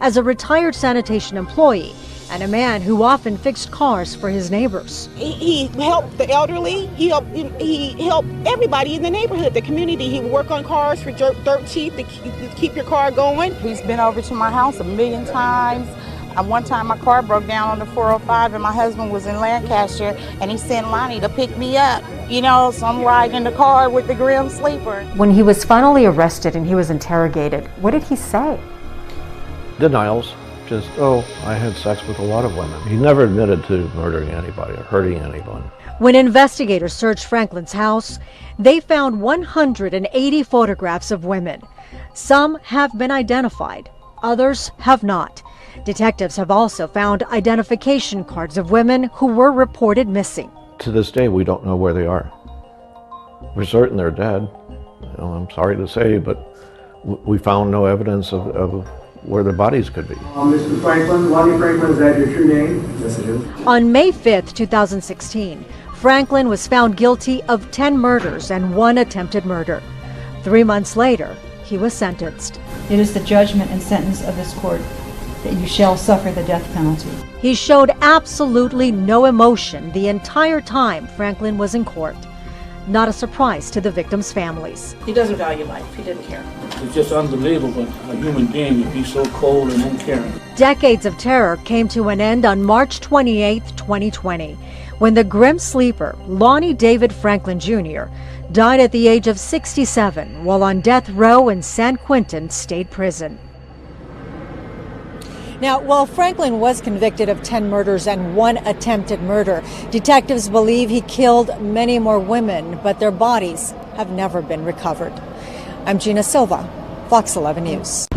as a retired sanitation employee and a man who often fixed cars for his neighbors. He helped the elderly. He helped everybody in the neighborhood, the community. He would work on cars for dirt cheap to keep your car going. He's been over to my house a million times. One time my car broke down on the 405 and my husband was in Lancaster and he sent Lonnie to pick me up. You know, so I'm riding in the car with the grim sleeper. When he was finally arrested and he was interrogated, what did he say? Denials. Just, oh, I had sex with a lot of women. He never admitted to murdering anybody or hurting anyone. When investigators searched Franklin's house, they found 180 photographs of women. Some have been identified, others have not. Detectives have also found identification cards of women who were reported missing. To this day, we don't know where they are. We're certain they're dead. You know, I'm sorry to say, but we found no evidence of where their bodies could be. Mr. Franklin, Lonnie Franklin, is that your true name? Yes, it is. On May 5th, 2016, Franklin was found guilty of 10 murders and 1 attempted murder. 3 months later, he was sentenced. It is the judgment and sentence of this court that you shall suffer the death penalty. He showed absolutely no emotion the entire time Franklin was in court. Not a surprise to the victims' families. He doesn't value life. He didn't care. It's just unbelievable a human being to be so cold and uncaring. Decades of terror came to an end on March 28, 2020, when the grim sleeper, Lonnie David Franklin Jr., died at the age of 67 while on death row in San Quentin State Prison. Now, while Franklin was convicted of 10 murders and 1 attempted murder, detectives believe he killed many more women, but their bodies have never been recovered. I'm Gina Silva, Fox 11 News.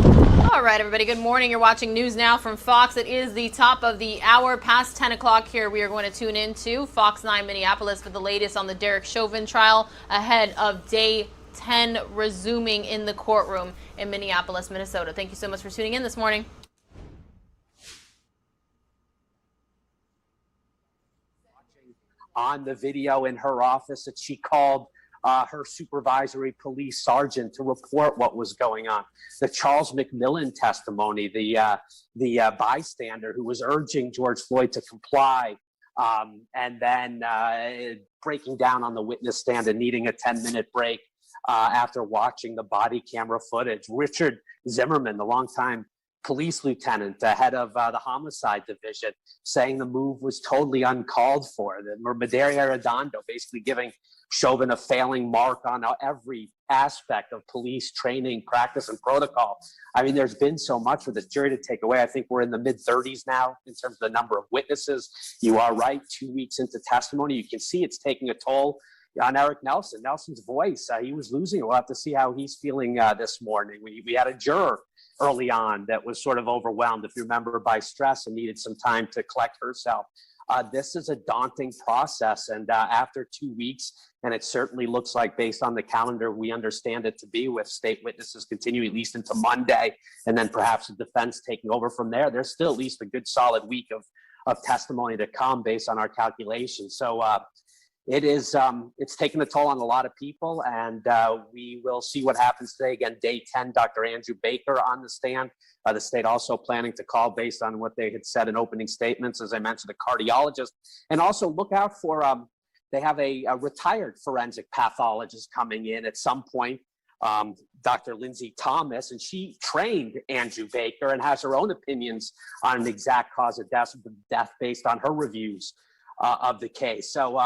All right, everybody, good morning. You're watching News Now from Fox. It is the top of the hour, past 10 o'clock here. We are going to tune into Fox 9 Minneapolis for the latest on the Derek Chauvin trial ahead of day 10 resuming in the courtroom in Minneapolis, Minnesota. Thank you so much for tuning in this morning. On the video in her office that she called her supervisory police sergeant to report what was going on. The Charles McMillan testimony, the bystander who was urging George Floyd to comply, and then breaking down on the witness stand and needing a 10-minute break after watching the body camera footage. Richard Zimmerman, the longtime police lieutenant, head of the homicide division, saying the move was totally uncalled for. Medaria Redondo basically giving Chauvin a failing mark on every aspect of police training, practice, and protocol. I mean, there's been so much for this jury to take away. I think we're in the mid-30s now in terms of the number of witnesses. You are right, 2 weeks into testimony, you can see it's taking a toll on Eric Nelson. Nelson's voice, he was losing it. We'll have to see how he's feeling this morning. We had a juror early on that was sort of overwhelmed, if you remember, by stress and needed some time to collect herself. This is a daunting process, and after 2 weeks, and it certainly looks like, based on the calendar we understand it to be, with state witnesses continuing at least into Monday, and then perhaps the defense taking over from there, there's still at least a good solid week of testimony to come based on our calculations. So it is, it's taken a toll on a lot of people, and we will see what happens today. Again, day 10, Dr. Andrew Baker on the stand. The state also planning to call, based on what they had said in opening statements, as I mentioned, a cardiologist. And also look out for, they have a retired forensic pathologist coming in at some point, Dr. Lindsay Thomas, and she trained Andrew Baker and has her own opinions on an exact cause of death based on her reviews of the case. So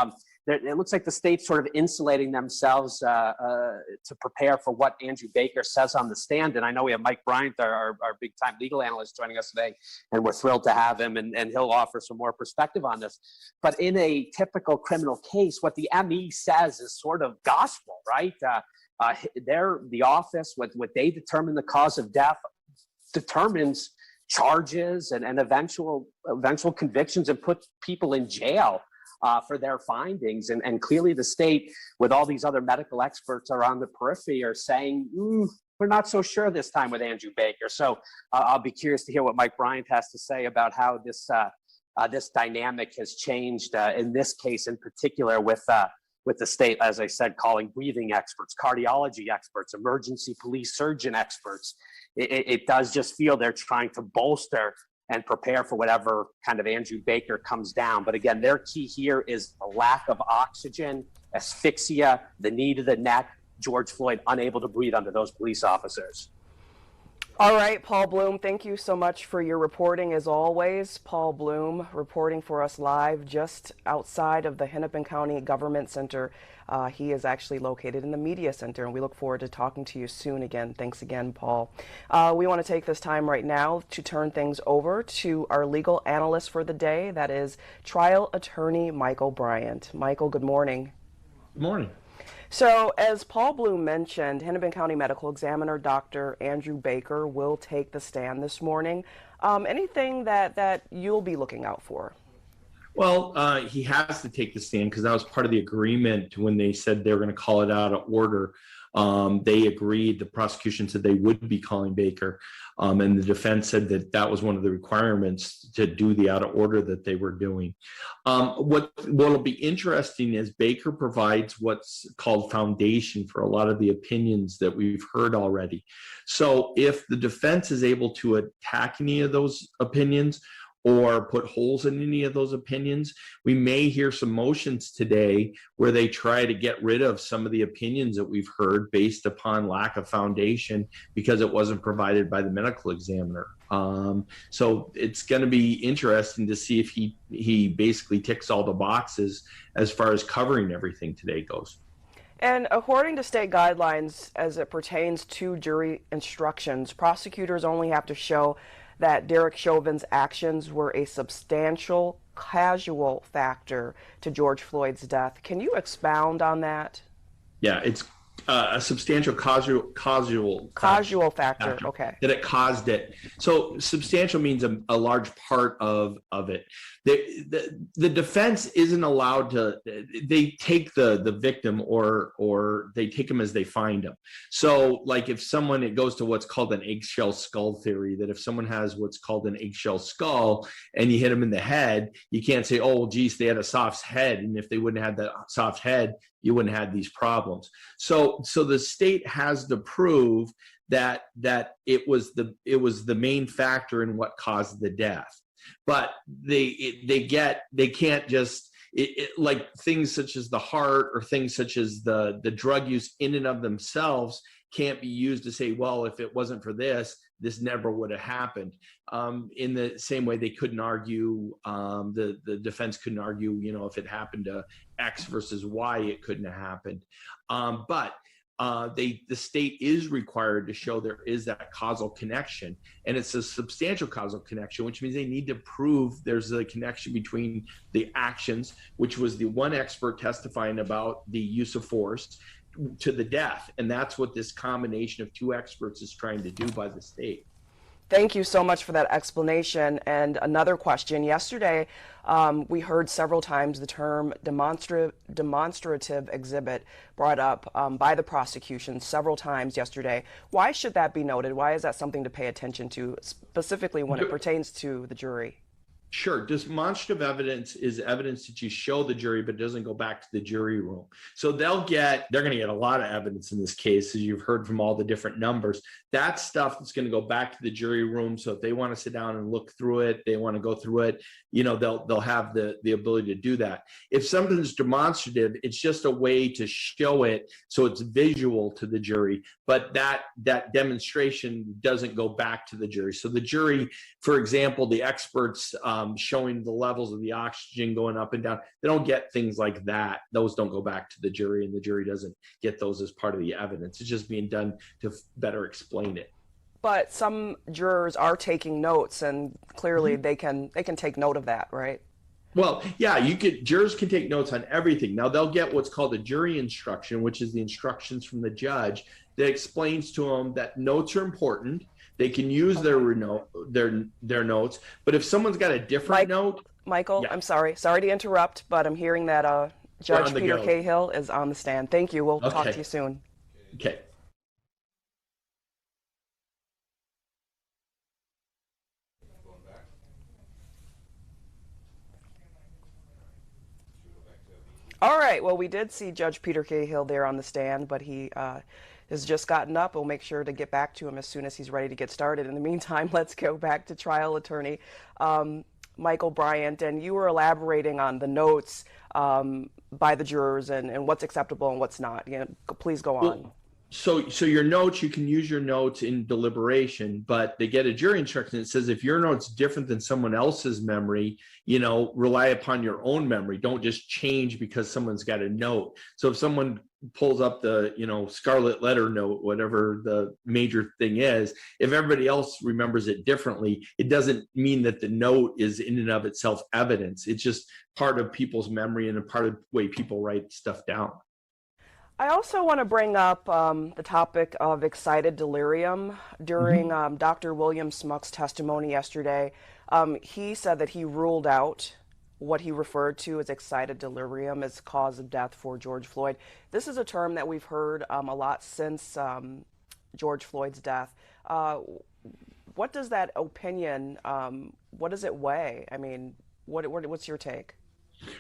it looks like the state's sort of insulating themselves to prepare for what Andrew Baker says on the stand. And I know we have Mike Bryant, our big-time legal analyst, joining us today, and we're thrilled to have him, and he'll offer some more perspective on this. But in a typical criminal case, what the ME says is sort of gospel, right? The office, what they determine the cause of death, determines charges and eventual convictions and puts people in jail for their findings. And clearly the state, with all these other medical experts around the periphery, are saying, we're not so sure this time with Andrew Baker. So I'll be curious to hear what Mike Bryant has to say about how this dynamic has changed in this case in particular, with the state, as I said, calling breathing experts, cardiology experts, emergency police surgeon experts it does just feel they're trying to bolster and prepare for whatever kind of Andrew Baker comes down. But again, their key here is the lack of oxygen, asphyxia, the knee to the neck, George Floyd unable to breathe under those police officers. All right, Paul Bloom, thank you so much for your reporting as always. Paul Bloom reporting for us live just outside of the Hennepin County Government Center. He is actually located in the Media Center, and we look forward to talking to you soon again. Thanks again, Paul. We want to take this time right now to turn things over to our legal analyst for the day. That is trial attorney Michael Bryant. Michael, good morning. Good morning. So, as Paul Bloom mentioned, Hennepin County Medical Examiner Dr. Andrew Baker will take the stand this morning. Anything that you'll be looking out for? Well, he has to take the stand because that was part of the agreement when they said they were going to call it out of order. They agreed, the prosecution said they would be calling Baker, and the defense said that that was one of the requirements to do the out of order that they were doing. What'll be interesting is Baker provides what's called foundation for a lot of the opinions that we've heard already. So if the defense is able to attack any of those opinions or put holes in any of those opinions, we may hear some motions today where they try to get rid of some of the opinions that we've heard based upon lack of foundation because it wasn't provided by the medical examiner. So it's going to be interesting to see if he basically ticks all the boxes as far as covering everything today goes. And according to state guidelines as it pertains to jury instructions, prosecutors only have to show that Derek Chauvin's actions were a substantial causal factor to George Floyd's death. Can you expound on that? Yeah, it's a substantial causal factor. Okay. That it caused it. So substantial means a large part of it. The defense isn't allowed to, they take the victim or they take them as they find them. So like if someone, it goes to what's called an eggshell skull theory, that if someone has what's called an eggshell skull and you hit them in the head, you can't say, oh, geez, they had a soft head. And if they wouldn't have that soft head, you wouldn't have these problems. So the state has to prove that it was the main factor in what caused the death. But they can't just like things such as the heart or things such as the drug use in and of themselves can't be used to say, well, if it wasn't for this never would have happened. In the same way they couldn't argue, the defense couldn't argue, if it happened to X versus Y, it couldn't have happened. But the state is required to show there is that causal connection, and it's a substantial causal connection, which means they need to prove there's a connection between the actions, which was the one expert testifying about the use of force, to the death. And that's what this combination of two experts is trying to do by the state. Thank you so much for that explanation. And another question. Yesterday, we heard several times the term demonstrative exhibit brought up by the prosecution several times yesterday. Why should that be noted? Why is that something to pay attention to, specifically when it pertains to the jury? Sure. Demonstrative evidence is evidence that you show the jury, but it doesn't go back to the jury room. So they're going to get a lot of evidence in this case, as you've heard from all the different numbers. That's stuff that's going to go back to the jury room. So if they want to sit down and look through it, they want to go through it, they'll have the ability to do that. If something's demonstrative, it's just a way to show it so it's visual to the jury, but that demonstration doesn't go back to the jury. So the jury, for example, the experts showing the levels of the oxygen going up and down, they don't get things like that. Those don't go back to the jury, and the jury doesn't get those as part of the evidence. It's just being done to better explain it. But some jurors are taking notes, and clearly they can take note of that, right? Well, yeah, jurors can take notes on everything. Now they'll get what's called a jury instruction, which is the instructions from the judge that explains to them that notes are important. They can use their notes, but if someone's got a different note. Michael, yeah. I'm sorry to interrupt, but I'm hearing that Judge Peter Cahill is on the stand. Thank you. We'll talk to you soon. Okay. All right. Well, we did see Judge Peter Cahill there on the stand, but he has just gotten up. We'll make sure to get back to him as soon as he's ready to get started. In the meantime, let's go back to trial attorney Michael Bryant, and you were elaborating on the notes by the jurors and what's acceptable and what's not. Please go on. Well, so your notes, you can use your notes in deliberation, but they get a jury instruction that says if your note's different than someone else's memory, rely upon your own memory. Don't just change because someone's got a note. So if someone pulls up the, scarlet letter note, whatever the major thing is, if everybody else remembers it differently, it doesn't mean that the note is in and of itself evidence. It's just part of people's memory and a part of the way people write stuff down. I also want to bring up the topic of excited delirium. During Dr. William Smuck's testimony yesterday, he said that he ruled out what he referred to as excited delirium as cause of death for George Floyd. This is a term that we've heard a lot since George Floyd's death. What does that opinion, what does it weigh? I mean, what's your take?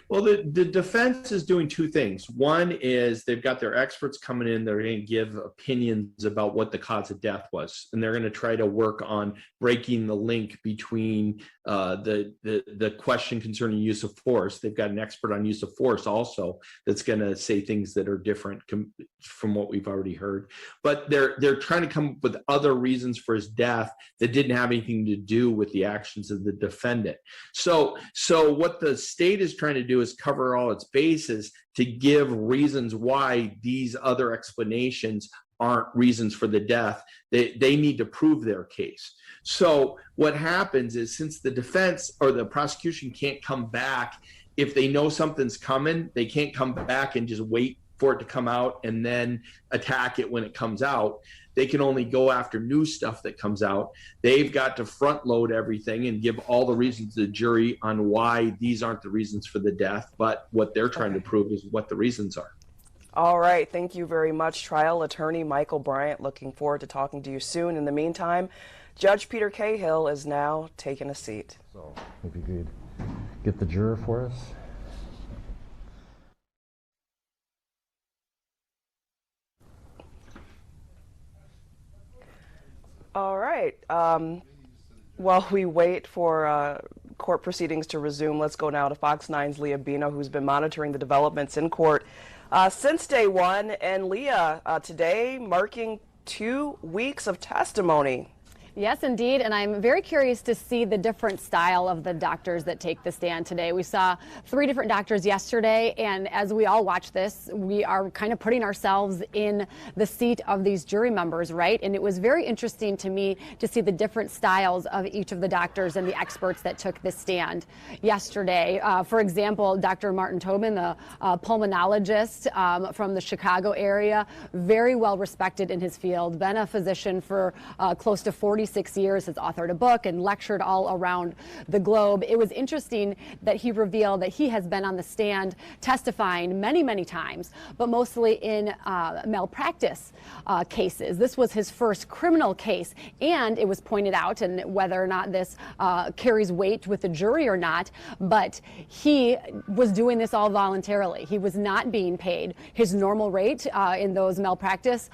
Well, the defense is doing two things. One is they've got their experts coming in. They're going to give opinions about what the cause of death was, and they're going to try to work on breaking the link between the question concerning use of force. They've got an expert on use of force also that's going to say things that are different from what we've already heard. But they're trying to come up with other reasons for his death that didn't have anything to do with the actions of the defendant. So what the state is trying to do is cover all its bases to give reasons why these other explanations aren't reasons for the death. They need to prove their case. So what happens is, since the defense or the prosecution can't come back, if they know something's coming, they can't come back and just wait for it to come out and then attack it when it comes out. They can only go after new stuff that comes out. They've got to front load everything and give all the reasons to the jury on why these aren't the reasons for the death, but what they're trying to prove is what the reasons are. All right, thank you very much, trial attorney Michael Bryant. Looking forward to talking to you soon. In the meantime, Judge Peter Cahill is now taking a seat. So if you could get the juror for us. All right. While we wait for court proceedings to resume, let's go now to Fox 9's Leah Bino, who's been monitoring the developments in court since day one. And Leah, today marking 2 weeks of testimony. Yes, indeed, and I'm very curious to see the different style of the doctors that take the stand today. We saw 3 different doctors yesterday, and as we all watch this, we are kind of putting ourselves in the seat of these jury members, right? And it was very interesting to me to see the different styles of each of the doctors and the experts that took the stand yesterday. For example, Dr. Martin Tobin, the pulmonologist from the Chicago area, very well respected in his field, been a physician for close to 46 years, has authored a book and lectured all around the globe. It was interesting that he revealed that he has been on the stand testifying many, many times, but mostly in malpractice cases. This was his first criminal case, and it was pointed out, and whether or not this carries weight with the jury or not, but he was doing this all voluntarily. He was not being paid. His normal rate in those malpractice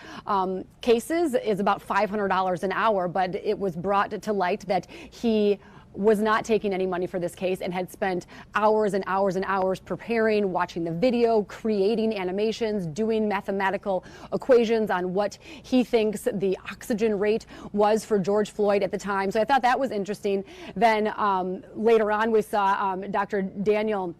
cases is about $500 an hour, but it was brought to light that he was not taking any money for this case and had spent hours and hours and hours preparing, watching the video, creating animations, doing mathematical equations on what he thinks the oxygen rate was for George Floyd at the time. So I thought that was interesting. Then later on, we saw Dr. Daniel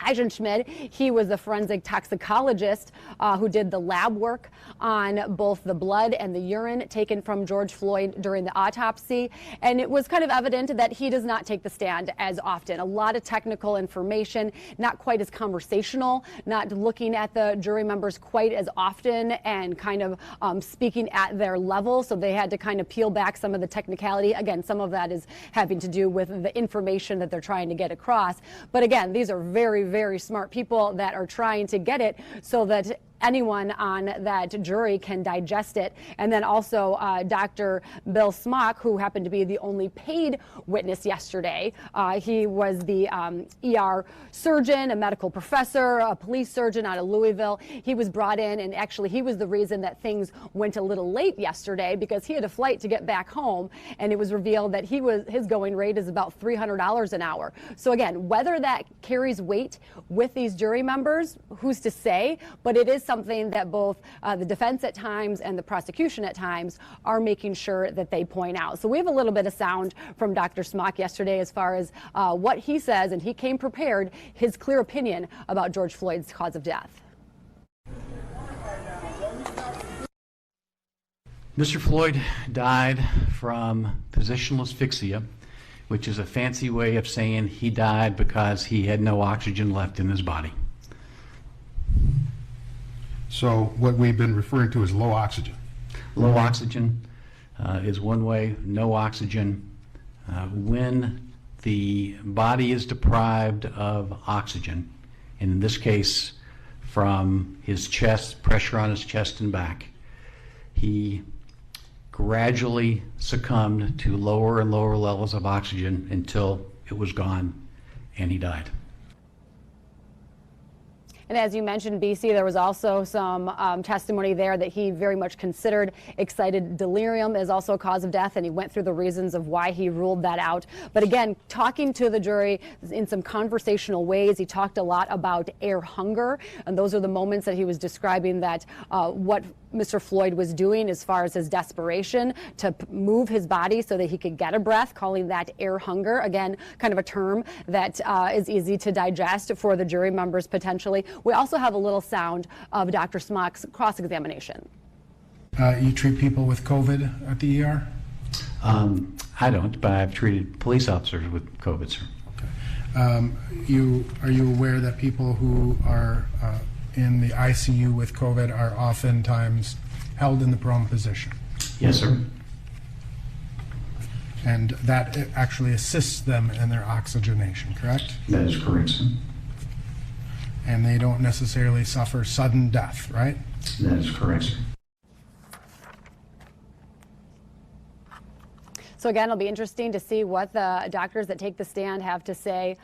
Eisenschmidt. He was the forensic toxicologist who did the lab work on both the blood and the urine taken from George Floyd during the autopsy. And it was kind of evident that he does not take the stand as often. A lot of technical information, not quite as conversational, not looking at the jury members quite as often and kind of speaking at their level. So they had to kind of peel back some of the technicality. Again, some of that is having to do with the information that they're trying to get across. But again, these are very, very smart people that are trying to get it so that anyone on that jury can digest it. And then also Dr. Bill Smock, who happened to be the only paid witness yesterday. He was the ER surgeon, a medical professor, a police surgeon out of Louisville. He was brought in, and actually he was the reason that things went a little late yesterday, because he had a flight to get back home, and it was revealed that his going rate is about $300 an hour. So again, whether that carries weight with these jury members, who's to say, but it is something that both the defense at times and the prosecution at times are making sure that they point out. So we have a little bit of sound from Dr. Smock yesterday as far as what he says, and he came prepared, his clear opinion about George Floyd's cause of death. Mr. Floyd died from positional asphyxia, which is a fancy way of saying he died because he had no oxygen left in his body. So what we've been referring to is low oxygen. Low oxygen is one way, no oxygen. When the body is deprived of oxygen, and in this case from his chest, pressure on his chest and back, he gradually succumbed to lower and lower levels of oxygen until it was gone and he died. And as you mentioned, BC, there was also some testimony there that he very much considered excited delirium as also a cause of death, and he went through the reasons of why he ruled that out. But again, talking to the jury in some conversational ways, he talked a lot about air hunger, and those are the moments that he was describing that what Mr. Floyd was doing as far as his desperation to move his body so that he could get a breath, calling that air hunger. Again, kind of a term that is easy to digest for the jury members potentially. We also have a little sound of Dr. Smock's cross-examination. You treat people with COVID at the ER? I don't, but I've treated police officers with COVID, sir. Okay. Are you aware that people who are in the ICU with COVID are oftentimes held in the prone position? Yes, sir. And that actually assists them in their oxygenation, correct? That is correct, sir. And they don't necessarily suffer sudden death, right? That is correct, sir. So again, it'll be interesting to see what the doctors that take the stand have to say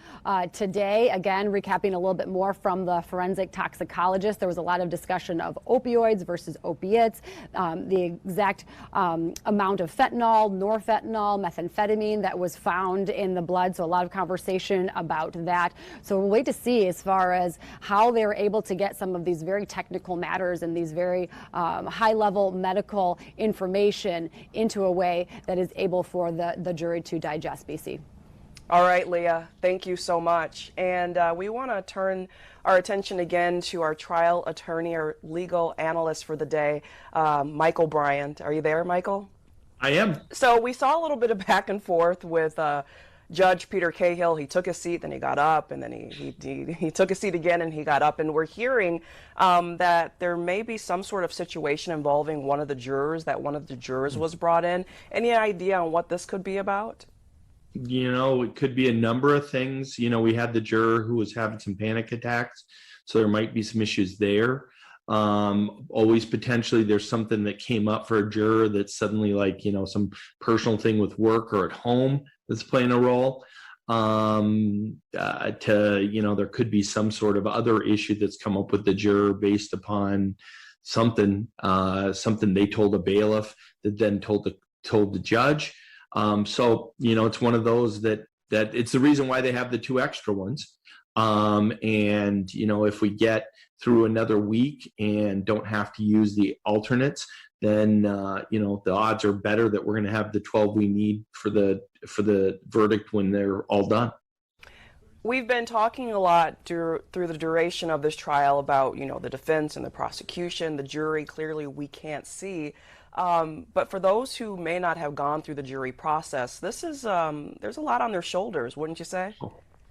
today. Again, recapping a little bit more from the forensic toxicologist. There was a lot of discussion of opioids versus opiates, the exact amount of fentanyl, norfentanyl, methamphetamine that was found in the blood. So a lot of conversation about that. So we'll wait to see as far as how they were able to get some of these very technical matters and these very high-level medical information into a way that is able for the jury to digest, BC. All right, Leah, thank you so much. And we want to turn our attention again to our trial attorney or legal analyst for the day, Michael Bryant. Are you there, Michael? I am. So we saw a little bit of back and forth with Judge Peter Cahill. He took a seat, then he got up, and then he took a seat again, and he got up. And we're hearing that there may be some sort of situation involving one of the jurors, was brought in. Any idea on what this could be about? You know, it could be a number of things. You know, we had the juror who was having some panic attacks, so there might be some issues there. Always potentially there's something that came up for a juror that's suddenly like, you know, some personal thing with work or at home that's playing a role. You know, there could be some sort of other issue that's come up with the juror based upon something they told a bailiff that then told the judge. So, you know, it's one of those that it's the reason why they have the 2 extra ones. And, you know, if we get through another week and don't have to use the alternates, then, you know, the odds are better that we're going to have the 12 we need for the verdict when they're all done. We've been talking a lot through the duration of this trial about, you know, the defense and the prosecution, the jury. Clearly we can't see. But for those who may not have gone through the jury process, this is there's a lot on their shoulders, wouldn't you say?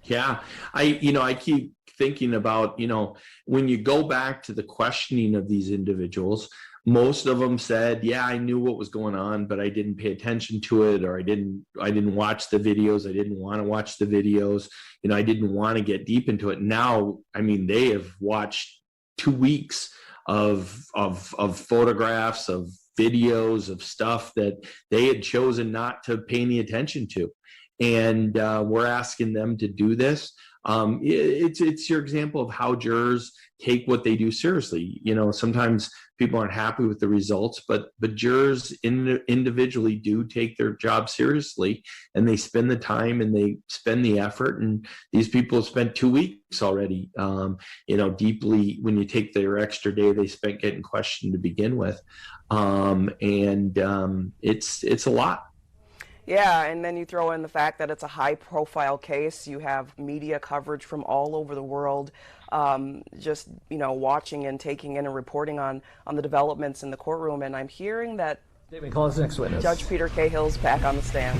Yeah, I keep thinking about, you know, when you go back to the questioning of these individuals, most of them said, yeah, I knew what was going on, but I didn't pay attention to it, or I didn't watch the videos. I didn't want to watch the videos. You know, I didn't want to get deep into it. Now, I mean, they have watched 2 weeks of photographs, of videos, of stuff that they had chosen not to pay any attention to. And we're asking them to do this. It's your example of how jurors take what they do seriously. You know, sometimes people aren't happy with the results, but jurors individually do take their job seriously, and they spend the time and they spend the effort. And these people have spent 2 weeks already, you know, deeply, when you take their extra day they spent getting questioned to begin with. It's a lot. Yeah, and then you throw in the fact that it's a high-profile case. You have media coverage from all over the world, just, you know, watching and taking in and reporting on the developments in the courtroom. And I'm hearing that David, call us next witness. Judge Peter Cahill's back on the stand.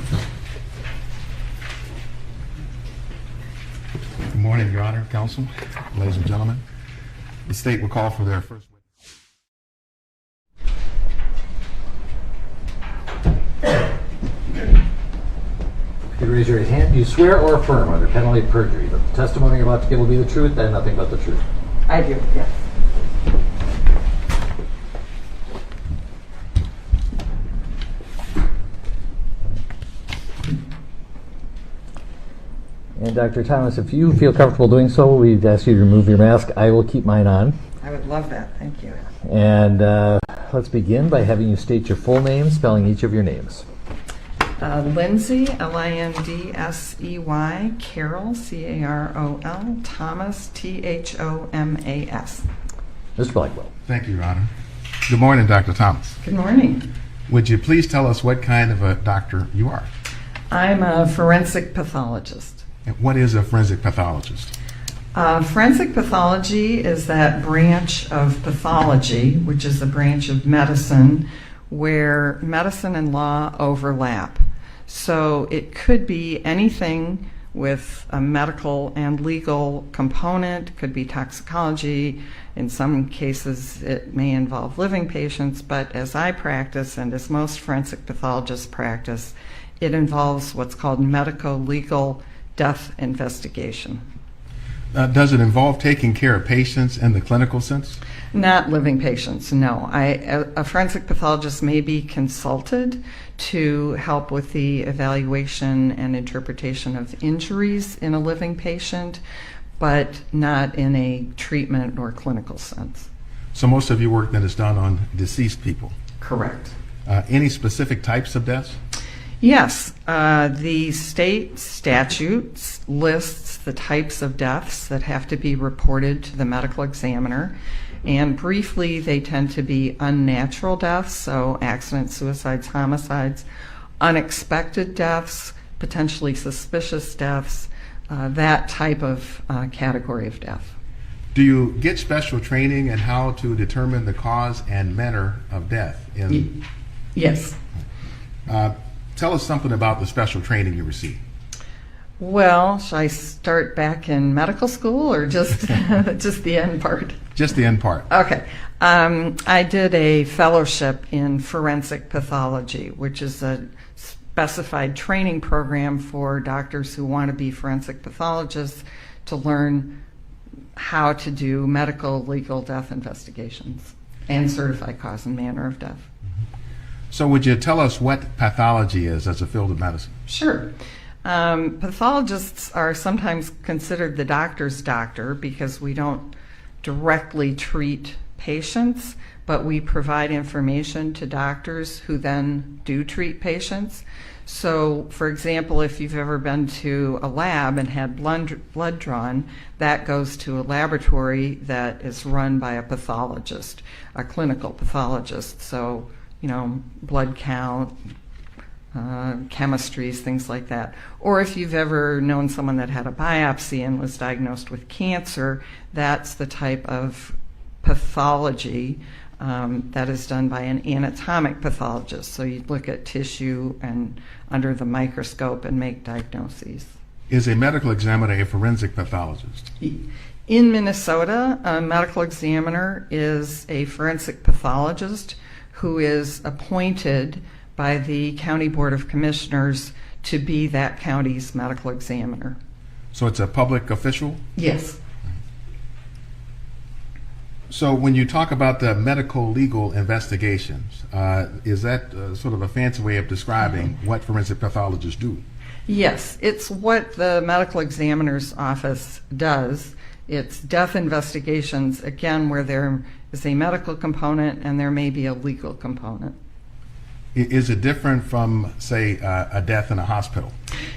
Good morning, Your Honor, Counsel, ladies and gentlemen. The state will call for their first witness. If you raise your right hand, do you swear or affirm under penalty of perjury that the testimony you're about to give will be the truth and nothing but the truth? I do, yes. And Dr. Thomas, if you feel comfortable doing so, we'd ask you to remove your mask. I will keep mine on. I would love that, thank you. And let's begin by having you state your full name, spelling each of your names. Lindsay, Lindsey, Carol, Carol, Thomas, Thomas. Mr. Blackwell. Thank you, Your Honor. Good morning, Dr. Thomas. Good morning. Would you please tell us what kind of a doctor you are? I'm a forensic pathologist. And what is a forensic pathologist? Forensic pathology is that branch of pathology, which is a branch of medicine where medicine and law overlap. So it could be anything with a medical and legal component, could be toxicology. In some cases, it may involve living patients, but as I practice and as most forensic pathologists practice, it involves what's called medico-legal death investigation. Does it involve taking care of patients in the clinical sense? Not living patients, no. A forensic pathologist may be consulted to help with the evaluation and interpretation of injuries in a living patient, but not in a treatment or clinical sense. So most of your work then is done on deceased people? Correct. Any specific types of deaths? Yes, the state statutes lists the types of deaths that have to be reported to the medical examiner, and briefly they tend to be unnatural deaths, so accidents, suicides, homicides, unexpected deaths, potentially suspicious deaths, that type of category of death. Do you get special training in how to determine the cause and manner of death? Yes. Tell us something about the special training you received. Well, should I start back in medical school or just just the end part? Just the end part. Okay. I did a fellowship in forensic pathology, which is a specified training program for doctors who want to be forensic pathologists to learn how to do medical legal death investigations and certify cause and manner of death. So would you tell us what pathology is as a field of medicine? Sure. Pathologists are sometimes considered the doctor's doctor because we don't directly treat patients, but we provide information to doctors who then do treat patients. So, for example, if you've ever been to a lab and had blood drawn, that goes to a laboratory that is run by a pathologist, a clinical pathologist. So, you know, blood count, chemistries, things like that. Or if you've ever known someone that had a biopsy and was diagnosed with cancer, that's the type of pathology that is done by an anatomic pathologist. So you'd look at tissue and under the microscope and make diagnoses. Is a medical examiner a forensic pathologist? In Minnesota, a medical examiner is a forensic pathologist who is appointed by the County Board of Commissioners to be that county's medical examiner. So it's a public official? Yes. So when you talk about the medical legal investigations, is that sort of a fancy way of describing what forensic pathologists do? Yes, it's what the medical examiner's office does. It's death investigations, again, where there is a medical component and there may be a legal component. Is it different from, say, a death in a hospital?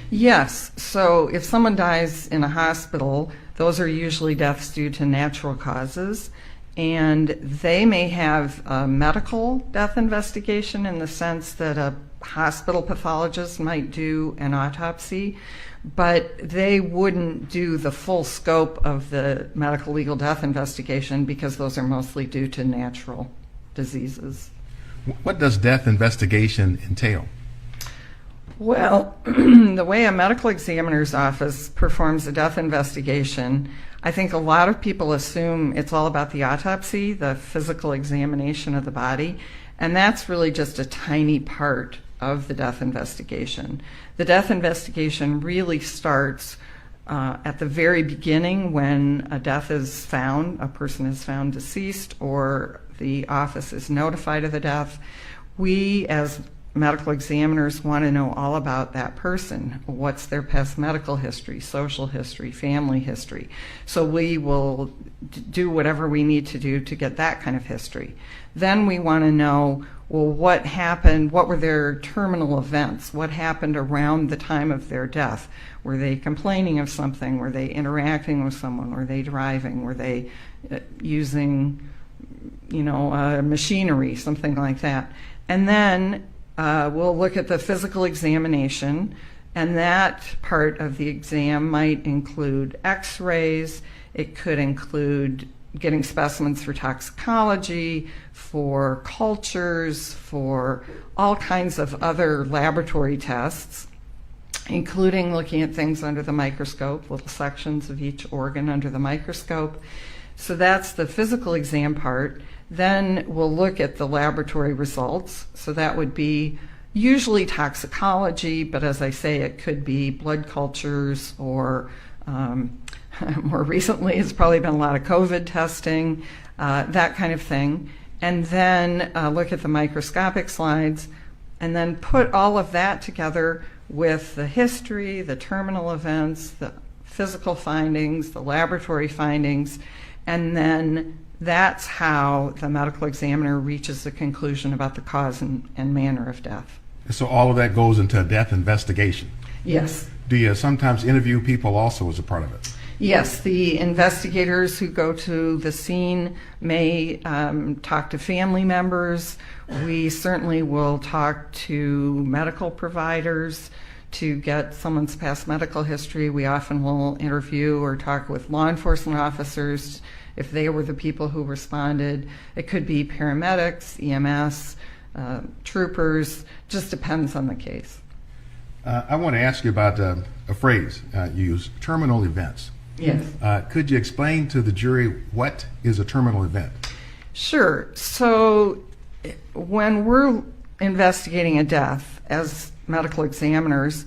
Yes. So if someone dies in a hospital, those are usually deaths due to natural causes. And they may have a medical death investigation in the sense that a hospital pathologist might do an autopsy, but they wouldn't do the full scope of the medical legal death investigation because those are mostly due to natural diseases. What does death investigation entail? Well, the way a medical examiner's office performs a death investigation, I think a lot of people assume it's all about the autopsy, the physical examination of the body, and that's really just a tiny part of the death investigation. The death investigation really starts at the very beginning when a death is found, a person is found deceased, or the office is notified of the death. We, as medical examiners, want to know all about that person. What's their past medical history, social history, family history. So we will do whatever we need to do to get that kind of history. Then we want to know, well, what happened, what were their terminal events? What happened around the time of their death? Were they complaining of something? Were they interacting with someone? Were they driving? Were they using, machinery, something like that? And then we'll look at the physical examination, and that part of the exam might include x-rays. It could include getting specimens for toxicology, for cultures, for all kinds of other laboratory tests, including looking at things under the microscope, little sections of each organ under the microscope. So that's the physical exam part. Then we'll look at the laboratory results. So that would be usually toxicology, but as I say, it could be blood cultures, or more recently it's probably been a lot of COVID testing, that kind of thing. And then look at the microscopic slides, and then put all of that together with the history, the terminal events, the physical findings, the laboratory findings, and then that's how the medical examiner reaches the conclusion about the cause and manner of death. So all of that goes into a death investigation? Yes. Do you sometimes interview people also as a part of it? Yes, the investigators who go to the scene may talk to family members. We certainly will talk to medical providers to get someone's past medical history. We often will interview or talk with law enforcement officers if they were the people who responded. It could be paramedics, EMS, troopers, just depends on the case. I want to ask you about a phrase you use, terminal events. Yes. Could you explain to the jury what is a terminal event? Sure. So when we're investigating a death as medical examiners,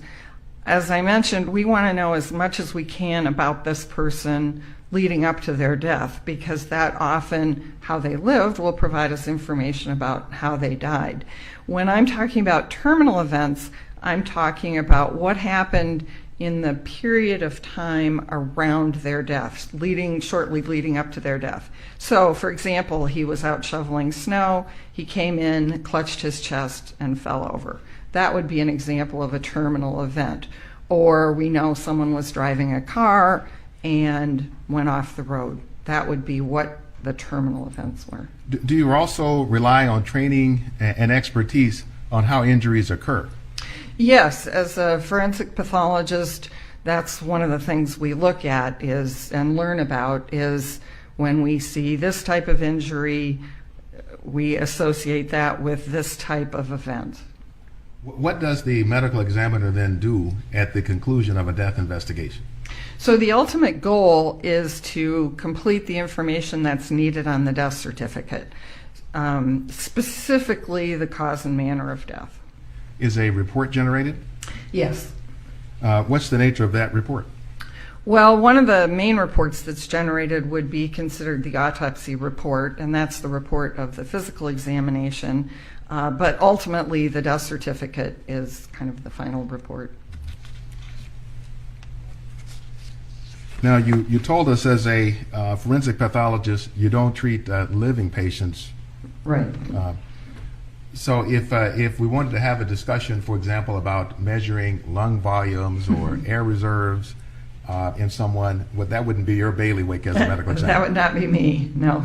as I mentioned, we want to know as much as we can about this person leading up to their death, because that often, how they lived, will provide us information about how they died. When I'm talking about terminal events, I'm talking about what happened in the period of time around their death, shortly leading up to their death. So, for example, he was out shoveling snow, he came in, clutched his chest, and fell over. That would be an example of a terminal event. Or we know someone was driving a car and went off the road. That would be what the terminal events were. Do you also rely on training and expertise on how injuries occur? Yes, as a forensic pathologist, that's one of the things we look at and learn about is when we see this type of injury, we associate that with this type of event. What does the medical examiner then do at the conclusion of a death investigation? So the ultimate goal is to complete the information that's needed on the death certificate, specifically the cause and manner of death. Is a report generated? Yes. What's the nature of that report? Well, one of the main reports that's generated would be considered the autopsy report, and that's the report of the physical examination. But ultimately, the death certificate is kind of the final report. Now, you told us as a forensic pathologist, you don't treat living patients. Right. So if we wanted to have a discussion, for example, about measuring lung volumes or air reserves in someone, that wouldn't be your bailiwick as a medical examiner? That would not be me, no.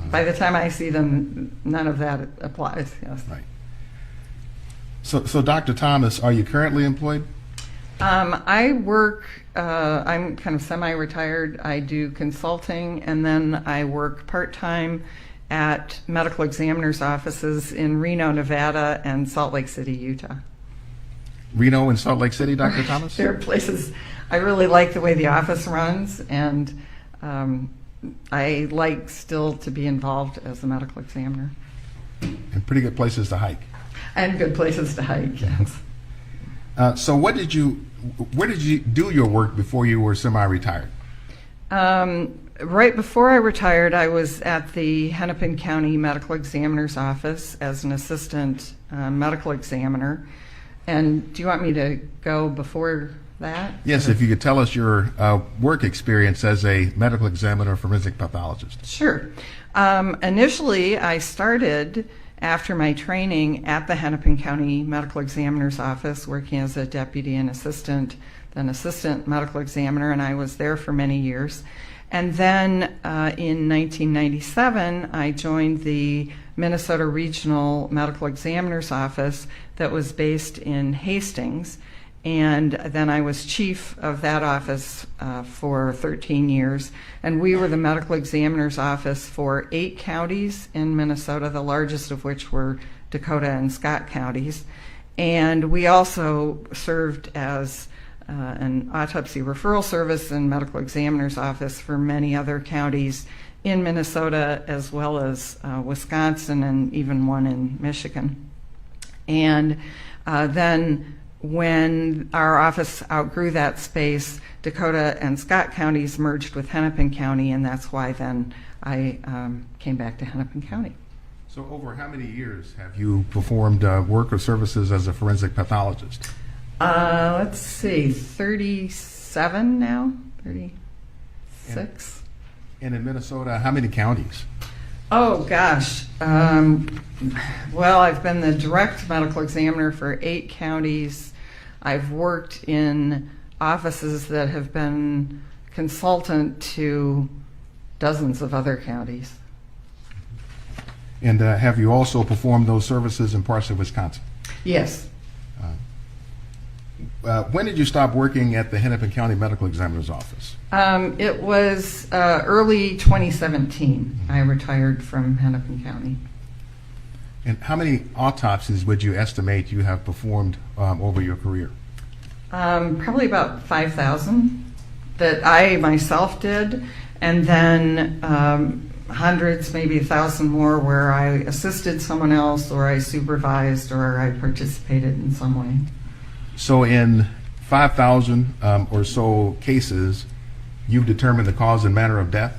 By the time I see them, none of that applies, yes. Right. So Dr. Thomas, are you currently employed? I work, I'm kind of semi-retired. I do consulting, and then I work part-time at medical examiners' offices in Reno, Nevada, and Salt Lake City, Utah. Reno and Salt Lake City, Dr. Thomas? There are places, I really like the way the office runs, and I like still to be involved as a medical examiner. And pretty good places to hike. And good places to hike, yes. So where did you do your work before you were semi-retired? Right before I retired, I was at the Hennepin County Medical Examiner's Office as an assistant medical examiner. And do you want me to go before that? Yes, if you could tell us your work experience as a medical examiner, forensic pathologist. Sure. Initially, I started after my training at the Hennepin County Medical Examiner's Office, working as a deputy and assistant, then assistant medical examiner, and I was there for many years. And then in 1997, I joined the Minnesota Regional Medical Examiner's Office that was based in Hastings. And then I was chief of that office for 13 years. And we were the medical examiner's office for 8 counties in Minnesota, the largest of which were Dakota and Scott counties. And we also served as an autopsy referral service and medical examiner's office for many other counties in Minnesota, as well as Wisconsin and even one in Michigan. And then when our office outgrew that space, Dakota and Scott counties merged with Hennepin County, and that's why then I came back to Hennepin County. So over how many years have you performed work or services as a forensic pathologist? Let's see, 37 now, 36. And in Minnesota, how many counties? Oh gosh, well, I've been the direct medical examiner for 8 counties. I've worked in offices that have been consultant to dozens of other counties. And have you also performed those services in parts of Wisconsin? Yes. When did you stop working at the Hennepin County Medical Examiner's Office? It was early 2017. I retired from Hennepin County. And how many autopsies would you estimate you have performed over your career? Probably about 5,000 that I myself did, and then hundreds, maybe 1,000 more where I assisted someone else, or I supervised, or I participated in some way. So in 5,000 or so cases, you've determined the cause and manner of death?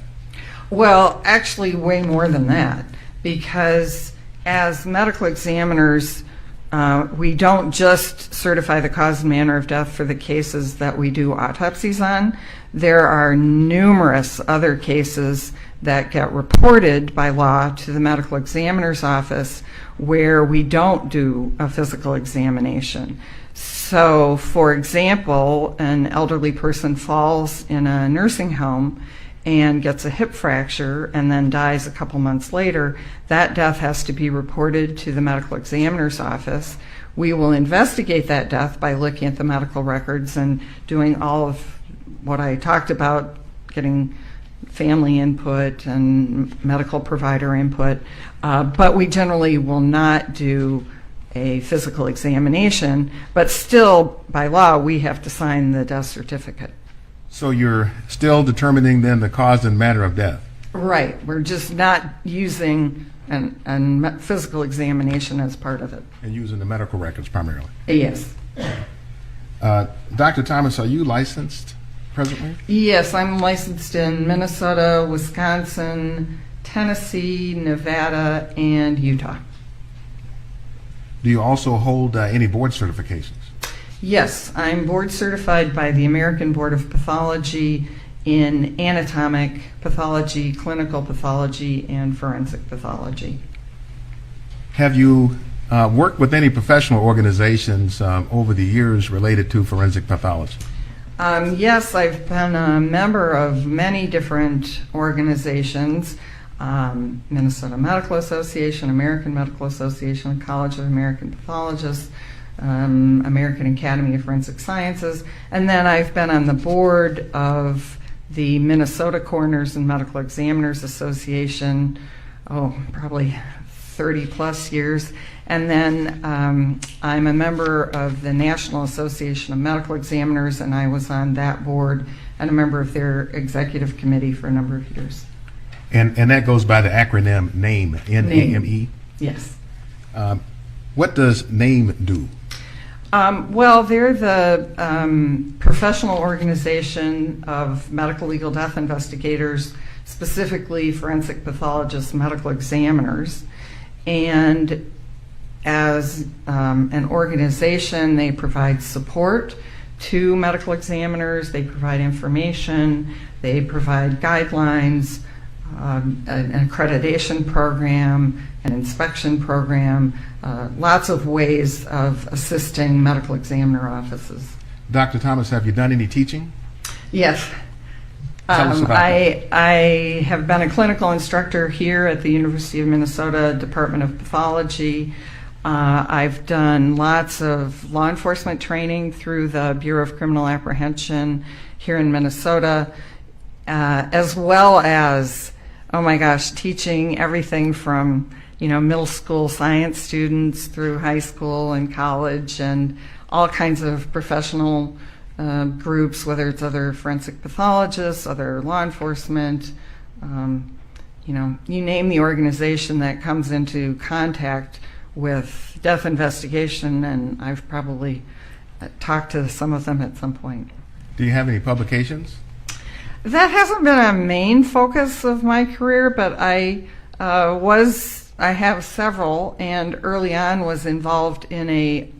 Well, actually way more than that, because as medical examiners, we don't just certify the cause and manner of death for the cases that we do autopsies on. There are numerous other cases that get reported by law to the medical examiner's office where we don't do a physical examination. So, for example, an elderly person falls in a nursing home and gets a hip fracture and then dies a couple months later. That death has to be reported to the medical examiner's office. We will investigate that death by looking at the medical records and doing all of what I talked about, getting family input and medical provider input, but we generally will not do a physical examination, but still, by law, we have to sign the death certificate. So you're still determining then the cause and manner of death? Right. We're just not using a physical examination as part of it. And using the medical records primarily? Yes. Dr. Thomas, are you licensed? presently? Yes, I'm licensed in Minnesota, Wisconsin, Tennessee, Nevada, and Utah. Do you also hold any board certifications? Yes, I'm board certified by the American Board of Pathology in anatomic pathology, clinical pathology, and forensic pathology. Have you worked with any professional organizations over the years related to forensic pathology? Yes, I've been a member of many different organizations. Minnesota Medical Association, American Medical Association, College of American Pathologists, American Academy of Forensic Sciences, and then I've been on the board of the Minnesota Coroners and Medical Examiners Association, probably 30 plus years. And then I'm a member of the National Association of Medical Examiners, and I was on that board and a member of their executive committee for a number of years. And that goes by the acronym NAME, N-A-M-E? Yes. What does NAME do? Well, they're the professional organization of medical legal death investigators, specifically forensic pathologists, medical examiners. And as an organization, they provide support to medical examiners, they provide information, they provide guidelines, an accreditation program, an inspection program, lots of ways of assisting medical examiner offices. Dr. Thomas, have you done any teaching? Yes. Tell us about that. I have been a clinical instructor here at the University of Minnesota Department of Pathology. I've done lots of law enforcement training through the Bureau of Criminal Apprehension here in Minnesota, as well as, oh my gosh, teaching everything from middle school science students through high school and college and all kinds of professional groups, whether it's other forensic pathologists, other law enforcement, you name the organization that comes into contact with death investigation, and I've probably talked to some of them at some point. Do you have any publications? That hasn't been a main focus of my career, but I have several, and early on was involved in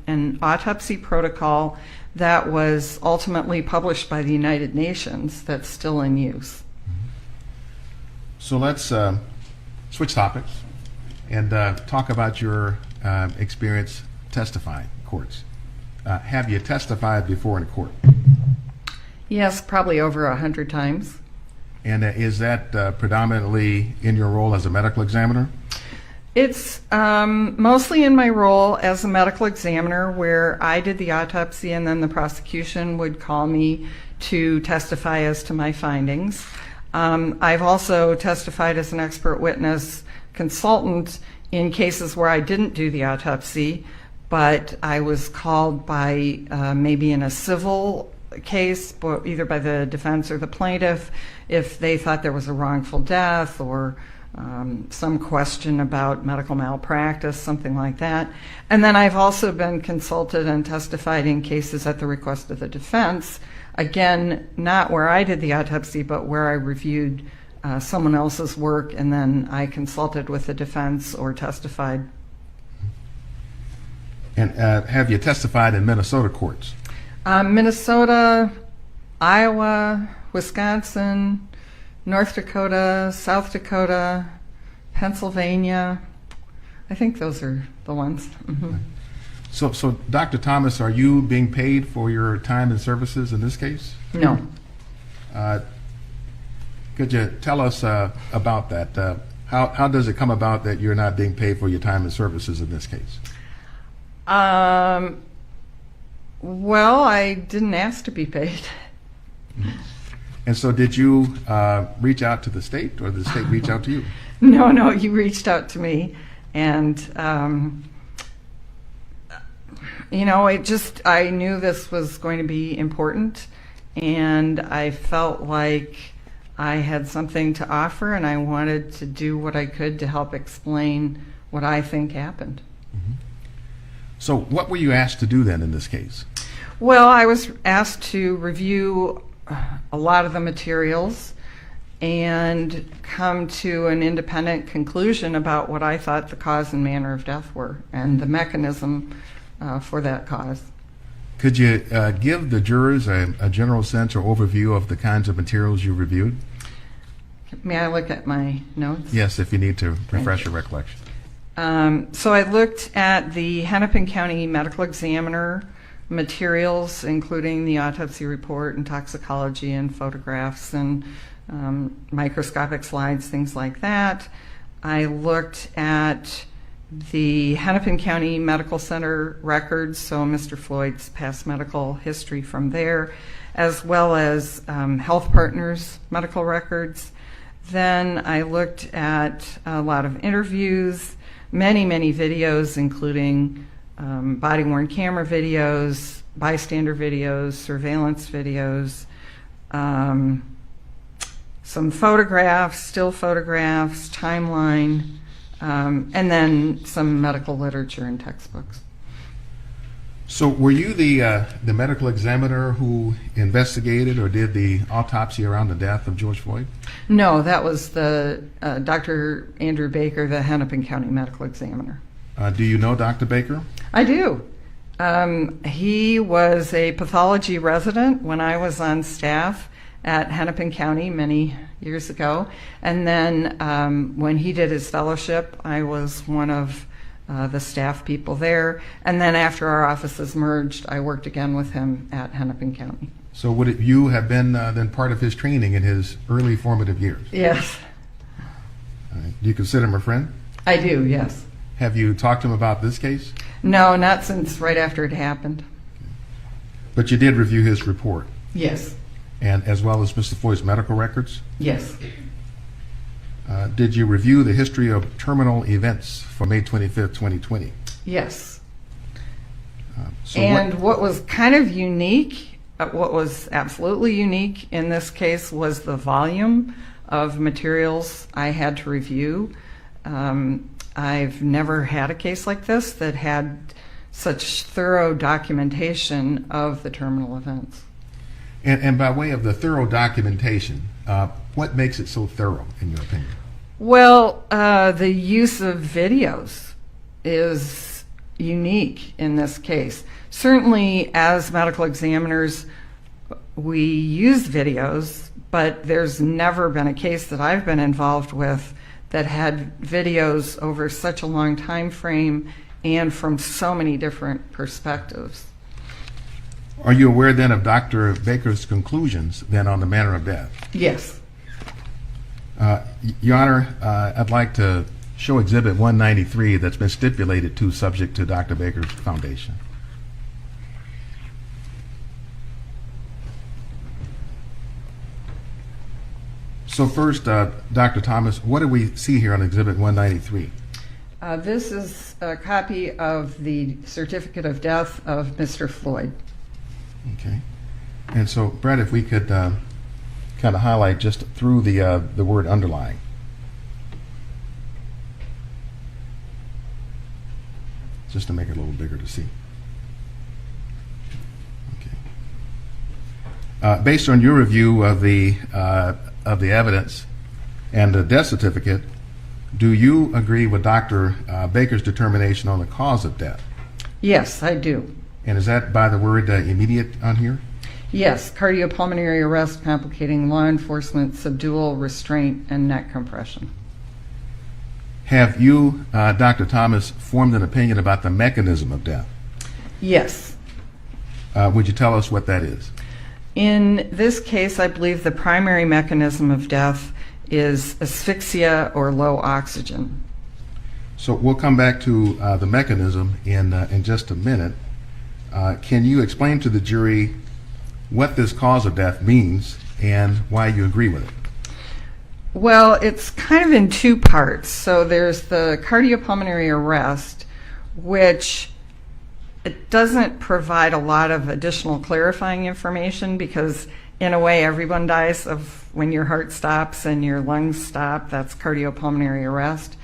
an autopsy protocol that was ultimately published by the United Nations that's still in use. So let's switch topics and talk about your experience testifying in courts. Have you testified before in a court? Yes, probably over 100 times. And is that predominantly in your role as a medical examiner? It's mostly in my role as a medical examiner, where I did the autopsy and then the prosecution would call me to testify as to my findings. I've also testified as an expert witness consultant in cases where I didn't do the autopsy, but I was called by maybe in a civil case, either by the defense or the plaintiff, if they thought there was a wrongful death or some question about medical malpractice, something like that. And then I've also been consulted and testified in cases at the request of the defense, again, not where I did the autopsy, but where I reviewed someone else's work, and then I consulted with the defense or testified. And have you testified in Minnesota courts? Minnesota, Iowa, Wisconsin, North Dakota, South Dakota, Pennsylvania. I think those are the ones. Mm-hmm. So, Dr. Thomas, are you being paid for your time and services in this case? No. Could you tell us about that? How does it come about that you're not being paid for your time and services in this case? Well, I didn't ask to be paid. And so did you reach out to the state, or did the state reach out to you? No, you reached out to me. And, I knew this was going to be important, and I felt like I had something to offer, and I wanted to do what I could to help explain what I think happened. Mm-hmm. So what were you asked to do then in this case? Well, I was asked to review a lot of the materials and come to an independent conclusion about what I thought the cause and manner of death were and the mechanism for that cause. Could you give the jurors a general sense or overview of the kinds of materials you reviewed? May I look at my notes? Yes, if you need to refresh your recollection. So I looked at the Hennepin County Medical Examiner materials, including the autopsy report and toxicology and photographs and microscopic slides, things like that. I looked at the Hennepin County Medical Center records, so Mr. Floyd's past medical history from there, as well as Health Partners medical records. Then I looked at a lot of interviews, many videos, including body-worn camera videos, bystander videos, surveillance videos, some photographs, still photographs, timeline, and then some medical literature and textbooks. So were you the medical examiner who investigated or did the autopsy around the death of George Floyd? No, that was the Dr. Andrew Baker, the Hennepin County Medical Examiner. Do you know Dr. Baker? I do. He was a pathology resident when I was on staff at Hennepin County many years ago. And then when he did his fellowship, I was one of the staff people there. And then after our offices merged, I worked again with him at Hennepin County. So would you have been then part of his training in his early formative years? Yes. Do you consider him a friend? I do, yes. Have you talked to him about this case? No, not since right after it happened. But you did review his report? Yes. And as well as Mr. Floyd's medical records? Yes. Did you review the history of terminal events for May 25th, 2020? Yes. So what was kind of unique, what was absolutely unique in this case was the volume of materials I had to review. I've never had a case like this that had such thorough documentation of the terminal events. And by way of the thorough documentation, what makes it so thorough, in your opinion? Well, the use of videos is unique in this case. Certainly, as medical examiners, we use videos, but there's never been a case that I've been involved with that had videos over such a long time frame and from so many different perspectives. Are you aware then of Dr. Baker's conclusions then on the manner of death? Yes. Your Honor, I'd like to show Exhibit 193 that's been stipulated to subject to Dr. Baker's foundation. So first, Dr. Thomas, what do we see here on Exhibit 193? This is a copy of the certificate of death of Mr. Floyd. Okay. And so, Brett, if we could kind of highlight just through the word underlying. Just to make it a little bigger to see. Okay. Based on your review of the evidence and the death certificate, do you agree with Dr. Baker's determination on the cause of death? Yes, I do. And is that by the word immediate on here? Yes, cardiopulmonary arrest complicating law enforcement, subdual, restraint, and neck compression. Have you, Dr. Thomas, formed an opinion about the mechanism of death? Yes. Would you tell us what that is? In this case, I believe the primary mechanism of death is asphyxia or low oxygen. So we'll come back to the mechanism in just a minute. Can you explain to the jury what this cause of death means and why you agree with it? Well, it's kind of in two parts. So there's the cardiopulmonary arrest, which it doesn't provide a lot of additional clarifying information because in a way everyone dies of when your heart stops and your lungs stop. That's cardiopulmonary arrest.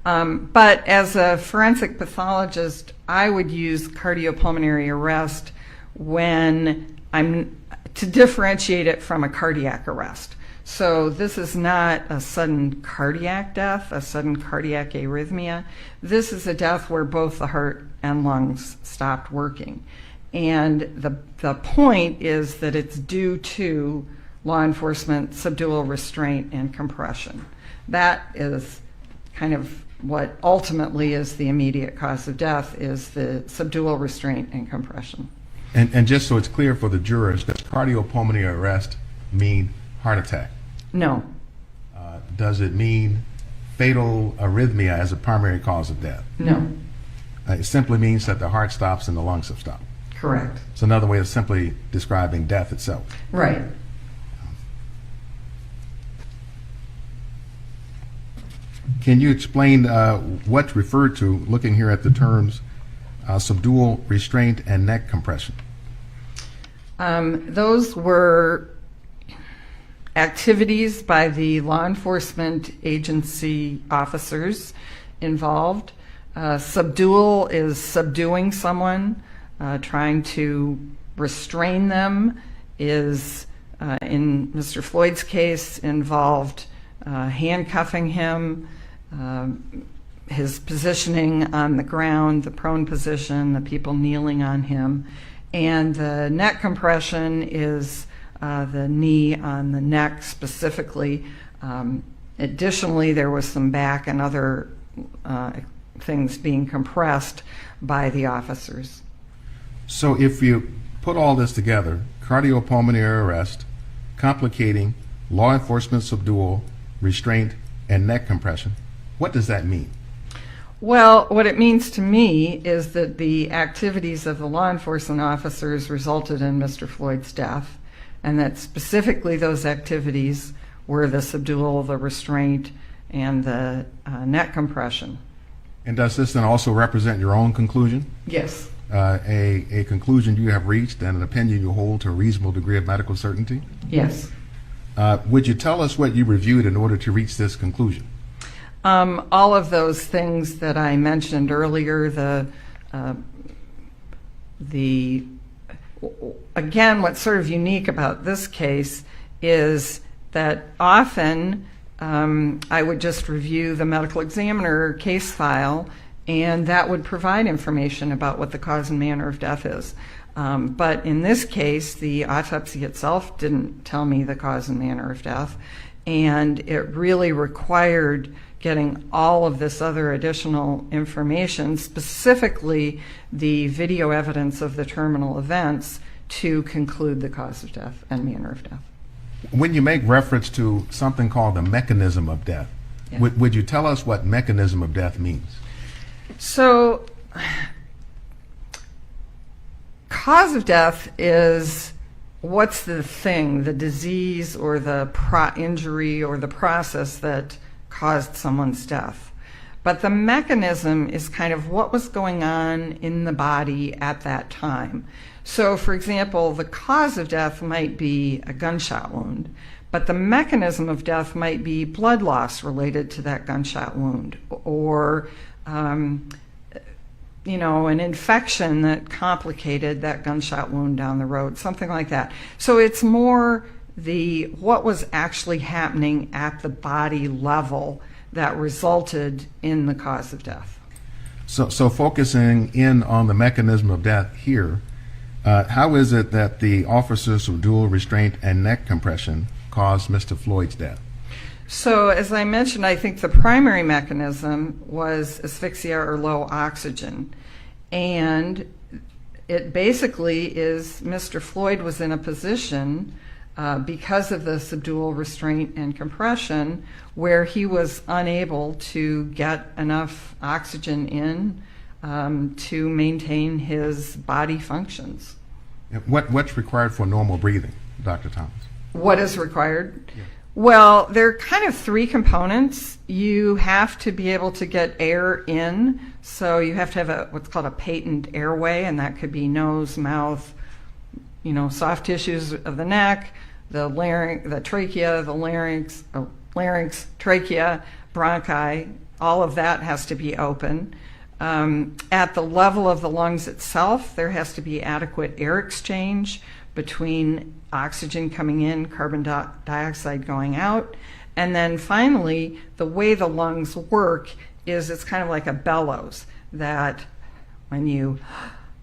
But as a forensic pathologist, I would use cardiopulmonary arrest when I'm to differentiate it from a cardiac arrest. So this is not a sudden cardiac death, a sudden cardiac arrhythmia. This is a death where both the heart and lungs stopped working. And the point is that it's due to law enforcement subdual, restraint, and compression. That is kind of what ultimately is the immediate cause of death, is the subdual, restraint, and compression. And just so it's clear for the jurors, does cardiopulmonary arrest mean heart attack? No. Does it mean fatal arrhythmia as a primary cause of death? No. It simply means that the heart stops and the lungs have stopped. Correct. It's another way of simply describing death itself. Right. Can you explain what's referred to, looking here at the terms, subdual, restraint, and neck compression? Those were activities by the law enforcement agency officers involved. Subdual is subduing someone, trying to restrain them is, in Mr. Floyd's case, involved handcuffing him, his positioning on the ground, the prone position, the people kneeling on him. And the neck compression is the knee on the neck specifically. Additionally, there was some back and other things being compressed by the officers. So if you put all this together, cardiopulmonary arrest, complicating, law enforcement subdual, restraint, and neck compression, what does that mean? Well, what it means to me is that the activities of the law enforcement officers resulted in Mr. Floyd's death, and that specifically those activities were the subdual, the restraint, and the neck compression. And does this then also represent your own conclusion? Yes. A conclusion you have reached and an opinion you hold to a reasonable degree of medical certainty? Yes. Would you tell us what you reviewed in order to reach this conclusion? All of those things that I mentioned earlier, again, what's sort of unique about this case is that often I would just review the medical examiner case file, and that would provide information about what the cause and manner of death is. But in this case, the autopsy itself didn't tell me the cause and manner of death, and it really required getting all of this other additional information, specifically the video evidence of the terminal events, to conclude the cause of death and manner of death. When you make reference to something called the mechanism of death, Yeah. would you tell us what mechanism of death means? So, cause of death is what's the thing, the disease or the injury or the process that caused someone's death. But the mechanism is kind of what was going on in the body at that time. So, for example, the cause of death might be a gunshot wound, but the mechanism of death might be blood loss related to that gunshot wound, or an infection that complicated that gunshot wound down the road, something like that. So it's more what was actually happening at the body level that resulted in the cause of death. So focusing in on the mechanism of death here, how is it that the officers of dual restraint and neck compression caused Mr. Floyd's death? So as I mentioned, I think the primary mechanism was asphyxia or low oxygen. And it basically is Mr. Floyd was in a position because of the subdual restraint and compression where he was unable to get enough oxygen in to maintain his body functions. What's required for normal breathing, Dr. Thomas? What is required? Yeah. Well, there are kind of three components. You have to be able to get air in, so you have to have what's called a patent airway, and that could be nose, mouth, soft tissues of the neck, the larynx, the trachea, the larynx, trachea, bronchi. All of that has to be open. At the level of the lungs itself, there has to be adequate air exchange between oxygen coming in, carbon dioxide going out. And then finally, the way the lungs work is it's kind of like a bellows, that when you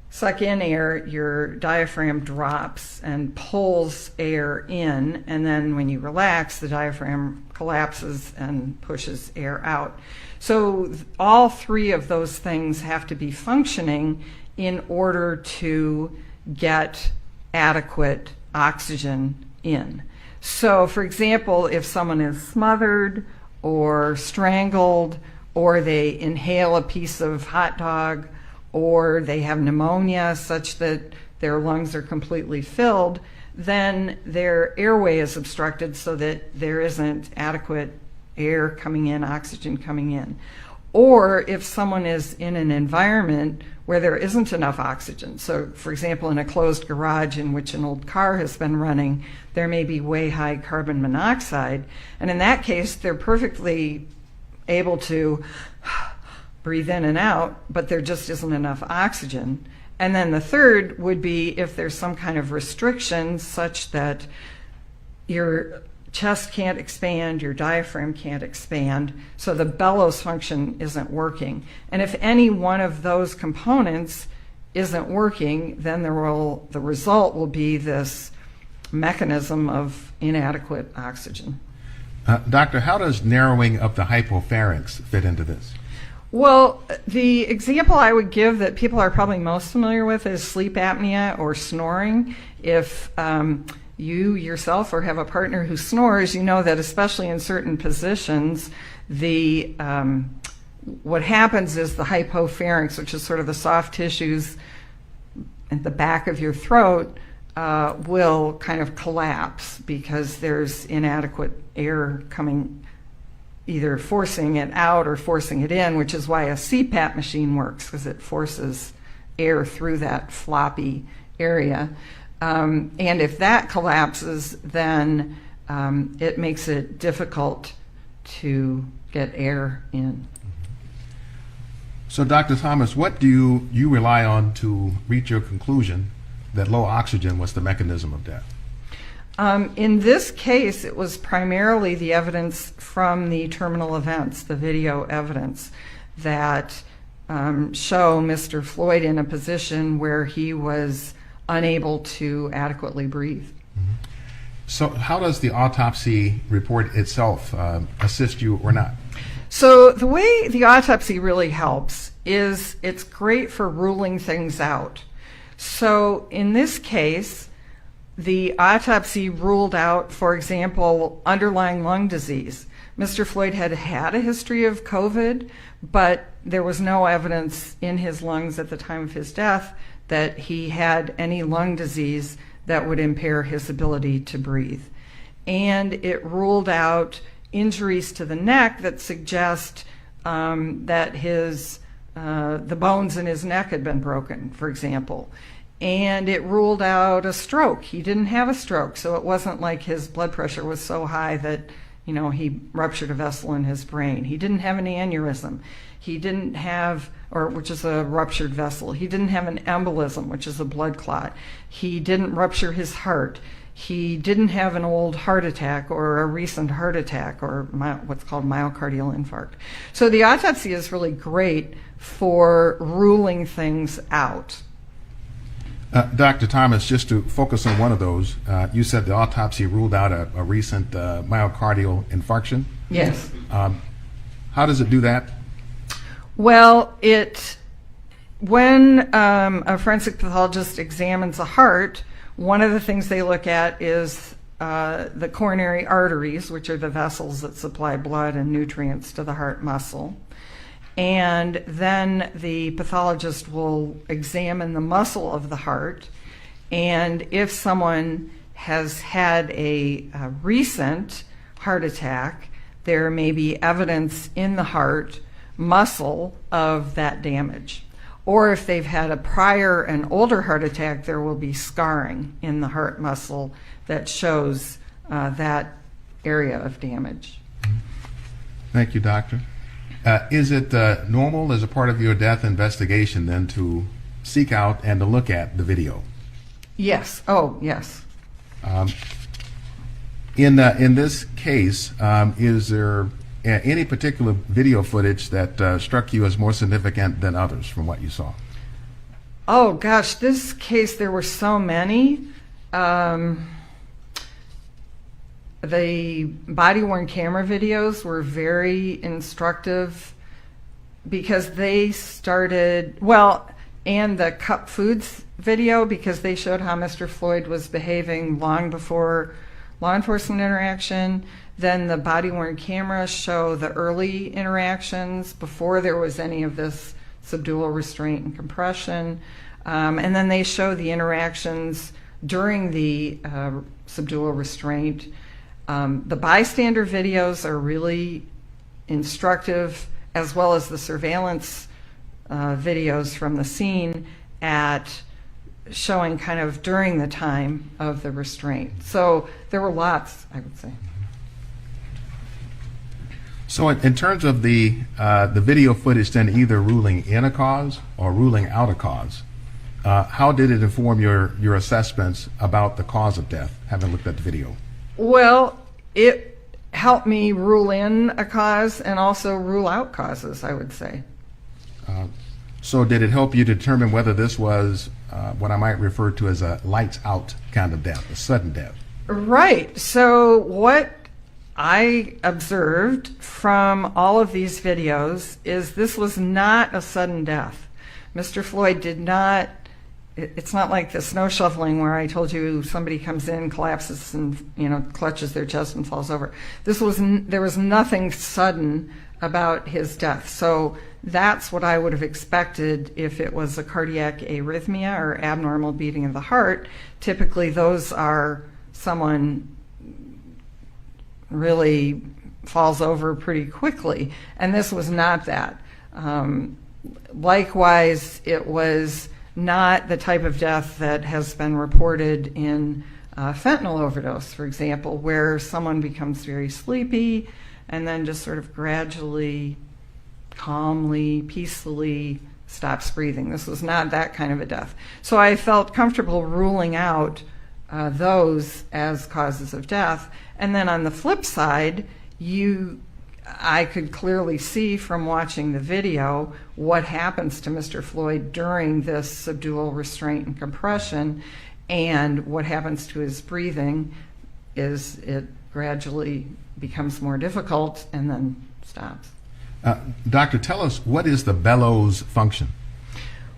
suck in air, your diaphragm drops and pulls air in, and then when you relax, the diaphragm collapses and pushes air out. So all three of those things have to be functioning in order to get adequate oxygen in. So for example, if someone is smothered or strangled, or they inhale a piece of hot dog, or they have pneumonia such that their lungs are completely filled, then their airway is obstructed so that there isn't adequate air coming in, oxygen coming in. Or if someone is in an environment where there isn't enough oxygen, so for example in a closed garage in which an old car has been running, there may be way high carbon monoxide, and in that case they're perfectly able to breathe in and out, but there just isn't enough oxygen. And then the third would be if there's some kind of restriction such that your chest can't expand, your diaphragm can't expand, so the bellows function isn't working. And if any one of those components isn't working, then the result will be this mechanism of inadequate oxygen. Doctor, how does narrowing of the hypopharynx fit into this? Well, the example I would give that people are probably most familiar with is sleep apnea or snoring. If you yourself or have a partner who snores, you know that especially in certain positions, what happens is the hypopharynx, which is sort of the soft tissues at the back of your throat, will kind of collapse because there's inadequate air coming, either forcing it out or forcing it in, which is why a CPAP machine works, because it forces air through that floppy area. And if that collapses, then it makes it difficult to get air in. So Dr. Thomas, what do you rely on to reach your conclusion that low oxygen was the mechanism of death? In this case, it was primarily the evidence from the terminal events, the video evidence, that show Mr. Floyd in a position where he was unable to adequately breathe. Mm-hmm. So how does the autopsy report itself assist you or not? So the way the autopsy really helps is it's great for ruling things out. So in this case, the autopsy ruled out, for example, underlying lung disease. Mr. Floyd had had a history of COVID, but there was no evidence in his lungs at the time of his death that he had any lung disease that would impair his ability to breathe. And it ruled out injuries to the neck that suggest that the bones in his neck had been broken, for example. And it ruled out a stroke. He didn't have a stroke, so it wasn't like his blood pressure was so high that, he ruptured a vessel in his brain. He didn't have an aneurysm. He didn't have, which is a ruptured vessel. He didn't have an embolism, which is a blood clot. He didn't rupture his heart. He didn't have an old heart attack or a recent heart attack or what's called myocardial infarct. So the autopsy is really great for ruling things out. Dr. Thomas, just to focus on one of those, you said the autopsy ruled out a recent myocardial infarction. Yes. How does it do that? Well, when a forensic pathologist examines a heart, one of the things they look at is the coronary arteries, which are the vessels that supply blood and nutrients to the heart muscle. And then the pathologist will examine the muscle of the heart. And if someone has had a recent heart attack, there may be evidence in the heart muscle of that damage. Or if they've had a prior and older heart attack, there will be scarring in the heart muscle that shows that area of damage. Thank you, doctor. Is it normal as a part of your death investigation then to seek out and to look at the video? Yes. Oh, yes. In this case, is there any particular video footage that struck you as more significant than others from what you saw? Oh, gosh, this case, there were so many. The body-worn camera videos were very instructive because they started, well, and the cup foods video, because they showed how Mr. Floyd was behaving long before law enforcement interaction. Then the body-worn cameras show the early interactions before there was any of this subdual restraint and compression. And then they show the interactions during the subdual restraint. The bystander videos are really instructive, as well as the surveillance videos from the scene at showing kind of during the time of the restraint. So there were lots, I would say. So in terms of the video footage then either ruling in a cause or ruling out a cause, how did it inform your assessments about the cause of death, having looked at the video? Well, it helped me rule in a cause and also rule out causes, I would say. So did it help you determine whether this was what I might refer to as a lights out kind of death, a sudden death? Right. So what I observed from all of these videos is this was not a sudden death. Mr. Floyd did not, it's not like the snow shoveling where I told you somebody comes in, collapses and, you know, clutches their chest and falls over. There was nothing sudden about his death. So that's what I would have expected if it was a cardiac arrhythmia or abnormal beating of the heart. Typically those are someone really falls over pretty quickly, and this was not that. Likewise, it was not the type of death that has been reported in fentanyl overdose, for example, where someone becomes very sleepy and then just sort of gradually, calmly, peacefully stops breathing. This was not that kind of a death. So I felt comfortable ruling out those as causes of death. And then on the flip side, I could clearly see from watching the video what happens to Mr. Floyd during this subdual restraint and compression, and what happens to his breathing is it gradually becomes more difficult and then stops. Doctor, tell us, what is the bellows function?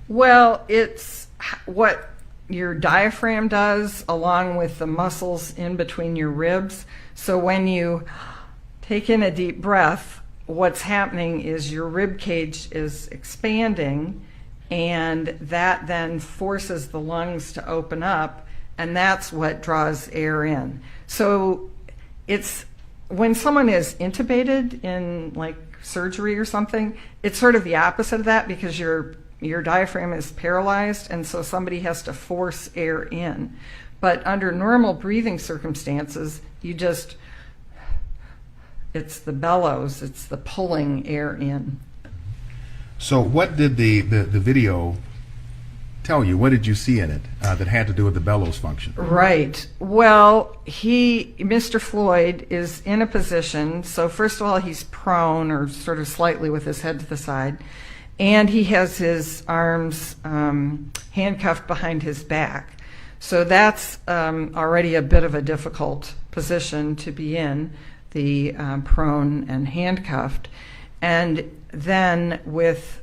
Well, it's what your diaphragm does along with the muscles in between your ribs. So when you take in a deep breath, what's happening is your rib cage is expanding, and that then forces the lungs to open up, and that's what draws air in. So it's when someone is intubated in like surgery or something, it's sort of the opposite of that, because your diaphragm is paralyzed, and so somebody has to force air in. But under normal breathing circumstances, it's the bellows, it's the pulling air in. So what did the video tell you? What did you see in it that had to do with the bellows function? Right. Well, Mr. Floyd is in a position, so first of all, he's prone or sort of slightly with his head to the side, and he has his arms handcuffed behind his back. So that's already a bit of a difficult position to be in, the prone and handcuffed. And then with,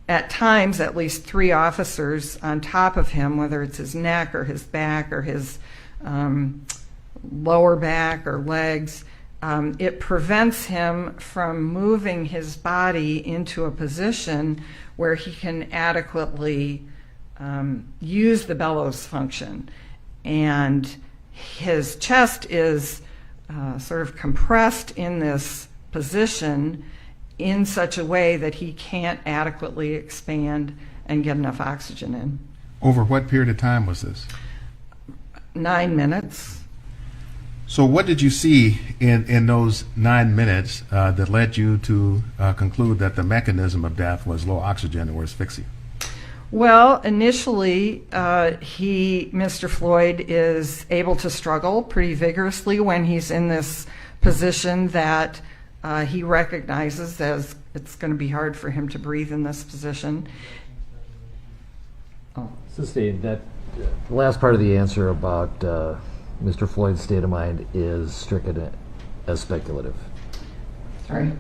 at times, at least 3 officers on top of him, whether it's his neck or his back or his lower back or legs, it prevents him from moving his body into a position where he can adequately use the bellows function. And his chest is sort of compressed in this position in such a way that he can't adequately expand and get enough oxygen in. Over what period of time was this? 9 minutes. So what did you see in those 9 minutes that led you to conclude that the mechanism of death was low oxygen or asphyxia? Well, initially, Mr. Floyd is able to struggle pretty vigorously when he's in this position that he recognizes as it's going to be hard for him to breathe in this position. Sustained. That the last part of the answer about Mr. Floyd's state of mind is stricken as speculative. Sorry.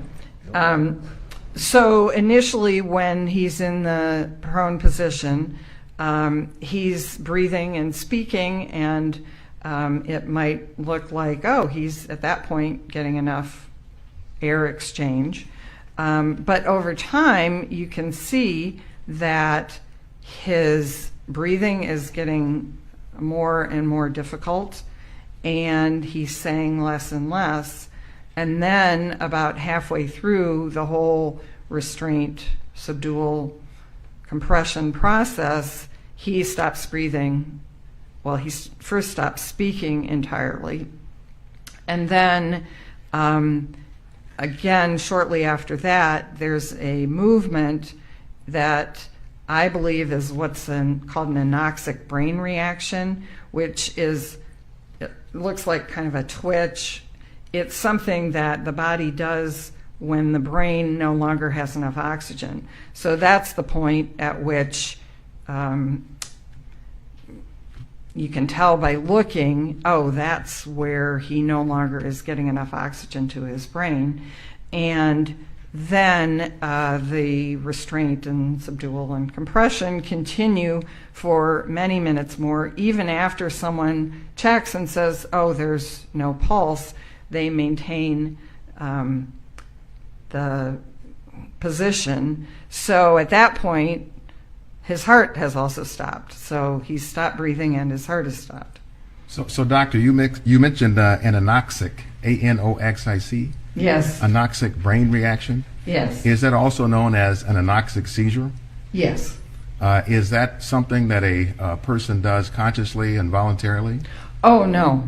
So initially, when he's in the prone position, he's breathing and speaking, and it might look like, oh, he's at that point getting enough air exchange. But over time, you can see that his breathing is getting more and more difficult, and he's saying less and less. And then about halfway through the whole restraint, subdual, compression process, he stops breathing. Well, he first stops speaking entirely. And then again, shortly after that, there's a movement that I believe is what's called an anoxic brain reaction, which is, it looks like kind of a twitch. It's something that the body does when the brain no longer has enough oxygen. So that's the point at which you can tell by looking, oh, that's where he no longer is getting enough oxygen to his brain. And then the restraint and subdual and compression continue for many minutes more. Even after someone checks and says, oh, there's no pulse, they maintain the position. So at that point, his heart has also stopped. So he's stopped breathing and his heart has stopped. So doctor, you mentioned an anoxic, A-N-O-X-I-C? Yes. Anoxic brain reaction? Yes. Is that also known as an anoxic seizure? Yes. Is that something that a person does consciously and voluntarily? Oh, no.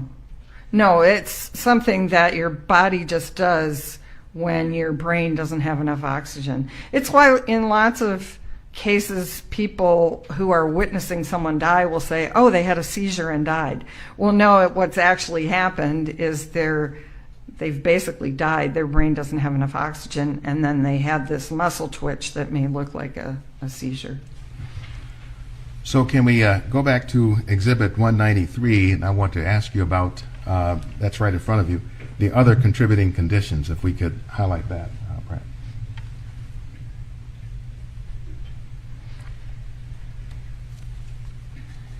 No, it's something that your body just does when your brain doesn't have enough oxygen. It's why in lots of cases, people who are witnessing someone die will say, oh, they had a seizure and died. Well, no, what's actually happened is they've basically died. Their brain doesn't have enough oxygen, and then they had this muscle twitch that may look like a seizure. So can we go back to Exhibit 193, and I want to ask you about, that's right in front of you, the other contributing conditions, if we could highlight that, Brad.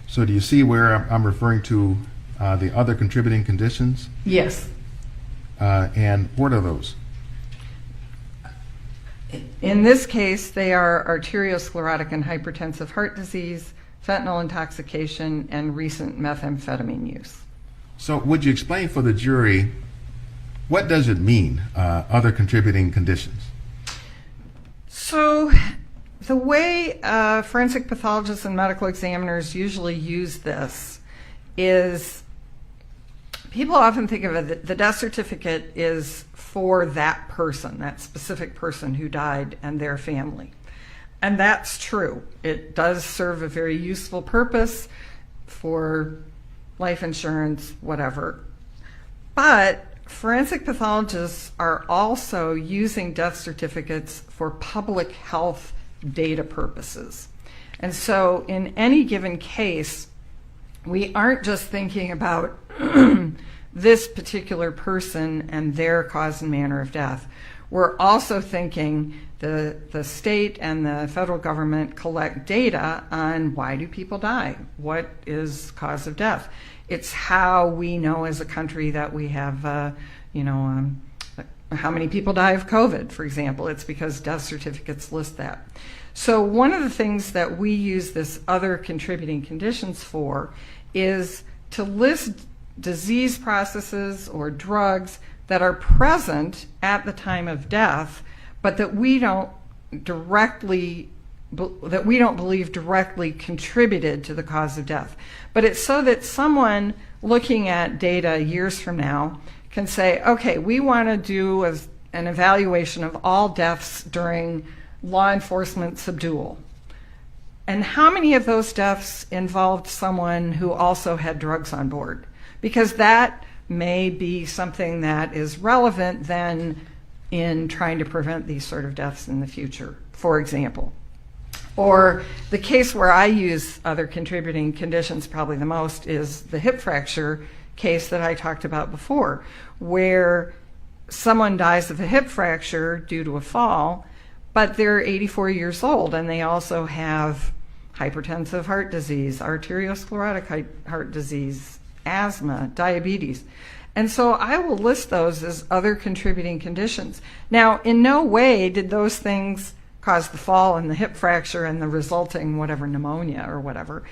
So do you see where I'm referring to the other contributing conditions? Yes. And what are those? In this case, they are arteriosclerotic and hypertensive heart disease, fentanyl intoxication, and recent methamphetamine use. So would you explain for the jury, what does it mean, other contributing conditions? So the way forensic pathologists and medical examiners usually use this is, people often think of it, the death certificate is for that person, that specific person who died and their family. And that's true. It does serve a very useful purpose for life insurance, whatever. But forensic pathologists are also using death certificates for public health data purposes. And so in any given case, we aren't just thinking about this particular person and their cause and manner of death. We're also thinking the state and the federal government collect data on why do people die? What is cause of death? It's how we know as a country that we have, how many people die of COVID, for example. It's because death certificates list that. So one of the things that we use this other contributing conditions for is to list disease processes or drugs that are present at the time of death, but that we don't believe directly contributed to the cause of death. But it's so that someone looking at data years from now can say, okay, we want to do an evaluation of all deaths during law enforcement subdual. And how many of those deaths involved someone who also had drugs on board? Because that may be something that is relevant then in trying to prevent these sort of deaths in the future, for example. Or the case where I use other contributing conditions probably the most is the hip fracture case that I talked about before, where someone dies of a hip fracture due to a fall, but they're 84 years old and they also have hypertensive heart disease, arteriosclerotic heart disease, asthma, diabetes. And so I will list those as other contributing conditions. Now, in no way did those things cause the fall and the hip fracture and the resulting whatever pneumonia or whatever.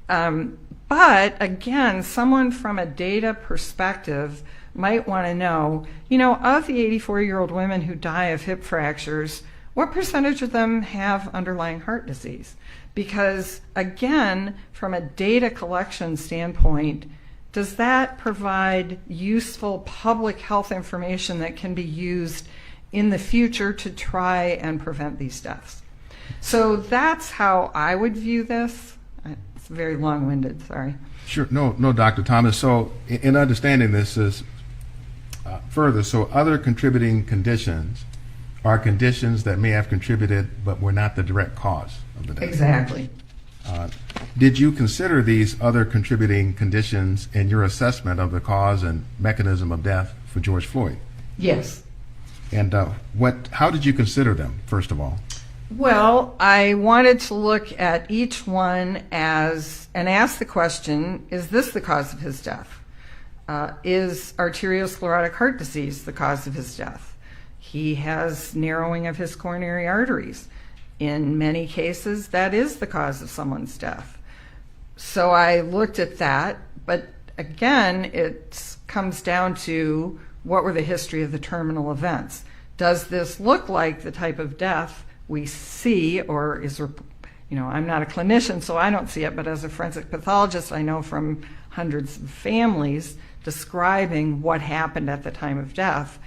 But again, someone from a data perspective might want to know, of the 84-year-old women who die of hip fractures, what percentage of them have underlying heart disease? Because again, from a data collection standpoint, does that provide useful public health information that can be used in the future to try and prevent these deaths? So that's how I would view this. It's very long-winded, sorry. Sure, no, Dr. Thomas. So in understanding this is further, so other contributing conditions are conditions that may have contributed but were not the direct cause of the death. Exactly. Did you consider these other contributing conditions in your assessment of the cause and mechanism of death for George Floyd? Yes. And how did you consider them, first of all? Well, I wanted to look at each one and ask the question, is this the cause of his death? Is arteriosclerotic heart disease the cause of his death? He has narrowing of his coronary arteries. In many cases, that is the cause of someone's death. So I looked at that, but again, it comes down to what were the history of the terminal events. Does this look like the type of death we see, or is, I'm not a clinician, so I don't see it, but as a forensic pathologist, I know from hundreds of families describing what happened at the time of death,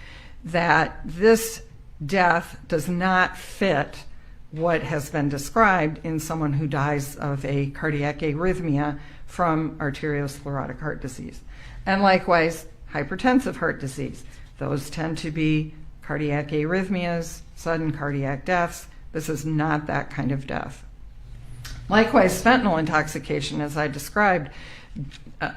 that this death does not fit what has been described in someone who dies of a cardiac arrhythmia from arteriosclerotic heart disease. And likewise, hypertensive heart disease. Those tend to be cardiac arrhythmias, sudden cardiac deaths. This is not that kind of death. Likewise, fentanyl intoxication, as I described.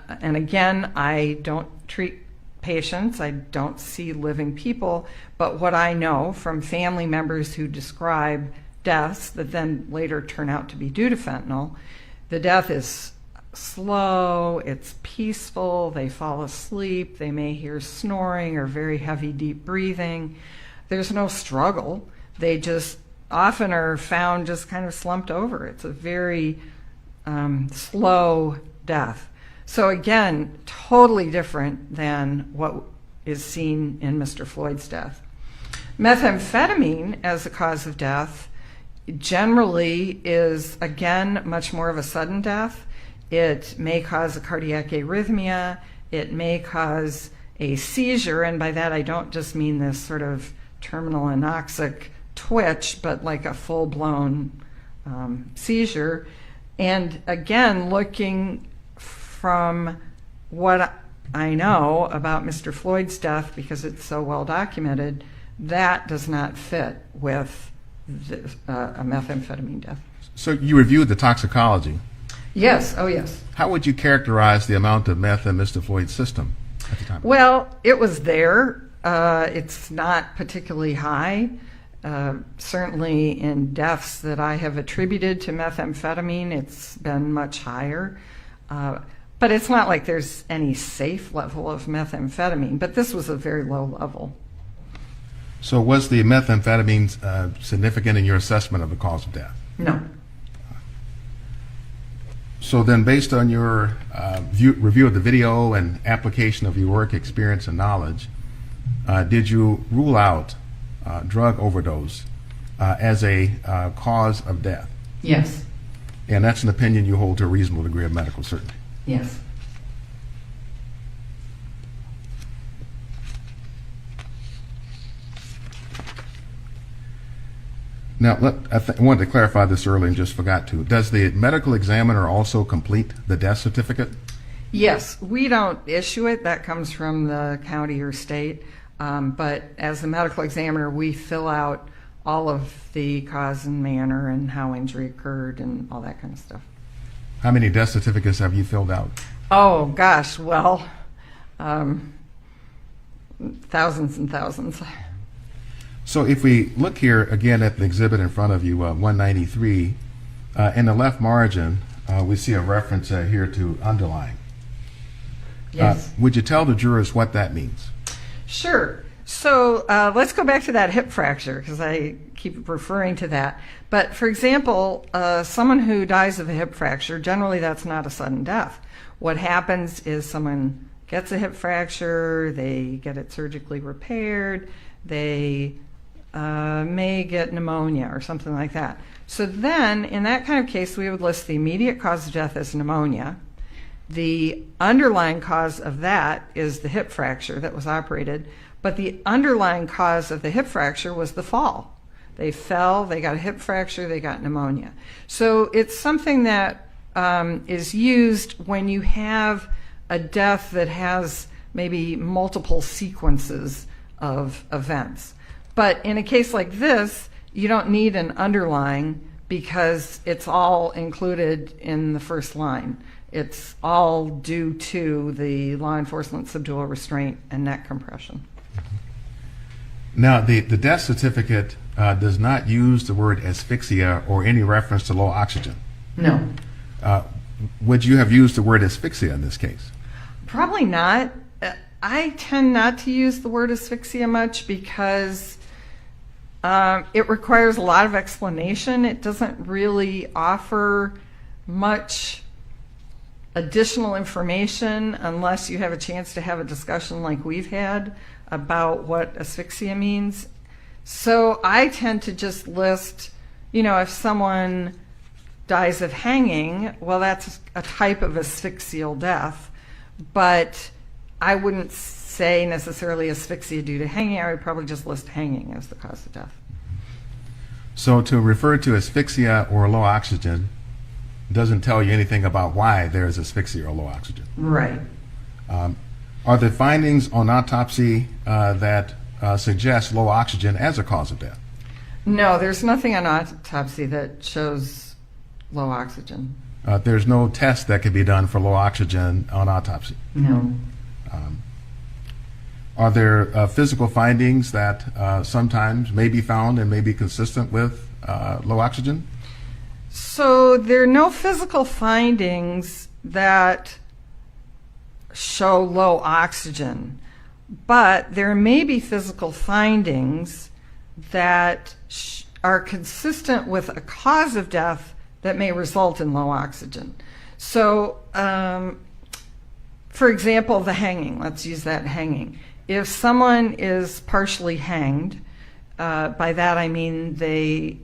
And again, I don't treat patients, I don't see living people, but what I know from family members who describe deaths that then later turn out to be due to fentanyl, the death is slow, it's peaceful, they fall asleep, they may hear snoring or very heavy, deep breathing. There's no struggle. They just often are found just kind of slumped over. It's a very slow death. So again, totally different than what is seen in Mr. Floyd's death. Methamphetamine as a cause of death generally is, again, much more of a sudden death. It may cause a cardiac arrhythmia. It may cause a seizure, and by that I don't just mean this sort of terminal anoxic twitch, but like a full-blown seizure. And again, looking from what I know about Mr. Floyd's death, because it's so well documented, that does not fit with a methamphetamine death. So you reviewed the toxicology. Yes, oh yes. How would you characterize the amount of meth in Mr. Floyd's system at the time? Well, it was there. It's not particularly high. Certainly in deaths that I have attributed to methamphetamine, it's been much higher. But it's not like there's any safe level of methamphetamine, but this was a very low level. So was the methamphetamine significant in your assessment of the cause of death? No. So then, based on your review of the video and application of your work, experience, and knowledge, did you rule out drug overdose as a cause of death? Yes. And that's an opinion you hold to a reasonable degree of medical certainty? Yes. Now, I wanted to clarify this earlier and just forgot to. Does the medical examiner also complete the death certificate? Yes, we don't issue it. That comes from the county or state. But as the medical examiner, we fill out all of the cause and manner and how injury occurred and all that kind of stuff. How many death certificates have you filled out? Oh, gosh, well, thousands and thousands. So if we look here again at the exhibit in front of you, 193, in the left margin, we see a reference here to underlying. Yes. Would you tell the jurors what that means? Sure. So let's go back to that hip fracture because I keep referring to that. But for example, someone who dies of a hip fracture, generally that's not a sudden death. What happens is someone gets a hip fracture, they get it surgically repaired, they may get pneumonia or something like that. So then in that kind of case, we would list the immediate cause of death as pneumonia. The underlying cause of that is the hip fracture that was operated, but the underlying cause of the hip fracture was the fall. They fell, they got a hip fracture, they got pneumonia. So it's something that is used when you have a death that has maybe multiple sequences of events. But in a case like this, you don't need an underlying because it's all included in the first line. It's all due to the law enforcement subdual restraint and neck compression. Now, the death certificate does not use the word asphyxia or any reference to low oxygen. No. Would you have used the word asphyxia in this case? Probably not. I tend not to use the word asphyxia much because it requires a lot of explanation. It doesn't really offer much additional information unless you have a chance to have a discussion like we've had about what asphyxia means. So I tend to just list, if someone dies of hanging, well, that's a type of asphyxial death, but I wouldn't say necessarily asphyxia due to hanging. I would probably just list hanging as the cause of death. So to refer to asphyxia or low oxygen doesn't tell you anything about why there is asphyxia or low oxygen. Right. Are there findings on autopsy that suggest low oxygen as a cause of death? No, there's nothing on autopsy that shows low oxygen. There's no test that could be done for low oxygen on autopsy? No. Are there physical findings that sometimes may be found and may be consistent with low oxygen? So there are no physical findings that show low oxygen, but there may be physical findings that are consistent with a cause of death that may result in low oxygen. So, for example, the hanging, let's use that hanging. If someone is partially hanged, by that I mean they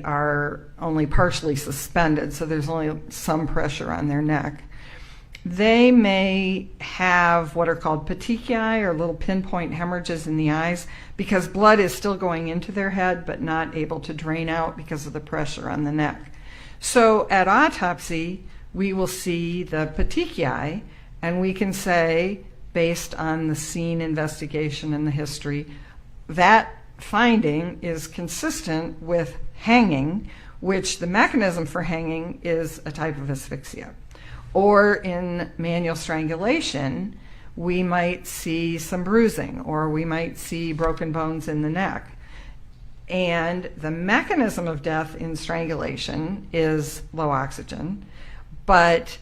are only partially suspended, so there's only some pressure on their neck. They may have what are called petechiae, or little pinpoint hemorrhages in the eyes, because blood is still going into their head but not able to drain out because of the pressure on the neck. So at autopsy, we will see the petechiae, and we can say, based on the scene investigation and the history, that finding is consistent with hanging, which the mechanism for hanging is a type of asphyxia. Or in manual strangulation, we might see some bruising, or we might see broken bones in the neck. And the mechanism of death in strangulation is low oxygen, but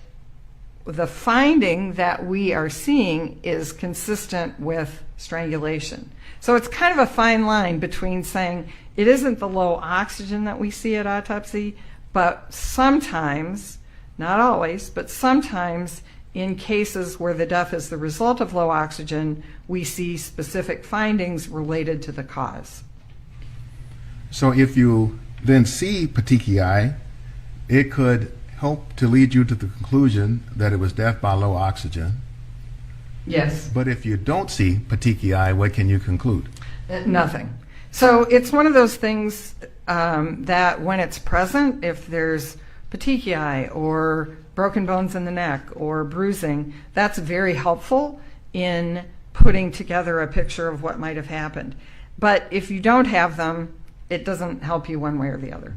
the finding that we are seeing is consistent with strangulation. So it's kind of a fine line between saying it isn't the low oxygen that we see at autopsy, but sometimes, not always, but sometimes in cases where the death is the result of low oxygen, we see specific findings related to the cause. So if you then see petechiae, it could help to lead you to the conclusion that it was death by low oxygen. Yes. But if you don't see petechiae, what can you conclude? Nothing. So it's one of those things that when it's present, if there's petechiae or broken bones in the neck or bruising, that's very helpful in putting together a picture of what might have happened. But if you don't have them, it doesn't help you one way or the other.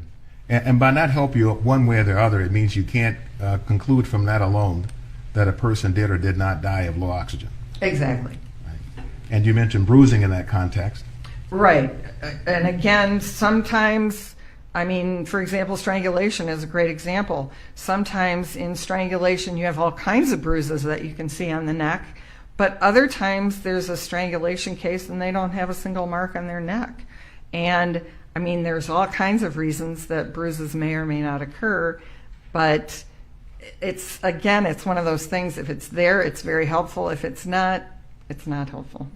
And by not help you one way or the other, it means you can't conclude from that alone that a person did or did not die of low oxygen. Exactly. And you mentioned bruising in that context. Right. And again, sometimes, I mean, for example, strangulation is a great example. Sometimes in strangulation you have all kinds of bruises that you can see on the neck, but other times there's a strangulation case and they don't have a single mark on their neck. And I mean, there's all kinds of reasons that bruises may or may not occur, but it's, again, it's one of those things. If it's there, it's very helpful. If it's not, it's not helpful.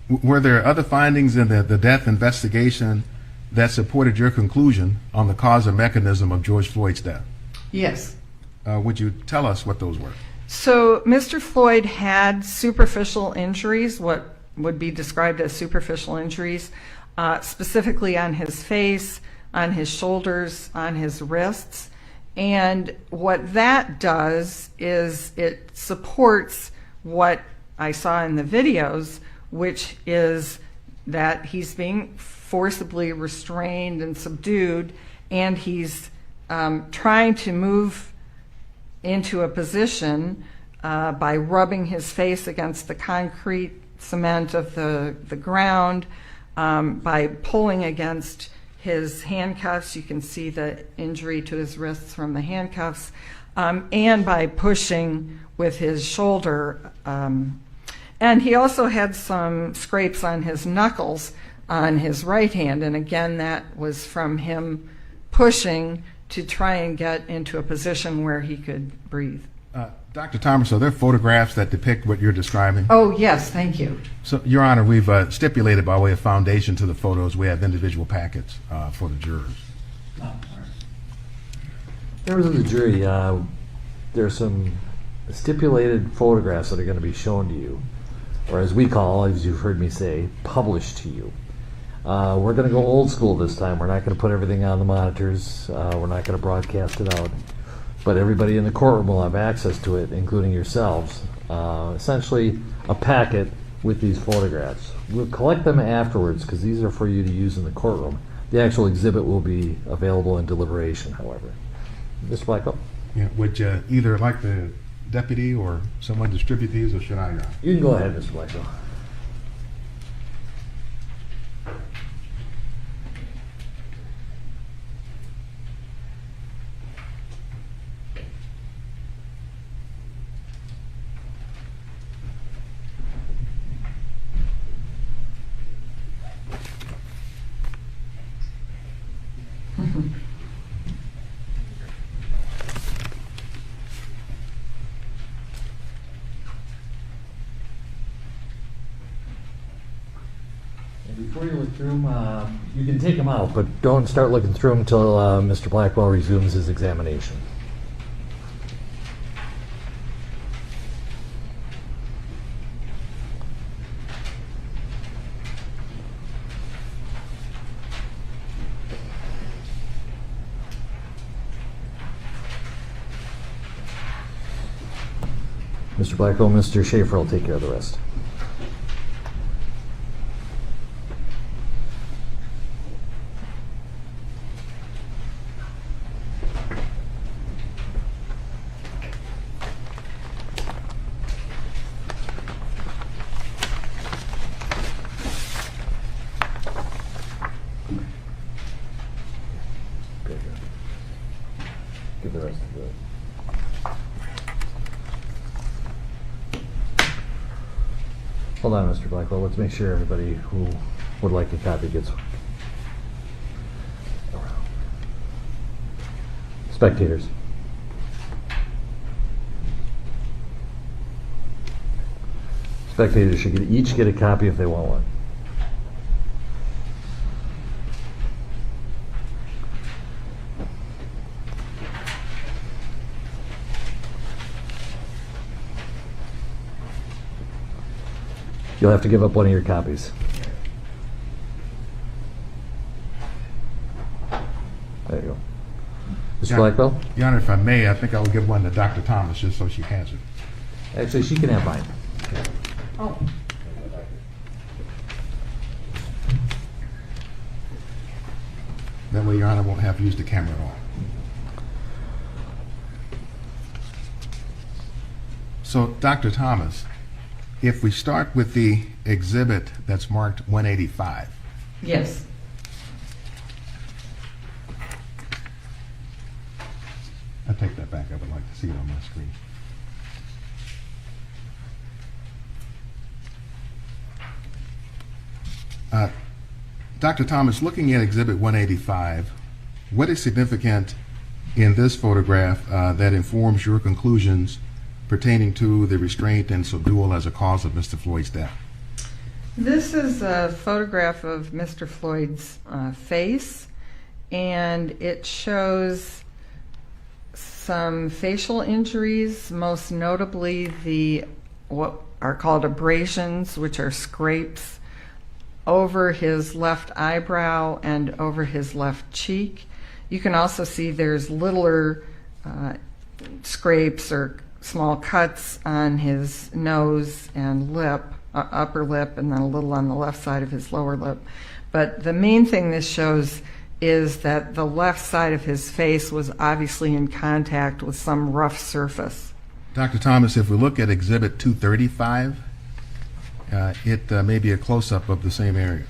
Were there other findings in the death investigation that supported your conclusion on the cause or mechanism of George Floyd's death? Yes. Would you tell us what those were? So Mr. Floyd had superficial injuries, what would be described as superficial injuries, specifically on his face, on his shoulders, on his wrists. And what that does is it supports what I saw in the videos, which is that he's being forcibly restrained and subdued, and he's trying to move into a position by rubbing his face against the concrete cement of the ground, by pulling against his handcuffs. You can see the injury to his wrists from the handcuffs, and by pushing with his shoulder. And he also had some scrapes on his knuckles on his right hand, and again, that was from him pushing to try and get into a position where he could breathe. Dr. Thomas, are there photographs that depict what you're describing? Oh, yes, thank you. So, Your Honor, we've stipulated by way of foundation to the photos, we have individual packets for the jurors. Members of the jury, there are some stipulated photographs that are going to be shown to you, or as we call, as you've heard me say, published to you. We're going to go old school this time. We're not going to put everything on the monitors. We're not going to broadcast it out. But everybody in the courtroom will have access to it, including yourselves. Essentially, a packet with these photographs. We'll collect them afterwards because these are for you to use in the courtroom. The actual exhibit will be available in deliberation, however. Mr. Blackwell? Yeah, would you either like the deputy or someone distribute these, or should I? You can go ahead, Mr. Blackwell. Before you look through them, you can take them out, but don't start looking through them until Mr. Blackwell resumes his examination. Mr. Blackwell, Mr. Schaefer will take care of the rest. Give the rest of the... Hold on, Mr. Blackwell. Let's make sure everybody who would like a copy gets one. Spectators. Spectators should each get a copy if they want one. You'll have to give up one of your copies. Mr. Blackwell? Your Honor, if I may, I think I'll give one to Dr. Thomas just so she has it. Actually, she can have mine. Oh. That way Your Honor won't have to use the camera at all. So, Dr. Thomas, if we start with the exhibit that's marked 185. Yes. I'll take that back. I would like to see it on my screen. Dr. Thomas, looking at Exhibit 185, what is significant in this photograph that informs your conclusions pertaining to the restraint and subdual as a cause of Mr. Floyd's death? This is a photograph of Mr. Floyd's face, and it shows some facial injuries, most notably the what are called abrasions, which are scrapes over his left eyebrow and over his left cheek. You can also see there's littler scrapes or small cuts on his nose and lip, upper lip, and then a little on the left side of his lower lip. But the main thing this shows is that the left side of his face was obviously in contact with some rough surface. Dr. Thomas, if we look at Exhibit 235, it may be a close-up of the same area.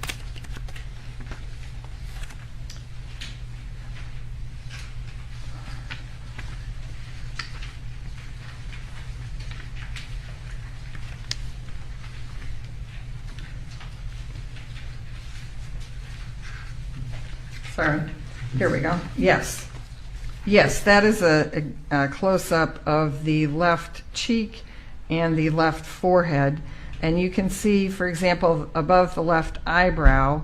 Sorry. Here we go. Yes. Yes, that is a close-up of the left cheek and the left forehead. And you can see, for example, above the left eyebrow,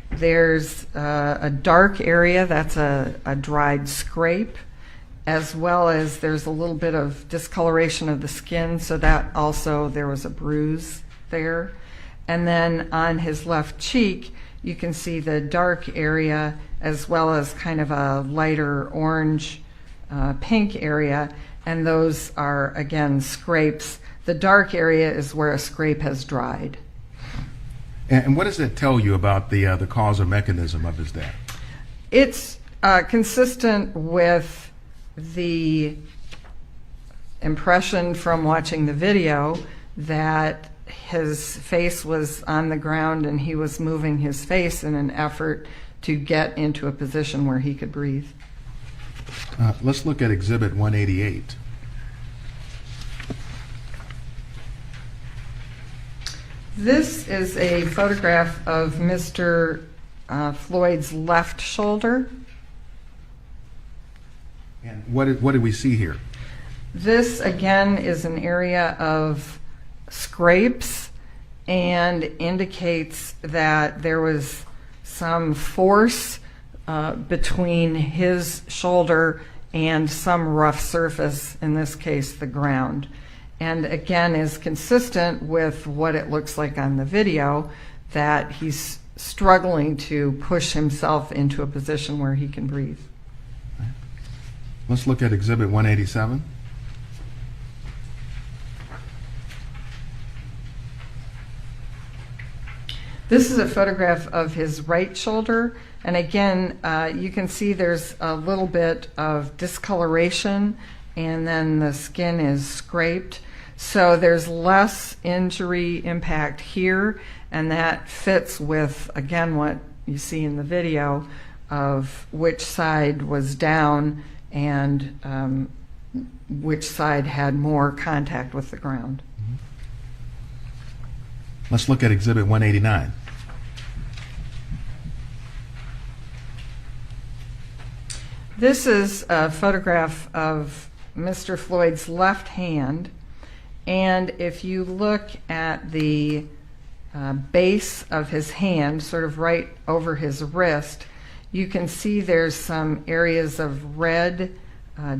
there's a dark area. That's a dried scrape, as well as there's a little bit of discoloration of the skin. So that also, there was a bruise there. And then on his left cheek, you can see the dark area as well as kind of a lighter orange pink area, and those are, again, scrapes. The dark area is where a scrape has dried. And what does it tell you about the cause or mechanism of his death? It's consistent with the impression from watching the video that his face was on the ground and he was moving his face in an effort to get into a position where he could breathe. Let's look at Exhibit 188. This is a photograph of Mr. Floyd's left shoulder. And what did we see here? This, again, is an area of scrapes and indicates that there was some force between his shoulder and some rough surface, in this case the ground. And again is consistent with what it looks like on the video, that he's struggling to push himself into a position where he can breathe. Let's look at Exhibit 187. This is a photograph of his right shoulder, and again, you can see there's a little bit of discoloration, and then the skin is scraped. So there's less injury impact here, and that fits with, again, what you see in the video of which side was down and which side had more contact with the ground. Let's look at Exhibit 189. This is a photograph of Mr. Floyd's left hand, and if you look at the base of his hand, sort of right over his wrist, you can see there's some areas of red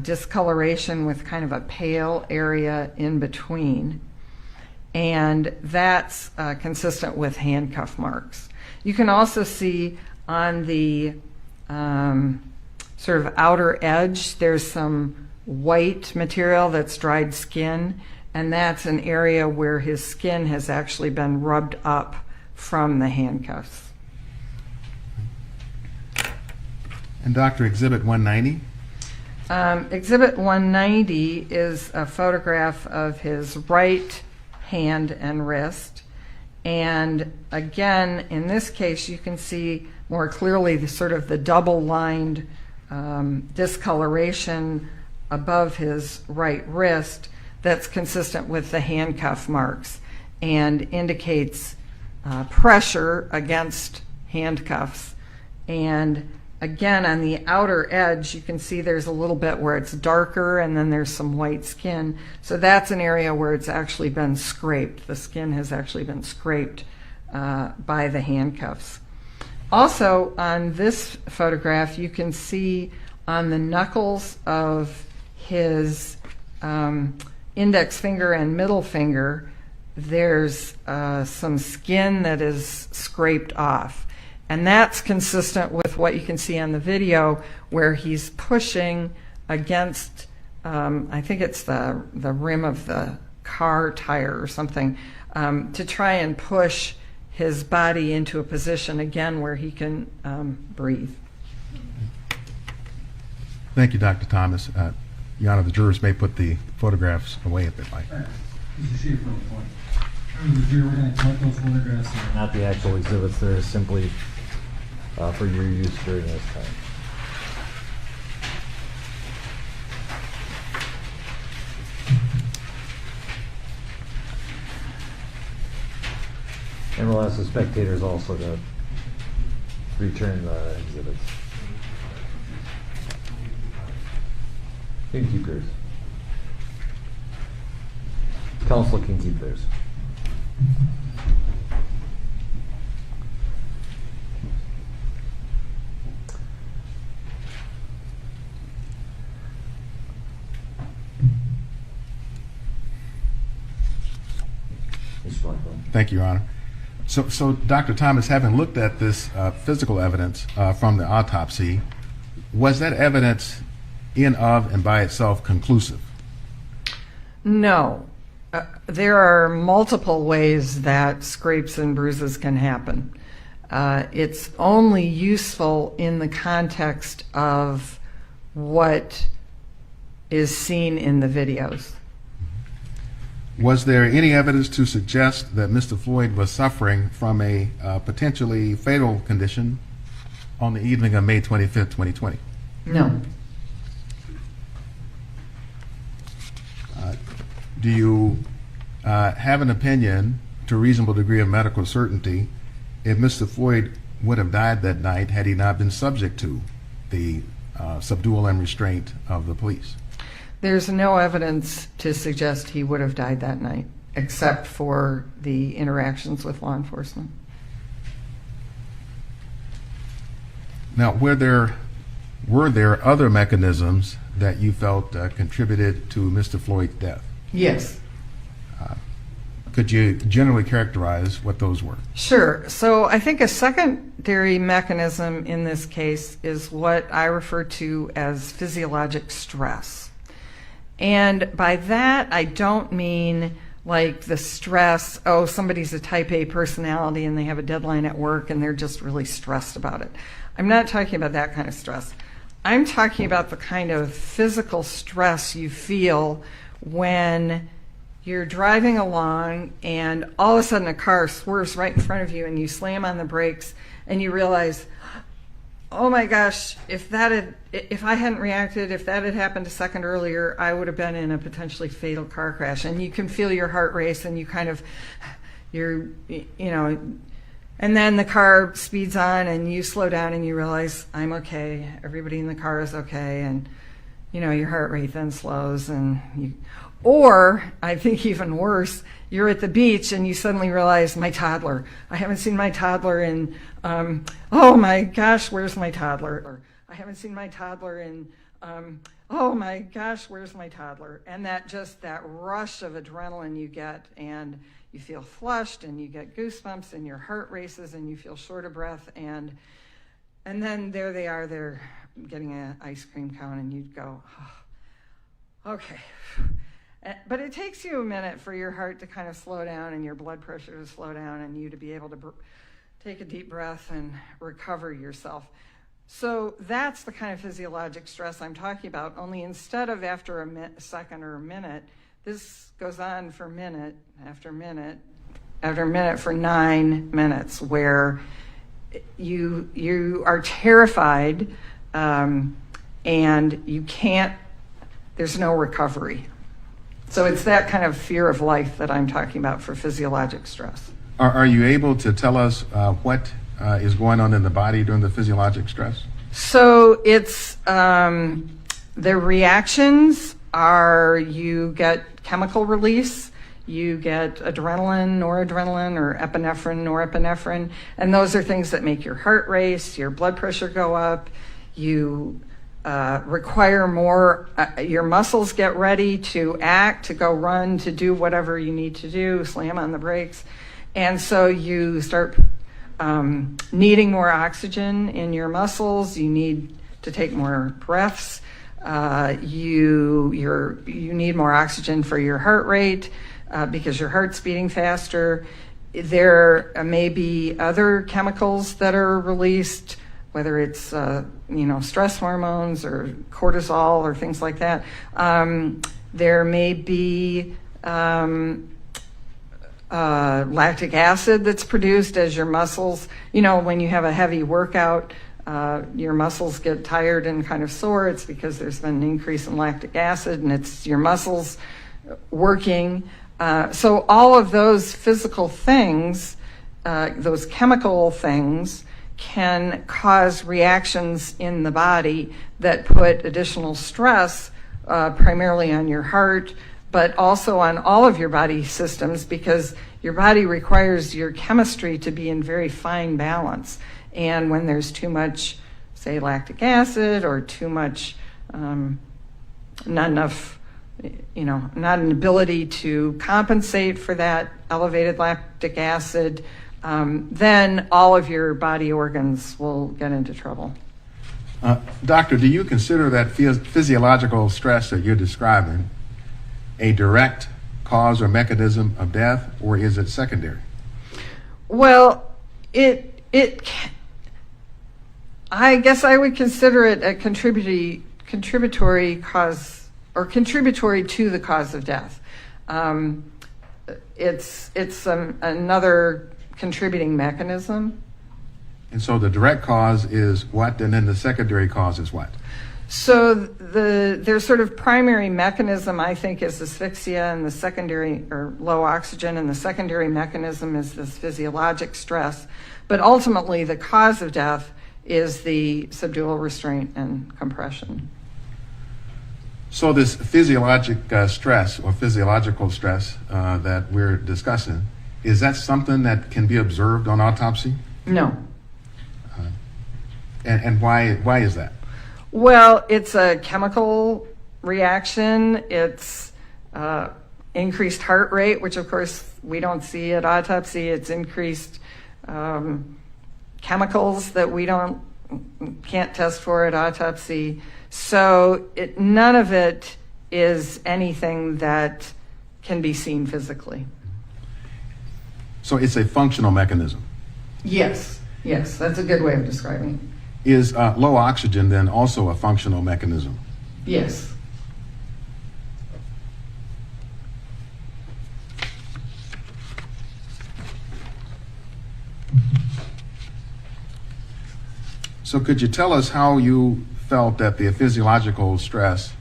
discoloration with kind of a pale area in between. And that's consistent with handcuff marks. You can also see on the sort of outer edge, there's some white material that's dried skin, and that's an area where his skin has actually been rubbed up from the handcuffs. And Dr. Exhibit 190? Exhibit 190 is a photograph of his right hand and wrist. And again, in this case, you can see more clearly the sort of the double-lined discoloration above his right wrist that's consistent with the handcuff marks and indicates pressure against handcuffs. And again, on the outer edge, you can see there's a little bit where it's darker and then there's some white skin. So that's an area where it's actually been scraped. The skin has actually been scraped by the handcuffs. Also, on this photograph, you can see on the knuckles of his index finger and middle finger, there's some skin that is scraped off. And that's consistent with what you can see on the video where he's pushing against, I think it's the rim of the car tire or something, to try and push his body into a position, again, where he can breathe. Thank you, Dr. Thomas. Your Honor, the jurors may put the photographs away if they'd like. Not the actual exhibits, they're simply for your use during this time. And we'll ask the spectators also to return the exhibits. You can keep yours. Counsel can keep theirs. Thank you, Your Honor. So Dr. Thomas, having looked at this physical evidence from the autopsy, was that evidence in of and by itself conclusive? No. There are multiple ways that scrapes and bruises can happen. It's only useful in the context of what is seen in the videos. Was there any evidence to suggest that Mr. Floyd was suffering from a potentially fatal condition on the evening of May 25th, 2020? No. Do you have an opinion, to a reasonable degree of medical certainty, if Mr. Floyd would have died that night had he not been subject to the subdual and restraint of the police? There's no evidence to suggest he would have died that night, except for the interactions with law enforcement. Now, were there other mechanisms that you felt contributed to Mr. Floyd's death? Yes. Could you generally characterize what those were? Sure. So I think a secondary mechanism in this case is what I refer to as physiologic stress. And by that, I don't mean like the stress, oh, somebody's a type A personality and they have a deadline at work and they're just really stressed about it. I'm not talking about that kind of stress. I'm talking about the kind of physical stress you feel when you're driving along and all of a sudden a car swerves right in front of you and you slam on the brakes and you realize, oh my gosh, if I hadn't reacted, if that had happened a second earlier, I would have been in a potentially fatal car crash. And you can feel your heart race and and then the car speeds on and you slow down and you realize, I'm okay, everybody in the car is okay, and your heart rate then slows or I think even worse, you're at the beach and you suddenly realize, my toddler. I haven't seen my toddler in, oh my gosh, where's my toddler? Or I haven't seen my toddler in, oh my gosh, where's my toddler? And that rush of adrenaline you get, and you feel flushed and you get goosebumps and your heart races and you feel short of breath. And And then there they are, they're getting an ice cream cone, and you'd go, oh, okay. But it takes you a minute for your heart to kind of slow down and your blood pressure to slow down and you to be able to take a deep breath and recover yourself. So that's the kind of physiologic stress I'm talking about, only instead of after a second or a minute, this goes on for minute after minute after minute for 9 minutes, where you are terrified and you can't, there's no recovery. So it's that kind of fear of life that I'm talking about for physiologic stress. Are you able to tell us what is going on in the body during the physiologic stress? So it's the reactions are, you get chemical release, you get adrenaline, noradrenaline, or epinephrine, norepinephrine, and those are things that make your heart race, your blood pressure go up, you require more, your muscles get ready to act, to go run, to do whatever you need to do, slam on the brakes. And so you start needing more oxygen in your muscles, you need to take more breaths, you need more oxygen for your heart rate because your heart's beating faster. There may be other chemicals that are released, whether it's stress hormones or cortisol or things like that. There may be lactic acid that's produced as your muscles, when you have a heavy workout, your muscles get tired and kind of sore. It's because there's been an increase in lactic acid and it's your muscles working. So all of those physical things, those chemical things, can cause reactions in the body that put additional stress primarily on your heart, but also on all of your body systems, because your body requires your chemistry to be in very fine balance. And when there's too much, say, lactic acid, or too much, not enough, not an ability to compensate for that elevated lactic acid, then all of your body organs will get into trouble. Doctor, do you consider that physiological stress that you're describing a direct cause or mechanism of death, or is it secondary? Well, I guess I would consider it a contributory cause, or contributory to the cause of death. It's another contributing mechanism. And so the direct cause is what, and then the secondary cause is what? So their sort of primary mechanism, I think, is asphyxia, and the secondary, or low oxygen, and the secondary mechanism is this physiologic stress. But ultimately, the cause of death is the subdural restraint and compression. So this physiologic stress, or physiological stress that we're discussing, is that something that can be observed on autopsy? No. And why is that? Well, it's a chemical reaction. It's increased heart rate, which of course we don't see at autopsy. It's increased chemicals that we can't test for at autopsy. So none of it is anything that can be seen physically. So it's a functional mechanism? Yes, that's a good way of describing it. Is low oxygen then also a functional mechanism? Yes. So could you tell us how you felt that the physiological stress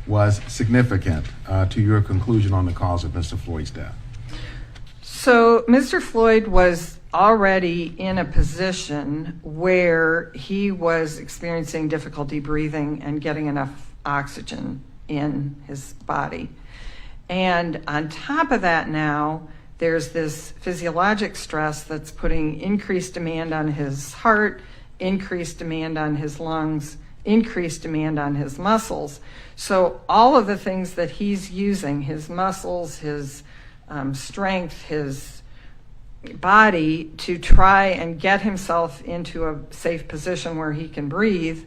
was significant to your conclusion on the cause of Mr. Floyd's death? So Mr. Floyd was already in a position where he was experiencing difficulty breathing and getting enough oxygen in his body. And on top of that now, there's this physiologic stress that's putting increased demand on his heart, increased demand on his lungs, increased demand on his muscles. So all of the things that he's using, his muscles, his strength, his body to try and get himself into a safe position where he can breathe,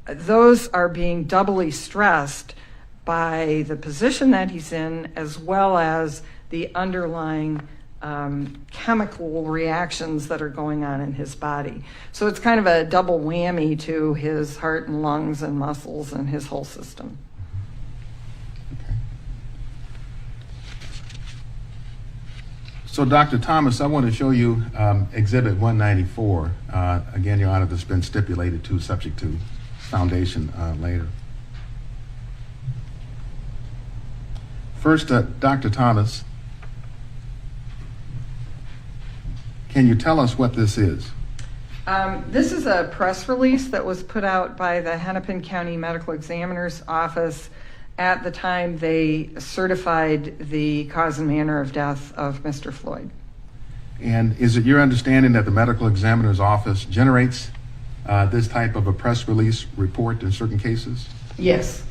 those are being doubly stressed by the position that he's in, as well as the underlying chemical reactions that are going on in his body. So it's kind of a double whammy to his heart and lungs and muscles and his whole system. So, Dr. Thomas, I want to show you Exhibit 194. Again, Your Honor, that's been stipulated to, subject to foundation later. First, Dr. Thomas, can you tell us what this is? This is a press release that was put out by the Hennepin County Medical Examiner's Office at the time they certified the cause and manner of death of Mr. Floyd. And is it your understanding that the medical examiner's office generates this type of a press release report in certain cases? Yes.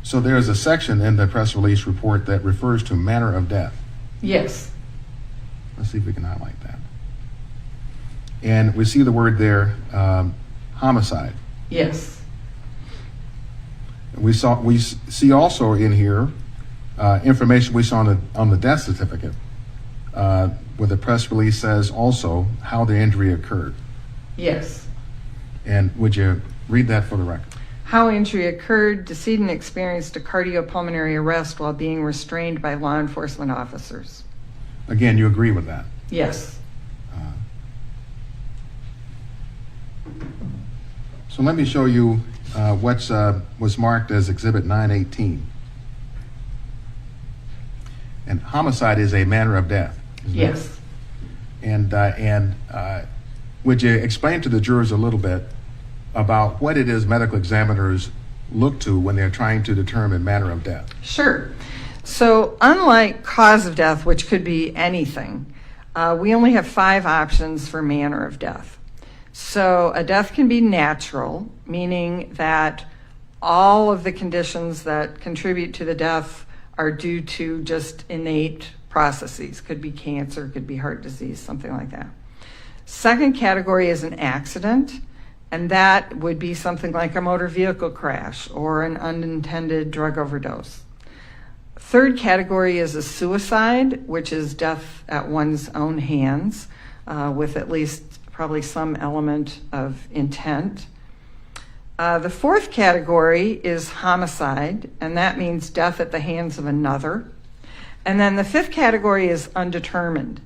So there is a section in the press release report that refers to manner of death. Yes. Let's see if we can highlight that. And we see the word there, homicide. Yes. We see also in here information we saw on the death certificate, where the press release says also how the injury occurred. Yes. And would you read that for the record? How injury occurred: decedent experienced a cardiopulmonary arrest while being restrained by law enforcement officers. Again, you agree with that? Yes. So let me show you what was marked as Exhibit 918. And homicide is a manner of death. Yes. And would you explain to the jurors a little bit about what it is medical examiners look to when they're trying to determine manner of death? Sure. So unlike cause of death, which could be anything, we only have 5 options for manner of death. So a death can be natural, meaning that all of the conditions that contribute to the death are due to just innate processes. Could be cancer, could be heart disease, something like that. Second category is an accident, and that would be something like a motor vehicle crash or an unintended drug overdose. Third category is a suicide, which is death at one's own hands, with at least probably some element of intent. The fourth category is homicide, and that means death at the hands of another. And then the fifth category is undetermined,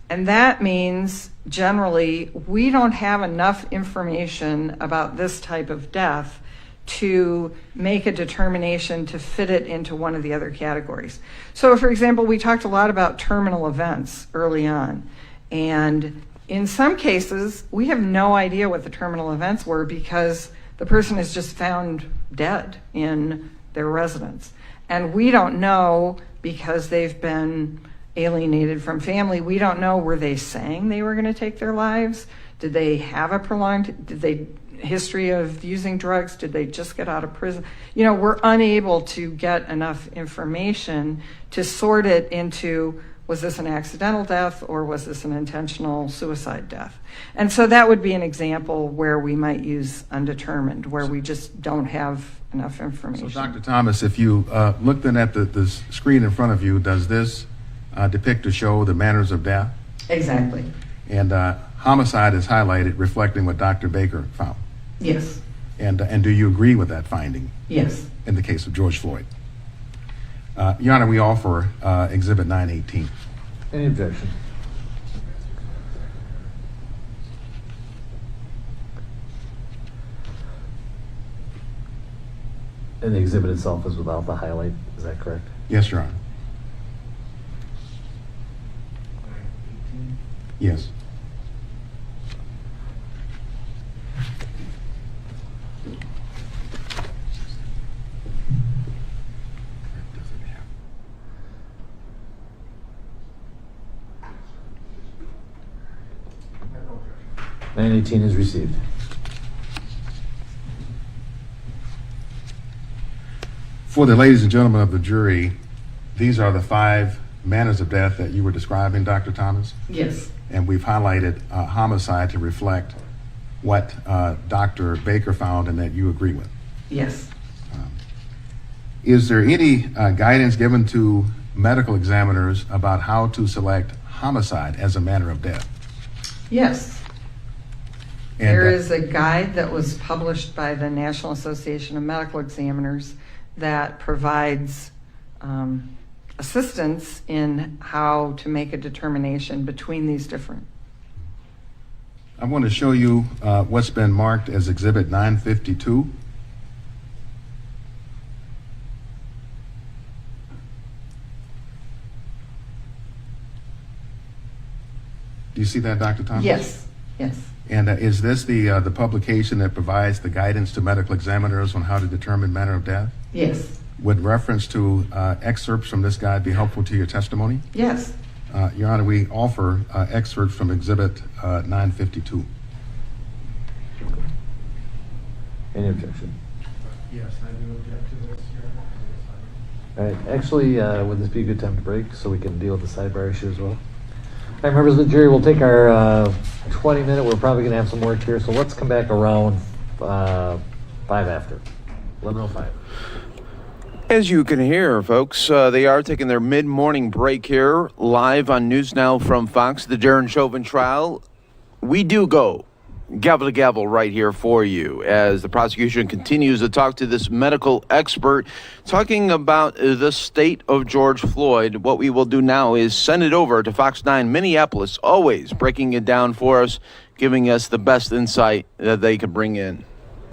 and that means generally we don't have enough information about this type of death to make a determination to fit it into one of the other categories. So for example, we talked a lot about terminal events early on, and in some cases we have no idea what the terminal events were because the person is just found dead in their residence. And we don't know, because they've been alienated from family, we don't know, were they saying they were going to take their lives? Did they have a history of using drugs? Did they just get out of prison? You know, we're unable to get enough information to sort it into, was this an accidental death or was this an intentional suicide death? And so that would be an example where we might use undetermined, where we just don't have enough information. So Dr. Thomas, if you look then at the screen in front of you, does this depict or show the manners of death? Exactly. And homicide is highlighted, reflecting what Dr. Baker found. Yes. And do you agree with that finding? Yes. In the case of George Floyd? Your Honor, we offer Exhibit 918. Any objection? And the exhibit itself is without the highlight, is that correct? Yes, Your Honor. Yes. And 18 is received. For the ladies and gentlemen of the jury, these are the 5 manners of death that you were describing, Dr. Thomas? Yes. And we've highlighted homicide to reflect what Dr. Baker found and that you agree with. Yes. Is there any guidance given to medical examiners about how to select homicide as a manner of death? Yes. And there is a guide that was published by the National Association of Medical Examiners that provides assistance in how to make a determination between these different. I want to show you what's been marked as Exhibit 952. Do you see that, Dr. Thomas? Yes, yes. And is this the publication that provides the guidance to medical examiners on how to determine manner of death? Yes. Would reference to excerpts from this guide be helpful to your testimony? Yes. Your Honor, we offer excerpts from Exhibit 952. Any objection? Yes, I do object to this, Your All Honor. right. Actually, would this be a good time to break so we can deal with the sidebar issue as well? All right, members of the jury, we'll take our 20-minute. We're probably going to have some work here, so let's come back around 5 after. 11:05. As you can hear, folks, they are taking their mid-morning break here, live on NewsNOW from Fox, the Darren Chauvin trial. We do go gavel to gavel right here for you as the prosecution continues to talk to this medical expert talking about the state of George Floyd. What we will do now is send it over to Fox 9 Minneapolis, always breaking it down for us, giving us the best insight that they could bring in.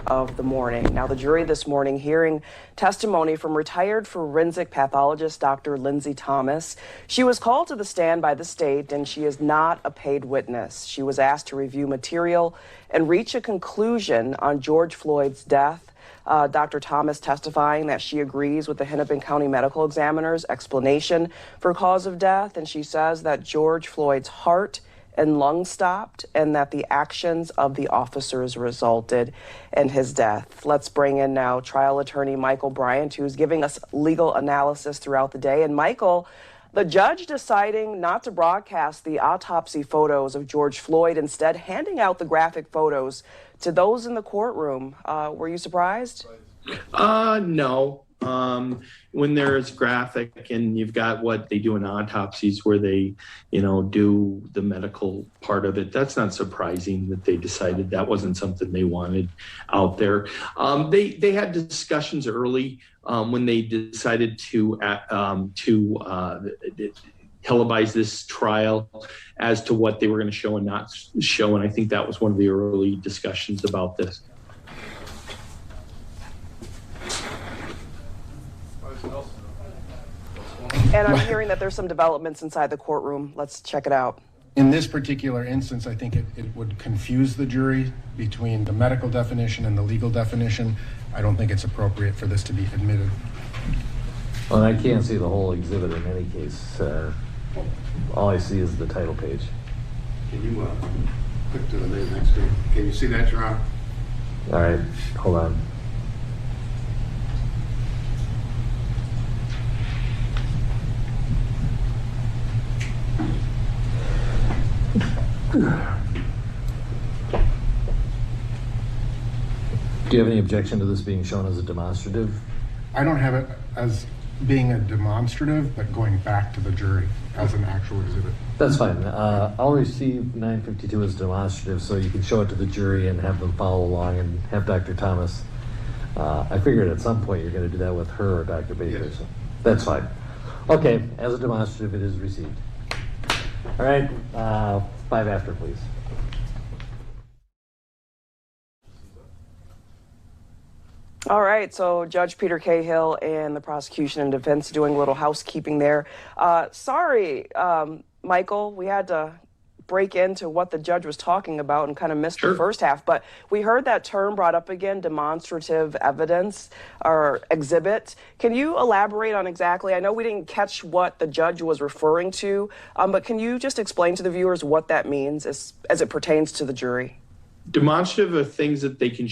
Of the morning. Now, the jury this morning hearing testimony from retired forensic pathologist Dr. Lindsay Thomas. She was called to the stand by the state, and she is not a paid witness. She was asked to review material and reach a conclusion on George Floyd's death. Dr. Thomas testifying that she agrees with the Hennepin County Medical Examiner's explanation for cause of death, and she says that George Floyd's heart and lungs stopped and that the actions of the officers resulted in his death. Let's bring in now trial attorney Michael Bryant, who's giving us legal analysis throughout the day. And Michael, the judge deciding not to broadcast the autopsy photos of George Floyd, instead handing out the graphic photos to those in the courtroom. Were you surprised? No. When there's graphic and you've got what they do in autopsies where they, do the medical part of it, that's not surprising that they decided that wasn't something they wanted out there. They had discussions early when they decided to televise this trial as to what they were going to show and not show, and I think that was one of the early discussions about this. And I'm hearing that there's some developments inside the courtroom. Let's check it out. In this particular instance, I think it would confuse the jury between the medical definition and the legal definition. I don't think it's appropriate for this to be admitted. Well, I can't see the whole exhibit in any case. All I see is the title page. Can you click to the next screen? Can you see that, Your Honor? All right, hold on. Do you have any objection to this being shown as a demonstrative? I don't have it as being a demonstrative, but going back to the jury as an actual exhibit. That's fine. I'll receive 952 as demonstrative so you can show it to the jury and have them follow along and have Dr. Thomas. I figured at some point you're going to do that with her or Dr. Baker. Yes. So that's fine. Okay, as a demonstrative, it is received. All right, 5 after, please. All right, so Judge Peter Cahill and the prosecution and defense doing a little housekeeping there. Sorry, Michael, we had to break into what the judge was talking about and kind of missed the first half, but we heard that term brought up again, demonstrative evidence or exhibit. Can you elaborate on exactly, I know we didn't catch what the judge was referring to, but can you just explain to the viewers what that means as it pertains to the jury? Demonstrative are things that they can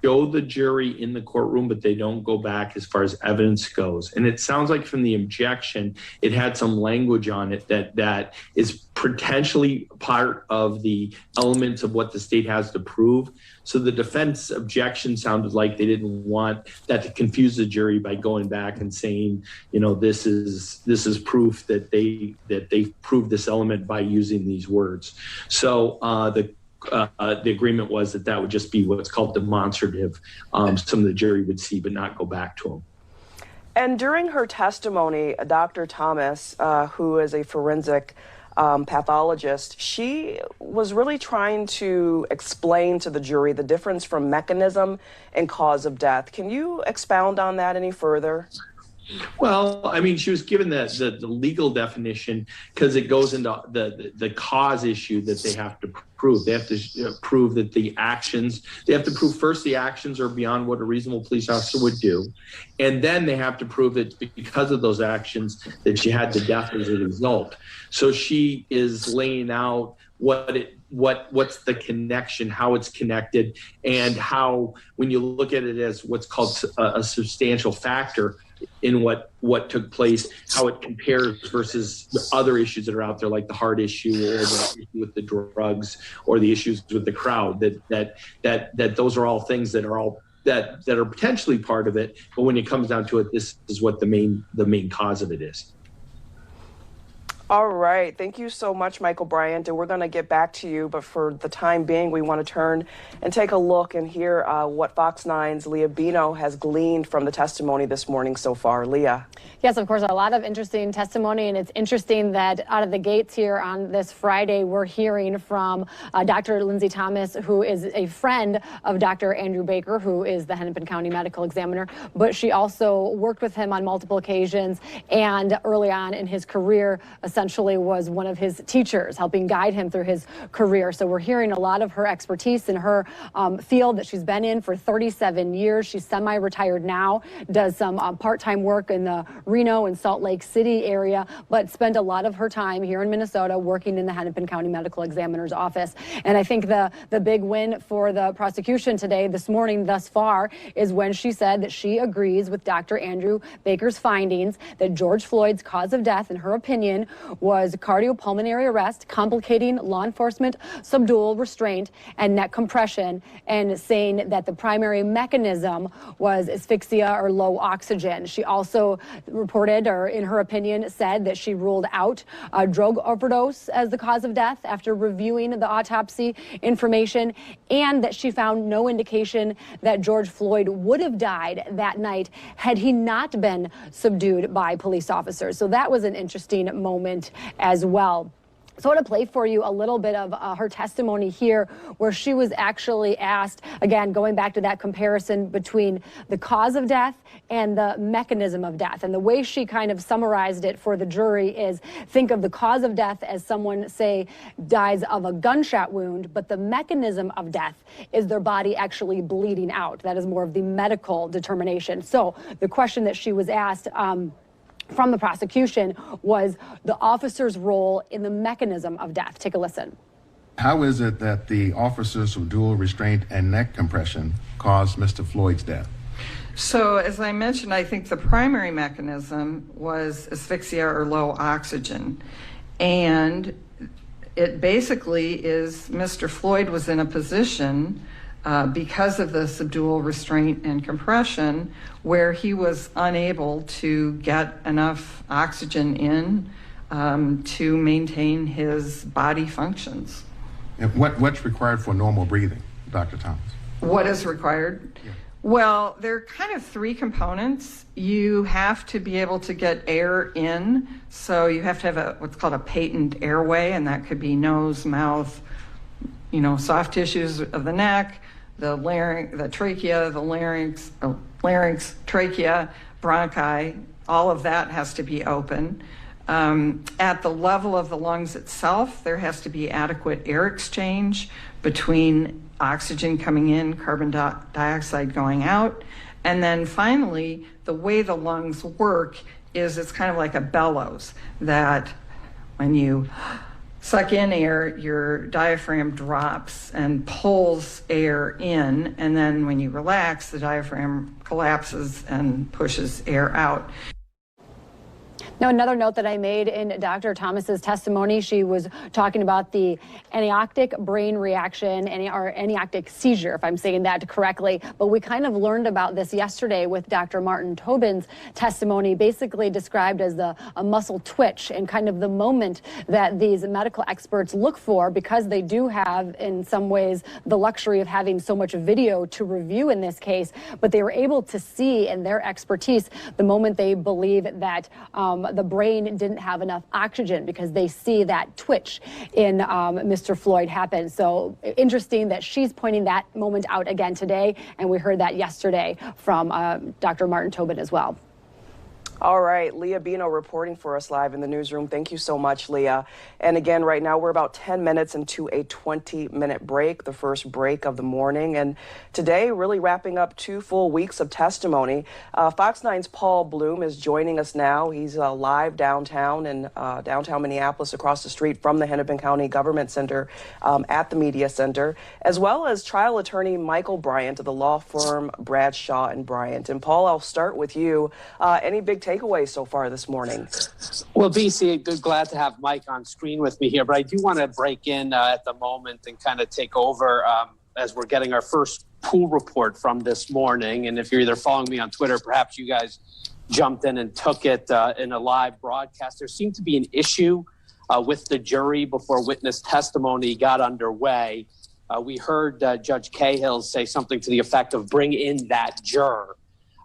show the jury in the courtroom, but they don't go back as far as evidence goes. And it sounds like from the objection, it had some language on it that is potentially part of the elements of what the state has to prove. So the defense objection sounded like they didn't want that to confuse the jury by going back and saying, you know, this is proof that they proved this element by using these words. So the agreement was that would just be what's called demonstrative. Some of the jury would see, but not go back to them. And during her testimony, Dr. Thomas, who is a forensic pathologist, she was really trying to explain to the jury the difference from mechanism and cause of death. Can you expound on that any further? Well, I mean, she was given the legal definition because it goes into the cause issue that they have to prove. They have to prove that they have to prove first the actions are beyond what a reasonable police officer would do. And then they have to prove that because of those actions that she had the death as a result. So she is laying out what's the connection, how it's connected, and how, when you look at it as what's called a substantial factor in what took place, how it compares versus the other issues that are out there, like the heart issue or the issue with the drugs or the issues with the crowd, that those are all things that are potentially part of it. But when it comes down to it, this is what the main cause of it is. All right. Thank you so much, Michael Bryant. And we're going to get back to you. But for the time being, we want to turn and take a look and hear what Fox 9's Leah Bino has gleaned from the testimony this morning so far. Leah. Yes, of course, a lot of interesting testimony. And it's interesting that out of the gates here on this Friday, we're hearing from Dr. Lindsay Thomas, who is a friend of Dr. Andrew Baker, who is the Hennepin County Medical Examiner. But she also worked with him on multiple occasions. And early on in his career, essentially was one of his teachers, helping guide him through his career. So we're hearing a lot of her expertise in her field that she's been in for 37 years. She's semi-retired now, does some part-time work in the Reno and Salt Lake City area, but spent a lot of her time here in Minnesota working in the Hennepin County Medical Examiner's office. And I think the big win for the prosecution today, this morning, thus far, is when she said that she agrees with Dr. Andrew Baker's findings that George Floyd's cause of death, in her opinion, was cardiopulmonary arrest, complicating law enforcement subdual restraint and neck compression, and saying that the primary mechanism was asphyxia or low oxygen. She also reported, or in her opinion, said that she ruled out a drug overdose as the cause of death after reviewing the autopsy information, and that she found no indication that George Floyd would have died that night had he not been subdued by police officers. So that was an interesting moment as well. So I want to play for you a little bit of her testimony here, where she was actually asked, again, going back to that comparison between the cause of death and the mechanism of death. And the way she kind of summarized it for the jury is, think of the cause of death as someone, say, dies of a gunshot wound, but the mechanism of death is their body actually bleeding out. That is more of the medical determination. So the question that she was asked from the prosecution was the officer's role in the mechanism of death. Take a listen. How is it that the officers of dual restraint and neck compression caused Mr. Floyd's death? So, as I mentioned, I think the primary mechanism was asphyxia or low oxygen. And it basically is Mr. Floyd was in a position because of the subdual restraint and compression where he was unable to get enough oxygen in to maintain his body functions. And what's required for normal breathing, Dr. Thomas? What is required? Yeah. Well, there are kind of three components. You have to be able to get air in, so you have to have what's called a patent airway, and that could be nose, mouth, soft tissues of the neck, the larynx, the trachea, the larynx, trachea, bronchi, all of that has to be open. At the level of the lungs itself, there has to be adequate air exchange between oxygen coming in, carbon dioxide going out. And then finally, the way the lungs work is it's kind of like a bellows, that when you suck in air, your diaphragm drops and pulls air in, and then when you relax, the diaphragm collapses and pushes air out. Now, another note that I made in Dr. Thomas's testimony, she was talking about the anoxic brain reaction, or anoxic seizure, if I'm saying that correctly. But we kind of learned about this yesterday with Dr. Martin Tobin's testimony, basically described as a muscle twitch, and kind of the moment that these medical experts look for, because they do have, in some ways, the luxury of having so much video to review in this case. But they were able to see in their expertise the moment they believe that the brain didn't have enough oxygen, because they see that twitch in Mr. Floyd happen. So interesting that she's pointing that moment out again today, and we heard that yesterday from Dr. Martin Tobin as well. All right, Leah Bino reporting for us live in the newsroom. Thank you so much, Leah. And again, right now we're about 10 minutes into a 20-minute break, the first break of the morning. And today, really wrapping up 2 full weeks of testimony. Fox 9's Paul Bloom is joining us now. He's live downtown in downtown Minneapolis, across the street from the Hennepin County Government Center at the Media Center, as well as trial attorney Michael Bryant of the law firm Bradshaw and Bryant. And Paul, I'll start with you. Any big takeaways so far this morning? Well, BC, glad to have Mike on screen with me here, but I do want to break in at the moment and kind of take over as we're getting our first pool report from this morning. And if you're either following me on Twitter, perhaps you guys jumped in and took it in a live broadcast. There seemed to be an issue with the jury before witness testimony got underway. We heard Judge Cahill say something to the effect of bring in that juror.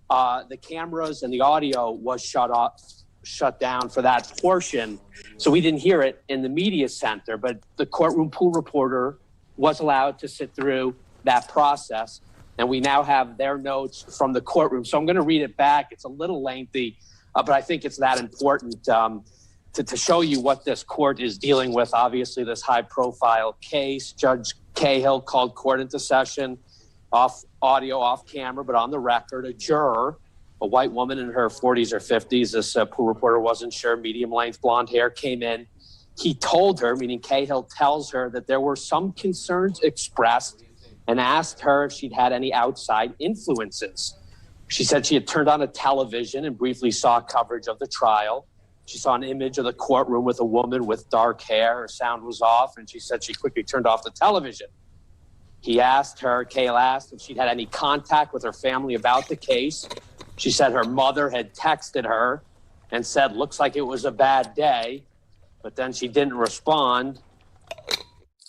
The cameras and the audio was shut down for that portion, so we didn't hear it in the media center, but the courtroom pool reporter was allowed to sit through that process, and we now have their notes from the courtroom. So I'm going to read it back. It's a little lengthy, but I think it's that important to show you what this court is dealing with. Obviously, this high-profile case. Judge Cahill called court into session, off audio, off camera, but on the record, a juror, a white woman in her 40s or 50s, this pool reporter wasn't sure, medium-length blonde hair, came in. He told her, meaning Cahill tells her, that there were some concerns expressed and asked her if she'd had any outside influences. She said she had turned on a television and briefly saw coverage of the trial. She saw an image of the courtroom with a woman with dark hair. Her sound was off, and she said she quickly turned off the television. He asked her, Cahill asked if she'd had any contact with her family about the case. She said her mother had texted her and said, looks like it was a bad day, but then she didn't respond.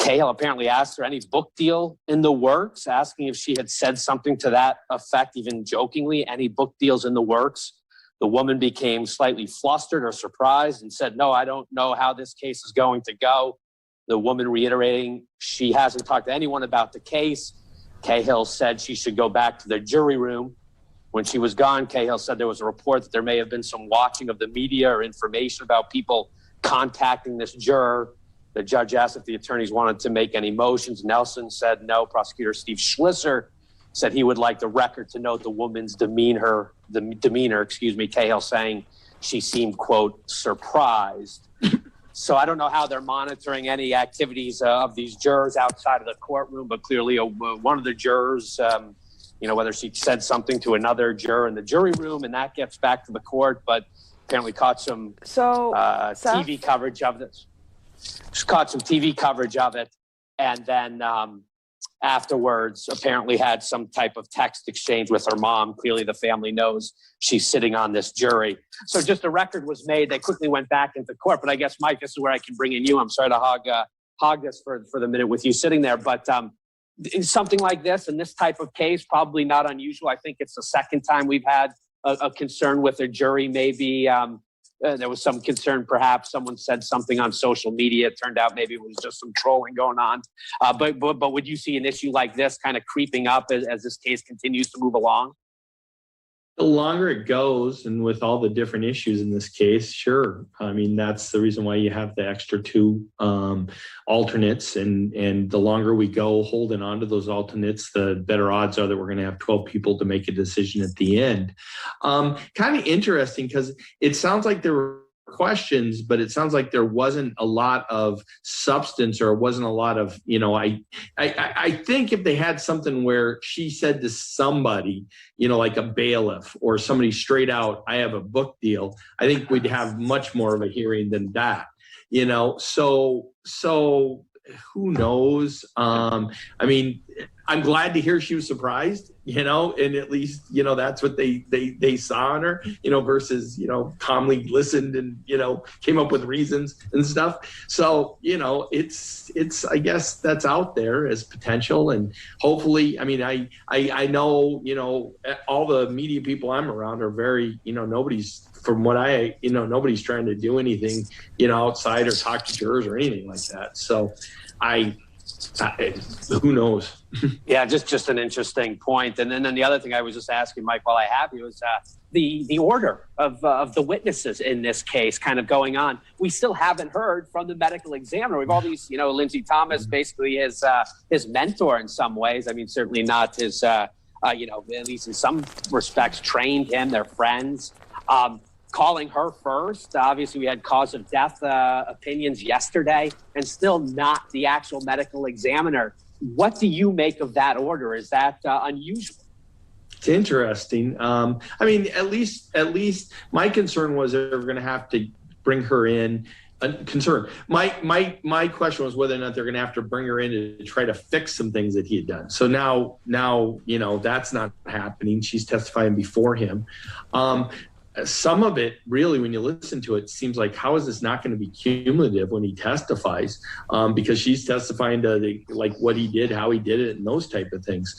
Cahill apparently asked her any book deal in the works, asking if she had said something to that effect, even jokingly, any book deals in the works. The woman became slightly flustered or surprised and said, no, I don't know how this case is going to go. The woman reiterating she hasn't talked to anyone about the case. Cahill said she should go back to the jury room. When she was gone, Cahill said there was a report that there may have been some watching of the media or information about people contacting this juror. The judge asked if the attorneys wanted to make any motions. Nelson said no. Prosecutor Steve Schlisser said he would like the record to note the woman's demeanor, Cahill saying she seemed, quote, surprised. So I don't know how they're monitoring any activities of these jurors outside of the courtroom, but clearly one of the jurors, whether she said something to another juror in the jury room, and that gets back to the court, but apparently caught some TV coverage of this. She caught some TV coverage of it, and then afterwards apparently had some type of text exchange with her mom. Clearly the family knows she's sitting on this jury. So just a record was made. They quickly went back into court. But I guess, Mike, this is where I can bring in you. I'm sorry to hog this for the minute with you sitting there. But something like this and this type of case, probably not unusual. I think it's the second time we've had a concern with a jury. Maybe there was some concern, perhaps someone said something on social media. It turned out maybe it was just some trolling going on. But would you see an issue like this kind of creeping up as this case continues to move along? The longer it goes, and with all the different issues in this case, sure. I mean, that's the reason why you have the extra 2 alternates. And the longer we go holding on to those alternates, the better odds are that we're going to have 12 people to make a decision at the end. Kind of interesting, because it sounds like there were questions, but it sounds like there wasn't a lot of substance, or it wasn't a lot of, I think if they had something where she said to somebody, like a bailiff or somebody straight out, I have a book deal, I think we'd have much more of a hearing than that, so who knows? I mean, I'm glad to hear she was surprised, and at least, that's what they saw in her, versus, calmly listened and, came up with reasons and stuff. So, it's, I guess that's out there as potential. And hopefully, I mean, I know, all the media people I'm around are very, nobody's, from what nobody's trying to do anything, outside or talk to jurors or anything like that. So who knows? Yeah, just an interesting point. And then the other thing I was just asking Mike while I have you is the order of the witnesses in this case kind of going on. We still haven't heard from the medical examiner. We've all these, Lindsay Thomas, basically his mentor in some ways. I mean, certainly not his, at least in some respects, trained him. They're friends. Calling her first. Obviously, we had cause of death opinions yesterday, and still not the actual medical examiner. What do you make of that order? Is that unusual? It's interesting. I mean, at least my concern was they were going to have to bring her in. Concern. My question was whether or not they're going to have to bring her in to try to fix some things that he had done. So now that's not happening. She's testifying before him. Some of it, really, when you listen to it, seems like, how is this not going to be cumulative when he testifies? Because she's testifying to what he did, how he did it, and those type of things.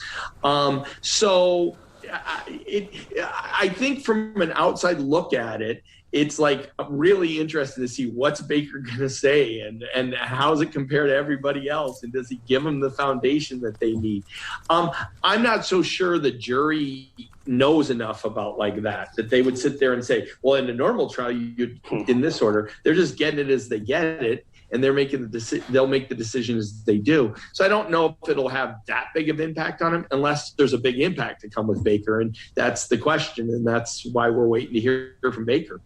So I think from an outside look at it, it's like really interesting to see what's Baker going to say and how does it compare to everybody else, and does he give them the foundation that they need? I'm not so sure the jury knows enough about that they would sit there and say, well, in a normal trial, in this order, they're just getting it as they get it, and they're making they'll make the decision as they do. So I don't know if it'll have that big of impact on him, unless there's a big impact to come with Baker, and that's the question, and that's why we're waiting to hear from Baker.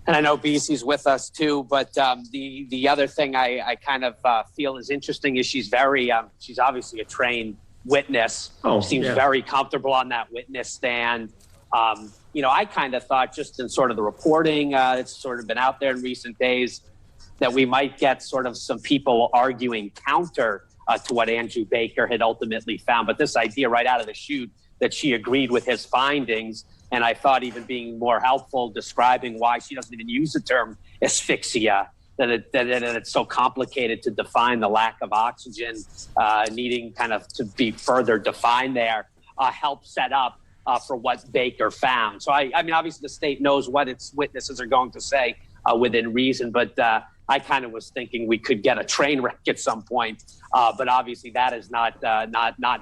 And I know BC's with us too, but the other thing I kind of feel is interesting is she's obviously a trained witness. Seems very comfortable on that witness stand. I kind of thought, just in sort of the reporting, it's sort of been out there in recent days, that we might get sort of some people arguing counter to what Andrew Baker had ultimately found. But this idea right out of the chute that she agreed with his findings, and I thought even being more helpful describing why she doesn't even use the term asphyxia, that it's so complicated to define the lack of oxygen, needing kind of to be further defined there, help set up for what Baker found. So I mean, obviously the state knows what its witnesses are going to say within reason, but I kind of was thinking we could get a train wreck at some point, but obviously that is not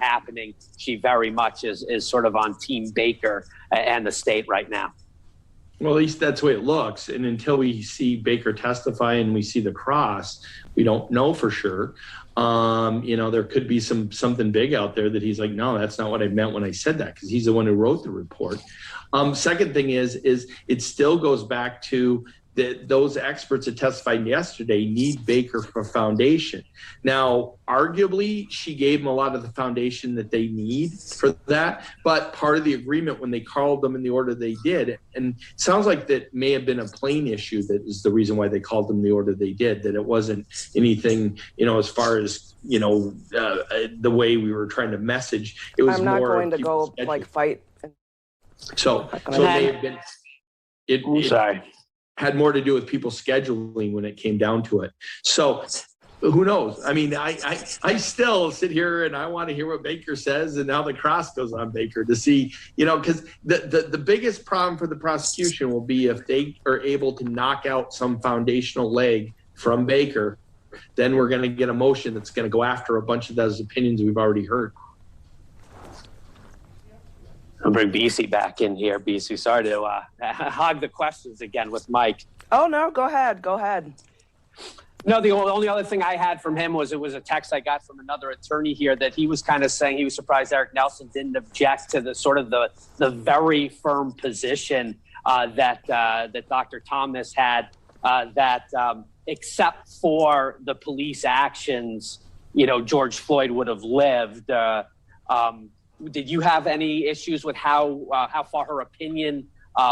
happening. She very much is sort of on Team Baker and the state right now. Well, at least that's the way it looks. And until we see Baker testify and we see the cross, we don't know for sure. There could be something big out there that he's like, no, that's not what I meant when I said that, because he's the one who wrote the report. Second thing is it still goes back to those experts that testified yesterday need Baker for foundation. Now, arguably, she gave them a lot of the foundation that they need for that, but part of the agreement when they called them in the order they did, and it sounds like that may have been a plain issue that is the reason why they called them the order they did, that it wasn't anything, as far as, the way we were trying to message. It was more. I'm not going to go fight. So it may have been. Sorry. Had more to do with people scheduling when it came down to it. So who knows? I mean, I still sit here and I want to hear what Baker says, and now the cross goes on Baker to see, because the biggest problem for the prosecution will be if they are able to knock out some foundational leg from Baker, then we're going to get a motion that's going to go after a bunch of those opinions we've already heard. I'll bring BC back in here. BC, sorry to hog the questions again with Mike. Oh, no, go ahead. No, the only other thing I had from him was it was a text I got from another attorney here that he was kind of saying he was surprised Eric Nelson didn't object to the sort of the very firm position that Dr. Thomas had, that except for the police actions, George Floyd would have lived. Did you have any issues with how far her opinion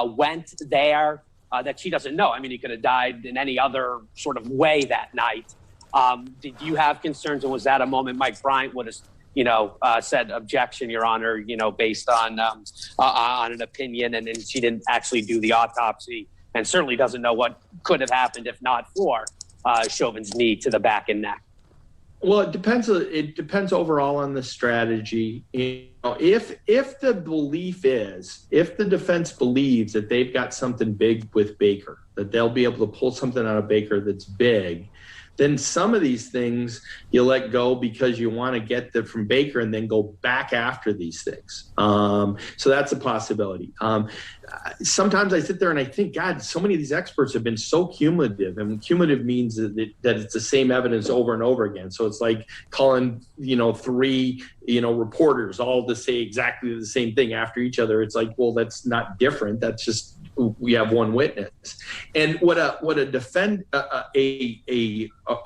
went there? That she doesn't know. I mean, he could have died in any other sort of way that night. Did you have concerns, and was that a moment Mike Bryant would have, said objection, Your Honor, based on an opinion, and she didn't actually do the autopsy, and certainly doesn't know what could have happened if not for Chauvin's knee to the back and neck? Well, it depends. It depends overall on the strategy. If the belief is, if the defense believes that they've got something big with Baker, that they'll be able to pull something out of Baker that's big, then some of these things you let go because you want to get them from Baker and then go back after these things. So that's a possibility. Sometimes I sit there and I think, God, so many of these experts have been so cumulative, and cumulative means that it's the same evidence over and over again. So it's like calling, three, reporters all to say exactly the same thing after each other. It's like, well, that's not different. That's just, we have one witness. And what a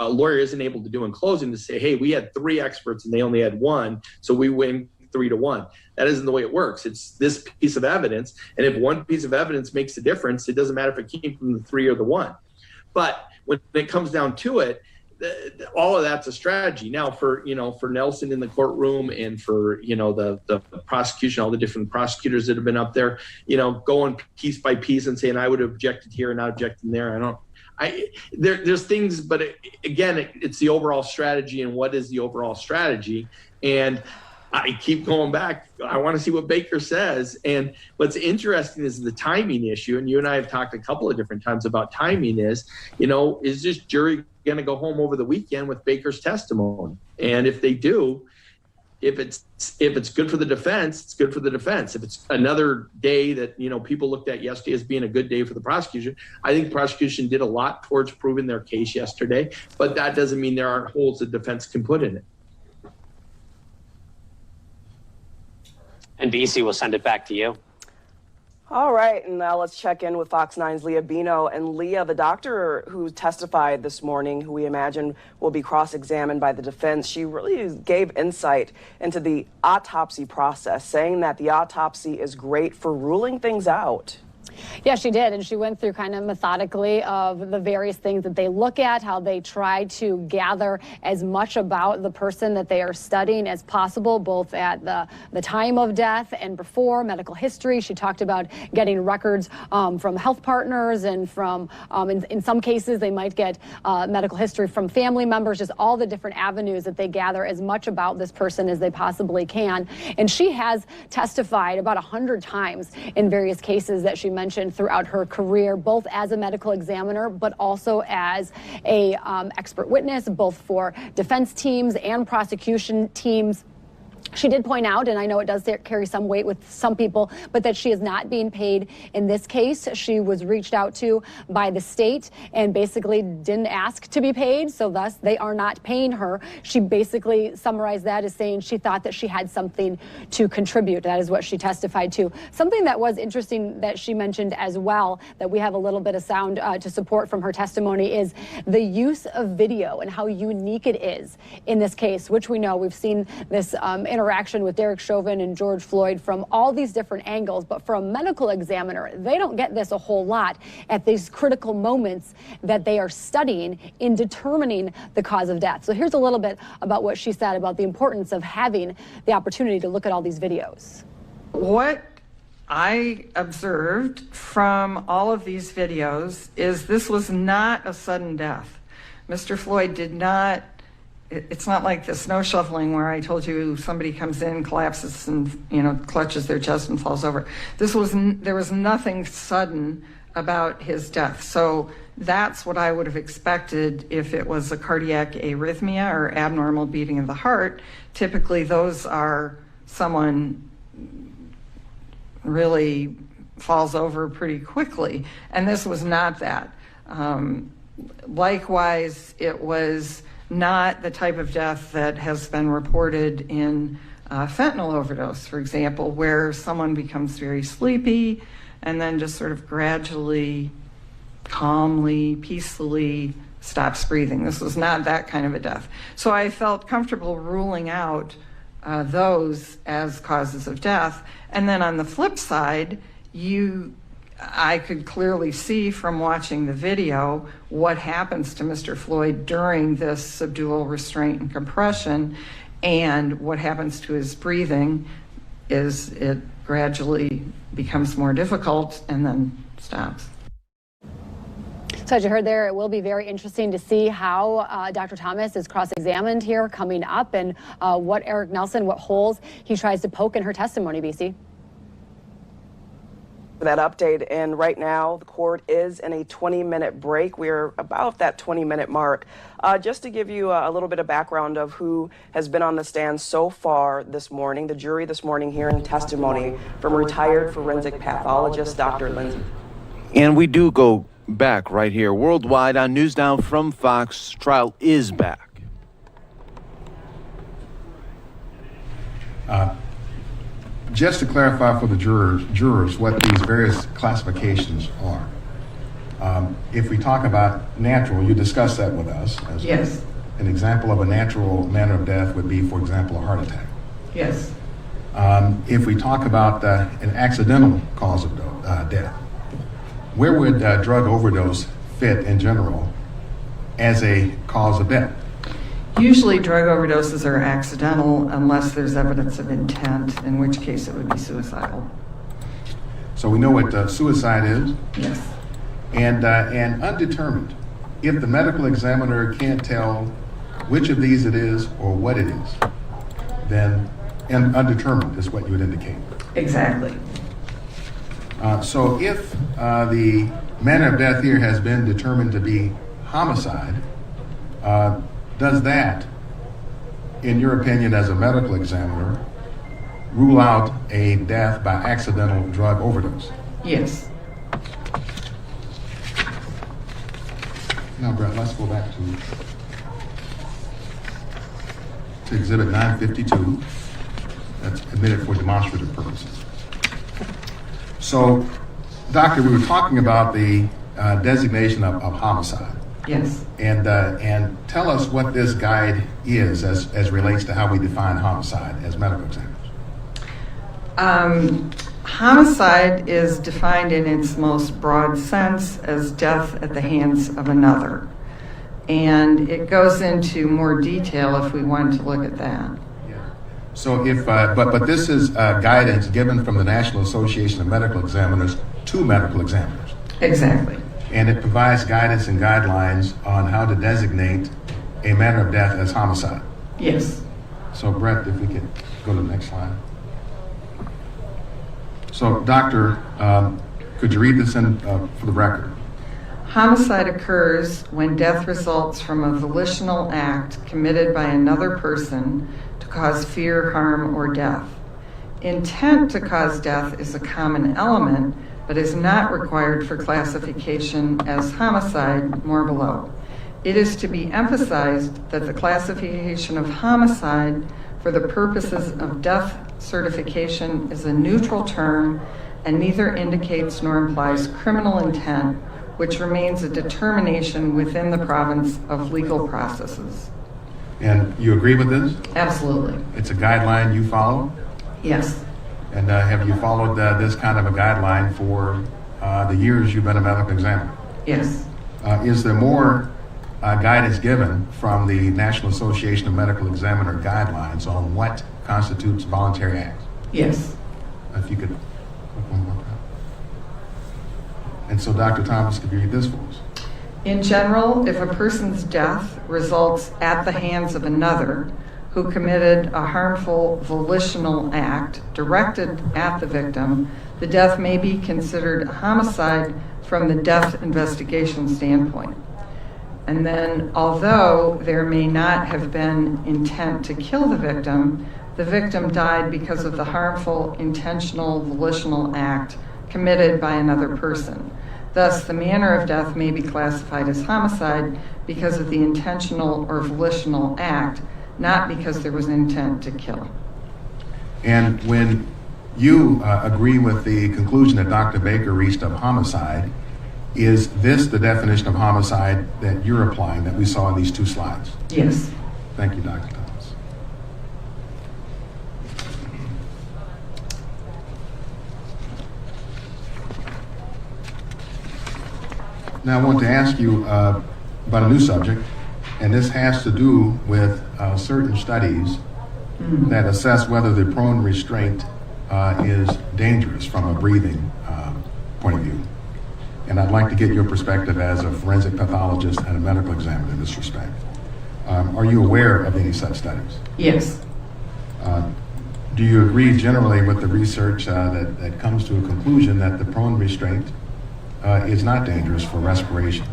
lawyer isn't able to do in closing to say, hey, we had three experts and they only had one, so we win 3-1. That isn't the way it works. It's this piece of evidence, and if one piece of evidence makes a difference, it doesn't matter if it came from the three or the one. But when it comes down to it, all of that's a strategy. Now for Nelson in the courtroom, and for the prosecution, all the different prosecutors that have been up there, going piece by piece and saying I would have objected here and not objected there. There's things, but it's the overall strategy, and what is the overall strategy? And I keep going back. I want to see what Baker says. And what's interesting is the timing issue. And you and I have talked a couple of different times about timing is this jury going to go home over the weekend with Baker's testimony? And if they do, if it's good for the defense, it's good for the defense. If it's another day that, people looked at yesterday as being a good day for the prosecution, I think the prosecution did a lot towards proving their case yesterday, but that doesn't mean there aren't holes the defense can put in it. And BC will send it back to you. All right, and now let's check in with Fox 9's Leah Bino. And Leah, the doctor who testified this morning, who we imagine will be cross-examined by the defense, she really gave insight into the autopsy process, saying that the autopsy is great for ruling things out. Yeah, she did. And she went through kind of methodically of the various things that they look at, how they try to gather as much about the person that they are studying as possible, both at the time of death and before, medical history. She talked about getting records from health partners, and from, in some cases, they might get medical history from family members, just all the different avenues that they gather as much about this person as they possibly can. And she has testified about 100 times in various cases that she mentioned throughout her career, both as a medical examiner, but also as a expert witness, both for defense teams and prosecution teams. She did point out, and I know it does carry some weight with some people, but that she is not being paid in this case. She was reached out to by the state and basically didn't ask to be paid, so thus they are not paying her. She basically summarized that as saying she thought that she had something to contribute. That is what she testified to. Something that was interesting that she mentioned as well, that we have a little bit of sound to support from her testimony, is the use of video and how unique it is in this case, which we know we've seen this interaction with Derek Chauvin and George Floyd from all these different angles, but for a medical examiner, they don't get this a whole lot at these critical moments that they are studying in determining the cause of death. So here's a little bit about what she said about the importance of having the opportunity to look at all these videos. What I observed from all of these videos is this was not a sudden death. Mr. Floyd did not. It's not like the snow shoveling where I told you somebody comes in, collapses, and clutches their chest and falls over. There was nothing sudden about his death. So that's what I would have expected if it was a cardiac arrhythmia or abnormal beating of the heart. Typically, those are someone really falls over pretty quickly, and this was not that. Likewise, it was not the type of death that has been reported in fentanyl overdose, for example, where someone becomes very sleepy and then just sort of gradually, calmly, peacefully stops breathing. This was not that kind of a death. So I felt comfortable ruling out those as causes of death. And then on the flip side, I could clearly see from watching the video what happens to Mr. Floyd during this subdual, restraint, and compression, and what happens to his breathing is it gradually becomes more difficult and then stops. So as you heard there, it will be very interesting to see how Dr. Thomas is cross-examined here coming up, and what Eric Nelson, what holes he tries to poke in her testimony, BC. For that update, and right now the court is in a 20-minute break. We're about that 20-minute mark. Just to give you a little bit of background of who has been on the stand so far this morning, the jury this morning hearing testimony from retired forensic pathologist Dr. Lindsay. And we do go back right here worldwide on NewsNOW from Fox. Trial is back. Just to clarify for the jurors what these various classifications are. If we talk about natural, you discussed that with us. Yes. An example of a natural manner of death would be, for example, a heart attack. Yes. If we talk about an accidental cause of death, where would drug overdose fit in general as a cause of death? Usually drug overdoses are accidental unless there's evidence of intent, in which case it would be suicidal. So we know what suicide is? Yes. And undetermined. If the medical examiner can't tell which of these it is or what it is, then undetermined is what you would indicate. Exactly. So if the manner of death here has been determined to be homicide, does that, in your opinion as a medical examiner, rule out a death by accidental drug overdose? Yes. Now, Brett, let's go back to Exhibit 952. That's admitted for demonstrative purposes. So, Doctor, we were talking about the designation of homicide. Yes. And tell us what this guide is as relates to how we define homicide as medical examiners. Homicide is defined in its most broad sense as death at the hands of another. And it goes into more detail if we want to look at that. So if, but this is guidance given from the National Association of Medical Examiners to medical examiners. Exactly. And it provides guidance and guidelines on how to designate a manner of death as homicide. Yes. So Brett, if we could go to the next slide. So Doctor, could you read this in for the record? Homicide occurs when death results from a volitional act committed by another person to cause fear, harm, or death. Intent to cause death is a common element, but is not required for classification as homicide, more below. It is to be emphasized that the classification of homicide for the purposes of death certification is a neutral term and neither indicates nor implies criminal intent, which remains a determination within the province of legal processes. And you agree with this? Absolutely. It's a guideline you follow? Yes. And have you followed this kind of a guideline for the years you've been a medical examiner? Yes. Is there more guidance given from the National Association of Medical Examiner guidelines on what constitutes voluntary acts? Yes. If you could look one more time. And so Dr. Thomas, could you read this for us? In general, if a person's death results at the hands of another who committed a harmful volitional act directed at the victim, the death may be considered homicide from the death investigation standpoint. And then, although there may not have been intent to kill the victim died because of the harmful intentional volitional act committed by another person. Thus, the manner of death may be classified as homicide because of the intentional or volitional act, not because there was intent to kill. And when you agree with the conclusion that Dr. Baker reached of homicide, is this the definition of homicide that you're applying that we saw in these two slides? Yes. Thank you, Dr. Thomas. Now I want to ask you about a new subject, and this has to do with certain studies that assess whether the prone restraint is dangerous from a breathing point of view. And I'd like to get your perspective as a forensic pathologist and a medical examiner in this respect. Are you aware of any such studies? Yes. Do you agree generally with the research that comes to a conclusion that the prone restraint is not dangerous for respiration?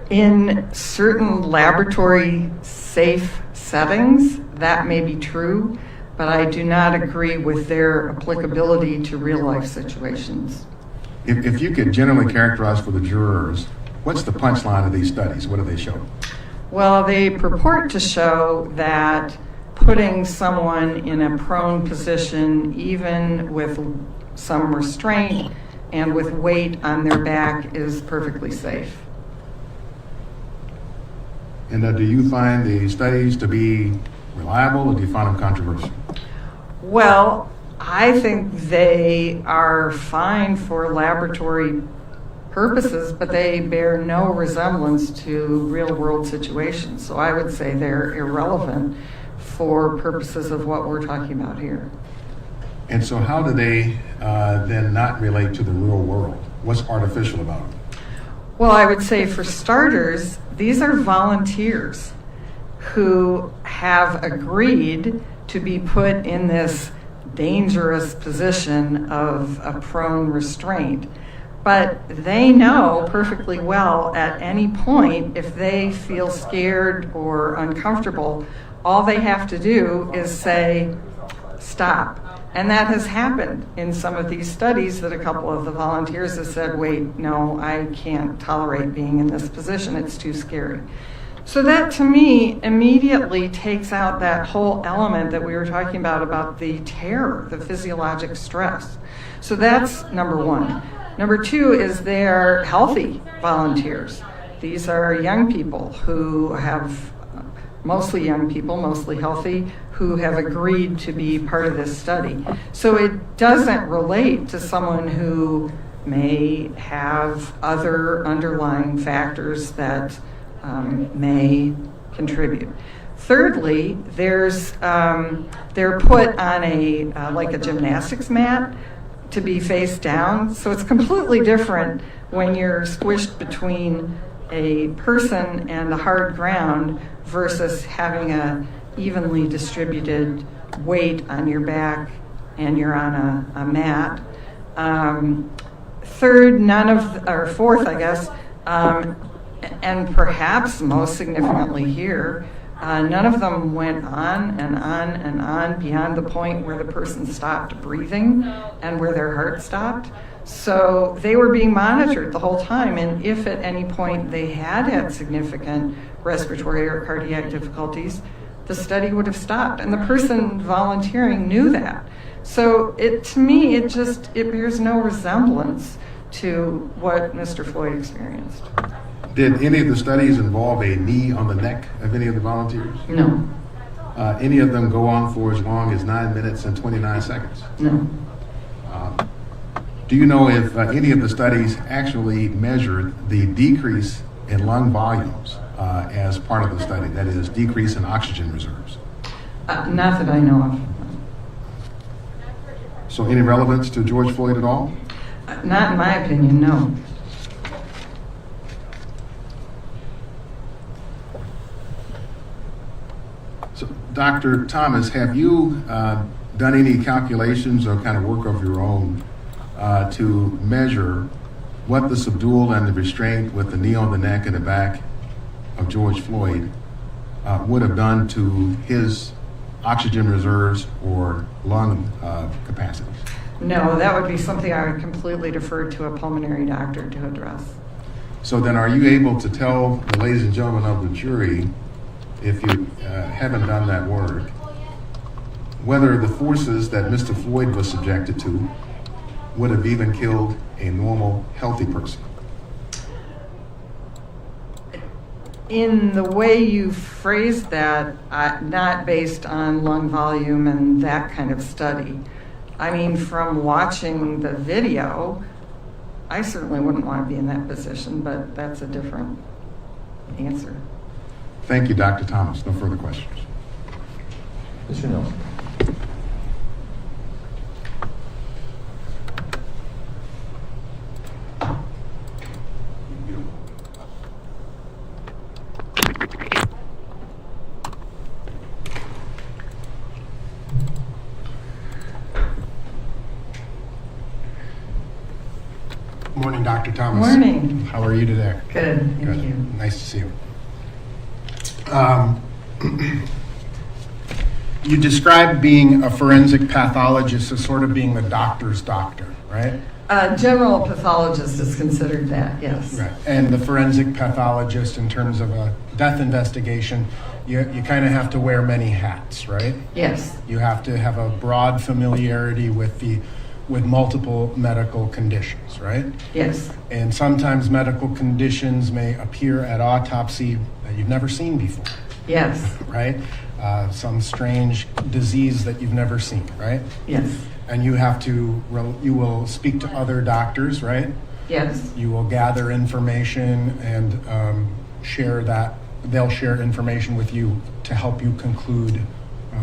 In certain laboratory safe settings, that may be true, but I do not agree with their applicability to real life situations. If you could generally characterize for the jurors, what's the punchline of these studies? What do they show? Well, they purport to show that putting someone in a prone position, even with some restraint and with weight on their back, is perfectly safe. And do you find the studies to be reliable, or do you find them controversial? Well, I think they are fine for laboratory purposes, but they bear no resemblance to real-world situations. So I would say they're irrelevant for purposes of what we're talking about here. And so how do they then not relate to the real world? What's artificial about them? Well, I would say for starters, these are volunteers who have agreed to be put in this dangerous position of a prone restraint. But they know perfectly well at any point if they feel scared or uncomfortable, all they have to do is say, stop. And that has happened in some of these studies that a couple of the volunteers have said, wait, no, I can't tolerate being in this position, it's too scary. So that, to me, immediately takes out that whole element that we were talking about the terror, the physiologic stress. So that's number one. Number two is they're healthy volunteers. These are young people who have, mostly young people, mostly healthy, who have agreed to be part of this study. So it doesn't relate to someone who may have other underlying factors that may contribute. Thirdly, they're put on a like a gymnastics mat to be face down. So it's completely different when you're squished between a person and the hard ground versus having a evenly distributed weight on your back and you're on a mat. Fourth, I guess, and perhaps most significantly here, none of them went on and on and on beyond the point where the person stopped breathing and where their heart stopped. So they were being monitored the whole time, and if at any point they had significant respiratory or cardiac difficulties, the study would have stopped, and the person volunteering knew that. So to me, it bears no resemblance to what Mr. Floyd experienced. Did any of the studies involve a knee on the neck of any of the volunteers? No. Any of them go on for as long as 9 minutes and 29 seconds? No. Do you know if any of the studies actually measured the decrease in lung volumes as part of the study, that is, decrease in oxygen reserves? Not that I know of. So any relevance to George Floyd at all? Not in my opinion, no. So, Dr. Thomas, have you done any calculations or kind of work of your own to measure what the subdual and the restraint with the knee on the neck and the back of George Floyd would have done to his oxygen reserves or lung capacity? No, that would be something I would completely defer to a pulmonary doctor to address. So then are you able to tell the ladies and gentlemen of the jury, if you haven't done that work, whether the forces that Mr. Floyd was subjected to would have even killed a normal, healthy person? In the way you phrased that, not based on lung volume and that kind of study. I mean, from watching the video, I certainly wouldn't want to be in that position, but that's a different answer. Thank you, Dr. Thomas. No further questions. Mr. Nelson. Morning, Dr. Thomas. Morning. How are you today? Good, thank Good. you. Nice to see you. You described being a forensic pathologist as sort of being the doctor's doctor, right? General pathologist is considered that, yes. Right. And the forensic pathologist, in terms of a death investigation, you kind of have to wear many hats, right? Yes. You have to have a broad familiarity with multiple medical conditions, right? Yes. And sometimes medical conditions may appear at autopsy that you've never seen before. Yes. Right? Some strange disease that you've never seen, right? Yes. And you will speak to other doctors, right? Yes. You will gather information and they'll share information with you to help you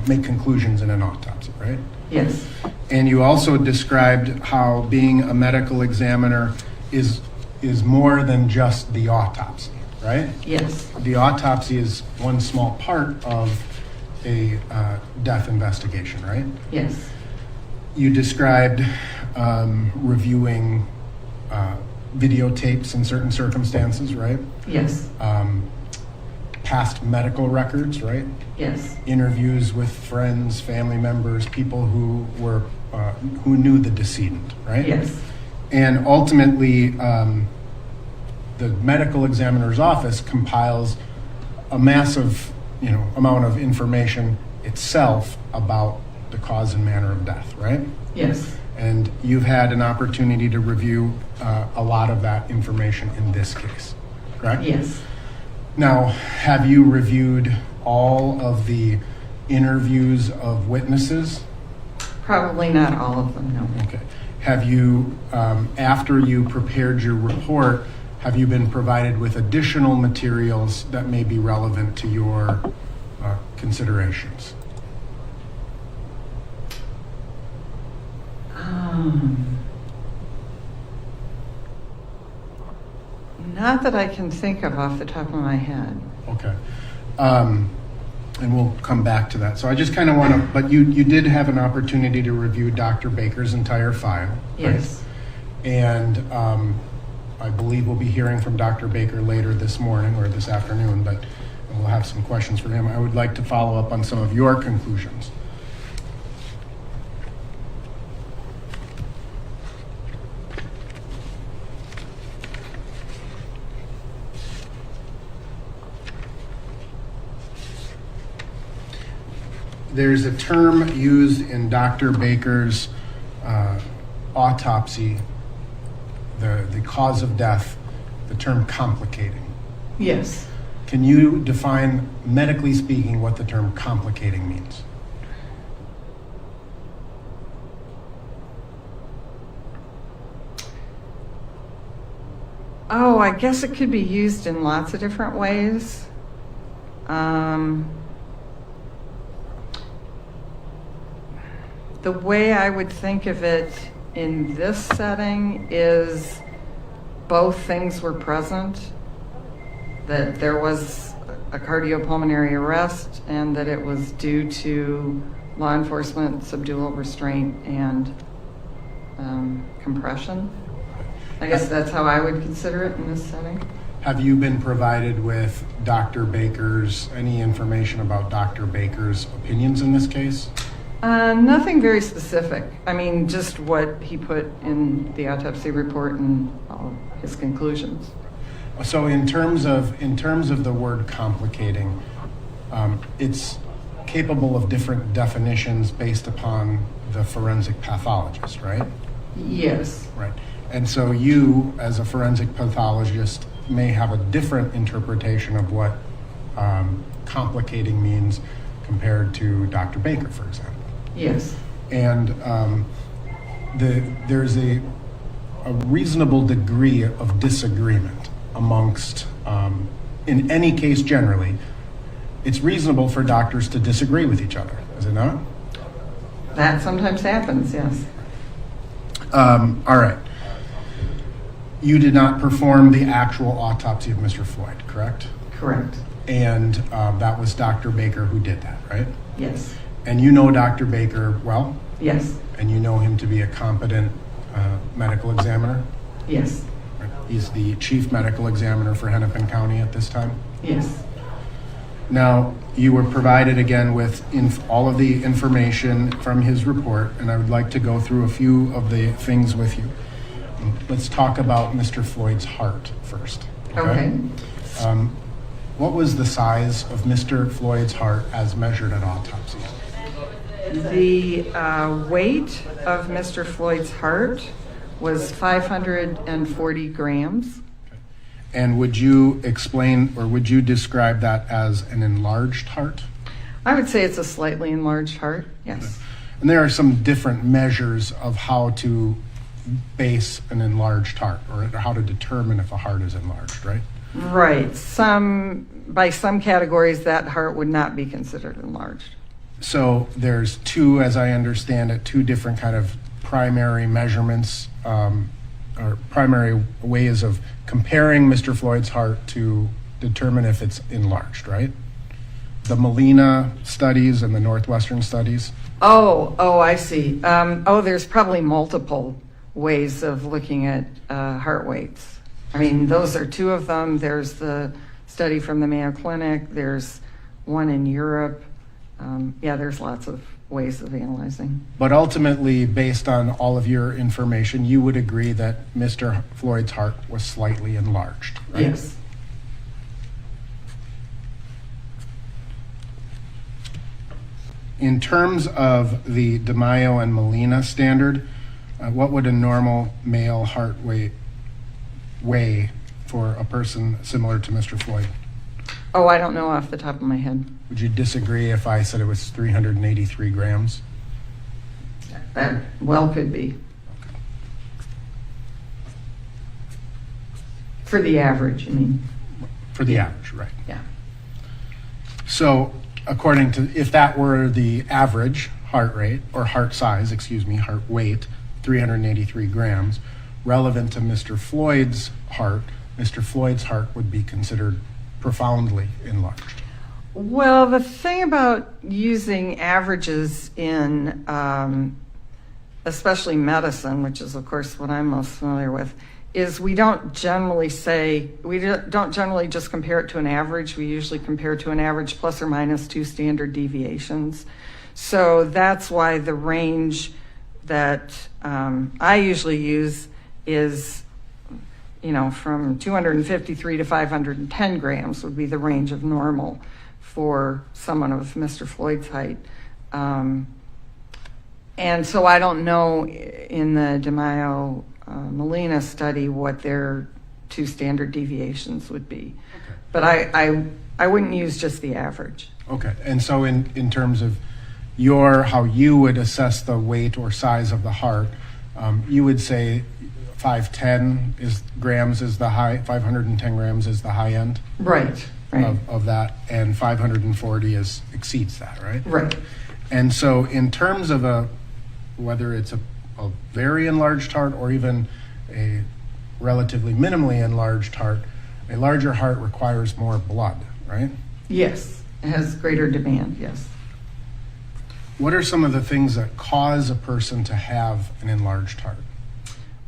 make conclusions in an autopsy, right? Yes. And you also described how being a medical examiner is more than just the autopsy, right? Yes. The autopsy is one small part of a death investigation, right? Yes. You described reviewing videotapes in certain circumstances, right? Yes. Past medical records, right? Yes. Interviews with friends, family members, people who knew the decedent, right? Yes. And ultimately, the medical examiner's office compiles a massive, amount of information itself about the cause and manner of death, right? Yes. And you've had an opportunity to review a lot of that information in this case, correct? Yes. Now, have you reviewed all of the interviews of witnesses? Probably not all of them, no. Okay. Have you, after you prepared your report, have you been provided with additional materials that may be relevant to your considerations? Not that I can think of off the top of my head. Okay. And we'll come back to that. So I just kind of want to, but you did have an opportunity to review Dr. Baker's entire file. Yes. Right? And I believe we'll be hearing from Dr. Baker later this morning or this afternoon, but we'll have some questions for him. I would like to follow up on some of your conclusions. There's a term used in Dr. Baker's autopsy, the cause of death, the term complicating. Yes. Can you define, medically speaking, what the term complicating means? Oh, I guess it could be used in lots of different ways. The way I would think of it in this setting is both things were present, that there was a cardiopulmonary arrest and that it was due to law enforcement, subdual restraint, and compression. I guess that's how I would consider it in this setting. Have you been provided with Dr. Baker's, any information about Dr. Baker's opinions in this case? Nothing very specific. I mean, just what he put in the autopsy report and all his conclusions. So in terms of the word complicating, it's capable of different definitions based upon the forensic pathologist, right? Yes. Right. And so you, as a forensic pathologist, may have a different interpretation of what complicating means compared to Dr. Baker, for example. Yes. And there's a reasonable degree of disagreement amongst, in any case generally, it's reasonable for doctors to disagree with each other, is it not? That sometimes happens, yes. All right. You did not perform the actual autopsy of Mr. Floyd, correct? Correct. And that was Dr. Baker who did that, right? Yes. And you know Dr. Baker well? Yes. And you know him to be a competent medical examiner? Yes. He's the chief medical examiner for Hennepin County at this time? Yes. Now, you were provided again with all of the information from his report, and I would like to go through a few of the things with you. Let's talk about Mr. Floyd's heart first. Okay. What was the size of Mr. Floyd's heart as measured at autopsy? The weight of Mr. Floyd's heart was 540 grams. And would you explain or would you describe that as an enlarged heart? I would say it's a slightly enlarged heart, yes. Okay. And there are some different measures of how to base an enlarged heart or how to determine if a heart is enlarged, right? Right. By some categories, that heart would not be considered enlarged. So there's two, as I understand it, two different kind of primary measurements or primary ways of comparing Mr. Floyd's heart to determine if it's enlarged, right? The Molina studies and the Northwestern studies. Oh, I see. There's probably multiple ways of looking at heart weights. I mean, those are two of them. There's the study from the Mayo Clinic. There's one in Europe. There's lots of ways of analyzing. But ultimately, based on all of your information, you would agree that Mr. Floyd's heart was slightly enlarged, right? Yes. In terms of the DeMaio and Molina standard, what would a normal male heart weigh for a person similar to Mr. Floyd? Oh, I don't know off the top of my head. Would you disagree if I said it was 383 grams? That well could be. Okay. For the average, you mean? For the average, right. Yeah. So according to, if that were the average heart rate, or heart size, heart weight, 383 grams, relevant to Mr. Floyd's heart would be considered profoundly enlarged. Well, the thing about using averages in especially medicine, which is of course what I'm most familiar with, is we don't generally just compare it to an average. We usually compare it to an average plus or minus 2 standard deviations. So that's why the range that I usually use is, from 253 to 510 grams would be the range of normal for someone of Mr. Floyd's height. And so I don't know in the DeMaio Molina study what their 2 standard deviations would be. Okay. But I wouldn't use just the average. Okay, and so in terms of how you would assess the weight or size of the heart, you would say 510 grams is the high, 510 grams is the high end? Right. Of that, and 540 exceeds that, right? Right. And so in terms of whether it's a very enlarged heart or even a relatively minimally enlarged heart, a larger heart requires more blood, right? Yes, it has greater demand, yes. What are some of the things that cause a person to have an enlarged heart?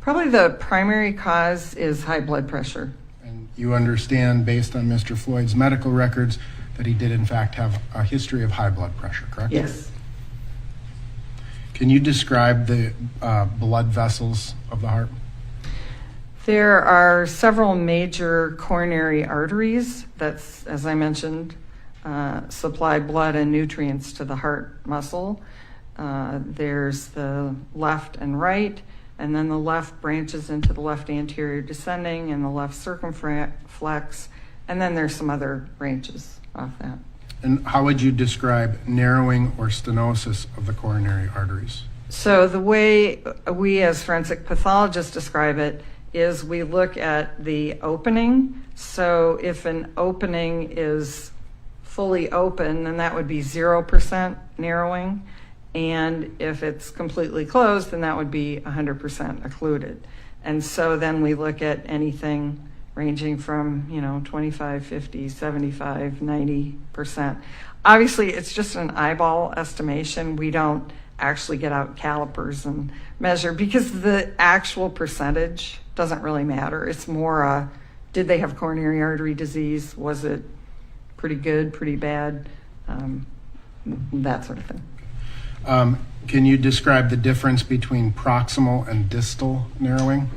Probably the primary cause is high blood pressure. And you understand, based on Mr. Floyd's medical records, that he did in fact have a history of high blood pressure, correct? Yes. Can you describe the blood vessels of the heart? There are several major coronary arteries that, as I mentioned, supply blood and nutrients to the heart muscle. There's the left and right, and then the left branches into the left anterior descending and the left circumflex, and then there's some other branches off that. And how would you describe narrowing or stenosis of the coronary arteries? So the way we as forensic pathologists describe it is we look at the opening. So if an opening is fully open, then that would be 0% narrowing. And if it's completely closed, then that would be 100% occluded. And so then we look at anything ranging from, 25, 50, 75, 90%. Obviously, it's just an eyeball estimation. We don't actually get out calipers and measure because the actual percentage doesn't really matter. It's more, did they have coronary artery disease? Was it pretty good, pretty bad? That sort of thing. Can you describe the difference between proximal and distal narrowing?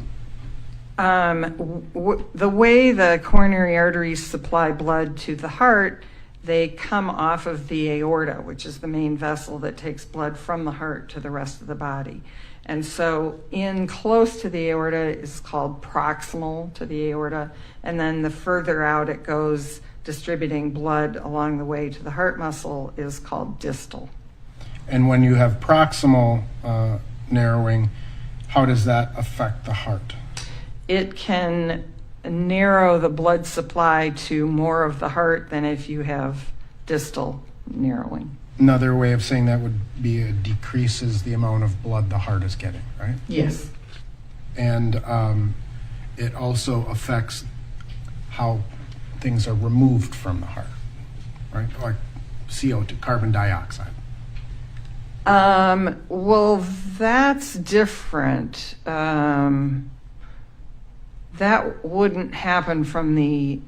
The way the coronary arteries supply blood to the heart, they come off of the aorta, which is the main vessel that takes blood from the heart to the rest of the body. And so in close to the aorta is called proximal to the aorta, and then the further out it goes distributing blood along the way to the heart muscle is called distal. And when you have proximal narrowing, how does that affect the heart? It can narrow the blood supply to more of the heart than if you have distal narrowing. Another way of saying that would be it decreases the amount of blood the heart is getting, right? Yes. And it also affects how things are removed from the heart, right? Like CO2, carbon dioxide. Well, that's different. That wouldn't happen from the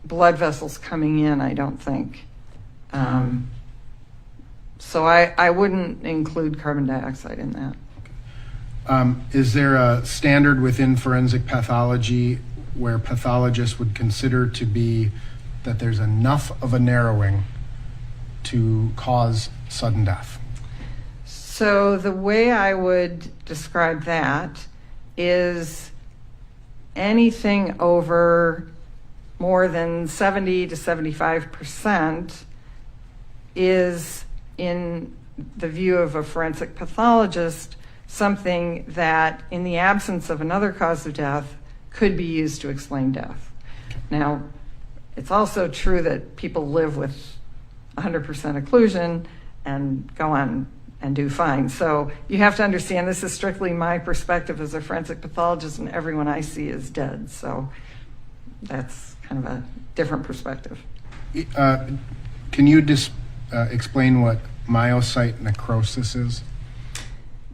blood vessels coming in, I don't think. So I wouldn't include carbon dioxide in that. Is there a standard within forensic pathology where pathologists would consider to be that there's enough of a narrowing to cause sudden death? So the way I would describe that is anything over more than 70 to 75% is, in the view of a forensic pathologist, something that, in the absence of another cause of death, could be used to explain death. Now, it's also true that people live with 100% occlusion and go on and do fine. So you have to understand this is strictly my perspective as a forensic pathologist, and everyone I see is dead. So that's kind of a different perspective. Can you explain what myocyte necrosis is?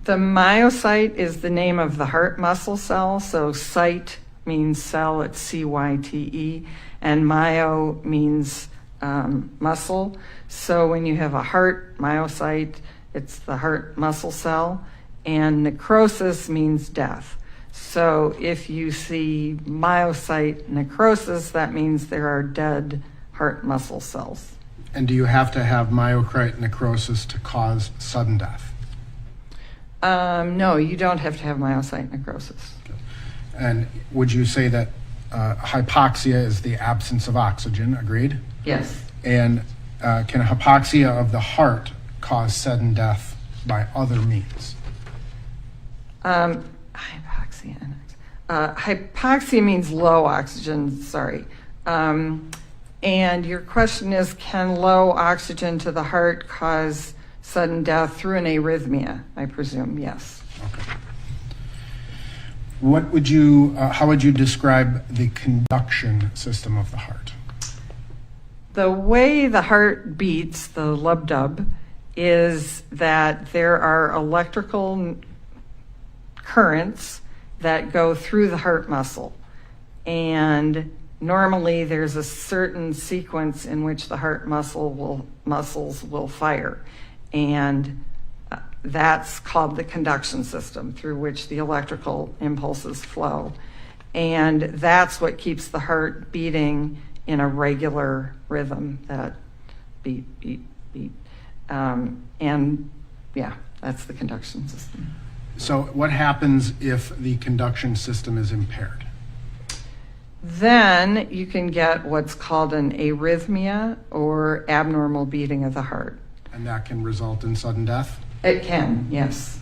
The myocyte is the name of the heart muscle cell. So cyte means cell, it's C-Y-T-E, and myo means muscle. So when you have a heart myocyte, it's the heart muscle cell, and necrosis means death. So if you see myocyte necrosis, that means there are dead heart muscle cells. And do you have to have myocyte necrosis to cause sudden death? No, you don't have to have myocyte necrosis. Okay. And would you say that hypoxia is the absence of oxygen, agreed? Yes. And can hypoxia of the heart cause sudden death by other means? Hypoxia means low oxygen, sorry. And your question is, can low oxygen to the heart cause sudden death through an arrhythmia? I presume, yes. Okay. How would you describe the conduction system of the heart? The way the heart beats, the lub-dub, is that there are electrical currents that go through the heart muscle. And normally there's a certain sequence in which the heart muscles will fire. And That's called the conduction system, through which the electrical impulses flow. And that's what keeps the heart beating in a regular rhythm, that beat, beat, beat. And yeah, that's the conduction system. So what happens if the conduction system is impaired? Then you can get what's called an arrhythmia, or abnormal beating of the heart. And that can result in sudden death? It can, yes.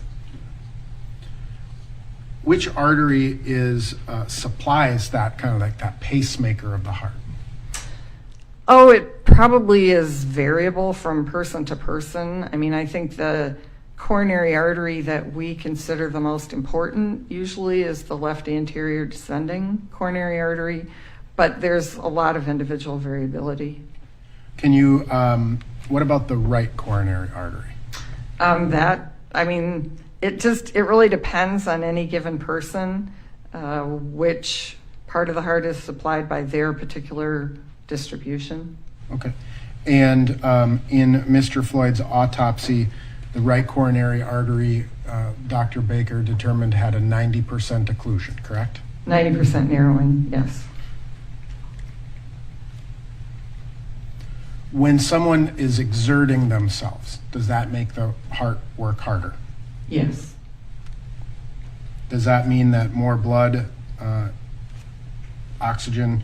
Which artery supplies that kind of like that pacemaker of the heart? Oh, it probably is variable from person to person. I mean, I think the coronary artery that we consider the most important usually is the left anterior descending coronary artery, but there's a lot of individual variability. Can you, what about the right coronary artery? It really depends on any given person, which part of the heart is supplied by their particular distribution. Okay. And in Mr. Floyd's autopsy, the right coronary artery, Dr. Baker determined had a 90% occlusion, correct? 90% narrowing, yes. When someone is exerting themselves, does that make the heart work harder? Yes. Does that mean that more blood, oxygen,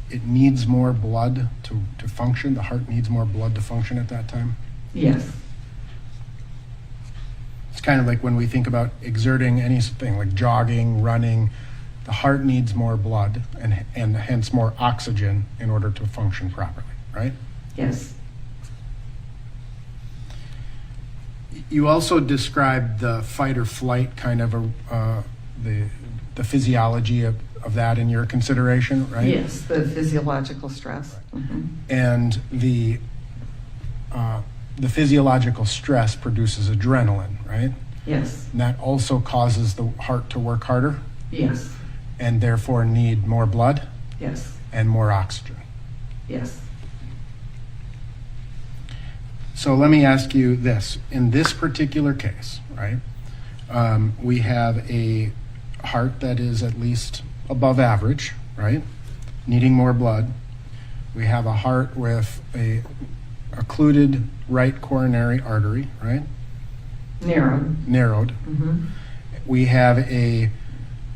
it needs more blood to function? The heart needs more blood to function at that time? Yes. It's kind of like when we think about exerting anything like jogging, running, the heart needs more blood and hence more oxygen in order to function properly, right? Yes. You also described the fight or flight kind of the physiology of that in your consideration, right? Yes, the physiological stress. Mm-hmm. And the physiological stress produces adrenaline, right? Yes. And that also causes the heart to work harder? Yes. And therefore need more blood? Yes. And more oxygen? Yes. So let me ask you this. In this particular case, right, we have a heart that is at least above average, right, needing more blood. We have a heart with a occluded right coronary artery, right? Narrowed. Mm-hmm. We have a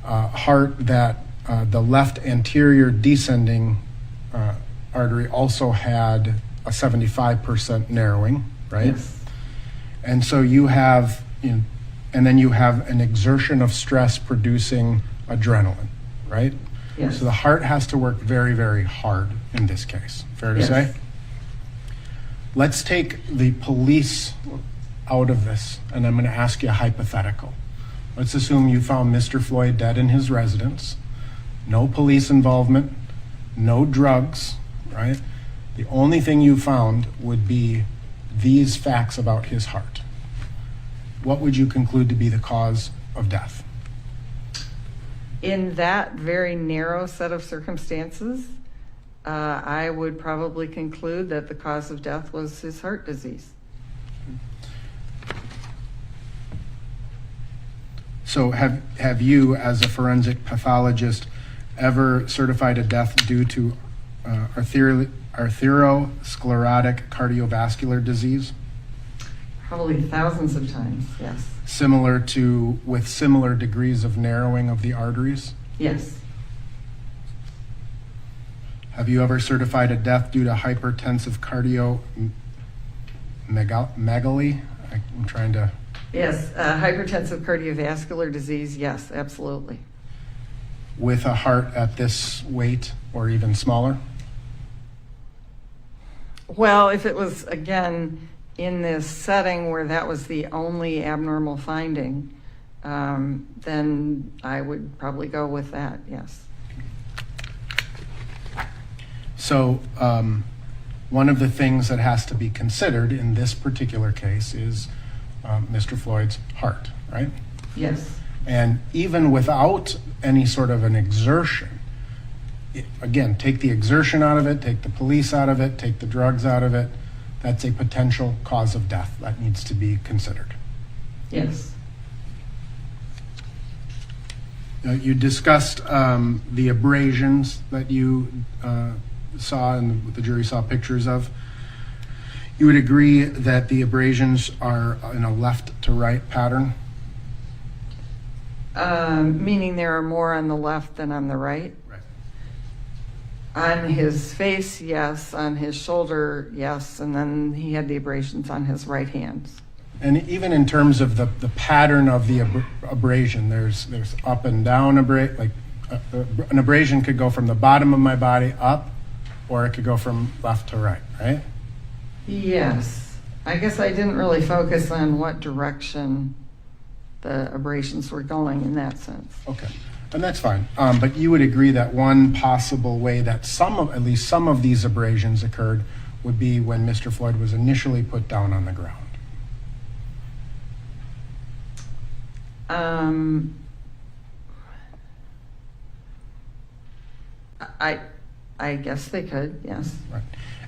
heart that the left anterior descending artery also had a 75% narrowing, right? Yes. And so you have, and then you have an exertion of stress producing adrenaline, right? Yes. So the heart has to work very, very hard in this case. Fair to Yes. say? Let's take the police out of this, and I'm going to ask you a hypothetical. Let's assume you found Mr. Floyd dead in his residence, no police involvement, no drugs, right? The only thing you found would be these facts about his heart. What would you conclude to be the cause of death? In that very narrow set of circumstances, I would probably conclude that the cause of death was his heart disease. So have you, as a forensic pathologist, ever certified a death due to arteriosclerotic cardiovascular disease? Probably thousands of times, yes. With similar degrees of narrowing of the arteries? Yes. Have you ever certified a death due to hypertensive cardiomegaly? I'm trying to... Yes, hypertensive cardiovascular disease, yes, absolutely. With a heart at this weight or even smaller? Well, if it was, again, in this setting where that was the only abnormal finding, then I would probably go with that, yes. So one of the things that has to be considered in this particular case is Mr. Floyd's heart, right? Yes. And even without any sort of an exertion, again, take the exertion out of it, take the police out of it, take the drugs out of it, that's a potential cause of death that needs to be considered. Yes. You discussed the abrasions that you saw and the jury saw pictures of. You would agree that the abrasions are in a left to right pattern? Meaning there are more on the left than on the right? Right. On his face, yes. On his shoulder, yes. And then he had the abrasions on his right hand. And even in terms of the pattern of the abrasion, there's up and down an abrasion could go from the bottom of my body up, or it could go from left to right, right? Yes. I guess I didn't really focus on what direction the abrasions were going in that sense. Okay, and that's fine. But you would agree that one possible way that at least some of these abrasions occurred would be when Mr. Floyd was initially put down on the ground. I guess they could, yes. Right.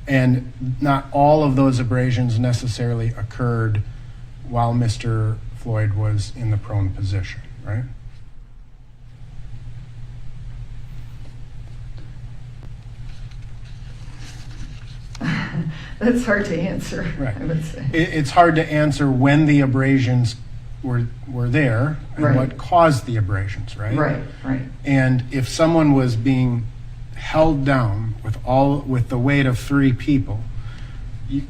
And not all of those abrasions necessarily occurred while Mr. Floyd was in the prone position, right? That's hard to answer, right. I would say. It's hard to answer when the abrasions were there and right. what caused the abrasions, right? Right, right. And if someone was being held down with the weight of 3 people,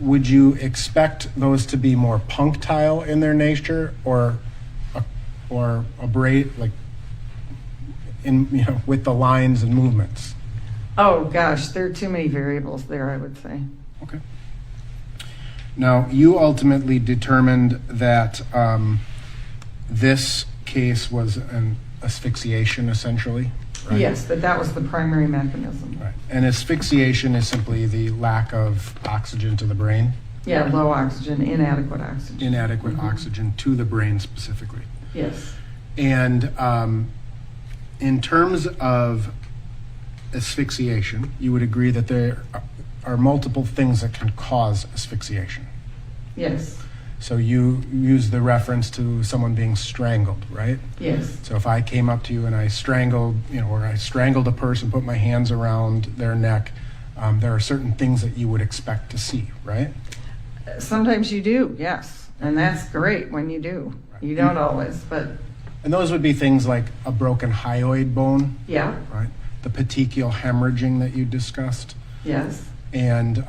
would you expect those to be more punctile in their nature, or abrade, like with the lines and movements? Oh gosh, there are too many variables there, I would say. Okay. Now, you ultimately determined that this case was an asphyxiation, essentially, right? Yes, that was the primary mechanism. Right. And asphyxiation is simply the lack of oxygen to the brain? Yeah, low oxygen, inadequate oxygen. Inadequate oxygen to the brain specifically. Yes. And in terms of asphyxiation, you would agree that there are multiple things that can cause asphyxiation. Yes. So you use the reference to someone being strangled, right? Yes. So if I came up to you and I strangled, or I strangled a person, put my hands around their neck, there are certain things that you would expect to see, right? Sometimes you do, yes. And that's great when you do. Right. You don't always, but... And those would be things like a broken hyoid bone. Yeah. Right? The petechial hemorrhaging that you discussed. Yes. And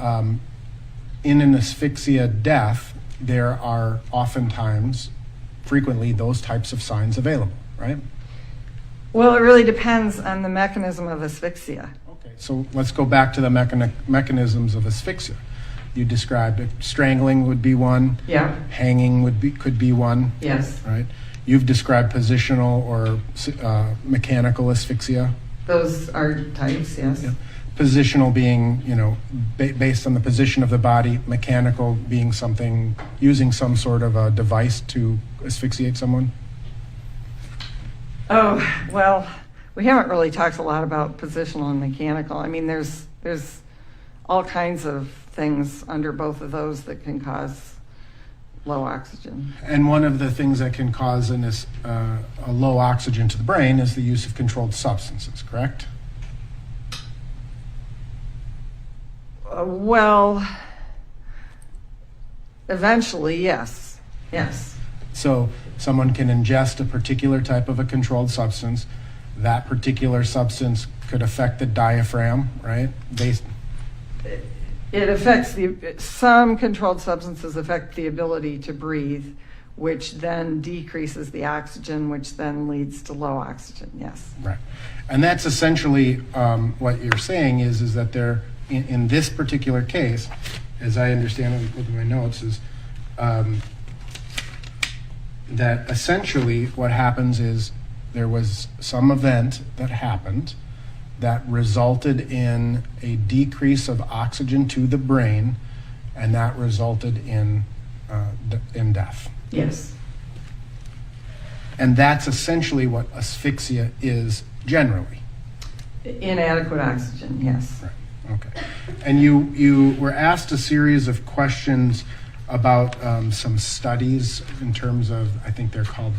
in an asphyxia death, there are frequently those types of signs available, right? Well, it really depends on the mechanism of asphyxia. Okay, so let's go back to the mechanisms of asphyxia. You described it. Strangling would be one. Yeah. Hanging could be one. Yes. Right. You've described positional or mechanical asphyxia. Those are types, yes. Yeah. Positional being, based on the position of the body. Mechanical being something, using some sort of a device to asphyxiate someone. Oh, well, we haven't really talked a lot about positional and mechanical. I mean, there's all kinds of things under both of those that can cause low oxygen. And one of the things that can cause a low oxygen to the brain is the use of controlled substances, correct? Well, eventually, yes. Yes. So someone can ingest a particular type of a controlled substance. That particular substance could affect the diaphragm, right? It affects some controlled substances affect the ability to breathe, which then decreases the oxygen, which then leads to low oxygen, yes. Right. And that's essentially what you're saying is that there, in this particular case, as I understand it, with my notes, is that essentially what happens is there was some event that happened that resulted in a decrease of oxygen to the brain, and that resulted in death. Yes. And that's essentially what asphyxia is generally. Inadequate oxygen, yes. Right. Okay. And you were asked a series of questions about some studies in terms of, I think they're called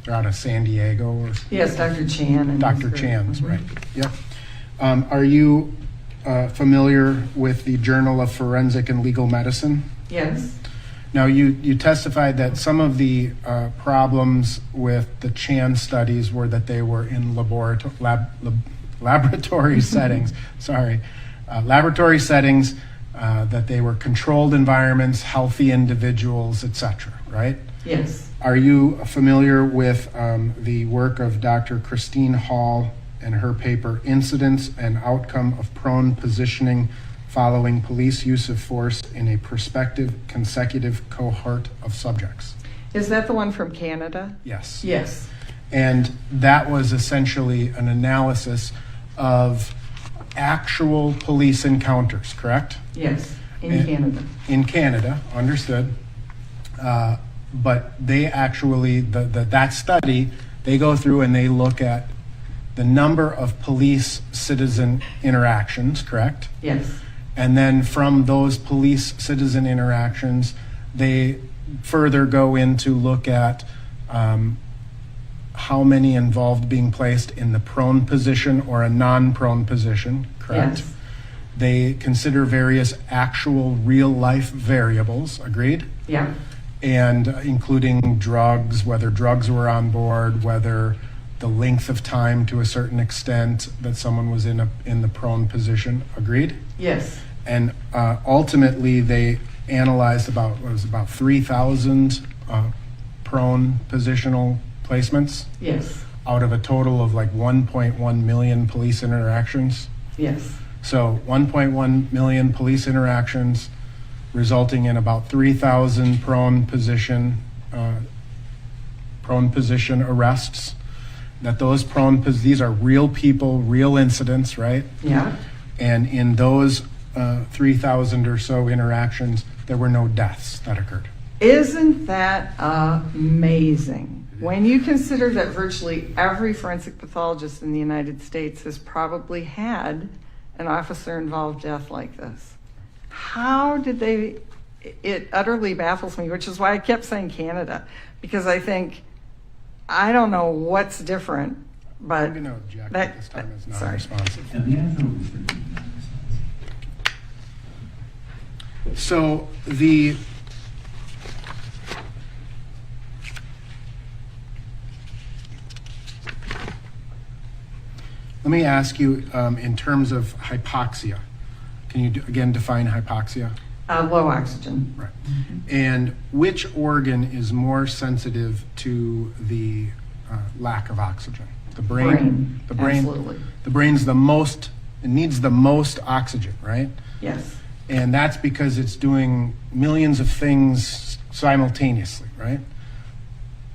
they're out of San Diego. Or Yes, Dr. Chan. And Dr. Chan's, right. Yep. Are you familiar with the Journal of Forensic and Legal Medicine? Yes. Now, you testified that some of the problems with the Chan studies were that they were in laboratory settings. Laboratory settings, that they were controlled environments, healthy individuals, etc. Right? Yes. Are you familiar with the work of Dr. Christine Hall and her paper, Incidence and Outcome of Prone Positioning Following Police Use of Force in a Prospective Consecutive Cohort of Subjects? Is that the one from Canada? Yes. Yes. And that was essentially an analysis of actual police encounters, correct? Yes, in Canada. In Canada, understood. But they actually, that study, they go through and they look at the number of police-citizen interactions, correct? Yes. And then from those police-citizen interactions, they further go in to look at how many involved being placed in the prone position or a non-prone position, correct? Yes. They consider various actual real-life variables, agreed? Yeah. And including drugs, whether drugs were on board, whether the length of time to a certain extent that someone was in the prone position, agreed? Yes. And ultimately, they analyzed about 3,000 prone positional placements. Yes. Out of a total of like 1.1 million police interactions. Yes. So 1.1 million police interactions, resulting in about 3,000 prone position arrests. That those these are real people, real incidents, right? Yeah. And in those 3,000 or so interactions, there were no deaths that occurred. Isn't that amazing? When you consider that virtually every forensic pathologist in the United States has probably had an officer-involved death like this. How did they? It utterly baffles me, which is why I kept saying Canada, because I think, I don't know what's different, but I'm going to object at this time is non-responsive. So let me ask you, in terms of hypoxia, can you again define hypoxia? Low oxygen. Right. And which organ is more sensitive to the lack of oxygen? The brain. The brain. Absolutely. The brain's the most. It needs the most oxygen, right? Yes. And that's because it's doing millions of things simultaneously, right?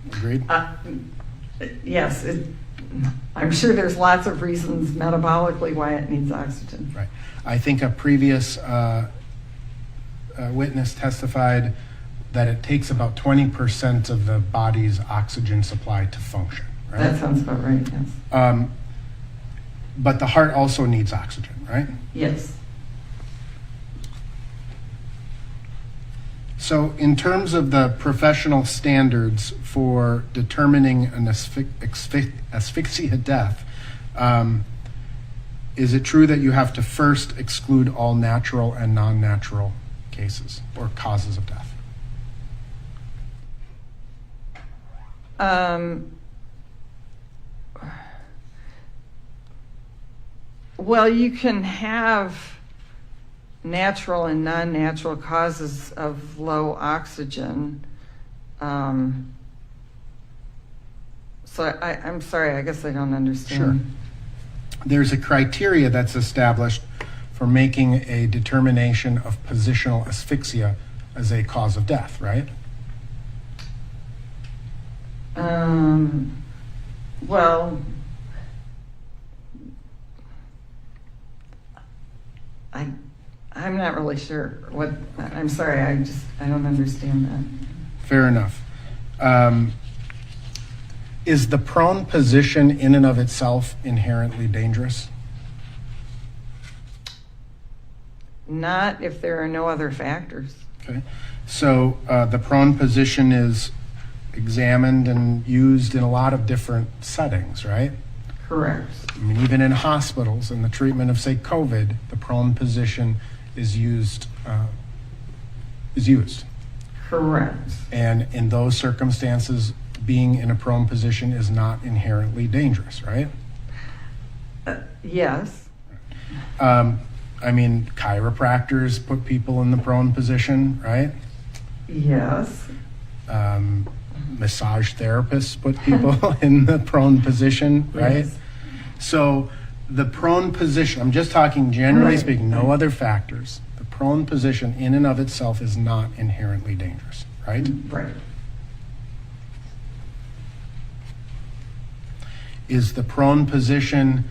Agreed? Yes. I'm sure there's lots of reasons metabolically why it needs oxygen. Right. I think a previous witness testified that it takes about 20% of the body's oxygen supply to function. Right? That sounds about right, yes. But the heart also needs oxygen, right? Yes. So in terms of the professional standards for determining an asphyxia death, is it true that you have to first exclude all natural and non-natural cases or causes of death? Well, you can have natural and non-natural causes of low oxygen. So I'm sorry, I guess I don't understand. Sure. There's a criteria that's established for making a determination of positional asphyxia as a cause of death, right? Well, I'm not really sure what, I'm sorry, I don't understand that. Fair enough. Is the prone position in and of itself inherently dangerous? Not if there are no other factors. Okay. So the prone position is examined and used in a lot of different settings, right? Correct. I mean, even in hospitals, in the treatment of, say, COVID, the prone position is used. Correct. And in those circumstances, being in a prone position is not inherently dangerous, right? Yes. I mean, chiropractors put people in the prone position, right? Yes. Massage therapists put people in the prone position, right? Yes. So the prone position, I'm just talking generally Right. speaking, no other factors. The prone position in and of itself is not inherently dangerous, right? Right. Is the prone position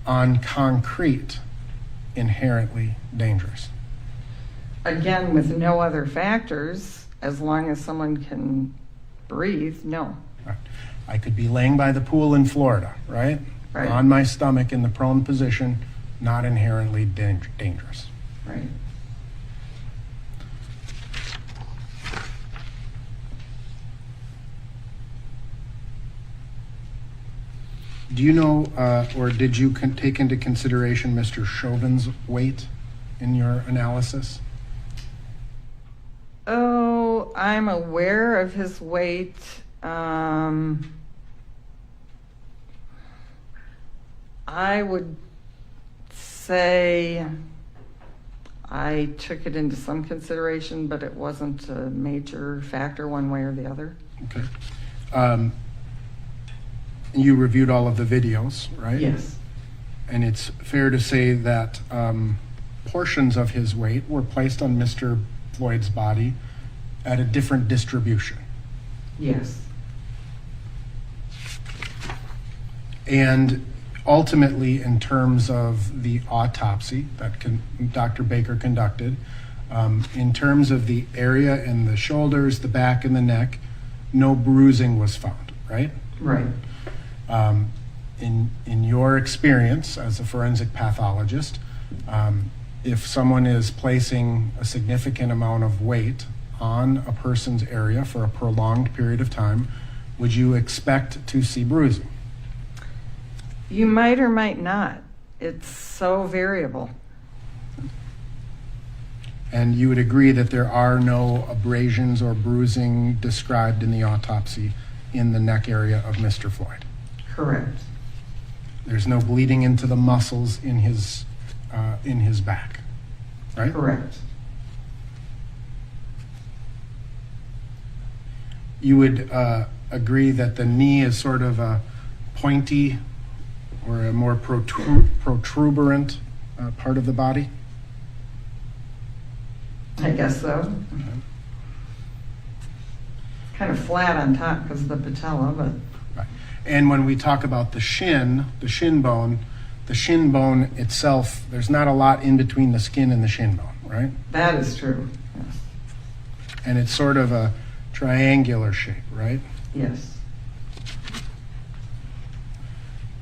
on concrete inherently dangerous? Again, with no other factors, as long as someone can breathe, no. Right. I could be laying by the pool in Florida, right? Right. On my stomach in the prone position, not inherently dangerous. Right. Do you know, or did you take into consideration Mr. Chauvin's weight in your analysis? Oh, I'm aware of his weight. I would say I took it into some consideration, but it wasn't a major factor one way or the other. Okay. You reviewed all of the videos, right? Yes. And it's fair to say that portions of his weight were placed on Mr. Floyd's body at a different distribution. Yes. And ultimately, in terms of the autopsy that Dr. Baker conducted, in terms of the area in the shoulders, the back, and the neck, no bruising was found, right? Right. In your experience as a forensic pathologist, if someone is placing a significant amount of weight on a person's area for a prolonged period of time, would you expect to see bruising? You might or might not. It's so variable. And you would agree that there are no abrasions or bruising described in the autopsy in the neck area of Mr. Floyd? Correct. There's no bleeding into the muscles in his back, right? Correct. You would agree that the knee is sort of a pointy or a more protuberant part of the body? I guess so. It's kind of flat on top because of the patella, but. Right. And when we talk about the shin bone itself, there's not a lot in between the skin and the shin bone, right? That is true. Yes. And it's sort of a triangular shape, right? Yes.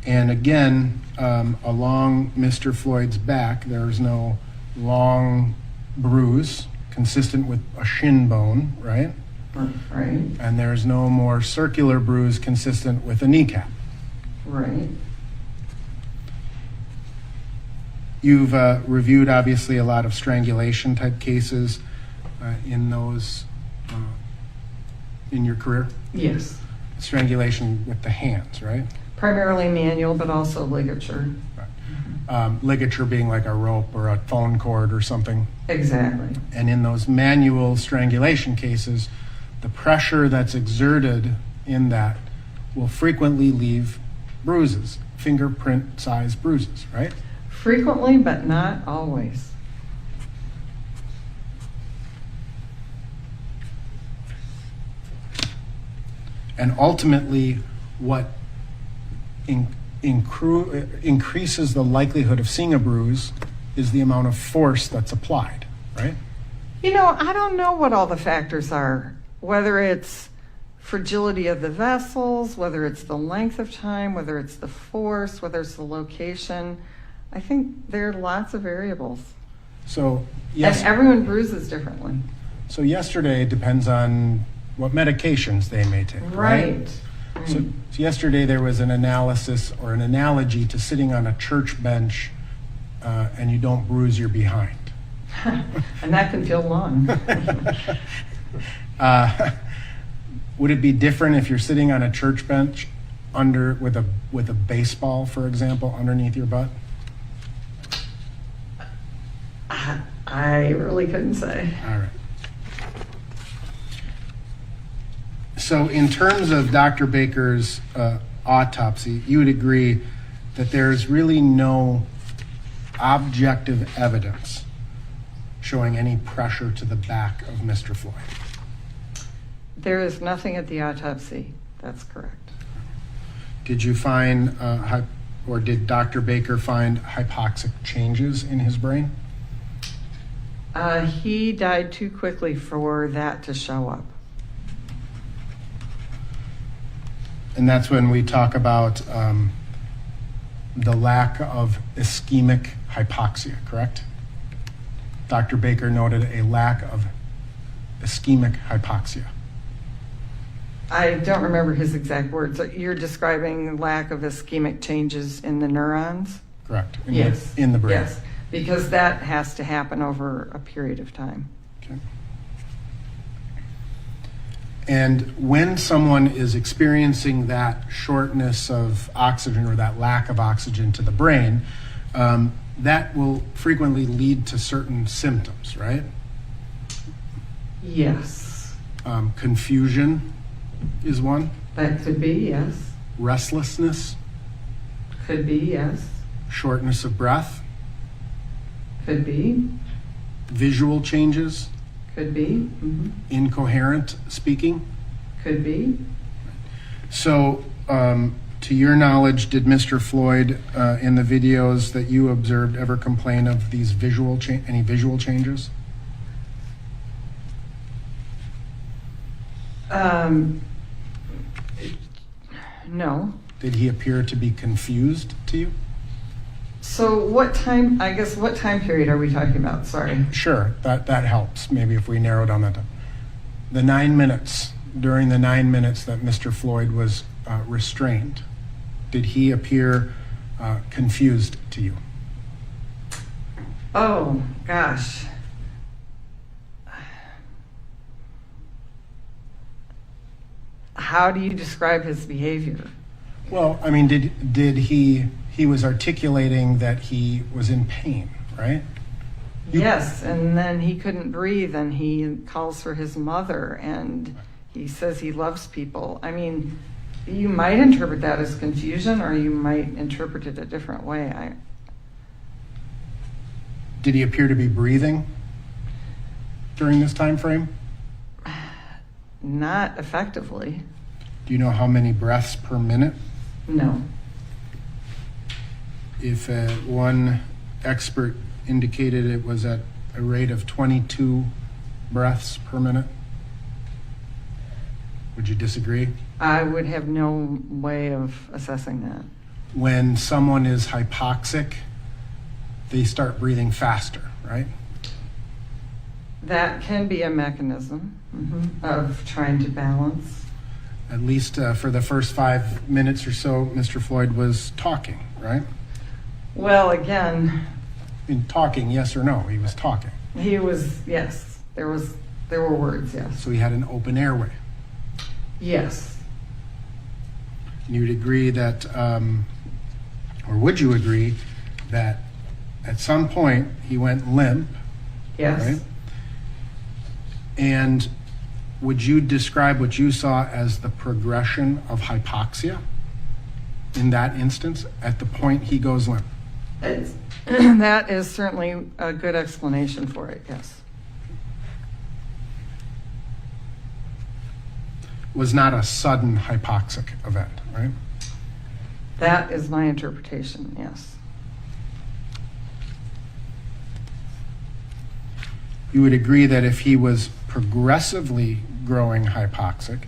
And again, along Mr. Floyd's back, there's no long bruise consistent with a shin bone, right? Right. And there's no more circular bruise consistent with a kneecap. Right. You've reviewed, obviously, a lot of strangulation type cases in those, in your career? Yes. Strangulation with the hands, right? Primarily manual, but also ligature. Ligature being like a rope or a phone cord or something. Exactly. And in those manual strangulation cases, the pressure that's exerted in that will frequently leave bruises, fingerprint-sized bruises, right? Frequently, but not always. And ultimately, what increases the likelihood of seeing a bruise is the amount of force that's applied, right? You know, I don't know what all the factors are, whether it's fragility of the vessels, whether it's the length of time, whether it's the force, whether it's the location. I think there are lots of variables. So, yes. And everyone bruises differently. So yesterday depends on what medications they may take, right? So yesterday there was an analysis or an analogy to sitting on a church bench and you don't bruise your behind. And that can feel long. Would it be different if you're sitting on a church bench with a baseball, for example, underneath your butt? I really couldn't say. All right. So in terms of Dr. Baker's autopsy, you would agree that there's really no objective evidence showing any pressure to the back of Mr. Floyd? There is nothing at the autopsy. That's correct. Did you find, or did Dr. Baker find hypoxic changes in his brain? He died too quickly for that to show up. And that's when we talk about the lack of ischemic hypoxia, correct? Dr. Baker noted a lack of ischemic hypoxia. I don't remember his exact words. You're describing lack of ischemic changes in the neurons? Correct. Yes. In the brain. Yes, because that has to happen over a period of time. Okay. And when someone is experiencing that shortness of oxygen or that lack of oxygen to the brain, that will frequently lead to certain symptoms, right? Yes. Confusion is one. That could be, yes. Restlessness. Could be, yes. Shortness of breath. Could be. Visual changes. Could be. Mm-hmm. Incoherent speaking. Could be. So, to your knowledge, did Mr. Floyd, in the videos that you observed, ever complain of these any visual changes? No. Did he appear to be confused to you? So what time period are we talking about? Sorry. Sure, that helps. Maybe if we narrow down that time. The 9 minutes, during the 9 minutes that Mr. Floyd was restrained, did he appear confused to you? Oh, gosh. How do you describe his behavior? Well, I mean, did he was articulating that he was in pain, right? Yes, and then he couldn't breathe and he calls for his mother and he says he loves people. I mean, you might interpret that as confusion or you might interpret it a different way. Did he appear to be breathing during this time frame? Not effectively. Do you know how many breaths per minute? No. If one expert indicated it was at a rate of 22 breaths per minute, would you disagree? I would have no way of assessing that. When someone is hypoxic, they start breathing faster, right? That can be a mechanism of trying to balance. At least for the first 5 minutes or so, Mr. Floyd was talking, right? Well, again, in talking, yes or no? He was talking. He was, yes. There were words, yes. So he had an open airway. Yes. And you'd agree that, or would you agree that at some point he went limp? Yes. Right? And would you describe what you saw as the progression of hypoxia in that instance at the point he goes limp? That is certainly a good explanation for it, yes. Was not a sudden hypoxic event, right? That is my interpretation, yes. You would agree that if he was progressively growing hypoxic,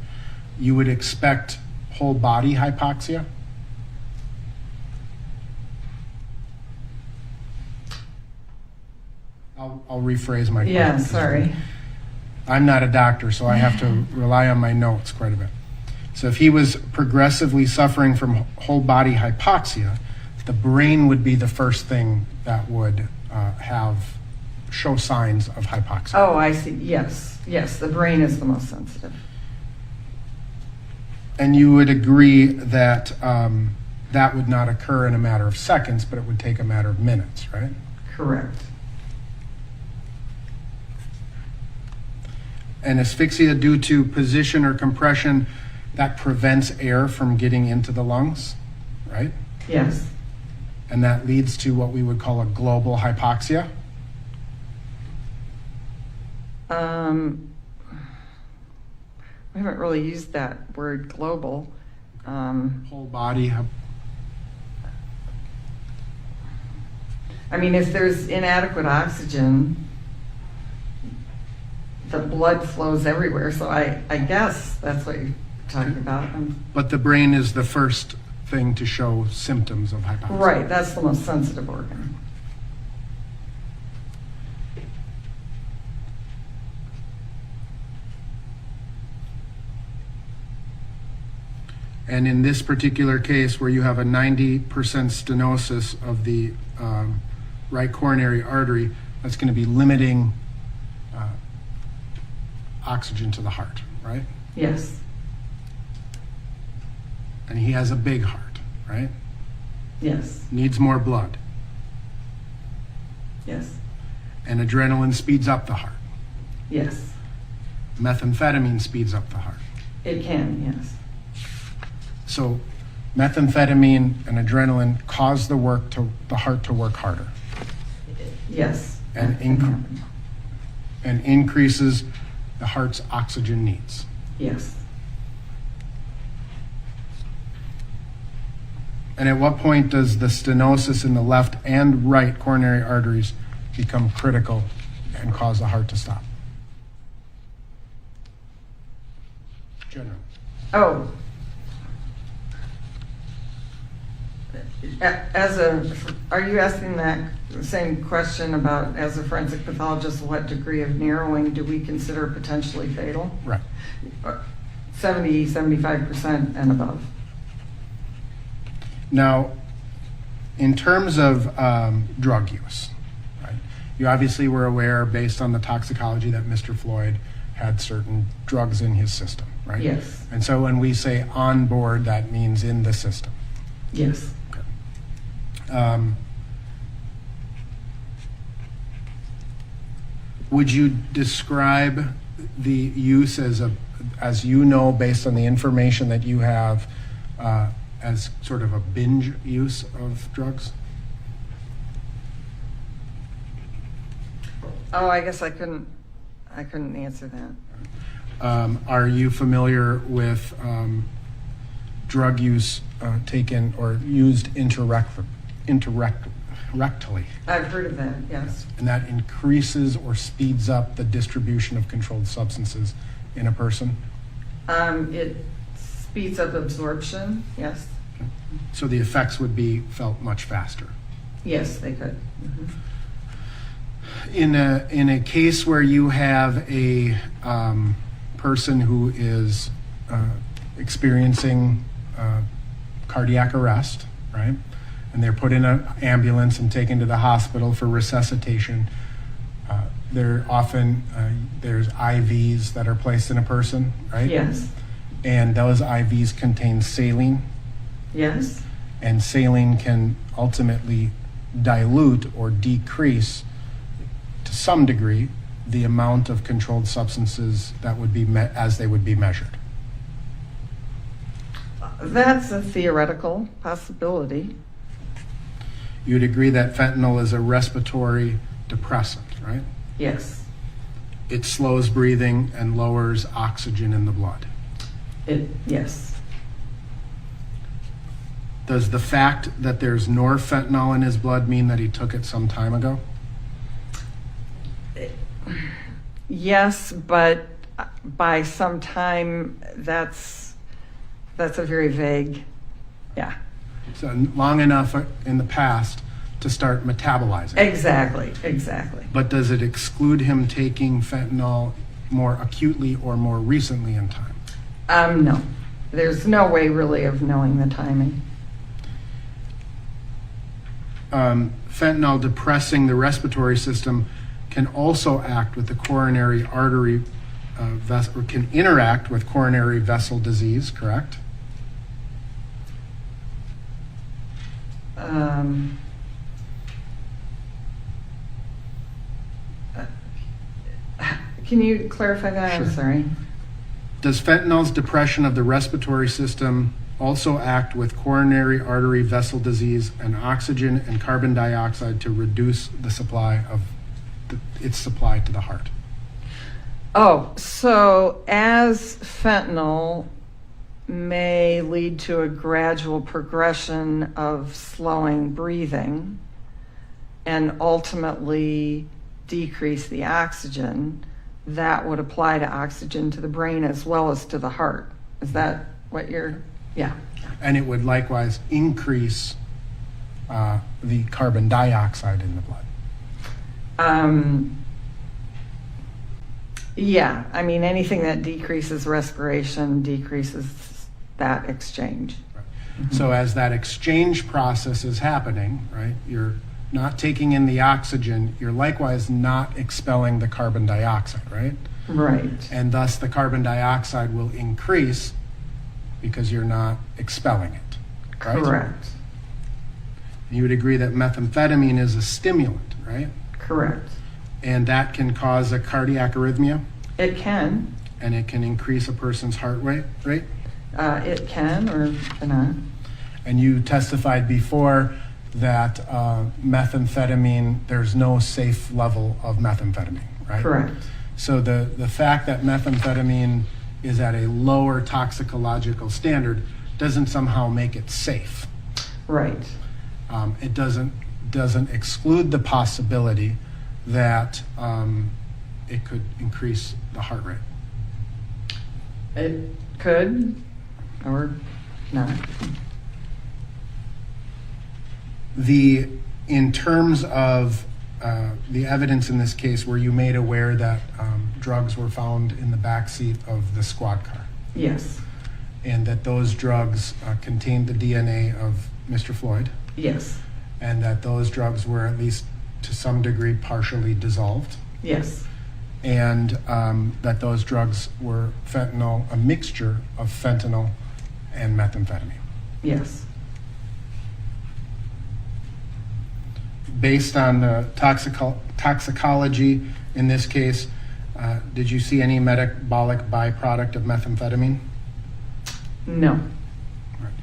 you would expect whole body hypoxia? I'll rephrase my question. Yeah, sorry. I'm not a doctor, so I have to rely on my notes quite a bit. So if he was progressively suffering from whole body hypoxia, the brain would be the first thing that would show signs of hypoxia. Oh, I see. Yes, yes, the brain is the most sensitive. And you would agree that that would not occur in a matter of seconds, but it would take a matter of minutes, right? Correct. And asphyxia due to position or compression, that prevents air from getting into the lungs, right? Yes. And that leads to what we would call a global hypoxia. We haven't really used that word global. Whole body. I mean, if there's inadequate oxygen, the blood flows everywhere. So I guess that's what you're talking about. But the brain is the first thing to show symptoms of hypoxia. Right, that's the most sensitive organ. And in this particular case, where you have a 90% stenosis of the right coronary artery, that's going to be limiting oxygen to the heart, right? Yes. And he has a big heart, right? Yes. Needs more blood. Yes. And adrenaline speeds up the heart. Yes. Methamphetamine speeds up the heart. It can, yes. So methamphetamine and adrenaline cause the heart to work harder. Yes. And increases the heart's oxygen needs. Yes. And at what point does the stenosis in the left and right coronary arteries become critical and cause the heart to stop? General. Oh. Are you asking that same question about, as a forensic pathologist, what degree of narrowing do we consider potentially fatal? Right. 70, 75% and above. Now, in terms of drug use, right, you obviously were aware, based on the toxicology, that Mr. Floyd had certain drugs in his system, right? Yes. And so when we say on board, that means in the system. Yes. Would you describe the use as you know, based on the information that you have, as sort of a binge use of drugs? Oh, I guess I couldn't answer that. Are you familiar with drug use taken or used rectally? I've heard of that, yes. And that increases or speeds up the distribution of controlled substances in a person? It speeds up absorption, yes. Okay. So the effects would be felt much faster? Yes, they could. Mm-hmm. In a case where you have a person who is experiencing cardiac arrest, right? And they're put in an ambulance and taken to the hospital for resuscitation. There's IVs that are placed in a person, right? Yes. And those IVs contain saline. Yes. And saline can ultimately dilute or decrease, to some degree, the amount of controlled substances that would be as they would be measured. That's a theoretical possibility. You'd agree that fentanyl is a respiratory depressant, right? Yes. It slows breathing and lowers oxygen in the blood. Yes. Does the fact that there's norfentanyl in his blood mean that he took it some time ago? Yes, but by some time, that's a very vague, yeah. So long enough in the past to start metabolizing. Exactly. But does it exclude him taking fentanyl more acutely or more recently in time? No. There's no way really of knowing the timing. Fentanyl depressing the respiratory system can also act with the coronary artery or can interact with coronary vessel disease, correct? Can you clarify that? Sure. I'm sorry. Does fentanyl's depression of the respiratory system also act with coronary artery vessel disease and oxygen and carbon dioxide to reduce the supply of its supply to the heart? Oh, so as fentanyl may lead to a gradual progression of slowing breathing and ultimately decrease the oxygen, that would apply to oxygen to the brain as well as to the heart. Is that what you're, yeah. And it would likewise increase the carbon dioxide in the blood. Yeah, I mean, anything that decreases respiration decreases that exchange. Right. So as that exchange process is happening, right, you're not taking in the oxygen, you're likewise not expelling the carbon dioxide, right? Right. And thus the carbon dioxide will increase because you're not expelling it, right? Correct. You would agree that methamphetamine is a stimulant, right? Correct. And that can cause a cardiac arrhythmia? It can. And it can increase a person's heart rate? It can or cannot. And you testified before that methamphetamine, there's no safe level of methamphetamine, right? Correct. So the fact that methamphetamine is at a lower toxicological standard doesn't somehow make it safe. Right. It doesn't exclude the possibility that it could increase the heart rate. It could or not. In terms of the evidence in this case, were you made aware that drugs were found in the backseat of the squad car? Yes. And that those drugs contained the DNA of Mr. Floyd? Yes. And that those drugs were at least to some degree partially dissolved? Yes. And that those drugs were fentanyl, a mixture of fentanyl and methamphetamine? Yes. Based on the toxicology in this case, did you see any metabolic byproduct of methamphetamine? No. Right.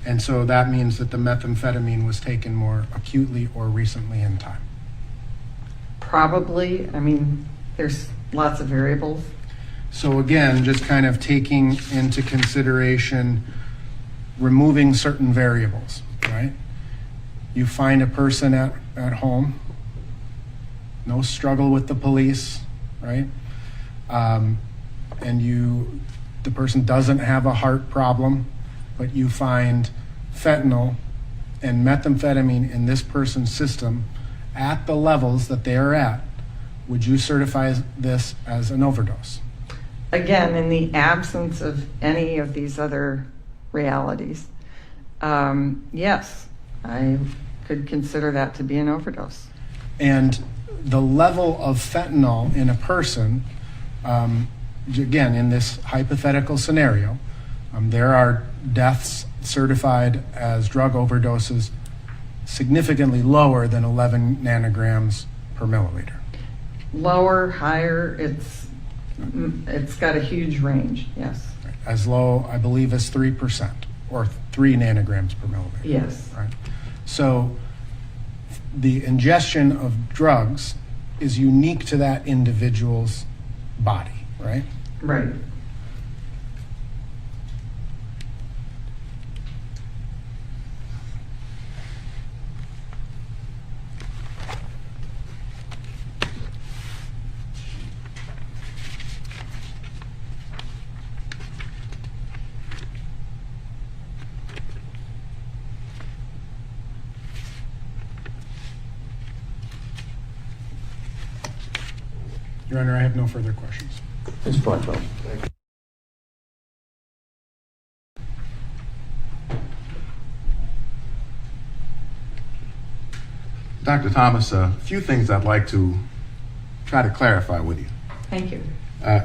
And so that means that the methamphetamine was taken more acutely or recently in time? Probably. I mean, there's lots of variables. So again, just kind of taking into consideration removing certain variables, right? You find a person at home, no struggle with the police, right? And the person doesn't have a heart problem, but you find fentanyl and methamphetamine in this person's system at the levels that they are at. Would you certify this as an overdose? Again, in the absence of any of these other realities, yes, I could consider that to be an overdose. And the level of fentanyl in a person, again, in this hypothetical scenario, there are deaths certified as drug overdoses significantly lower than 11 nanograms per milliliter. Lower, higher, it's got a huge range, yes. As low, I believe, as 3% or 3 nanograms per milliliter. Yes. Right. So the ingestion of drugs is unique to that individual's body, right? Right. Your Honor, I have no further questions. Mr. Blackwell. Dr. Thomas, a few things I'd like to try to clarify with you. Thank you.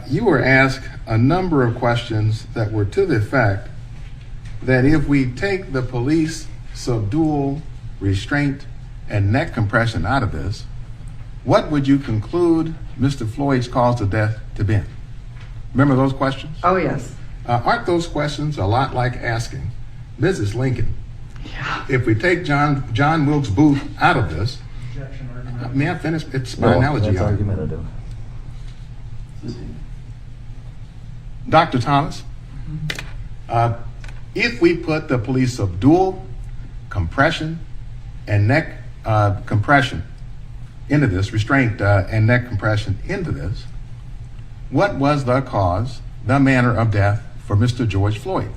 You were asked a number of questions that were to the effect that if we take the police subdual, restraint, and neck compression out of this, what would you conclude Mr. Floyd's cause of death to be? Remember those questions? Oh, yes. Aren't those questions a lot like asking Mrs. Lincoln, if we take John Wilkes Booth out of this, may I finish? It's my analogy. That's argumentative. Dr. Thomas, if we put the police subdual, compression, and neck compression into this, restraint and neck compression into this, what was the cause, the manner of death for Mr. George Floyd?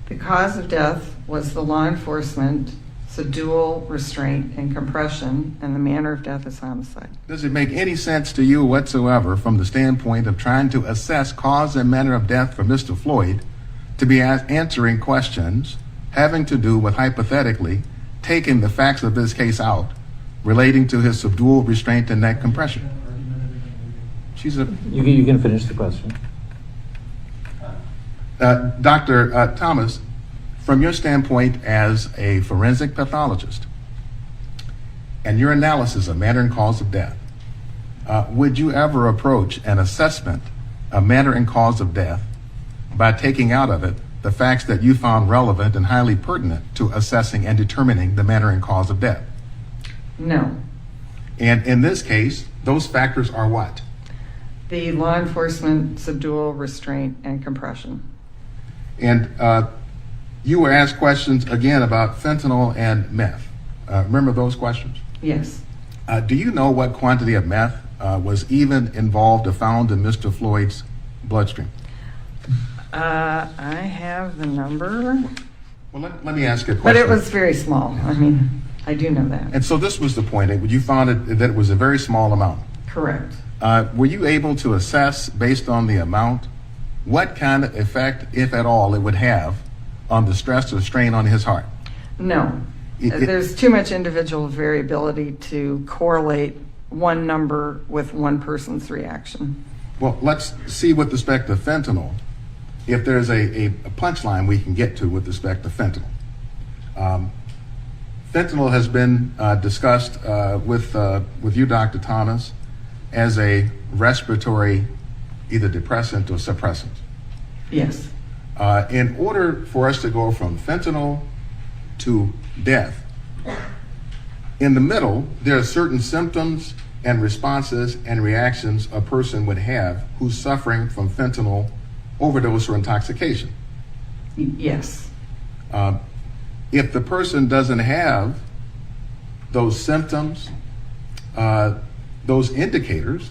The cause of death was the law enforcement subdual, restraint, and compression, and the manner of death is homicide. Does it make any sense to you whatsoever from the standpoint of trying to assess cause and manner of death for Mr. Floyd to be answering questions having to do with hypothetically taking the facts of this case out relating to his subdual, restraint, and neck compression? You can finish the question. Dr. Thomas, from your standpoint as a forensic pathologist and your analysis of manner and cause of death, would you ever approach an assessment of manner and cause of death by taking out of it the facts that you found relevant and highly pertinent to assessing and determining the manner and cause of death? No. And in this case, those factors are what? The law enforcement subdual, restraint, and compression. And you were asked questions again about fentanyl and meth. Remember those questions? Yes. Do you know what quantity of meth was even involved or found in Mr. Floyd's bloodstream? I have the number. Well, let me ask you a question. But it was very small. I mean, I do know that. And so this was the point. You found that it was a very small amount. Correct. Were you able to assess, based on the amount, what kind of effect, if at all, it would have on the stress or strain on his heart? No. There's too much individual variability to correlate one number with one person's reaction. Well, let's see with respect to fentanyl, if there's a punchline we can get to with respect to fentanyl. Fentanyl has been discussed with you, Dr. Thomas, as a respiratory either depressant or suppressant. Yes. In order for us to go from fentanyl to death, in the middle, there are certain symptoms and responses and reactions a person would have who's suffering from fentanyl overdose or intoxication. Yes. If the person doesn't have those symptoms, those indicators,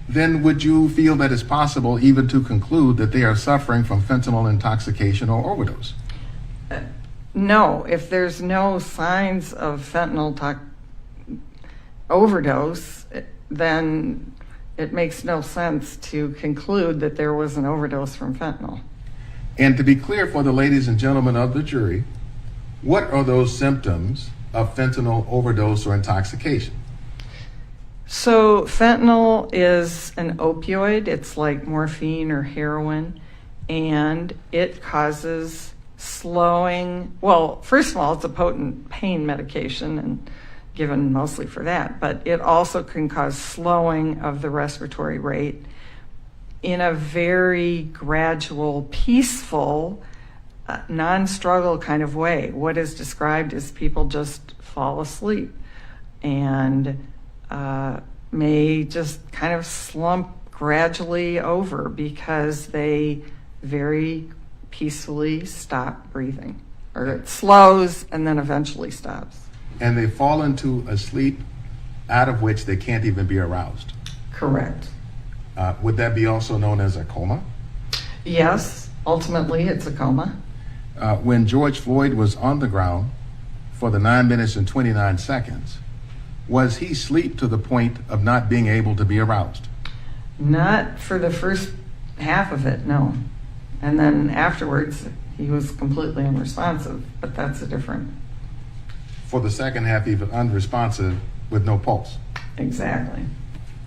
then would you feel that it's possible even to conclude that they are suffering from fentanyl intoxication or overdose? No. If there's no signs of fentanyl overdose, then it makes no sense to conclude that there was an overdose from fentanyl. And to be clear for the ladies and gentlemen of the jury, what are those symptoms of fentanyl overdose or intoxication? So fentanyl is an opioid. It's like morphine or heroin, and it causes slowing. Well, first of all, it's a potent pain medication and given mostly for that, but it also can cause slowing of the respiratory rate in a very gradual, peaceful, non-struggle kind of way. What is described as people just fall asleep and may just kind of slump gradually over because they very peacefully stop breathing, or it slows and then eventually stops. And they fall into a sleep out of which they can't even be aroused. Correct. Would that be also known as a coma? Yes, ultimately it's a coma. When George Floyd was on the ground for the 9 minutes and 29 seconds, was he asleep to the point of not being able to be aroused? Not for the first half of it, no. And then afterwards, he was completely unresponsive, but that's a different. For the second half, he was unresponsive with no pulse. Exactly.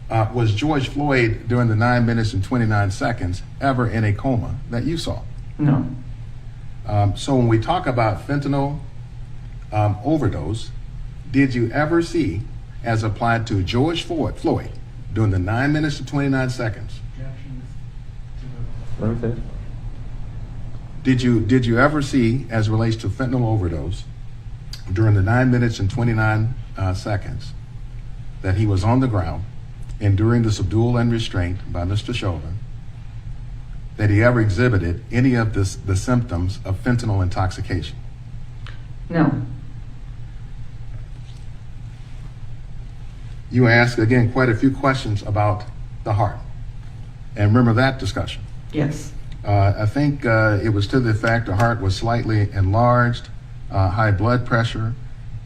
Was George Floyd, during the 9 minutes and 29 seconds, ever in a coma that you saw? No. So when we talk about fentanyl overdose, did you ever see, as applied to George Floyd, during the 9 minutes and 29 seconds? Okay. Did you ever see, as relates to fentanyl overdose, during the 9 minutes and 29 seconds, that he was on the ground enduring the subdual and restraint by Mr. Chauvin, that he ever exhibited any of the symptoms of fentanyl intoxication? No. You asked, again, quite a few questions about the heart. And remember that discussion? Yes. I think it was to the effect the heart was slightly enlarged, high blood pressure,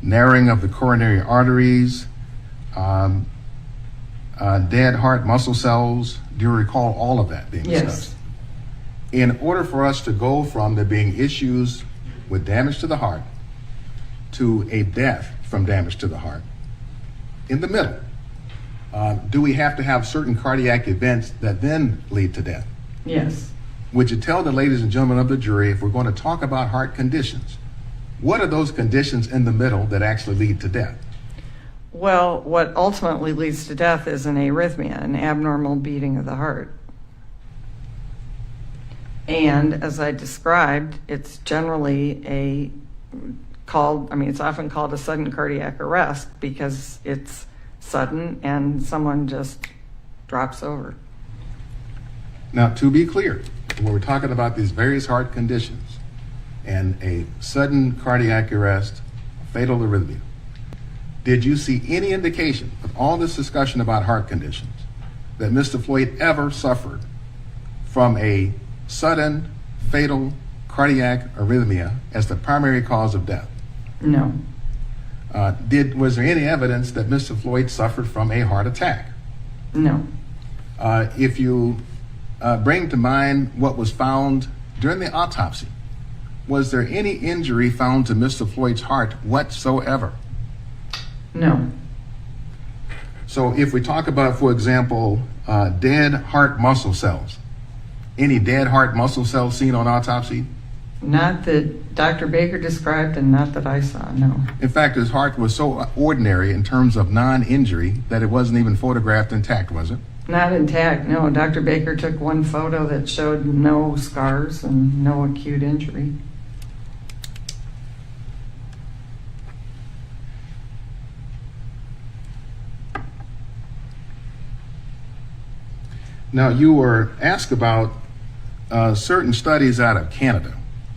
narrowing of the coronary arteries, dead heart muscle cells. Do you recall all of that being discussed? Yes. In order for us to go from there being issues with damage to the heart to a death from damage to the heart, in the middle, do we have to have certain cardiac events that then lead to death? Yes. Would you tell the ladies and gentlemen of the jury, if we're going to talk about heart conditions, what are those conditions in the middle that actually lead to death? Well, what ultimately leads to death is an arrhythmia, an abnormal beating of the heart. And as I described, it's generally it's often called a sudden cardiac arrest because it's sudden and someone just drops over. Now, to be clear, when we're talking about these various heart conditions and a sudden cardiac arrest, fatal arrhythmia, did you see any indication of all this discussion about heart conditions that Mr. Floyd ever suffered from a sudden fatal cardiac arrhythmia as the primary cause of death? No. Was there any evidence that Mr. Floyd suffered from a heart attack? No. If you bring to mind what was found during the autopsy, was there any injury found to Mr. Floyd's heart whatsoever? No. So if we talk about, for example, dead heart muscle cells, any dead heart muscle cells seen on autopsy? Not that Dr. Baker described and not that I saw, no. In fact, his heart was so ordinary in terms of non-injury that it wasn't even photographed intact, was it? Not intact, no. Dr. Baker took one photo that showed no scars and no acute injury. Now, you were asked about certain studies out of Canada.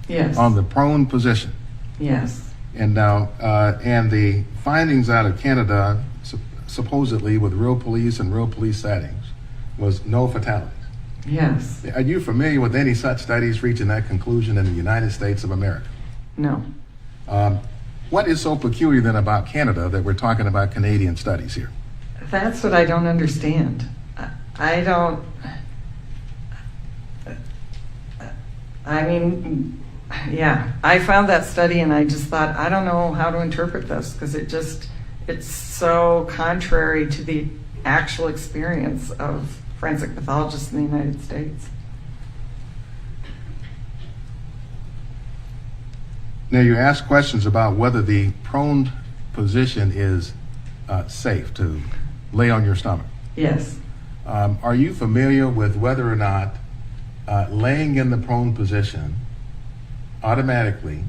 Yes. On the prone position. Yes. And now, and the findings out of Canada, supposedly with real police and real police settings, was no fatalities. Yes. Are you familiar with any such studies reaching that conclusion in the United States of America? No. What is so peculiar then about Canada that we're talking about Canadian studies here? That's what I don't understand. I found that study and I just thought, I don't know how to interpret this because it's so contrary to the actual experience of forensic pathologists in the United States. Now, you asked questions about whether the prone position is safe to lay on your stomach. Yes. Are you familiar with whether or not laying in the prone position automatically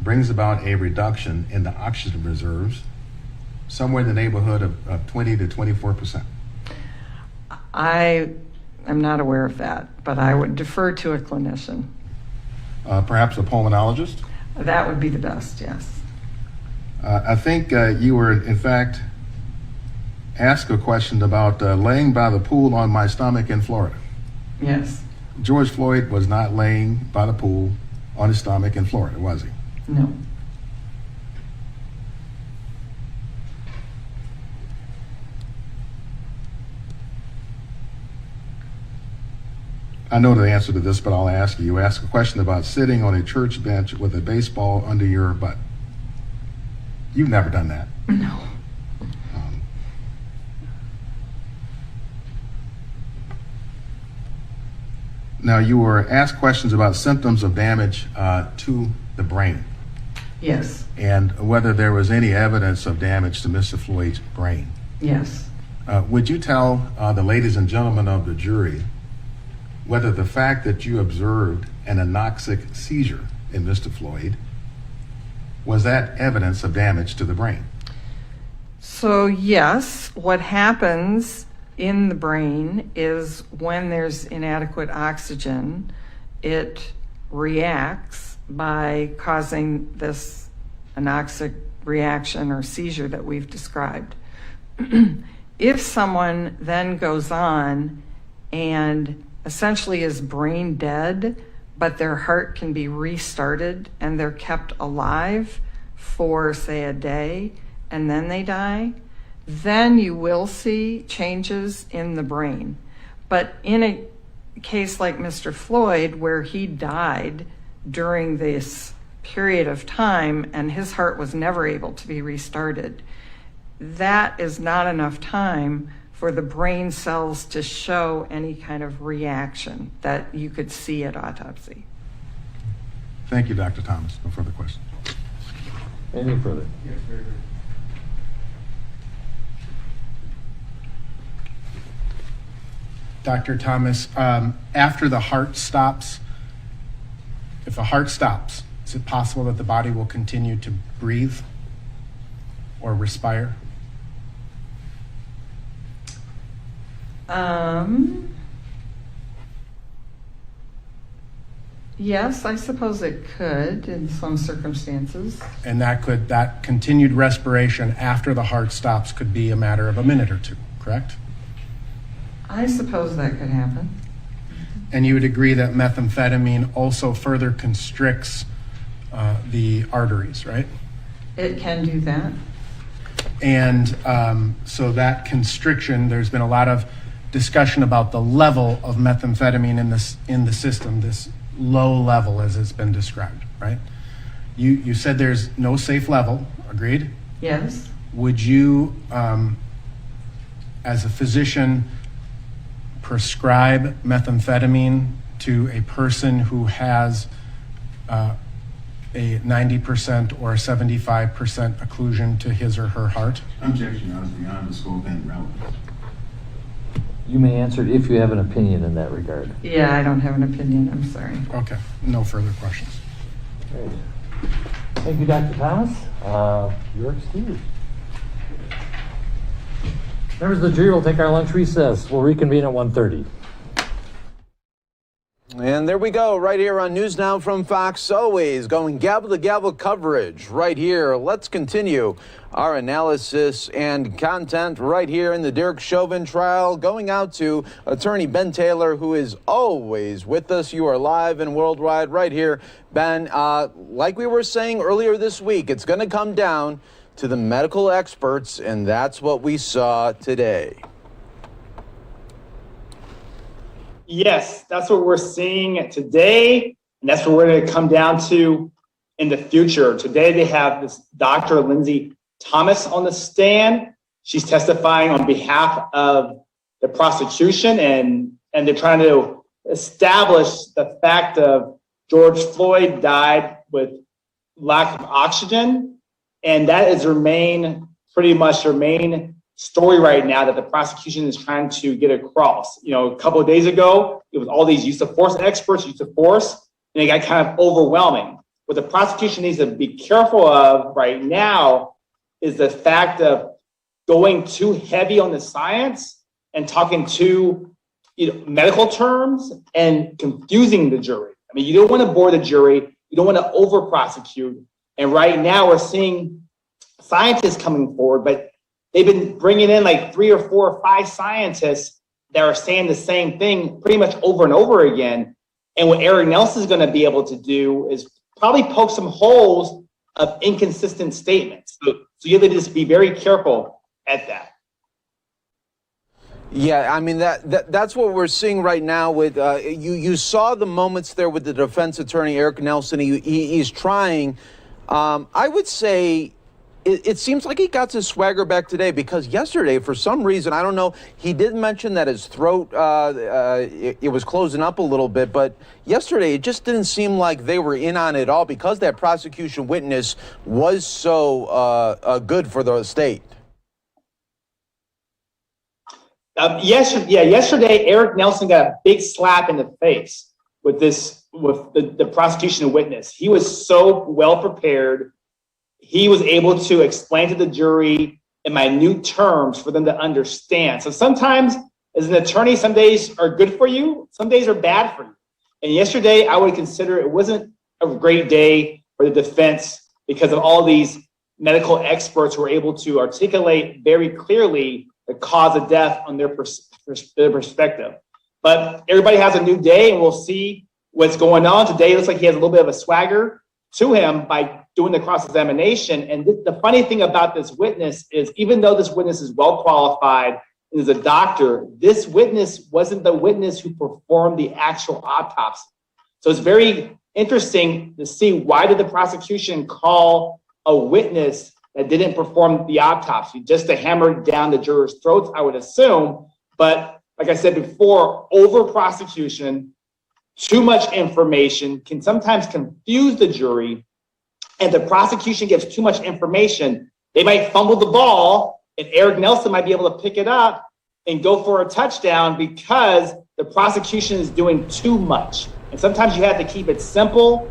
brings about a reduction in the oxygen reserves somewhere in the neighborhood of 20 to 24%? I am not aware of that, but I would defer to a clinician. Perhaps a pulmonologist? That would be the best, yes. I think you were, in fact, asked a question about laying by the pool on my stomach in Florida. Yes. George Floyd was not laying by the pool on his stomach in Florida, was he? No. I know the answer to this, but I'll ask you. You asked a question about sitting on a church bench with a baseball under your butt. You've never done that. No. Now, you were asked questions about symptoms of damage to the brain. Yes. And whether there was any evidence of damage to Mr. Floyd's brain. Yes. Would you tell the ladies and gentlemen of the jury whether the fact that you observed an anoxic seizure in Mr. Floyd, was that evidence of damage to the brain? So yes, what happens in the brain is when there's inadequate oxygen, it reacts by causing this anoxic reaction or seizure that we've described. If someone then goes on and essentially is brain dead, but their heart can be restarted and they're kept alive for, say, a day, and then they die, then you will see changes in the brain. But in a case like Mr. Floyd, where he died during this period of time and his heart was never able to be restarted, that is not enough time for the brain cells to show any kind of reaction that you could see at autopsy. Thank you, Dr. Thomas. No further questions. Any further? Yes, very good. Dr. Thomas, after the heart stops, if the heart stops, is it possible that the body will continue to breathe or respire? Yes, I suppose it could in some circumstances. And that continued respiration after the heart stops could be a matter of a minute or two, correct? I suppose that could happen. And you would agree that methamphetamine also further constricts the arteries, right? It can do that. And so that constriction, there's been a lot of discussion about the level of methamphetamine in the system, this low level as it's been described, right? You said there's no safe level, agreed? Yes. Would you, as a physician, prescribe methamphetamine to a person who has a 90% or 75% occlusion to his or her heart? Objection, Your Honor, is beyond the scope and relevance. You may answer it if you have an opinion in that regard. Yeah, I don't have an opinion, I'm sorry. Okay, no further questions. Great. Thank you, Dr. Thomas. You're excused. Members of the jury, we'll take our lunch recess. We'll reconvene at 1:30. And there we go, right here on News Now from Fox, always going gavel to gavel coverage right here. Let's continue our analysis and content right here in the Derek Chauvin trial, going out to attorney Ben Taylor, who is always with us. You are live and worldwide right here. Ben, like we were saying earlier this week, it's going to come down to the medical experts, and that's what we saw today. Yes, that's what we're seeing today, and that's what we're going to come down to in the future. Today, they have this Dr. Lindsay Thomas on the stand. She's testifying on behalf of the prosecution, and they're trying to establish the fact of George Floyd died with lack of oxygen, and that is pretty much their main story right now that the prosecution is trying to get across. You know, a couple of days ago, it was all these use of force experts, use of force, and it got kind of overwhelming. What the prosecution needs to be careful of right now is the fact of going too heavy on the science and talking too medical terms and confusing the jury. I mean, you don't want to bore the jury. You don't want to over prosecute. And right now we're seeing scientists coming forward, but they've been bringing in like 3 or 4 or 5 scientists that are saying the same thing pretty much over and over again. And what Eric Nelson is going to be able to do is probably poke some holes of inconsistent statements. So you have to just be very careful at that. Yeah, I mean that's what we're seeing right now. With you saw the moments there with the defense attorney Eric Nelson. He's trying. I would say it seems like he got his swagger back today, because yesterday, for some reason, I don't know, he did mention that his throat it was closing up a little bit, but yesterday it just didn't seem like they were in on it all, because that prosecution witness was so good for the state. Yesterday, Eric Nelson got a big slap in the face with the prosecution witness. He was so well prepared. He was able to explain to the jury in minute terms for them to understand. So sometimes, as an attorney, some days are good for you, some days are bad for you. And yesterday, I would consider it wasn't a great day for the defense, because of all these medical experts who were able to articulate very clearly the cause of death on their perspective. But everybody has a new day, and we'll see what's going on. Today, it looks like he has a little bit of a swagger to him by doing the cross-examination. And the funny thing about this witness is, even though this witness is well qualified and is a doctor, this witness wasn't the witness who performed the actual autopsy. So it's very interesting to see, why did the prosecution call a witness that didn't perform the autopsy? Just to hammer down the jurors' throats, I would assume. But like I said before, over prosecution, too much information can sometimes confuse the jury. And the prosecution gives too much information, they might fumble the ball, and Eric Nelson might be able to pick it up and go for a touchdown, because the prosecution is doing too much. And sometimes you have to keep it simple,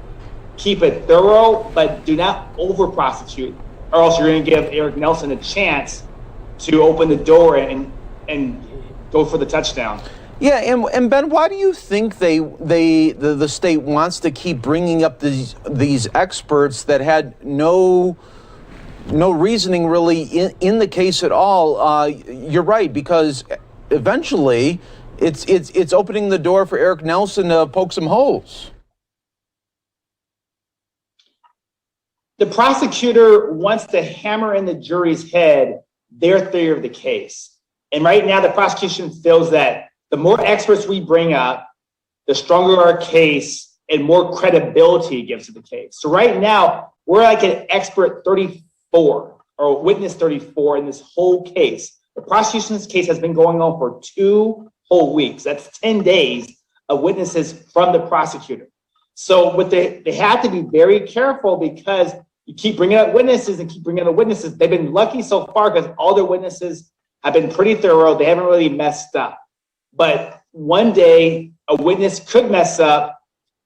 keep it thorough, but do not over prosecute, or else you're going to give Eric Nelson a chance to open the door and go for the touchdown. Yeah, and Ben, why do you think the state wants to keep bringing up these experts that had no reasoning really in the case at all? You're right, because eventually it's opening the door for Eric Nelson to poke some holes. The prosecutor wants to hammer in the jury's head their theory of the case. And right now, the prosecution feels that the more experts we bring up, the stronger our case and more credibility it gives to the case. So right now, we're like an expert 34 or witness 34 in this whole case. The prosecution's case has been going on for 2 whole weeks. That's 10 days of witnesses from the prosecutor. So they have to be very careful, because you keep bringing up witnesses and keep bringing up witnesses. They've been lucky so far, because all their witnesses have been pretty thorough. They haven't really messed up. But one day, a witness could mess up,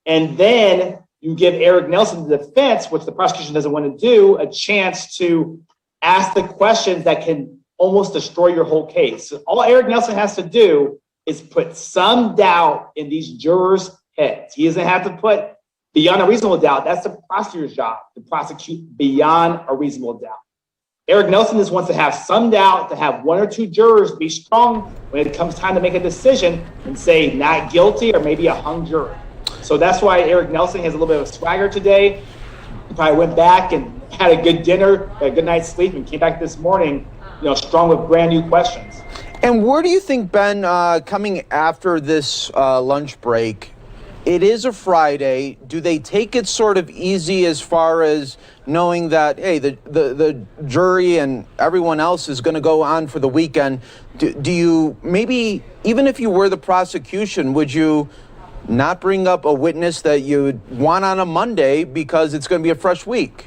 and then you give Eric Nelson, the defense, which the prosecution doesn't want to do, a chance to ask the questions that can almost destroy your whole case. So all Eric Nelson has to do is put some doubt in these jurors' heads. He doesn't have to put beyond a reasonable doubt. That's the prosecutor's job, to prosecute beyond a reasonable doubt. Eric Nelson just wants to have some doubt, to have 1 or 2 jurors be strong when it comes time to make a decision and say not guilty or maybe a hung jury. So that's why Eric Nelson has a little bit of swagger today. He probably went back and had a good dinner, a good night's sleep, and came back this morning, strong with brand new questions. And where do you think, Ben, coming after this lunch break, it is a Friday, do they take it sort of easy as far as knowing that, hey, the jury and everyone else is going to go on for the weekend? Do you, maybe, even if you were the prosecution, would you not bring up a witness that you want on a Monday because it's going to be a fresh week?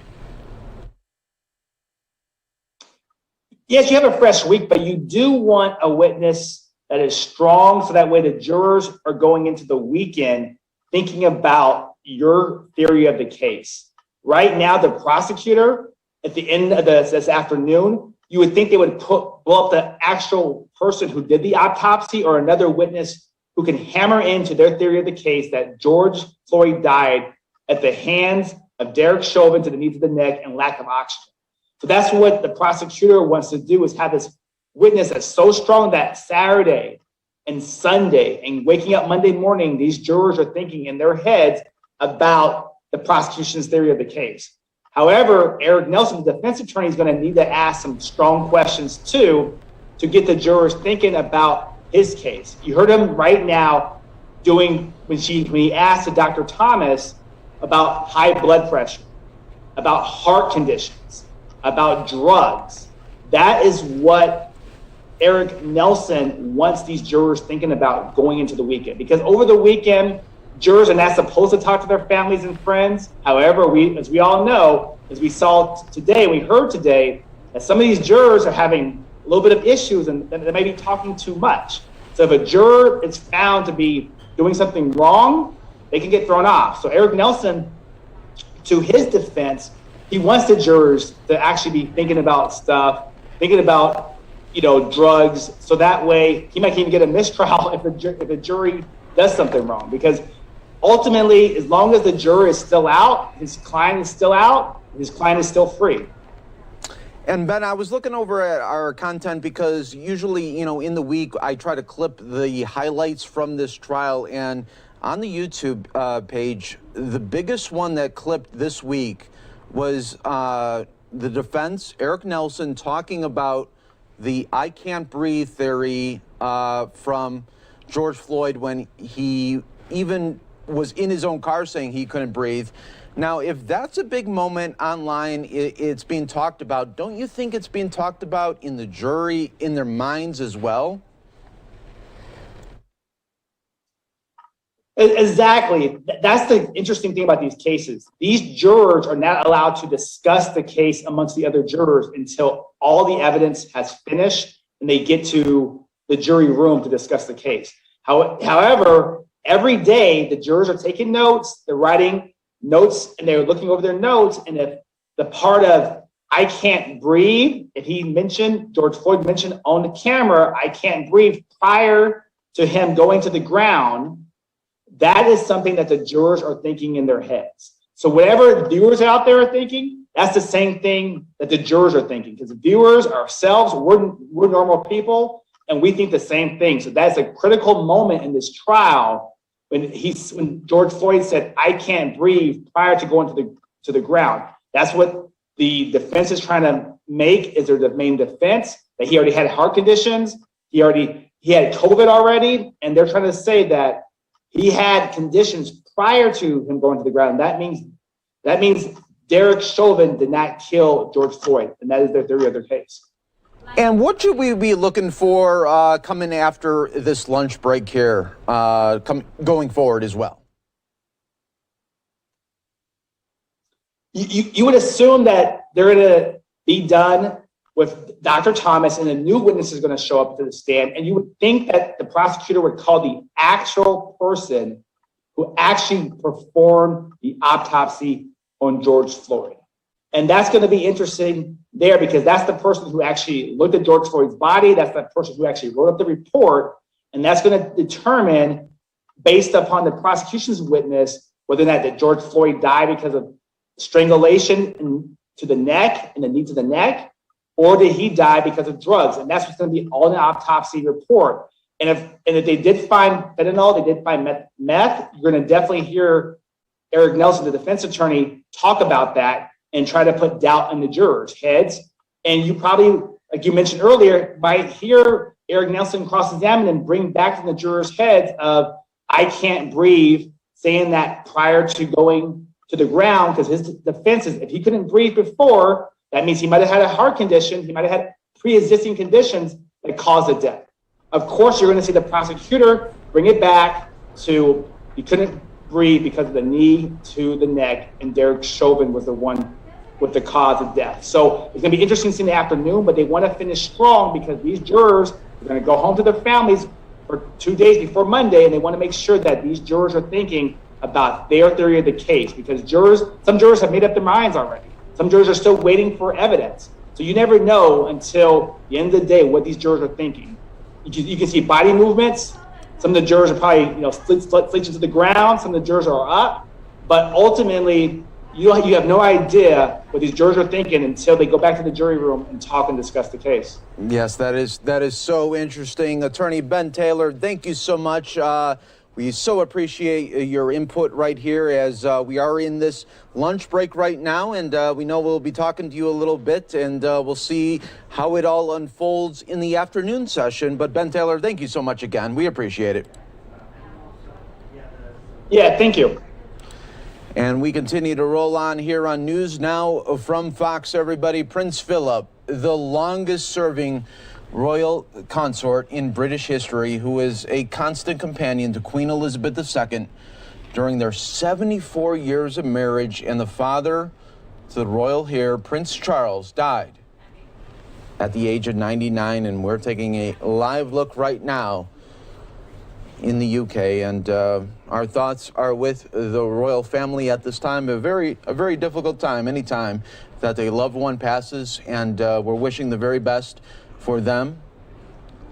Yes, you have a fresh week, but you do want a witness that is strong, so that way the jurors are going into the weekend thinking about your theory of the case. Right now, the prosecutor, at the end of this afternoon, you would think they would blow up the actual person who did the autopsy, or another witness who can hammer into their theory of the case that George Floyd died at the hands of Derek Chauvin to the knees of the neck and lack of oxygen. So that's what the prosecutor wants to do, is have this witness that's so strong that Saturday and Sunday and waking up Monday morning, these jurors are thinking in their heads about the prosecution's theory of the case. However, Eric Nelson, the defense attorney, is going to need to ask some strong questions too, to get the jurors thinking about his case. You heard him right now when he asked Dr. Thomas about high blood pressure, about heart conditions, about drugs. That is what Eric Nelson wants these jurors thinking about going into the weekend. Because over the weekend, jurors are not supposed to talk to their families and friends. However, as we all know, as we saw today, we heard today, that some of these jurors are having a little bit of issues and they may be talking too much. So if a juror is found to be doing something wrong, they can get thrown off. So Eric Nelson, to his defense, he wants the jurors to actually be thinking about stuff, thinking about, drugs. So that way he might even get a mistrial if a jury does something wrong. Because ultimately, as long as the juror is still out, his client is still out, his client is still free. And Ben, I was looking over at our content because usually, in the week, I try to clip the highlights from this trial. And on the YouTube page, the biggest one that clipped this week was the defense, Eric Nelson, talking about the I can't breathe theory from George Floyd when he even was in his own car saying he couldn't breathe. Now, if that's a big moment online, it's being talked about, don't you think it's being talked about in the jury, in their minds as well? Exactly. That's the interesting thing about these cases. These jurors are not allowed to discuss the case amongst the other jurors until all the evidence has finished and they get to the jury room to discuss the case. However, every day the jurors are taking notes, they're writing notes, and they're looking over their notes. And if the part of I can't breathe, if George Floyd mentioned on the camera, I can't breathe prior to him going to the ground, that is something that the jurors are thinking in their heads. So whatever viewers out there are thinking, that's the same thing that the jurors are thinking. Because the viewers, ourselves, we're normal people, and we think the same thing. So that's a critical moment in this trial when George Floyd said, I can't breathe prior to going to the ground. That's what the defense is trying to make is their main defense, that he already had heart conditions, he had COVID already, and they're trying to say that he had conditions prior to him going to the ground. That means Derek Chauvin did not kill George Floyd, and that is their theory of their case. And what should we be looking for coming after this lunch break here, going forward as well? You would assume that they're going to be done with Dr. Thomas and a new witness is going to show up to the stand. And you would think that the prosecutor would call the actual person who actually performed the autopsy on George Floyd. And that's going to be interesting there because that's the person who actually looked at George Floyd's body. That's the person who actually wrote up the report. And that's going to determine, based upon the prosecution's witness, whether or not that George Floyd died because of strangulation to the neck and the knee to the neck, or did he die because of drugs? And that's what's going to be all in the autopsy report. And if they did find fentanyl, they did find meth, you're going to definitely hear Eric Nelson, the defense attorney, talk about that and try to put doubt in the jurors' heads. And you probably, like you mentioned earlier, might hear Eric Nelson cross-examine and bring back to the jurors' heads of, I can't breathe, saying that prior to going to the ground, because his defense is if he couldn't breathe before, that means he might have had a heart condition, he might have had pre-existing conditions that caused the death. Of course, you're going to see the prosecutor bring it back to he couldn't breathe because of the knee to the neck, and Derek Chauvin was the one with the cause of death. So it's going to be interesting to see in the afternoon, but they want to finish strong because these jurors are going to go home to their families for 2 days before Monday, and they want to make sure that these jurors are thinking about their theory of the case because some jurors have made up their minds already. Some jurors are still waiting for evidence. So you never know until the end of the day what these jurors are thinking. You can see body movements. Some of the jurors are probably flinching to the ground. Some of the jurors are up. But ultimately, you have no idea what these jurors are thinking until they go back to the jury room and talk and discuss the case. Yes, that is so interesting. Attorney Ben Taylor, thank you so much. We so appreciate your input right here as we are in this lunch break right now, and we know we'll be talking to you a little bit, and we'll see how it all unfolds in the afternoon session. But Ben Taylor, thank you so much again. We appreciate it. Yeah, thank you. And we continue to roll on here on News Now from Fox, everybody. Prince Philip, the longest serving royal consort in British history, who is a constant companion to Queen Elizabeth II during their 74 years of marriage, and the father to the royal heir, Prince Charles, died at the age of 99, and we're taking a live look right now in the UK, and our thoughts are with the royal family at this time, a very difficult time, anytime that a loved one passes, and we're wishing the very best for them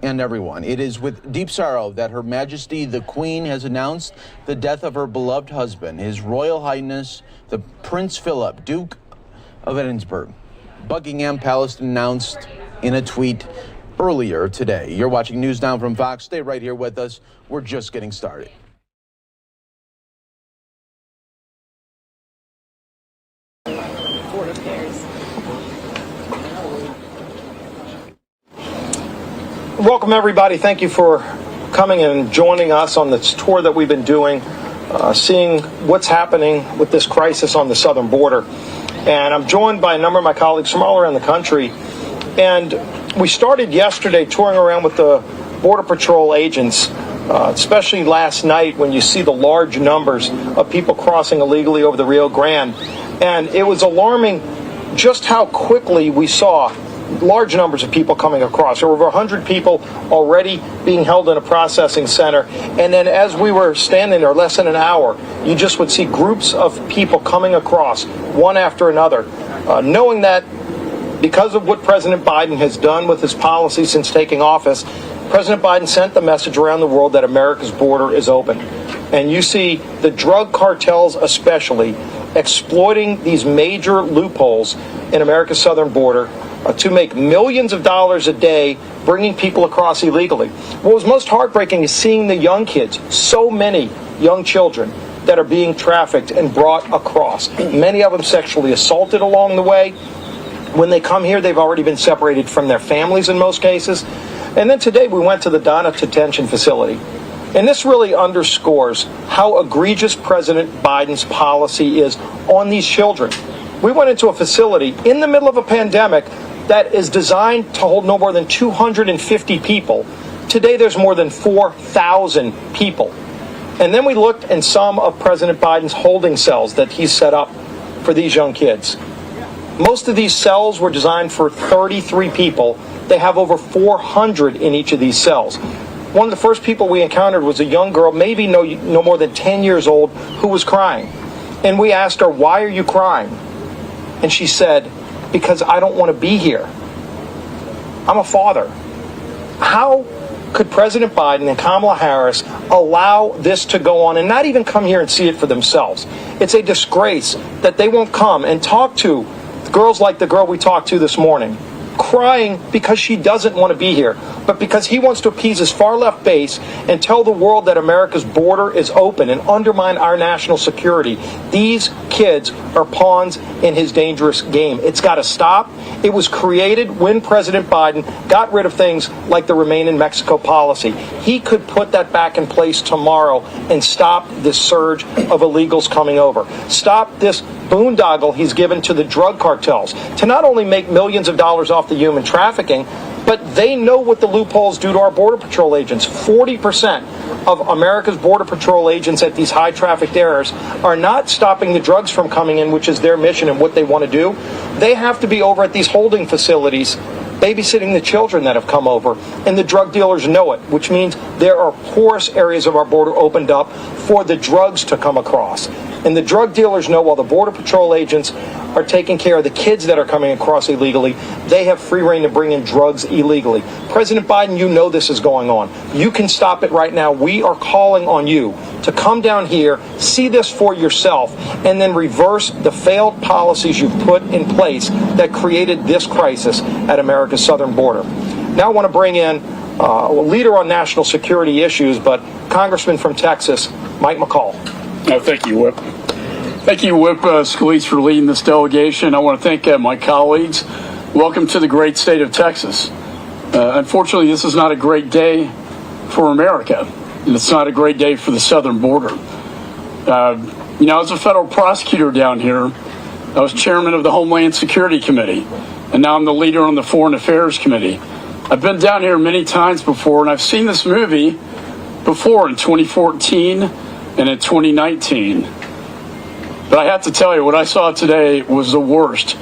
and everyone. It is with deep sorrow that Her Majesty the Queen has announced the death of her beloved husband, His Royal Highness the Prince Philip, Duke of Edinburgh. Buckingham Palace announced in a tweet earlier today. You're watching News Now from Fox. Stay right here with us. We're just getting started. Welcome, everybody. Thank you for coming and joining us on this tour that we've been doing, seeing what's happening with this crisis on the southern border. And I'm joined by a number of my colleagues from all around the country. And we started yesterday touring around with the Border Patrol agents, especially last night when you see the large numbers of people crossing illegally over the Rio Grande. And it was alarming just how quickly we saw large numbers of people coming across. There were over 100 people already being held in a processing center. And then as we were standing there less than an hour, you just would see groups of people coming across one after another, knowing that because of what President Biden has done with his policy since taking office, President Biden sent the message around the world that America's border is open. And you see the drug cartels especially exploiting these major loopholes in America's southern border to make millions of dollars a day bringing people across illegally. What was most heartbreaking is seeing the young kids, so many young children that are being trafficked and brought across. Many of them sexually assaulted along the way. When they come here, they've already been separated from their families in most cases. And then today we went to the Donna Detention Facility. And this really underscores how egregious President Biden's policy is on these children. We went into a facility in the middle of a pandemic that is designed to hold no more than 250 people. Today there's more than 4,000 people. And then we looked in some of President Biden's holding cells that he's set up for these young kids. Most of these cells were designed for 33 people. They have over 400 in each of these cells. One of the first people we encountered was a young girl, maybe no more than 10 years old, who was crying. And we asked her, "Why are you crying?" And she said, "Because I don't want to be here. I'm a father." How could President Biden and Kamala Harris allow this to go on and not even come here and see it for themselves? It's a disgrace that they won't come and talk to girls like the girl we talked to this morning, crying because she doesn't want to be here, but because he wants to appease his far-left base and tell the world that America's border is open and undermine our national security. These kids are pawns in his dangerous game. It's got to stop. It was created when President Biden got rid of things like the Remain in Mexico policy. He could put that back in place tomorrow and stop this surge of illegals coming over. Stop this boondoggle he's given to the drug cartels to not only make millions of dollars off the human trafficking, but they know what the loopholes do to our Border Patrol agents. 40% of America's Border Patrol agents at these high trafficked areas are not stopping the drugs from coming in, which is their mission and what they want to do. They have to be over at these holding facilities babysitting the children that have come over, and the drug dealers know it, which means there are porous areas of our border opened up for the drugs to come across. And the drug dealers know while the Border Patrol agents are taking care of the kids that are coming across illegally, they have free reign to bring in drugs illegally. President Biden, you know this is going on. You can stop it right now. We are calling on you to come down here, see this for yourself, and then reverse the failed policies you've put in place that created this crisis at America's southern border. Now I want to bring in leader on national security issues, but Congressman from Texas, Mike McCall. Thank you, Whip. Thank you, Whip Scalise, for leading this delegation. I want to thank my colleagues. Welcome to the great state of Texas. Unfortunately, this is not a great day for America, and it's not a great day for the southern border. You know, as a federal prosecutor down here, I was chairman of the Homeland Security Committee, and now I'm the leader on the Foreign Affairs Committee. I've been down here many times before, and I've seen this movie before in 2014 and in 2019. But I have to tell you, what I saw today was the worst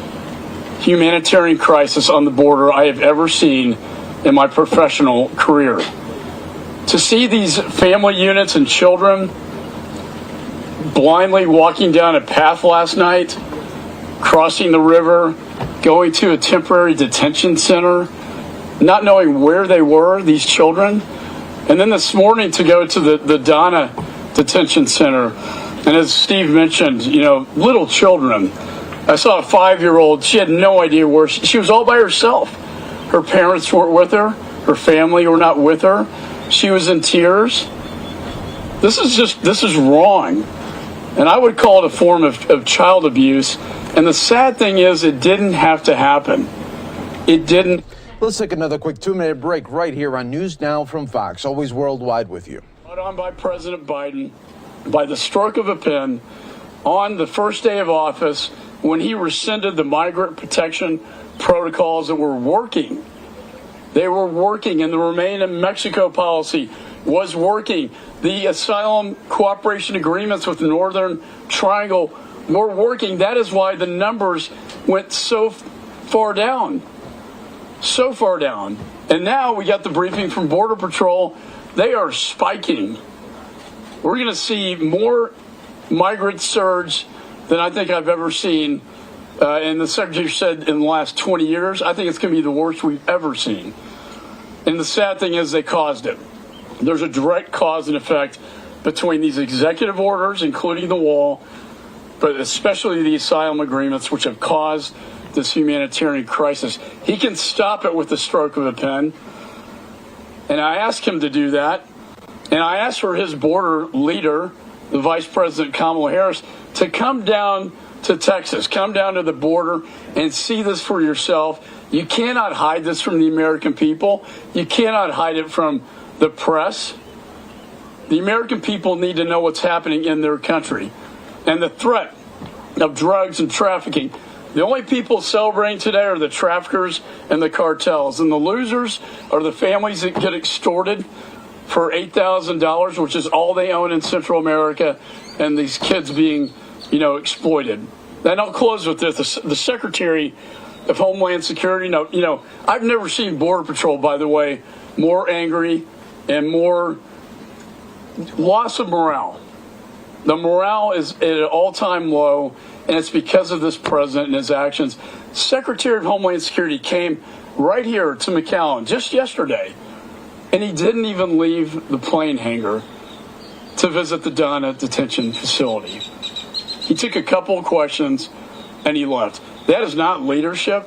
humanitarian crisis on the border I have ever seen in my professional career. To see these family units and children blindly walking down a path last night, crossing the river, going to a temporary detention center, not knowing where they were, these children, and then this morning to go to the Donna Detention Center. And as Steve mentioned, you know, little children. I saw a 5-year-old. She had no idea where she was all by herself. Her parents weren't with her. Her family were not with her. She was in tears. This is wrong. And I would call it a form of child abuse. And the sad thing is, it didn't have to happen. It didn't. Let's take another quick 2-minute break right here on News Now from Fox, always worldwide with you. Put on by President Biden by the stroke of a pen on the first day of office when he rescinded the migrant protection protocols that were working. They were working, and the Remain in Mexico policy was working. The asylum cooperation agreements with the Northern Triangle were working. That is why the numbers went so far down. So far down. And now we got the briefing from Border Patrol. They are spiking. We're going to see more migrant surge than I think I've ever seen. And the Secretary said in the last 20 years, I think it's going to be the worst we've ever seen. And the sad thing is they caused it. There's a direct cause and effect between these executive orders, including the wall, but especially the asylum agreements, which have caused this humanitarian crisis. He can stop it with the stroke of a pen. And I asked him to do that. And I asked for his border leader, the Vice President Kamala Harris, to come down to Texas, come down to the border and see this for yourself. You cannot hide this from the American people. You cannot hide it from the press. The American people need to know what's happening in their country. And the threat of drugs and trafficking. The only people celebrating today are the traffickers and the cartels. And the losers are the families that get extorted for $8,000, which is all they own in Central America, and these kids being, exploited. And I'll close with this. The Secretary of Homeland Security, I've never seen Border Patrol, by the way, more angry and more loss of morale. The morale is at an all-time low, and it's because of this president and his actions. Secretary of Homeland Security came right here to McAllen just yesterday, and he didn't even leave the plane hangar to visit the Donna detention facility. He took a couple of questions, and he left. That is not leadership.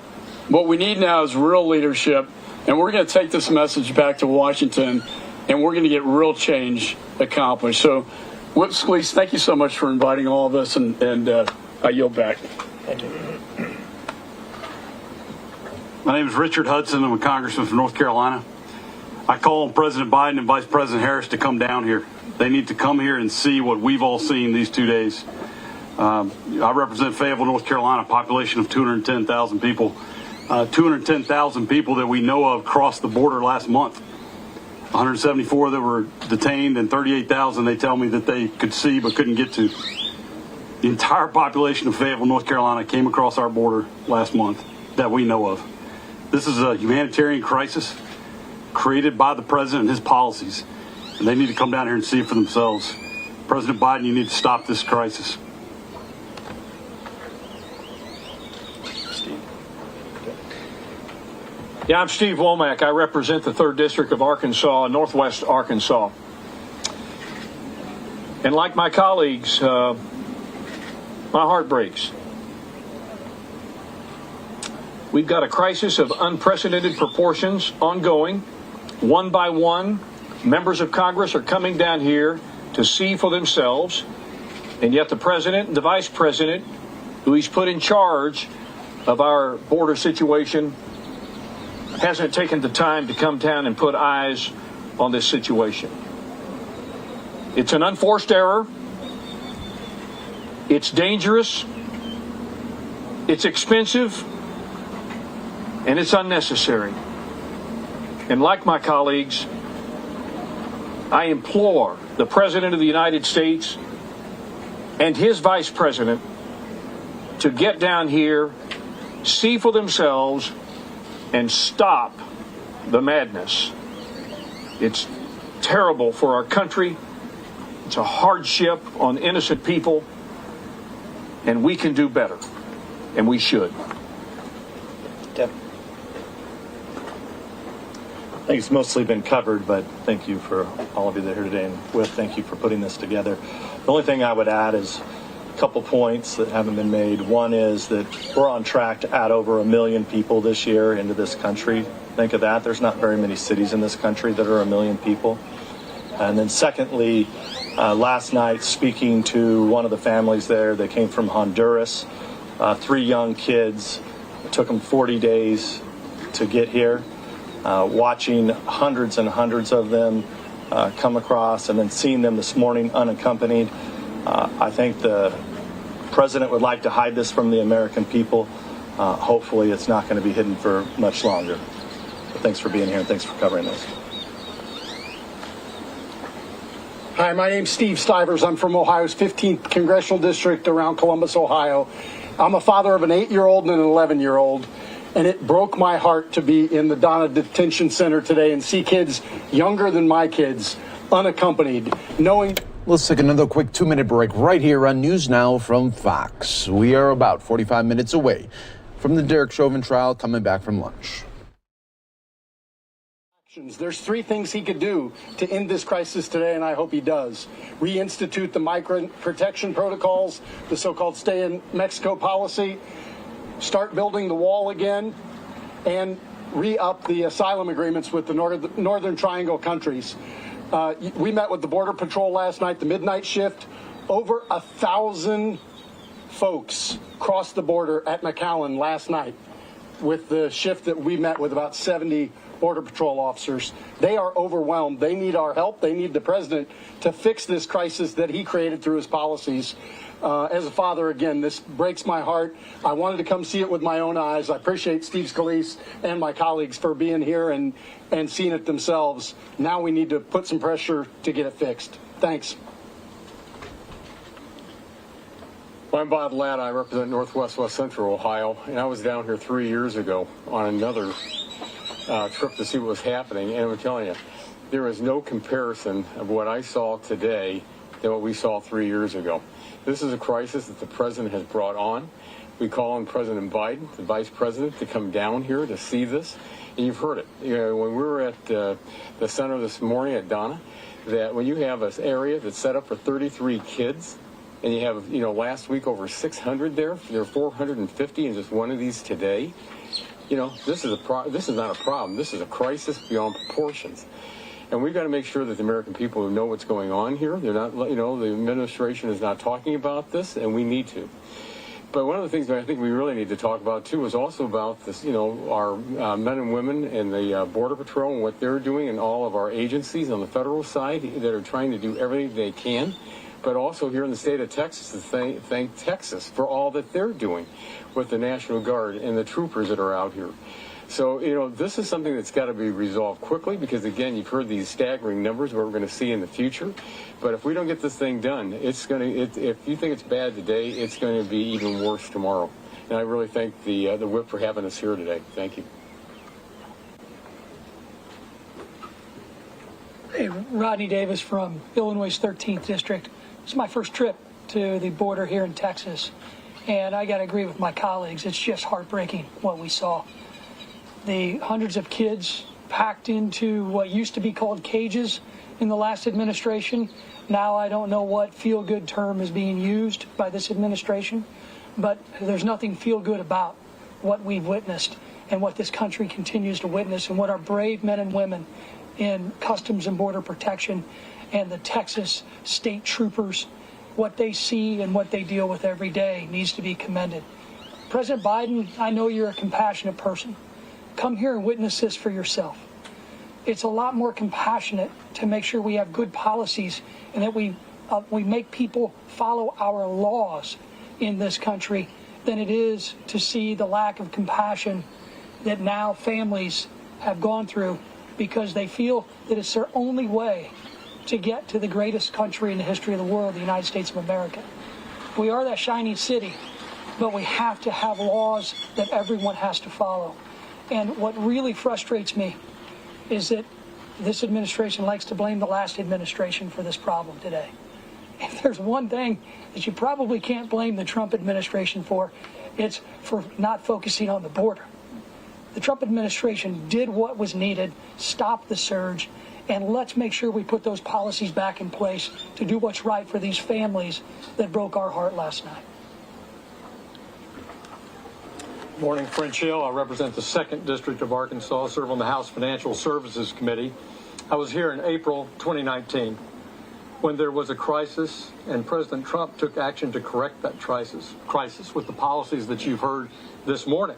What we need now is real leadership, and we're going to take this message back to Washington, and we're going to get real change accomplished. So, Whip Scalise, thank you so much for inviting all of us, and I yield back. Thank you. My name is Richard Hudson. I'm a congressman from North Carolina. I call on President Biden and Vice President Harris to come down here. They need to come here and see what we've all seen these 2 days. I represent Fayetteville, North Carolina, a population of 210,000 people. 210,000 people that we know of crossed the border last month. 174 that were detained, and 38,000 they tell me that they could see but couldn't get to. The entire population of Fayetteville, North Carolina came across our border last month that we know of. This is a humanitarian crisis created by the president and his policies, and they need to come down here and see it for themselves. President Biden, you need to stop this crisis. Yeah, I'm Steve Womack. I represent the 3rd District of Arkansas, Northwest Arkansas. And like my colleagues, my heart breaks. We've got a crisis of unprecedented proportions ongoing One by one, members of Congress are coming down here to see for themselves, and yet the president and the vice president, who he's put in charge of our border situation, hasn't taken the time to come down and put eyes on this situation. It's an unforced error. It's dangerous. It's expensive. And it's unnecessary. And like my colleagues, I implore the President of the United States and his Vice President to get down here, see for themselves, and stop the madness. It's terrible for our country. It's a hardship on innocent people, and we can do better, and we should. Deb. I think it's mostly been covered, but thank you for all of you that are here today, and Whip, thank you for putting this together. The only thing I would add is a couple points that haven't been made. One is that we're on track to add over 1 million people this year into this country. Think of that. There's not very many cities in this country that are 1 million people. And then secondly, last night speaking to one of the families there, they came from Honduras, 3 young kids. It took them 40 days to get here. Watching hundreds and hundreds of them come across and then seeing them this morning unaccompanied. I think the president would like to hide this from the American people. Hopefully it's not going to be hidden for much longer. But thanks for being here and thanks for covering this. Hi, my name's Steve Stivers. I'm from Ohio's 15th Congressional District around Columbus, Ohio. I'm a father of an 8-year-old and an 11-year-old. And it broke my heart to be in the Donna Detention Center today and see kids younger than my kids, unaccompanied, knowing... Let's take another quick 2-minute break right here on News Now from Fox. We are about 45 minutes away from the Derek Chauvin trial, coming back from lunch. There's 3 things he could do to end this crisis today, and I hope he does. Reinstitute the migrant protection protocols, the so-called stay in Mexico policy, start building the wall again, and re-up the asylum agreements with the Northern Triangle countries. We met with the Border Patrol last night, the midnight shift. Over 1,000 folks crossed the border at McAllen last night with the shift that we met with about 70 Border Patrol officers. They are overwhelmed. They need our help. They need the president to fix this crisis that he created through his policies. As a father, again, this breaks my heart. I wanted to come see it with my own eyes. I appreciate Steve Scalise and my colleagues for being here and seeing it themselves. Now we need to put some pressure to get it fixed. Thanks. Well, I'm Bob Ladd. I represent Northwest West Central Ohio, and I was down here 3 years ago on another trip to see what was happening, and I'm telling you, there is no comparison of what I saw today than what we saw 3 years ago. This is a crisis that the president has brought on. We call on President Biden, the vice president, to come down here to see this, and you've heard it. You know, when we were at the center this morning at Donna, that when you have an area that's set up for 33 kids, and you have, you know, last week over 600 there are 450 in just one of these today. You know, this is not a problem. This is a crisis beyond proportions. And we've got to make sure that the American people know what's going on here. They're not, you know, the administration is not talking about this, and we need to. But one of the things that I think we really need to talk about, too, is also about this, you know, our men and women in the Border Patrol and what they're doing, and all of our agencies on the federal side that are trying to do everything they can. But also here in the state of Texas, to thank Texas for all that they're doing with the National Guard and the troopers that are out here. So, you know, this is something that's got to be resolved quickly because, again, you've heard these staggering numbers what we're going to see in the future. But if we don't get this thing done, it's going to, if you think it's bad today, it's going to be even worse tomorrow. And I really thank the whip for having us here today. Thank you. Hey, Rodney Davis from Illinois' 13th District. It's my first trip to the border here in Texas, and I got to agree with my colleagues. It's just heartbreaking what we saw. The hundreds of kids packed into what used to be called cages in the last administration. Now I don't know what feel-good term is being used by this administration, but there's nothing feel-good about what we've witnessed and what this country continues to witness and what our brave men and women in Customs and Border Protection and the Texas state troopers. What they see and what they deal with every day needs to be commended. President Biden, I know you're a compassionate person. Come here and witness this for yourself. It's a lot more compassionate to make sure we have good policies and that we make people follow our laws in this country than it is to see the lack of compassion that now families have gone through because they feel that it's their only way to get to the greatest country in the history of the world, the United States of America. We are that shining city, but we have to have laws that everyone has to follow. And what really frustrates me is that this administration likes to blame the last administration for this problem today. If there's one thing that you probably can't blame the Trump administration for, it's for not focusing on the border. The Trump administration did what was needed, stopped the surge, and let's make sure we put those policies back in place to do what's right for these families that broke our heart last night. Morning, French Hill. I represent the 2nd District of Arkansas, serve on the House Financial Services Committee. I was here in April 2019 when there was a crisis and President Trump took action to correct that crisis with the policies that you've heard this morning.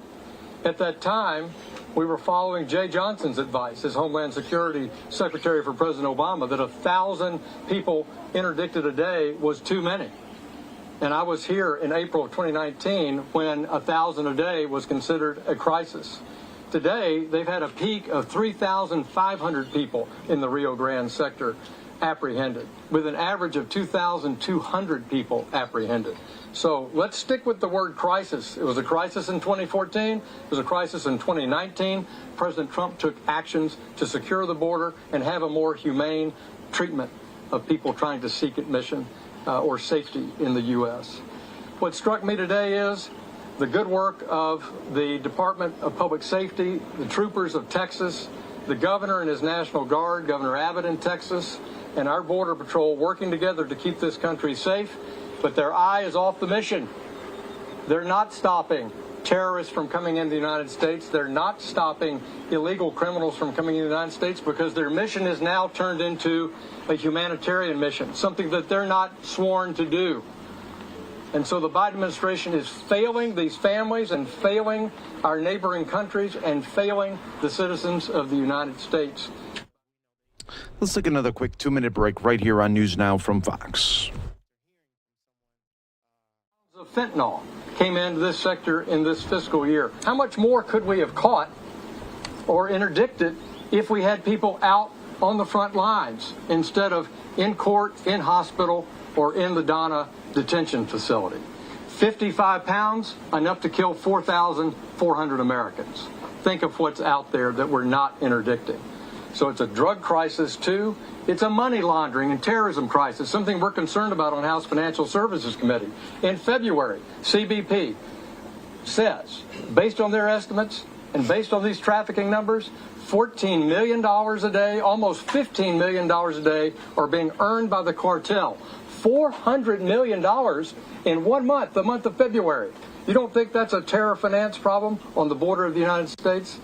At that time, we were following Jay Johnson's advice as Homeland Security Secretary for President Obama that 1,000 people interdicted a day was too many. And I was here in April of 2019 when 1,000 a day was considered a crisis. Today, they've had a peak of 3,500 people in the Rio Grande sector apprehended, with an average of 2,200 people apprehended. So let's stick with the word crisis. It was a crisis in 2014. It was a crisis in 2019. President Trump took actions to secure the border and have a more humane treatment of people trying to seek admission or safety in the U.S. What struck me today is the good work of the Department of Public Safety, the troopers of Texas, the governor and his National Guard, Governor Abbott in Texas, and our Border Patrol working together to keep this country safe. But their eye is off the mission. They're not stopping terrorists from coming into the United States. They're not stopping illegal criminals from coming into the United States because their mission is now turned into a humanitarian mission, something that they're not sworn to do. And so the Biden administration is failing these families and failing our neighboring countries and failing the citizens of the United States. Let's take another quick 2-minute break right here on News Now from Fox. Of fentanyl came into this sector in this fiscal year. How much more could we have caught or interdicted if we had people out on the front lines instead of in court, in hospital, or in the Donna detention facility? 55 pounds, enough to kill 4,400 Americans. Think of what's out there that we're not interdicting. So it's a drug crisis, too. It's a money laundering and terrorism crisis, something we're concerned about on House Financial Services Committee. In February, CBP says, based on their estimates and based on these trafficking numbers, $14 million a day, almost $15 million a day are being earned by the cartel. $400 million in 1 month, the month of February. You don't think that's a terror finance problem on the border of the United States?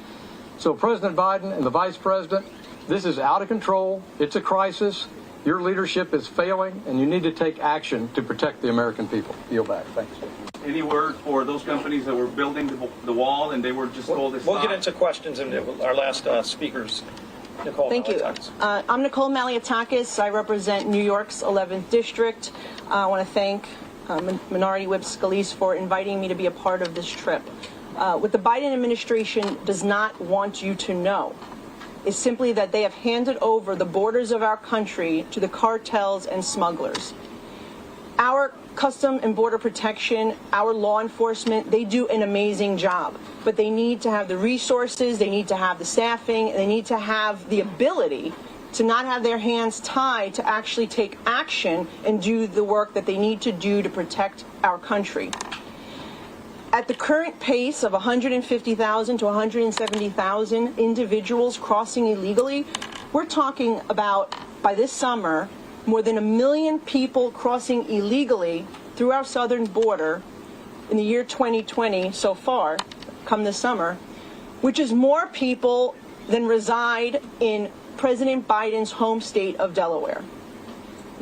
So President Biden and the Vice President, this is out of control. It's a crisis. Your leadership is failing, and you need to take action to protect the American people. Yield back. Thanks. Any word for those companies that were building the wall and they were just told to stop? We'll get into questions in our last speakers. Nicole. Thank you. I'm Nicole Malliotakis. I represent New York's 11th District. I want to thank Minority Whip Scalise for inviting me to be a part of this trip. What the Biden administration does not want you to know is simply that they have handed over the borders of our country to the cartels and smugglers. Our Custom and Border Protection, our law enforcement, they do an amazing job, but they need to have the resources, they need to have the staffing, and they need to have the ability to not have their hands tied to actually take action and do the work that they need to do to protect our country. At the current pace of 150,000 to 170,000 individuals crossing illegally, we're talking about, by this summer, more than 1 million people crossing illegally through our southern border in the year 2020 so far, come this summer, which is more people than reside in President Biden's home state of Delaware.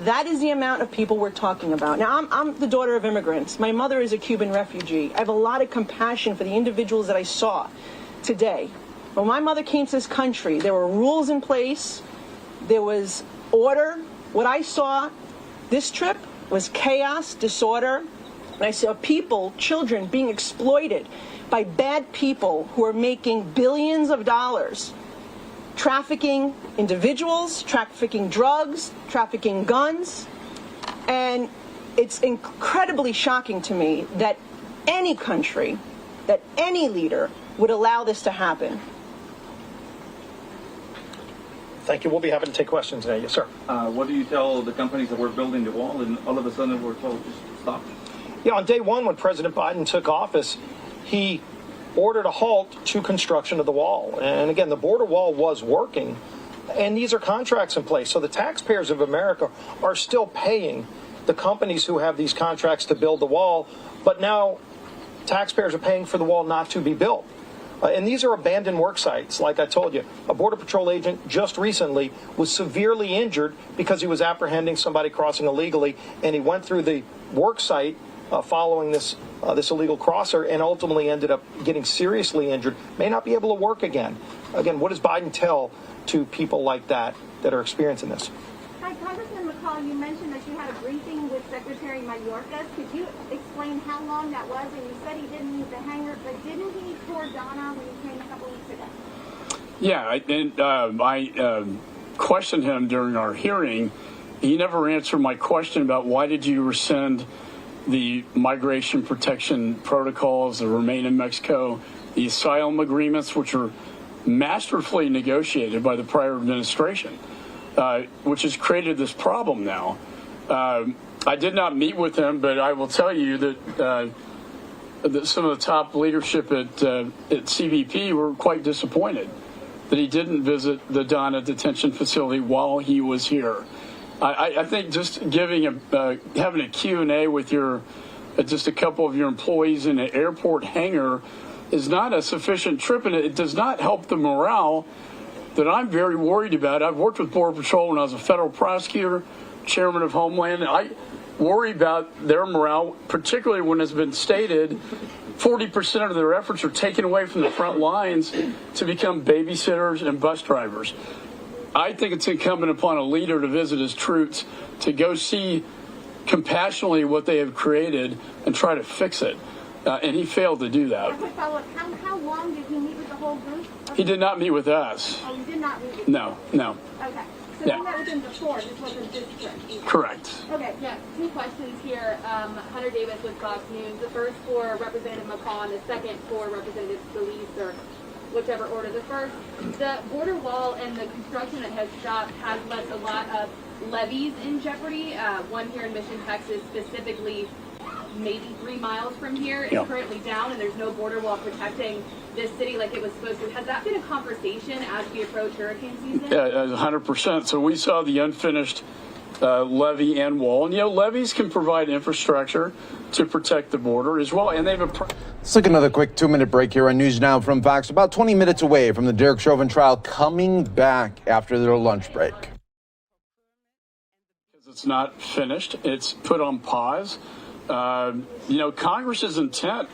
That is the amount of people we're talking about. Now, I'm the daughter of immigrants. My mother is a Cuban refugee. I have a lot of compassion for the individuals that I saw today. When my mother came to this country, there were rules in place. There was order. What I saw this trip was chaos, disorder. And I saw people, children, being exploited by bad people who are making billions of dollars, trafficking individuals, trafficking drugs, trafficking guns. And it's incredibly shocking to me that any country, that any leader would allow this to happen. Thank you. We'll be happy to take questions now. Yes, sir. What do you tell the companies that were building the wall and all of a sudden we're told just stop? Yeah, on day one, when President Biden took office, he ordered a halt to construction of the wall. And again, the border wall was working, and these are contracts in place. So the taxpayers of America are still paying the companies who have these contracts to build the wall, but now taxpayers are paying for the wall not to be built. And these are abandoned work sites. Like I told you, a Border Patrol agent just recently was severely injured because he was apprehending somebody crossing illegally, and he went through the work site following this illegal crosser and ultimately ended up getting seriously injured, may not be able to work again. Again, what does Biden tell to people like that are experiencing this? Hi, Congressman McCall, you mentioned that you had a briefing with Secretary Mayorkas. Could you explain how long that was? And you said he didn't need the hangar, but didn't he tour Donna when he came a couple weeks ago? Yeah, I questioned him during our hearing. He never answered my question about why did you rescind the migration protection protocols, the remain in Mexico, the asylum agreements, which are masterfully negotiated by the prior administration, which has created this problem now. I did not meet with him, but I will tell you that some of the top leadership at CBP were quite disappointed that he didn't visit the Donna detention facility while he was here. I think just having a Q&A with just a couple of your employees in an airport hangar is not a sufficient trip, and it does not help the morale that I'm very worried about. I've worked with Border Patrol when I was a federal prosecutor, chairman of Homeland, and I worry about their morale, particularly when it's been stated 40% of their efforts are taken away from the front lines to become babysitters and bus drivers. I think it's incumbent upon a leader to visit his troops, to go see compassionately what they have created and try to fix it. And he failed to do that. A quick follow-up. How long did he meet with the whole group? He did not meet with us. Oh, he did not meet with No. Okay. So you met with him before. This wasn't this trip. Correct. Okay, yeah, two questions here. Hunter Davis with Fox News. The first for Representative McCall and the second for Representative Scalise, or whichever order. The first, the border wall and the construction that has stopped has left a lot of levees in jeopardy. One here in Mission, Texas, specifically maybe 3 miles from here, is currently down, and there's no border wall protecting this city like it was supposed to. Has that been a conversation as we approach hurricane season? Yeah, 100%. So we saw the unfinished levee and wall. And, levees can provide infrastructure to protect the border as well. And they've Let's take another quick 2-minute break here on News Now from Fox. About 20 minutes away from the Derek Chauvin trial, coming back after their lunch break. Because it's not finished. It's put on pause. Congress's intent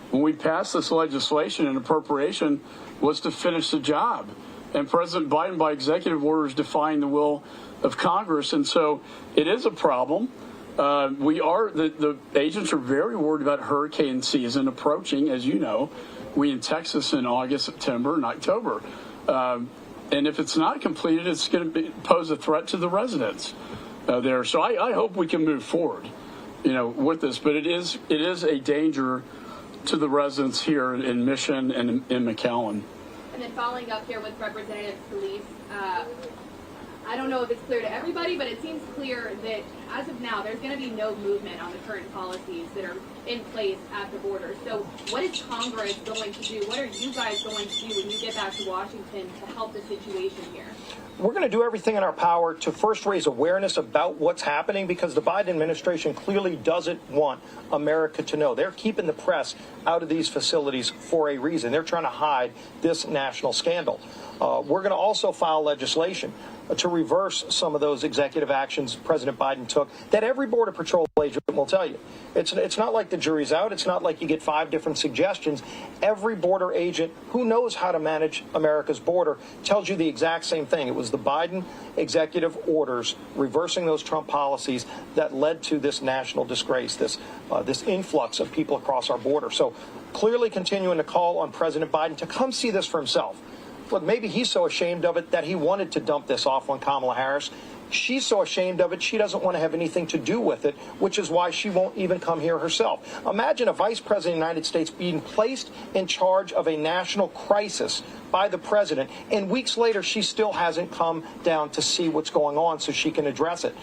when we passed this legislation and appropriation was to finish the job. And President Biden, by executive orders, defying the will of Congress. And so it is a problem. The agents are very worried about hurricane season approaching. As you know, we in Texas in August, September, and October. And if it's not completed, it's going to pose a threat to the residents there. So I hope we can move forward, with this. But it is a danger to the residents here in Mission and in McAllen. And then following up here with Representative Scalise, I don't know if it's clear to everybody, but it seems clear that as of now, there's going to be no movement on the current policies that are in place at the border. So what is Congress going to do? What are you guys going to do when you get back to Washington to help the situation here? we're going to do everything in our power to first raise awareness about what's happening, because the Biden administration clearly doesn't want America to know. They're keeping the press out of these facilities for a reason. They're trying to hide this national scandal. We're going to also file legislation to reverse some of those executive actions President Biden took that every Border Patrol agent will tell you. It's not like the jury's out. It's not like you get 5 different suggestions. Every border agent who knows how to manage America's border tells you the exact same thing. It was the Biden executive orders reversing those Trump policies that led to this national disgrace, this influx of people across our border. So clearly continuing to call on President Biden to come see this for himself. Look, maybe he's so ashamed of it that he wanted to dump this off on Kamala Harris. She's so ashamed of it, she doesn't want to have anything to do with it, which is why she won't even come here herself. Imagine a vice president of the United States being placed in charge of a national crisis by the president, and weeks later she still hasn't come down to see what's going on so she can address it.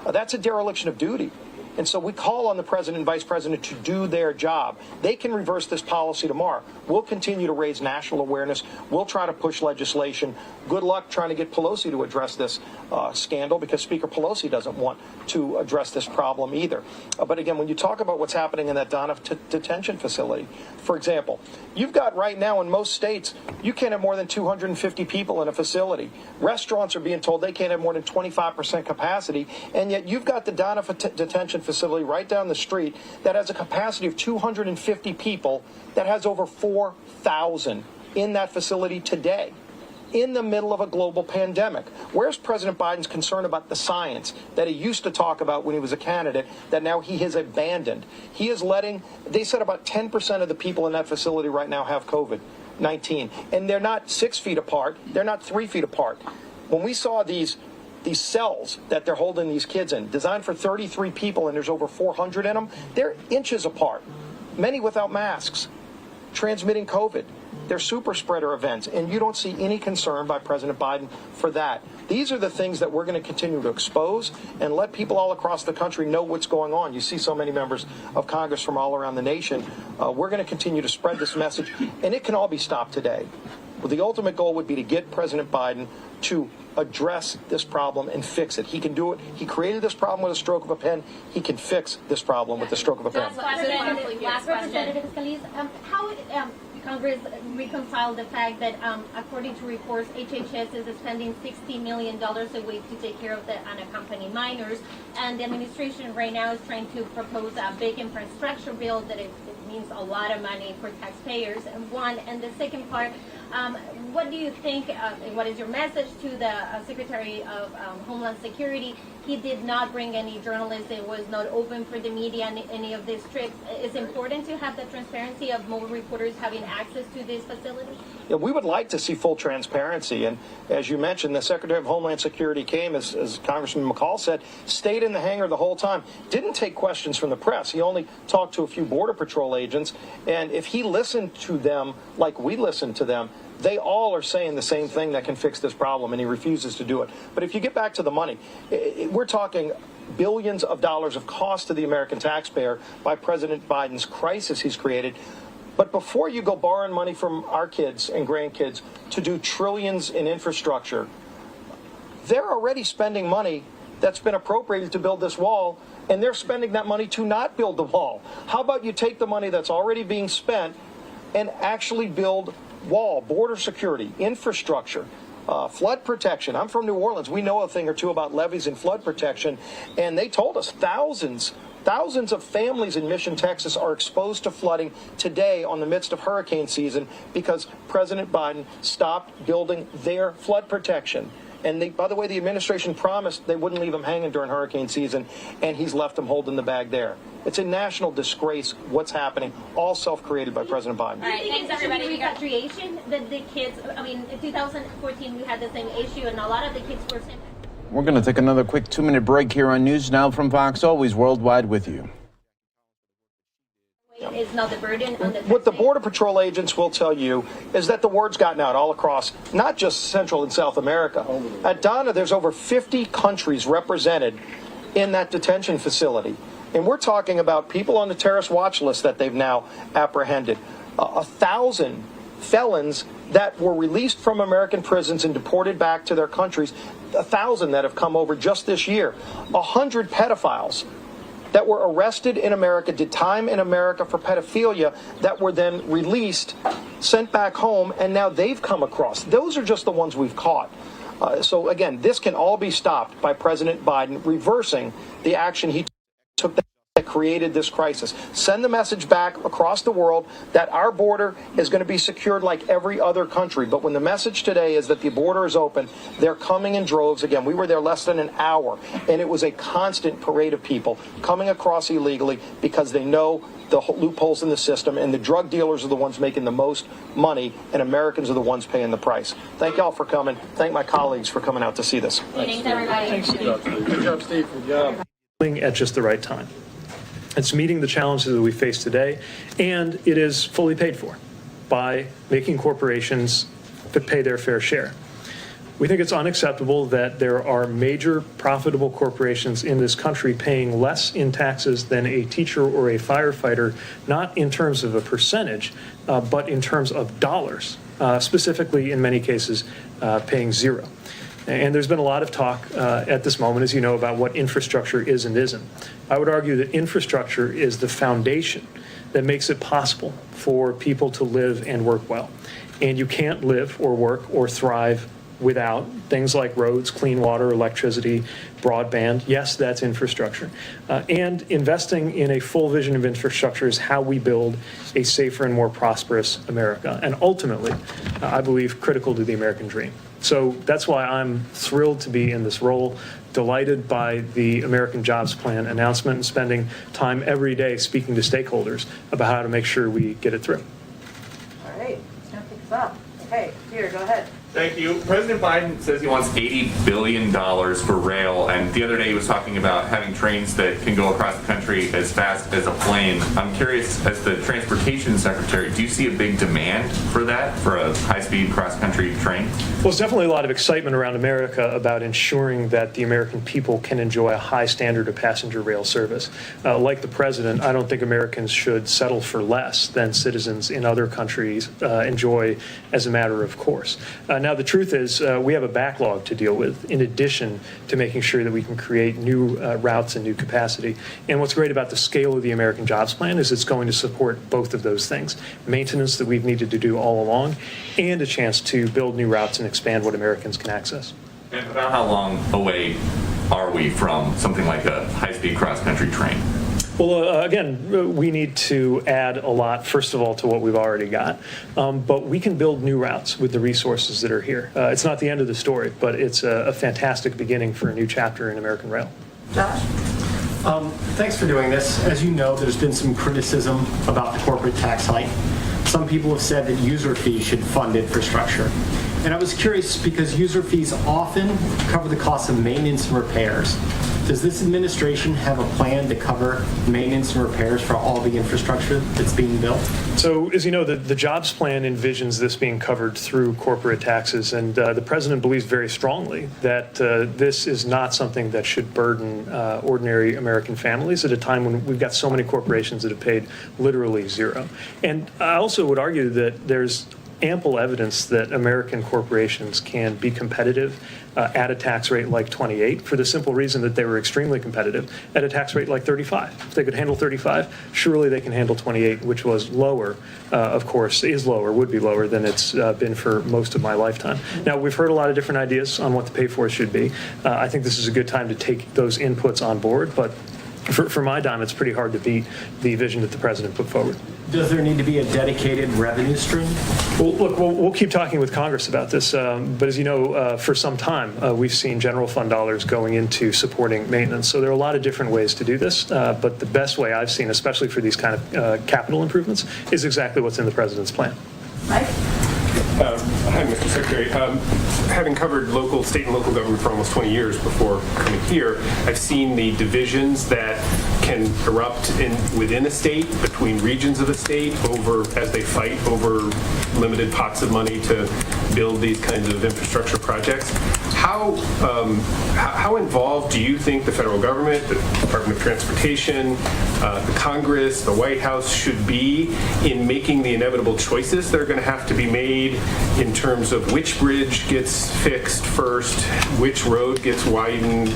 That's a dereliction of duty. And so we call on the president and vice president to do their job. They can reverse this policy tomorrow. We'll continue to raise national awareness. We'll try to push legislation. Good luck trying to get Pelosi to address this scandal, because Speaker Pelosi doesn't want to address this problem either. But again, when you talk about what's happening in that Donna detention facility, for example, you've got right now in most states, you can't have more than 250 people in a facility. Restaurants are being told they can't have more than 25% capacity, and yet you've got the Donna detention facility right down the street that has a capacity of 250 people, that has over 4,000 in that facility today, in the middle of a global pandemic. Where's President Biden's concern about the science that he used to talk about when he was a candidate that now he has abandoned? He is letting, they said about 10% of the people in that facility right now have COVID-19, and they're not 6 feet apart, they're not 3 feet apart. When we saw these cells that they're holding these kids in, designed for 33 people, and there's over 400 in them, they're inches apart, many without masks, transmitting COVID. They're super spreader events, and you don't see any concern by President Biden for that. These are the things that we're going to continue to expose and let people all across the country know what's going on. You see so many members of Congress from all around the nation. We're going to continue to spread this message, and it can all be stopped today. Well, the ultimate goal would be to get President Biden to address this problem and fix it. He can do it. He created this problem with a stroke of a pen. He can fix this problem with the stroke of a pen. Last question. How Congress reconcile the fact that, according to reports, HHS is spending $60 million a week to take care of the unaccompanied minors, and the administration right now is trying to propose a big infrastructure bill that it means a lot of money for taxpayers, and the second part, what do you think, what is your message to the Secretary of Homeland Security? He did not bring any journalists. It was not open for the media on any of these trips. It's important to have the transparency of more reporters having access to this facility? Yeah, we would like to see full transparency. And as you mentioned, the Secretary of Homeland Security came, as Congressman McCall said, stayed in the hangar the whole time, didn't take questions from the press. He only talked to a few Border Patrol agents. And if he listened to them like we listened to them, they all are saying the same thing that can fix this problem, and he refuses to do it. But if you get back to the money, we're talking billions of dollars of cost to the American taxpayer by President Biden's crisis he's created. But before you go borrowing money from our kids and grandkids to do trillions in infrastructure, they're already spending money that's been appropriated to build this wall, and they're spending that money to not build the wall. How about you take the money that's already being spent and actually build wall, border security, infrastructure, flood protection. I'm from New Orleans. We know a thing or two about levees and flood protection, and they told us thousands of families in Mission, Texas are exposed to flooding today on the midst of hurricane season because President Biden stopped building their flood protection. And by the way, the administration promised they wouldn't leave them hanging during hurricane season, and he's left them holding the bag there. It's a national disgrace what's happening, all self-created by President Biden. All right, thanks everybody. Repatriation, that the kids, in 2014 we had the same issue, and a lot of the kids were sent. We're going to take another quick 2-minute break here on News Now from Fox, always worldwide with you. Is not the burden on the what the Border Patrol agents will tell you is that the word's gotten out all across, not just Central and South America. At Donna, there's over 50 countries represented in that detention facility. And we're talking about people on the terrorist watch list that they've now apprehended. 1,000 felons that were released from American prisons and deported back to their countries, 1,000 that have come over just this year, 100 pedophiles that were arrested in America, did time in America for pedophilia, that were then released, sent back home, and now they've come across. Those are just the ones we've caught. So again, this can all be stopped by President Biden reversing the action he took that created this crisis. Send the message back across the world that our border is going to be secured like every other country. But when the message today is that the border is open, they're coming in droves. Again, we were there less than an hour, and it was a constant parade of people coming across illegally because they know the loopholes in the system, and the drug dealers are the ones making the most money, and Americans are the ones paying the price. Thank y'all for coming. Thank my colleagues for coming out to see this. Thanks, everybody. Thanks, Steve. Good job, Steve. Good job. At just the right time. It's meeting the challenges that we face today, and it is fully paid for by making corporations pay their fair share. We think it's unacceptable that there are major profitable corporations in this country paying less in taxes than a teacher or a firefighter, not in terms of a percentage, but in terms of dollars, specifically in many cases paying zero. And there's been a lot of talk at this moment, as you know, about what infrastructure is and isn't. I would argue that infrastructure is the foundation that makes it possible for people to live and work well. And you can't live or work or thrive without things like roads, clean water, electricity, broadband. Yes, that's infrastructure. And investing in a full vision of infrastructure is how we build a safer and more prosperous America. And ultimately, I believe, critical to the American dream. So that's why I'm thrilled to be in this role, delighted by the American Jobs Plan announcement, and spending time every day speaking to stakeholders about how to make sure we get it through. All right, it's going to pick us up. Okay, Peter, go ahead. Thank you. President Biden says he wants $80 billion for rail, and the other day he was talking about having trains that can go across the country as fast as a plane. I'm curious, as the transportation secretary, do you see a big demand for that, for a high-speed cross-country train? Well, there's definitely a lot of excitement around America about ensuring that the American people can enjoy a high standard of passenger rail service. Like the president, I don't think Americans should settle for less than citizens in other countries enjoy as a matter of course. Now, the truth is we have a backlog to deal with in addition to making sure that we can create new routes and new capacity. And what's great about the scale of the American Jobs Plan is it's going to support both of those things, maintenance that we've needed to do all along and a chance to build new routes and expand what Americans can access. And about how long away are we from something like a high-speed cross-country train? Well, again, we need to add a lot, first of all, to what we've already got. But we can build new routes with the resources that are here. It's not the end of the story, but it's a fantastic beginning for a new chapter in American rail. Josh? Thanks for doing this. As you know, there's been some criticism about the corporate tax hike. Some people have said that user fees should fund infrastructure. And I was curious because user fees often cover the cost of maintenance and repairs. Does this administration have a plan to cover maintenance and repairs for all the infrastructure that's being built? So, as you know, the jobs plan envisions this being covered through corporate taxes, and the president believes very strongly that this is not something that should burden ordinary American families at a time when we've got so many corporations that have paid literally zero. And I also would argue that there's ample evidence that American corporations can be competitive at a tax rate like 28 for the simple reason that they were extremely competitive at a tax rate like 35. If they could handle 35, surely they can handle 28, which was lower, of course, is lower, would be lower than it's been for most of my lifetime. Now, we've heard a lot of different ideas on what the pay for it should be. I think this is a good time to take those inputs on board, but for my dime, it's pretty hard to beat the vision that the president put forward. Does there need to be a dedicated revenue stream? Well, look, we'll keep talking with Congress about this, but as you know, for some time, we've seen general fund dollars going into supporting maintenance. So there are a lot of different ways to do this, but the best way I've seen, especially for these kind of capital improvements, is exactly what's in the president's plan. Mike? Hi, morning, Mr. Secretary. Having covered state and local government for almost 20 years before coming here, I've seen the divisions that can erupt within a state, between regions of a state, as they fight over limited pots of money to build these kinds of infrastructure projects. How involved do you think the federal government, the Department of Transportation, the Congress, the White House should be in making the inevitable choices that are going to have to be made in terms of which bridge gets fixed first, which road gets widened?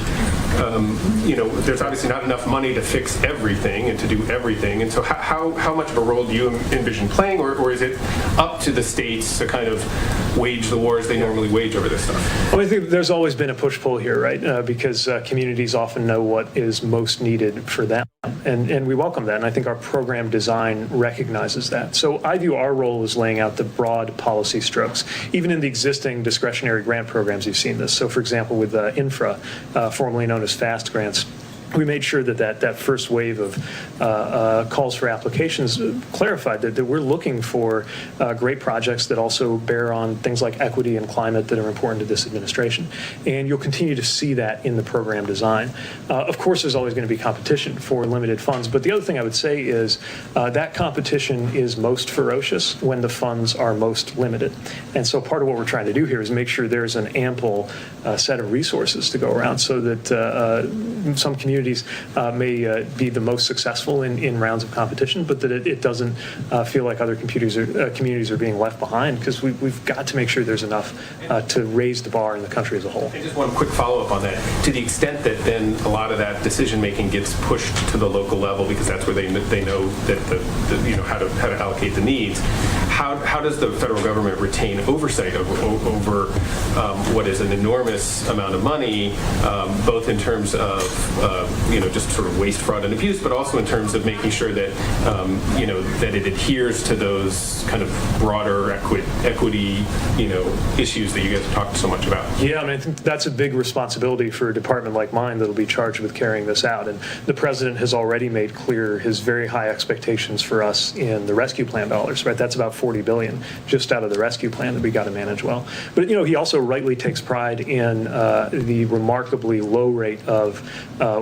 There's obviously not enough money to fix everything and to do everything. And so how much of a role do you envision playing, or is it up to the states to kind of wage the wars they normally wage over this stuff? Well, I think there's always been a push-pull here, right? Because communities often know what is most needed for them. And we welcome that, and I think our program design recognizes that. So I view our role as laying out the broad policy strokes. Even in the existing discretionary grant programs, you've seen this. So for example, with infra, formerly known as FAST grants, we made sure that first wave of calls for applications clarified that we're looking for great projects that also bear on things like equity and climate that are important to this administration. And you'll continue to see that in the program design. Of course, there's always going to be competition for limited funds, but the other thing I would say is that competition is most ferocious when the funds are most limited. And so part of what we're trying to do here is make sure there's an ample set of resources to go around so that some communities may be the most successful in rounds of competition, but that it doesn't feel like other communities are being left behind, because we've got to make sure there's enough to raise the bar in the country as a whole. And just one quick follow-up on that. To the extent that then a lot of that decision-making gets pushed to the local level, because that's where they know that how to allocate the needs, how does the federal government retain oversight over what is an enormous amount of money, both in terms of just sort of waste, fraud, and abuse, but also in terms of making sure that that it adheres to those kind of broader equity issues that you guys have talked so much about? Yeah, I think that's a big responsibility for a department like mine that'll be charged with carrying this out. And the president has already made clear his very high expectations for us in the rescue plan dollars. Right, that's about $40 billion just out of the rescue plan that we got to manage well. But he also rightly takes pride in the remarkably low rate of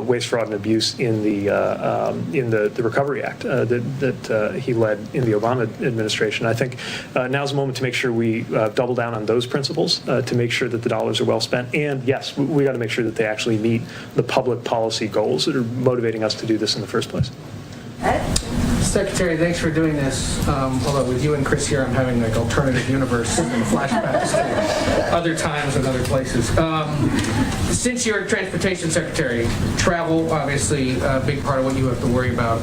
waste, fraud, and abuse in the Recovery Act that he led in the Obama administration. I think now's the moment to make sure we double down on those principles to make sure that the dollars are well spent. And yes, we got to make sure that they actually meet the public policy goals that are motivating us to do this in the first place. Secretary, thanks for doing this. Although with you and Chris here, I'm having like alternative universe and flashbacks to other times and other places. Since you're Transportation Secretary, travel, obviously, a big part of what you have to worry about.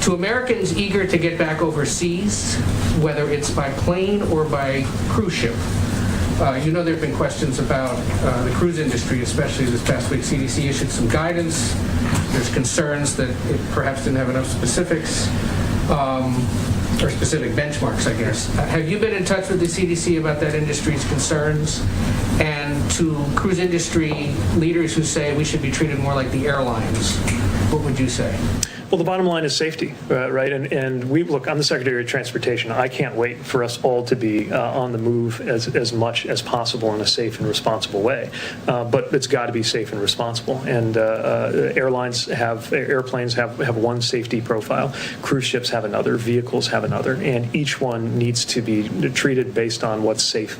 To Americans eager to get back overseas, whether it's by plane or by cruise ship, there have been questions about the cruise industry, especially this past week. CDC issued some guidance. There's concerns that it perhaps didn't have enough specifics, or specific benchmarks, I guess. Have you been in touch with the CDC about that industry's concerns? And to cruise industry leaders who say we should be treated more like the airlines, what would you say? Well, the bottom line is safety, right? And look, I'm the Secretary of Transportation. I can't wait for us all to be on the move as much as possible in a safe and responsible way. But it's got to be safe and responsible. And airplanes have one safety profile. Cruise ships have another. Vehicles have another. And each one needs to be treated based on what's safe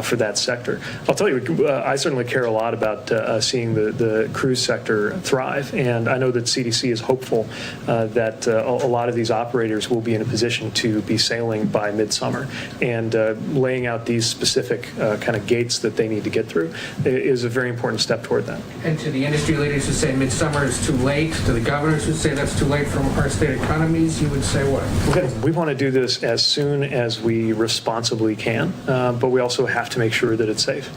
for that sector. I'll tell you, I certainly care a lot about seeing the cruise sector thrive. And I know that CDC is hopeful that a lot of these operators will be in a position to be sailing by midsummer, and laying out these specific kind of gates that they need to get through is a very important step toward that. And to the industry leaders who say midsummer is too late, to the governors who say that's too late for our state economies, you would say what? We want to do this as soon as we responsibly can, but we also have to make sure that it's safe.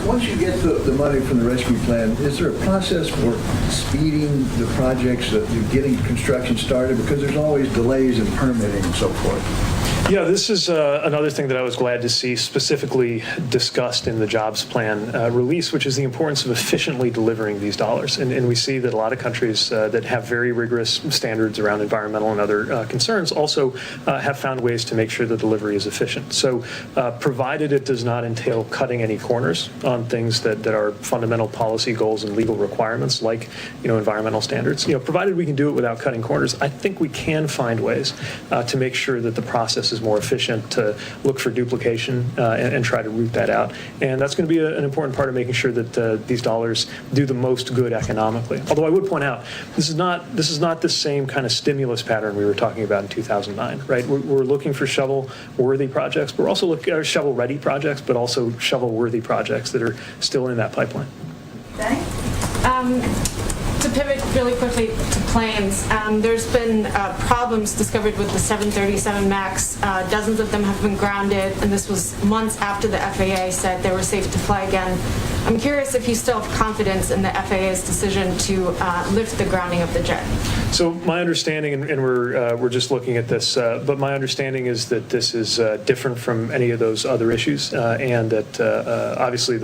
Once you get the money from the rescue plan, is there a process for speeding the projects, getting construction started? Because there's always delays in permitting and so forth. Yeah, this is another thing that I was glad to see specifically discussed in the jobs plan release, which is the importance of efficiently delivering these dollars. And we see that a lot of countries that have very rigorous standards around environmental and other concerns also have found ways to make sure the delivery is efficient. So provided it does not entail cutting any corners on things that are fundamental policy goals and legal requirements like, environmental standards, provided we can do it without cutting corners, I think we can find ways to make sure that the process is more efficient, to look for duplication and try to root that out. And that's going to be an important part of making sure that these dollars do the most good economically. Although I would point out, this is not the same kind of stimulus pattern we were talking about in 2009, right? We're looking for shovel-worthy projects, but we're also looking at shovel-ready projects, but also shovel-worthy projects that are still in that pipeline. To pivot really quickly to planes, there's been problems discovered with the 737 MAX. Dozens of them have been grounded, and this was months after the FAA said they were safe to fly again. I'm curious if you still have confidence in the FAA's decision to lift the grounding of the jet. So my understanding, and we're just looking at this, but my understanding is that this is different from any of those other issues, and that obviously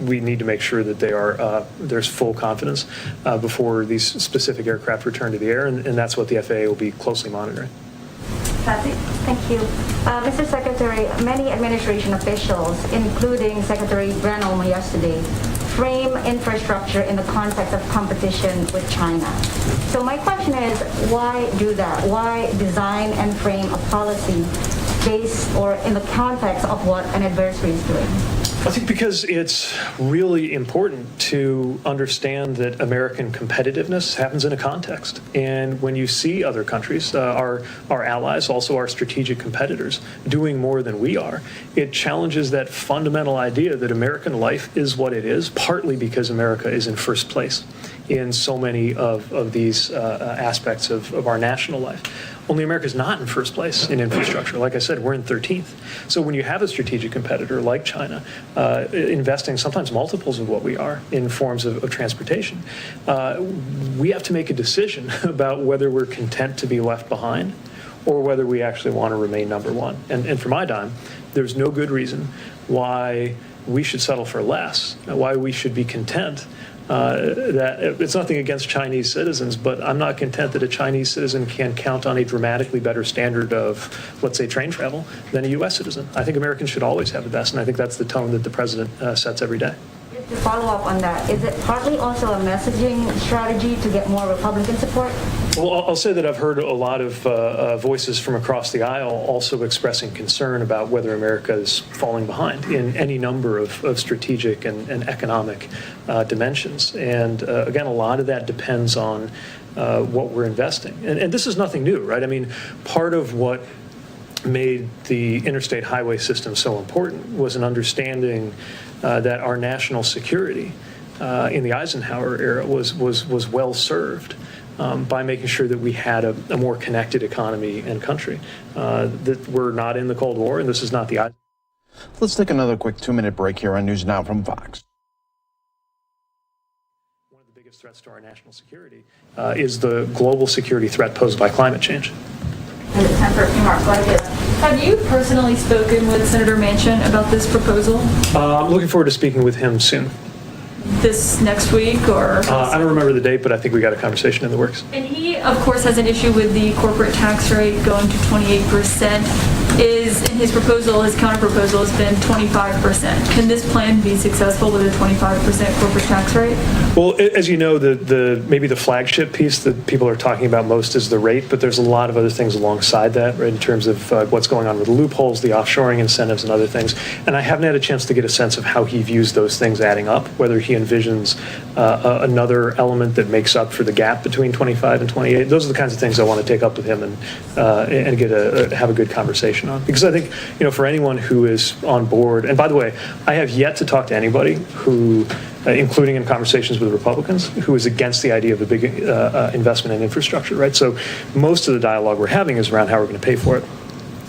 we need to make sure that there's full confidence before these specific aircraft return to the air, and that's what the FAA will be closely monitoring. Kathy? Thank you. Mr. Secretary, many administration officials, including Secretary Granholm yesterday, frame infrastructure in the context of competition with China. So my question is, why do that? Why design and frame a policy based or in the context of what an adversary is doing? I think because it's really important to understand that American competitiveness happens in a context. And when you see other countries, our allies, also our strategic competitors, doing more than we are, it challenges that fundamental idea that American life is what it is, partly because America is in first place in so many of these aspects of our national life. Only America's not in first place in infrastructure. Like I said, we're in 13th. So when you have a strategic competitor like China investing sometimes multiples of what we are in forms of transportation, we have to make a decision about whether we're content to be left behind or whether we actually want to remain number one. And for my dime, there's no good reason why we should settle for less, why we should be content. That it's nothing against Chinese citizens, but I'm not content that a Chinese citizen can count on a dramatically better standard of, let's say, train travel than a U.S. citizen. I think Americans should always have the best, and I think that's the tone that the president sets every day. To follow up on that, is it partly also a messaging strategy to get more Republican support? Well, I'll say that I've heard a lot of voices from across the aisle also expressing concern about whether America is falling behind in any number of strategic and economic dimensions. And again, a lot of that depends on what we're investing. And this is nothing new, right? I mean, part of what made the interstate highway system so important was an understanding that our national security in the Eisenhower era was well served by making sure that we had a more connected economy and country. That we're not in the Cold War, and this is not the. Let's take another quick 2-minute break here on News Now from Fox. One of the biggest threats to our national security is the global security threat posed by climate change. Have you personally spoken with Senator Manchin about this proposal? I'm looking forward to speaking with him soon. This next week, or? I don't remember the date, but I think we got a conversation in the works. And he, of course, has an issue with the corporate tax rate going to 28%. In his proposal, his counter-proposal has been 25%. Can this plan be successful with a 25% corporate tax rate? Well, as you know, maybe the flagship piece that people are talking about most is the rate, but there's a lot of other things alongside that, right, in terms of what's going on with the loopholes, the offshoring incentives, and other things. And I haven't had a chance to get a sense of how he views those things adding up, whether he envisions another element that makes up for the gap between 25 and 28. Those are the kinds of things I want to take up with him and have a good conversation on. Because I think, for anyone who is on board, and by the way, I have yet to talk to anybody who, including in conversations with Republicans, who is against the idea of a big investment in infrastructure, right? So most of the dialogue we're having is around how we're going to pay for it.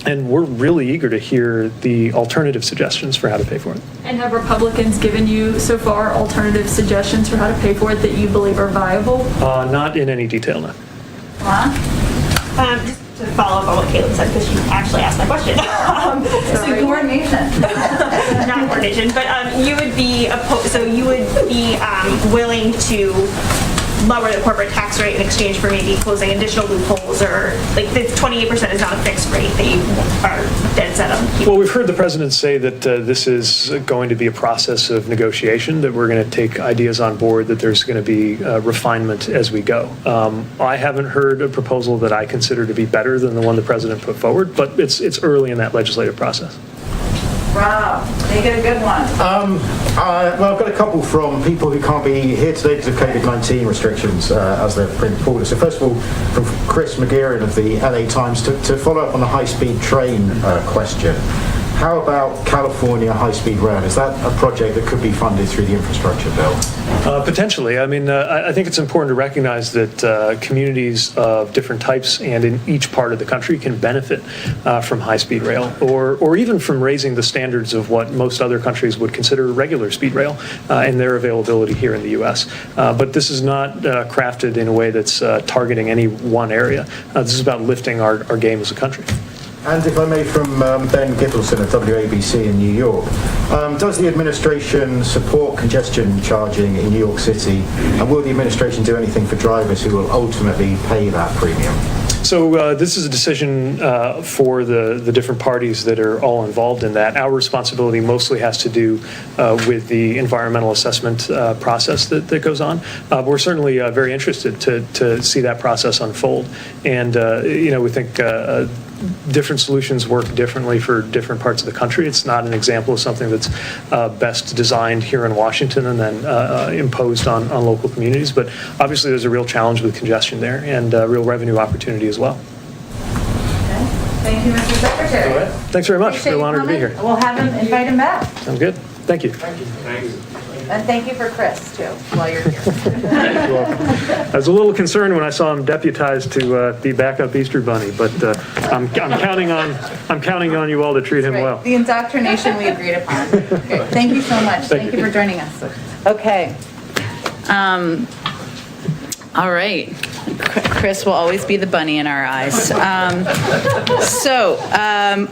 And we're really eager to hear the alternative suggestions for how to pay for it. And have Republicans given you, so far, alternative suggestions for how to pay for it that you believe are viable? Not in any detail, no. to follow up on what Caitlin said, because she actually asked my question. Coordination. Not coordination, but you would be willing to lower the corporate tax rate in exchange for maybe closing additional loopholes, or like the 28% is not a fixed rate that you are dead set on keeping. Well, we've heard the president say that this is going to be a process of negotiation, that we're going to take ideas on board, that there's going to be refinement as we go. I haven't heard a proposal that I consider to be better than the one the president put forward, but it's early in that legislative process. Rob, you get a good one. Well, I've got a couple from people who can't be here today because of COVID-19 restrictions as they're being pulled. So first of all, from Chris McGeeran of the LA Times, to follow up on the high-speed train question. How about California high-speed rail? Is that a project that could be funded through the infrastructure bill? Potentially. I mean, I think it's important to recognize that communities of different types and in each part of the country can benefit from high-speed rail, or even from raising the standards of what most other countries would consider regular speed rail and their availability here in the U.S. But this is not crafted in a way that's targeting any one area. This is about lifting our game as a country. And if I may, from Ben Gittleson of WABC in New York, does the administration support congestion charging in New York City, and will the administration do anything for drivers who will ultimately pay that premium? So this is a decision for the different parties that are all involved in that. Our responsibility mostly has to do with the environmental assessment process that goes on. We're certainly very interested to see that process unfold. And, we think different solutions work differently for different parts of the country. It's not an example of something that's best designed here in Washington and then imposed on local communities. But obviously there's a real challenge with congestion there and real revenue opportunity as well. Okay. Thank you, Mr. Secretary. Thanks very much. Appreciate Real honor to be coming. here. We'll have him, invite him back. Sounds good. Thank you. Thanks. And thank you for Chris, too, while you're here. You're welcome. I was a little concerned when I saw him deputized to be backup Easter Bunny, but I'm counting on you all to treat him well. The indoctrination we agreed upon. Okay. Thank you so much. Thank you for joining us. Okay. All right. Chris will always be the bunny in our eyes. A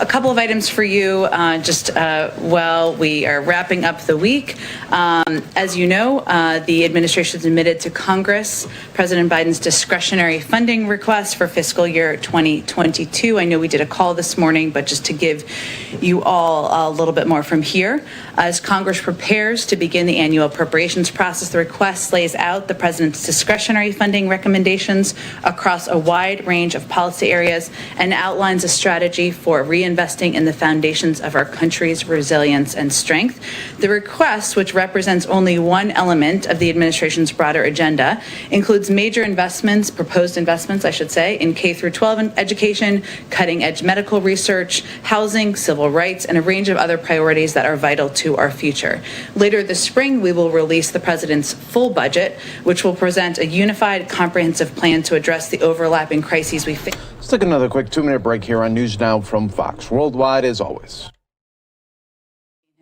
couple of items for you while we are wrapping up the week. As you know, the administration submitted to Congress President Biden's discretionary funding request for fiscal year 2022. I know we did a call this morning, but just to give you all a little bit more from here. As Congress prepares to begin the annual appropriations process, the request lays out the president's discretionary funding recommendations across a wide range of policy areas and outlines a strategy for reinvesting in the foundations of our country's resilience and strength. The request, which represents only one element of the administration's broader agenda, includes major investments, proposed investments, I should say, in K-12 education, cutting-edge medical research, housing, civil rights, and a range of other priorities that are vital to our future. Later this spring, we will release the president's full budget, which will present a unified, comprehensive plan to address the overlapping crises we face. Let's take another quick 2-minute break here on NewsNOW from Fox. Worldwide, as always.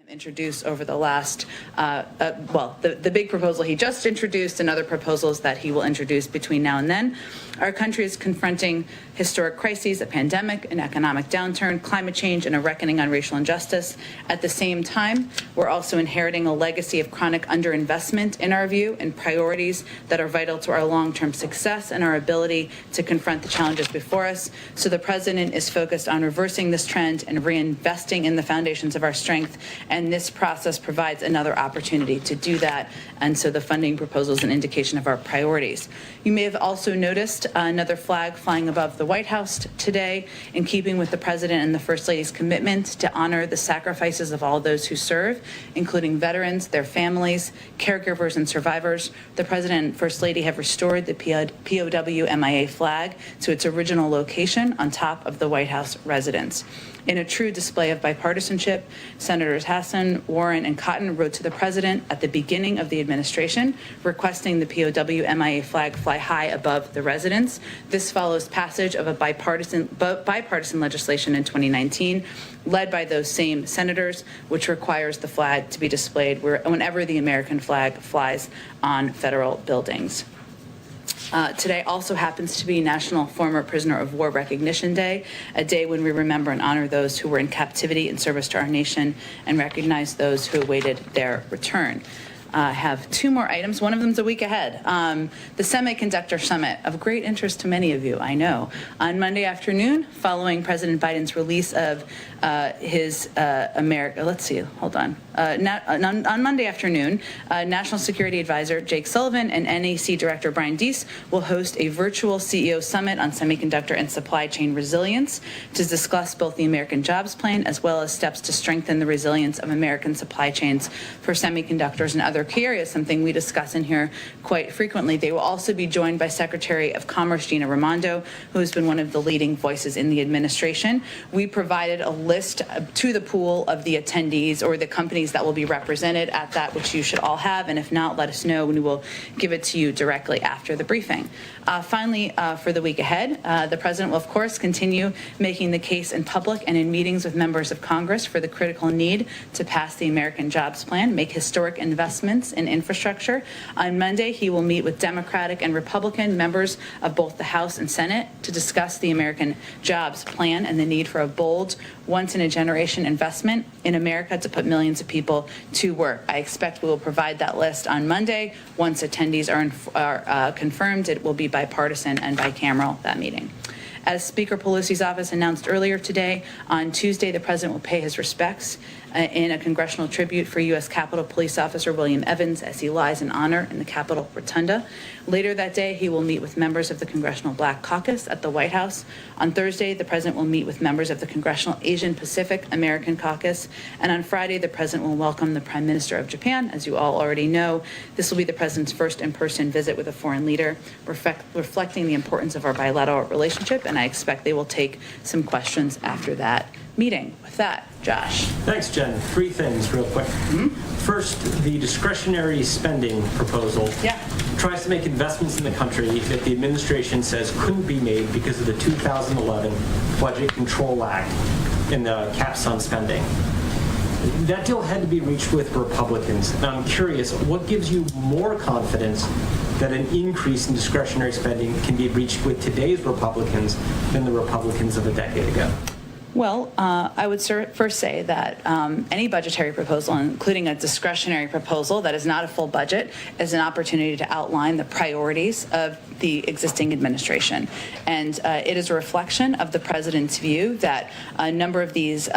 Introduce over the last, the big proposal he just introduced and other proposals that he will introduce between now and then. Our country is confronting historic crises, a pandemic, an economic downturn, climate change, and a reckoning on racial injustice. At the same time, we're also inheriting a legacy of chronic underinvestment, in our view, in priorities that are vital to our long-term success and our ability to confront the challenges before us. So the president is focused on reversing this trend and reinvesting in the foundations of our strength, and this process provides another opportunity to do that. And so the funding proposal is an indication of our priorities. You may have also noticed another flag flying above the White House today, in keeping with the President and the First Lady's commitment to honor the sacrifices of all those who serve, including veterans, their families, caregivers, and survivors. The President and First Lady have restored the POW MIA flag to its original location on top of the White House residence. In a true display of bipartisanship, Senators Hassan, Warren, and Cotton wrote to the president at the beginning of the administration, requesting the POW MIA flag fly high above the residence. This follows passage of a bipartisan legislation in 2019, led by those same senators, which requires the flag to be displayed whenever the American flag flies on federal buildings. Today also happens to be National Former Prisoner of War Recognition Day, a day when we remember and honor those who were in captivity in service to our nation and recognize those who awaited their return. I have two more items. One of them is a week ahead. The Semiconductor Summit, of great interest to many of you, I know. On Monday afternoon, following President Biden's release of his America, let's see, hold on. On Monday afternoon, National Security Advisor Jake Sullivan and NAC Director Brian Deese will host a virtual CEO summit on semiconductor and supply chain resilience to discuss both the American Jobs Plan as well as steps to strengthen the resilience of American supply chains for semiconductors and other key areas, something we discuss in here quite frequently. They will also be joined by Secretary of Commerce Gina Raimondo, who has been one of the leading voices in the administration. We provided a list to the pool of the attendees or the companies that will be represented at that, which you should all have, and if not, let us know and we will give it to you directly after the briefing. Finally, for the week ahead, the President will, of course, continue making the case in public and in meetings with members of Congress for the critical need to pass the American Jobs Plan, make historic investments in infrastructure. On Monday, he will meet with Democratic and Republican members of both the House and Senate to discuss the American Jobs Plan and the need for a bold, once-in-a-generation investment in America to put millions of people to work. I expect we will provide that list on Monday. Once attendees are confirmed, it will be bipartisan and bicameral, that meeting. As Speaker Pelosi's office announced earlier today, on Tuesday, the President will pay his respects in a congressional tribute for U.S. Capitol Police Officer William Evans as he lies in honor in the Capitol Rotunda. Later that day, he will meet with members of the Congressional Black Caucus at the White House. On Thursday, the President will meet with members of the Congressional Asian Pacific American Caucus. And on Friday, the President will welcome the Prime Minister of Japan. As you all already know, this will be the President's first in-person visit with a foreign leader, reflecting the importance of our bilateral relationship, and I expect they will take some questions after that meeting. With that, Josh. Thanks, Jen. Three things real quick. First, the discretionary spending proposal tries to make investments in the country that the administration says couldn't be made because of the 2011 Budget Control Act and the caps on spending. That deal had to be reached with Republicans. And I'm curious, what gives you more confidence that an increase in discretionary spending can be reached with today's Republicans than the Republicans of a decade ago? Well, I would first say that any budgetary proposal, including a discretionary proposal that is not a full budget, is an opportunity to outline the priorities of the existing administration. And it is a reflection of the President's view that a number of these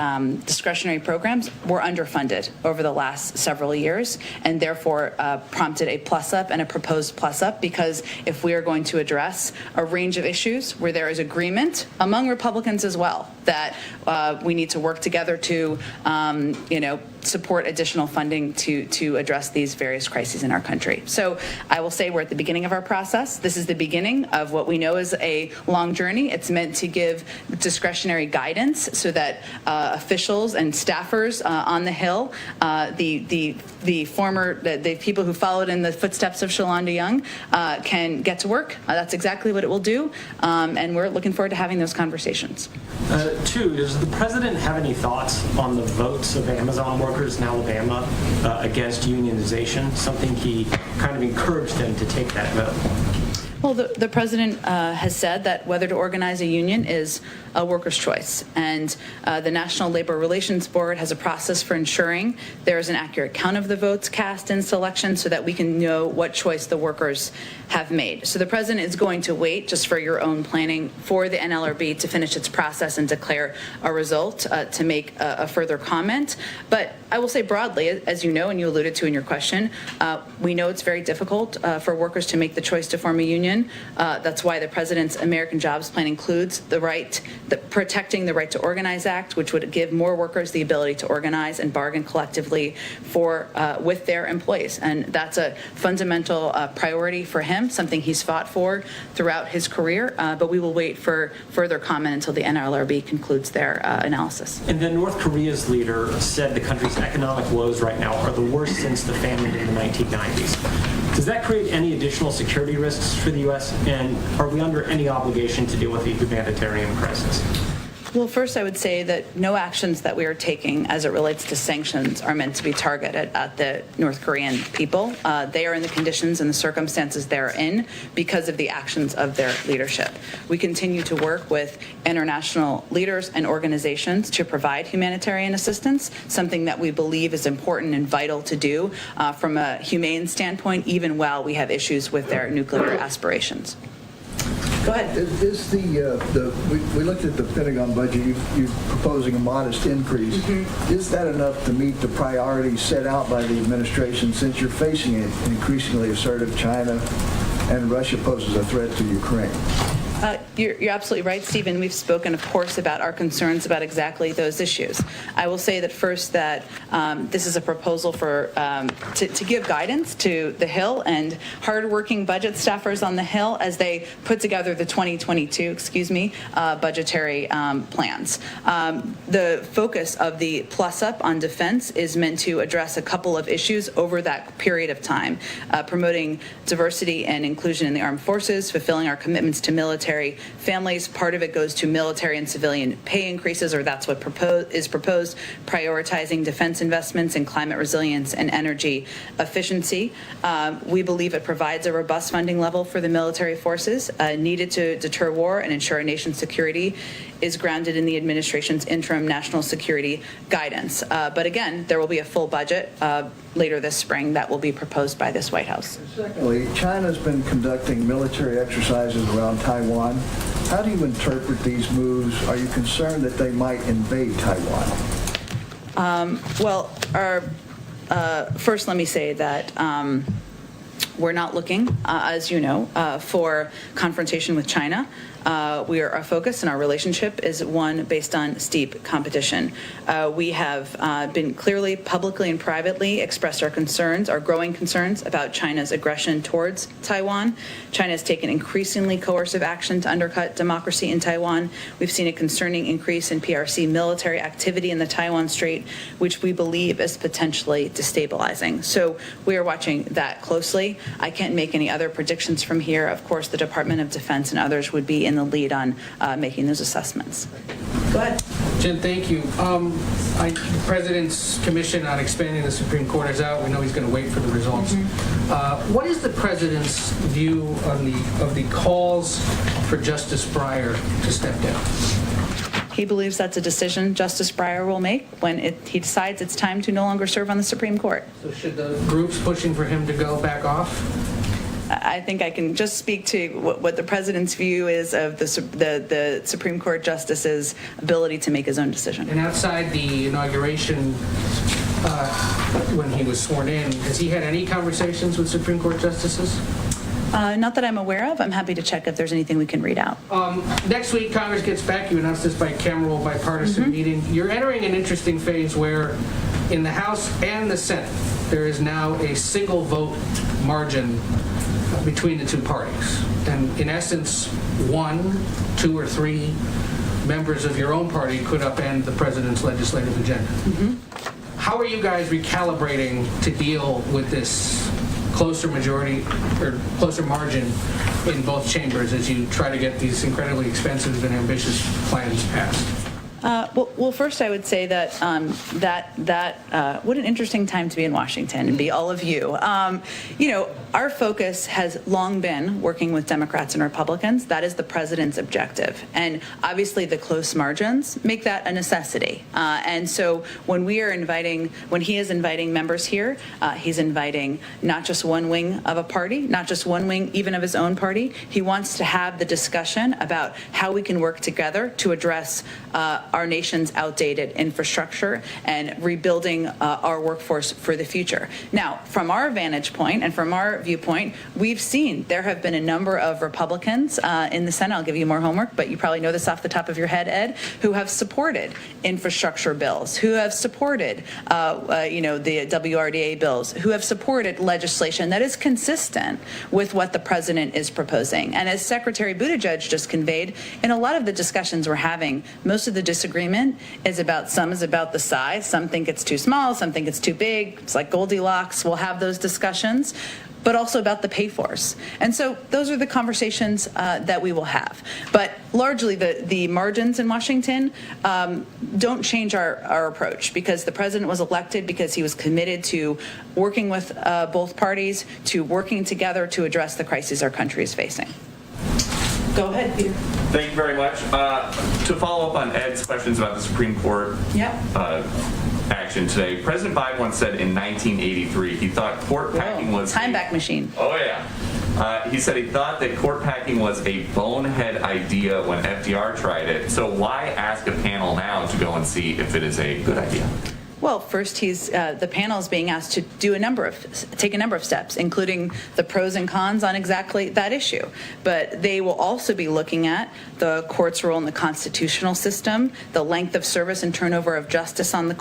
discretionary programs were underfunded over the last several years, and therefore prompted a plus-up and a proposed plus-up, because if we are going to address a range of issues where there is agreement among Republicans as well that we need to work together to, support additional funding to address these various crises in our country. So I will say we're at the beginning of our process. This is the beginning of what we know is a long journey. It's meant to give discretionary guidance so that officials and staffers on the Hill, the people who followed in the footsteps of Shalonda Young, can get to work. That's exactly what it will do, and we're looking forward to having those conversations. Two, does the President have any thoughts on the votes of Amazon workers in Alabama against unionization, something he kind of encouraged them to take that vote? Well, the President has said that whether to organize a union is a worker's choice, and the National Labor Relations Board has a process for ensuring there is an accurate count of the votes cast in selection so that we can know what choice the workers have made. So the President is going to wait, just for your own planning, for the NLRB to finish its process and declare a result to make a further comment. But I will say broadly, as you know and you alluded to in your question, we know it's very difficult for workers to make the choice to form a union. That's why the President's American Jobs Plan includes the Protecting the Right to Organize Act, which would give more workers the ability to organize and bargain collectively with their employees. And that's a fundamental priority for him, something he's fought for throughout his career. But we will wait for further comment until the NLRB concludes their analysis. And then North Korea's leader said the country's economic woes right now are the worst since the famine in the 1990s. Does that create any additional security risks for the U.S., and are we under any obligation to deal with the humanitarian crisis? Well, first, I would say that no actions that we are taking as it relates to sanctions are meant to be targeted at the North Korean people. They are in the conditions and the circumstances they're in because of the actions of their leadership. We continue to work with international leaders and organizations to provide humanitarian assistance, something that we believe is important and vital to do from a humane standpoint, even while we have issues with their nuclear aspirations. Go ahead. Is we looked at the Pentagon budget, you're proposing a modest increase. Mm-hmm. Is that enough to meet the priorities set out by the administration since you're facing an increasingly assertive China and Russia poses a threat to Ukraine? You're absolutely right, Stephen. We've spoken, of course, about our concerns about exactly those issues. I will say that first that this is a proposal for to give guidance to the Hill and hardworking budget staffers on the Hill as they put together the 2022, budgetary plans. The focus of the plus up on defense is meant to address a couple of issues over that period of time, promoting diversity and inclusion in the armed forces, fulfilling our commitments to military families. Part of it goes to military and civilian pay increases, or that's what is proposed, prioritizing defense investments in climate resilience and energy efficiency. We believe it provides a robust funding level for the military forces needed to deter war and ensure our nation's security is grounded in the administration's interim national security guidance. But again, there will be a full budget later this spring that will be proposed by this White House. Secondly, China's been conducting military exercises around Taiwan. How do you interpret these moves? Are you concerned that they might invade Taiwan? First, let me say that we're not looking, as you know, for confrontation with China. Our focus and our relationship is one based on steep competition. We have been clearly, publicly and privately expressed our concerns, our growing concerns about China's aggression towards Taiwan. China has taken increasingly coercive action to undercut democracy in Taiwan. We've seen a concerning increase in PRC military activity in the Taiwan Strait, which we believe is potentially destabilizing. So we are watching that closely. I can't make any other predictions from here. Of course, the Department of Defense and others would be in the lead on making those assessments. Go ahead. Jen, thank you. The President's commission on expanding the Supreme Court is out. We know he's going to wait for the results. What is the President's view of the calls for Justice Breyer to step down? He believes that's a decision Justice Breyer will make when he decides it's time to no longer serve on the Supreme Court. So should the groups pushing for him to go back off? I think I can just speak to what the President's view is of the Supreme Court Justice's ability to make his own decision. And outside the inauguration, when he was sworn in, has he had any conversations with Supreme Court justices? Not that I'm aware of. I'm happy to check if there's anything we can read out. Next week, Congress gets back. You announced this bicameral, bipartisan meeting. You're entering an interesting phase where in the House and the Senate, there is now a single vote margin between the two parties. And in essence, 1, 2, or 3 members of your own party could upend the president's legislative agenda. How are you guys recalibrating to deal with this closer majority or closer margin in both chambers as you try to get these incredibly expensive and ambitious plans passed? Well, first I would say that what an interesting time to be in Washington and be all of you. Our focus has long been working with Democrats and Republicans. That is the president's objective. And obviously the close margins make that a necessity. And so when he is inviting members here, he's inviting not just one wing of a party, not just one wing even of his own party. He wants to have the discussion about how we can work together to address our nation's outdated infrastructure and rebuilding our workforce for the future. Now, from our vantage point and from our viewpoint, we've seen there have been a number of Republicans in the Senate, I'll give you more homework, but you probably know this off the top of your head, Ed, who have supported infrastructure bills, who have supported the WRDA bills, who have supported legislation that is consistent with what the president is proposing. And as Secretary Buttigieg just conveyed, in a lot of the discussions we're having, most of the disagreement is about the size. Some think it's too small, some think it's too big. It's like Goldilocks. We'll have those discussions. but also about the pay-fors. And so those are the conversations that we will have. But largely the margins in Washington don't change our approach, because the president was elected because he was committed to working with both parties, to working together to address the crises our country is facing. Go ahead, Peter. Thank you very much. To follow up on Ed's questions about the Supreme Court action today, President Biden once said in 1983 he thought court packing was time back machine. Oh yeah. He said he thought that court packing was a bonehead idea when FDR tried it. So why ask a panel now to go and see if it is a good idea? Well, first, the panel is being asked to take a number of steps, including the pros and cons on exactly that issue. But they will also be looking at the court's role in the constitutional system, the length of service and turnover of justices on the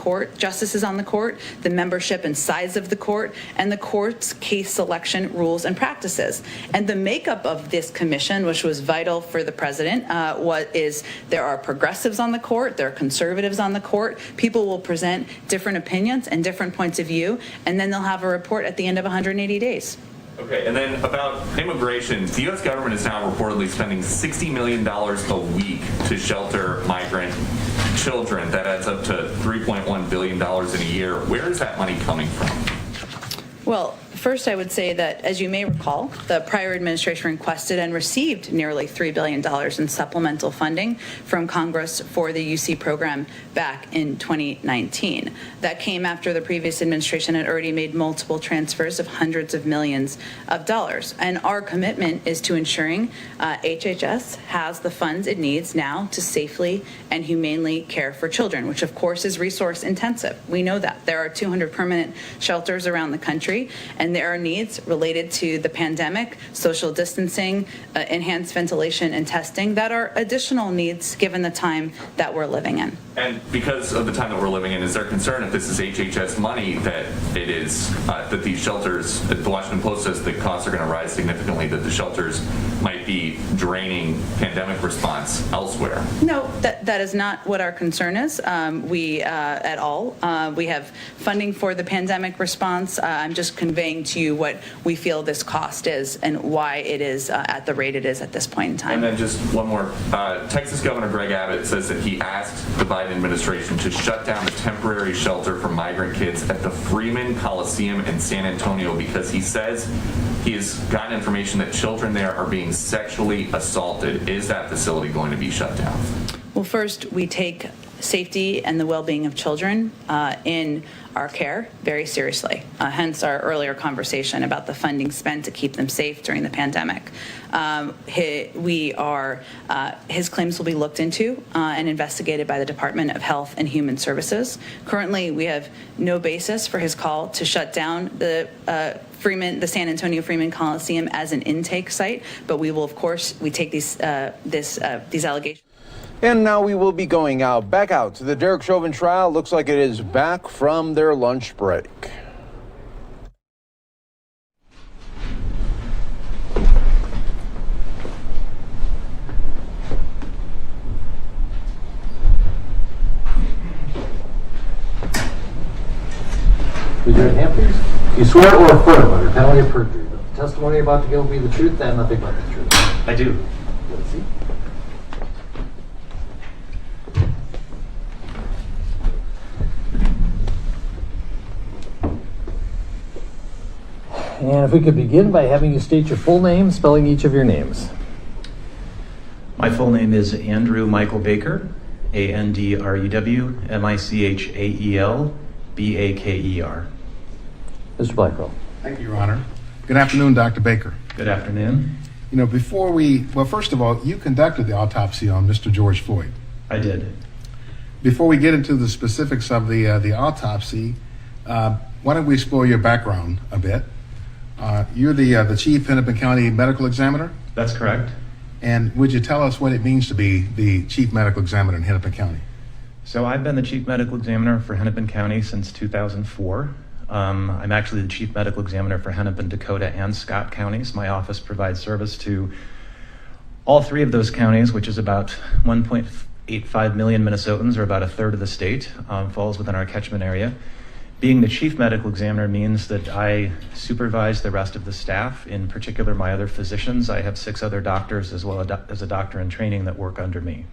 court, the membership and size of the court, and the court's case selection rules and practices. And the makeup of this commission, which was vital for the president, there are progressives on the court, there are conservatives on the court. People will present different opinions and different points of view, and then they'll have a report at the end of 180 days. Okay, and then about immigration, the U.S. government is now reportedly spending $60 million a week to shelter migrant children. That adds up to $3.1 billion in a year. Where is that money coming from? Well, first I would say that, as you may recall, the prior administration requested and received nearly $3 billion in supplemental funding from Congress for the UC program back in 2019. That came after the previous administration had already made multiple transfers of hundreds of millions of dollars. And our commitment is to ensuring HHS has the funds it needs now to safely and humanely care for children, which of course is resource intensive. We know that. There are 200 permanent shelters around the country, and there are needs related to the pandemic, social distancing, enhanced ventilation and testing that are additional needs given the time that we're living in. And because of the time that we're living in, is there concern if this is HHS money that it is, that these shelters, the Washington Post says the costs are going to rise significantly, that the shelters might be draining pandemic response elsewhere? No, that is not what our concern is. At all. We have funding for the pandemic response. I'm just conveying to you what we feel this cost is and why it is at the rate it is at this point in time. And then just one more. Texas Governor Greg Abbott says that he asked the Biden administration to shut down the temporary shelter for migrant kids at the Freeman Coliseum in San Antonio because he says he has gotten information that children there are being sexually assaulted. Is that facility going to be shut down? Well, first, we take safety and the well-being of children in our care very seriously, hence our earlier conversation about the funding spent to keep them safe during the pandemic. His claims will be looked into and investigated by the Department of Health and Human Services. Currently, we have no basis for his call to shut down the San Antonio Freeman Coliseum as an intake site, but we will, of course, we take these allegations. And now we will be going back out to the Derek Chauvin trial. Looks like it is back from their lunch break. Raise your hand, please. You swear or affirm under penalty of perjury that the testimony about to give will be the truth and nothing but the truth? I do. Let's see. And if we could begin by having you state your full name, spelling each of your names. My full name is Andrew Michael Baker, Andrew Michael Baker. Mr. Blackwell. Thank you, Your Honor. Good afternoon, Dr. Baker. Good afternoon. You know, first of all, you conducted the autopsy on Mr. George Floyd. I did. Before we get into the specifics of the autopsy, why don't we explore your background a bit? You're the Chief Hennepin County Medical Examiner? That's correct. And would you tell us what it means to be the Chief Medical Examiner in Hennepin County? So I've been the Chief Medical Examiner for Hennepin County since 2004. I'm actually the Chief Medical Examiner for Hennepin, Dakota, and Scott counties. My office provides service to all three of those counties, which is about 1.85 million Minnesotans, or about a third of the state, falls within our catchment area. Being the chief medical examiner means that I supervise the rest of the staff, in particular my other physicians. I have 6 other doctors as well as a doctor in training that work under me.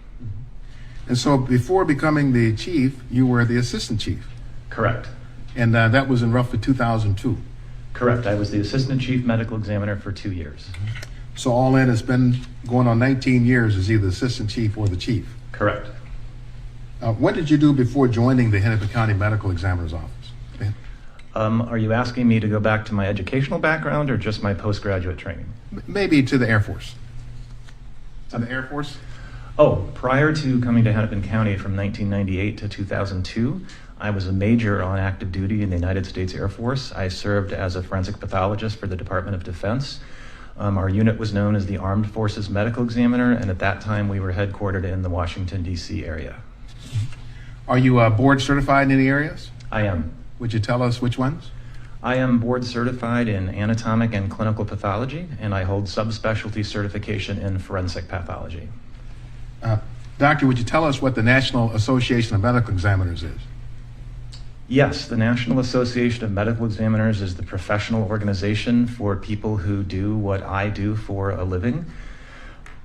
And so before becoming the chief, you were the assistant chief. Correct. And that was in roughly 2002. Correct. I was the assistant chief medical examiner for 2 years. So all in, it's been going on 19 years as either assistant chief or the chief. Correct. What did you do before joining the Hennepin County Medical Examiner's Office? Are you asking me to go back to my educational background or just my postgraduate training? Maybe to the Air Force. To the Air Force? Oh, prior to coming to Hennepin County from 1998 to 2002, I was a major on active duty in the United States Air Force. I served as a forensic pathologist for the Department of Defense. Our unit was known as the Armed Forces Medical Examiner, and at that time we were headquartered in the Washington, D.C. area. Are you board certified in any areas? I am. Would you tell us which ones? I am board certified in anatomic and clinical pathology, and I hold subspecialty certification in forensic pathology. Doctor, would you tell us what the National Association of Medical Examiners is? Yes, the National Association of Medical Examiners is the professional organization for people who do what I do for a living.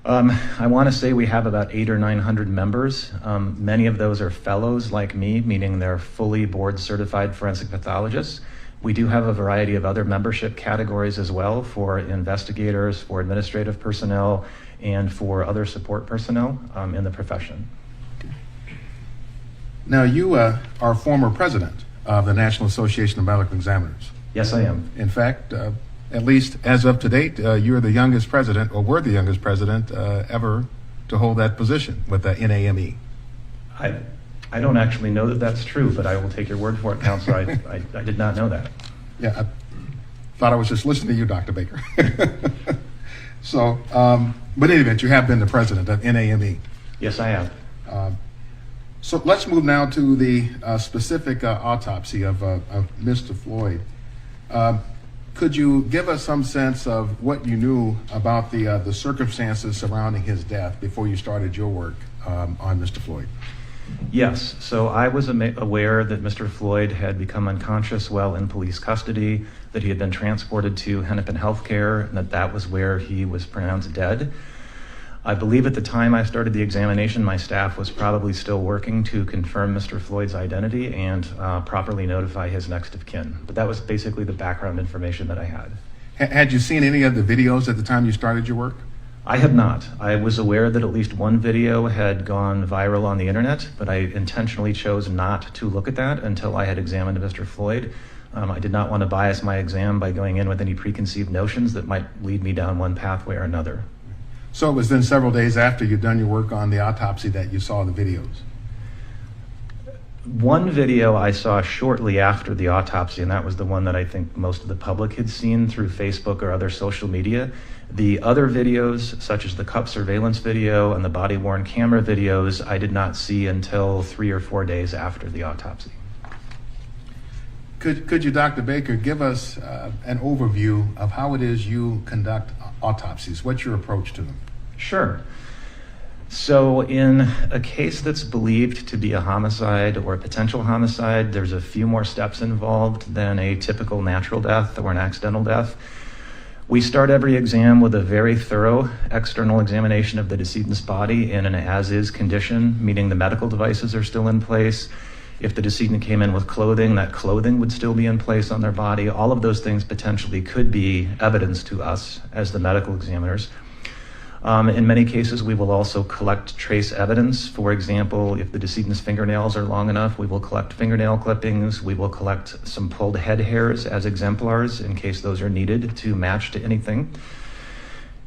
I want to say we have about 800 or 900 members. Many of those are fellows like me, meaning they're fully board certified forensic pathologists. We do have a variety of other membership categories as well for investigators, for administrative personnel, and for other support personnel in the profession. Now, you are former president of the National Association of Medical Examiners. Yes, I am. In fact, at least as of to date, you're the youngest president, or were the youngest president ever to hold that position with the NAME. I don't actually know that that's true, but I will take your word for it, Counselor. I did not know that. Yeah, I thought I was just listening to you, Dr. Baker. So, but in any event, you have been the president of NAME. Yes, I have. So let's move now to the specific autopsy of Mr. Floyd. Could you give us some sense of what you knew about the circumstances surrounding his death before you started your work on Mr. Floyd? Yes, so I was aware that Mr. Floyd had become unconscious while in police custody, that he had been transported to Hennepin Healthcare, and that was where he was pronounced dead. I believe at the time I started the examination, my staff was probably still working to confirm Mr. Floyd's identity and properly notify his next of kin. But that was basically the background information that I had. Had you seen any of the videos at the time you started your work? I had not. I was aware that at least one video had gone viral on the internet, but I intentionally chose not to look at that until I had examined Mr. Floyd. I did not want to bias my exam by going in with any preconceived notions that might lead me down one pathway or another. So it was then several days after you'd done your work on the autopsy that you saw the videos? One video I saw shortly after the autopsy, and that was the one that I think most of the public had seen through Facebook or other social media. The other videos, such as the cup surveillance video and the body-worn camera videos, I did not see until 3 or 4 days after the autopsy. Could you, Dr. Baker, give us an overview of how it is you conduct autopsies? What's your approach to them? Sure. So in a case that's believed to be a homicide or a potential homicide, there's a few more steps involved than a typical natural death or an accidental death. We start every exam with a very thorough external examination of the decedent's body in an as-is condition, meaning the medical devices are still in place. If the decedent came in with clothing, that clothing would still be in place on their body. All of those things potentially could be evidence to us as the medical examiners. In many cases, we will also collect trace evidence. For example, if the decedent's fingernails are long enough, we will collect fingernail clippings. We will collect some pulled head hairs as exemplars in case those are needed to match to anything.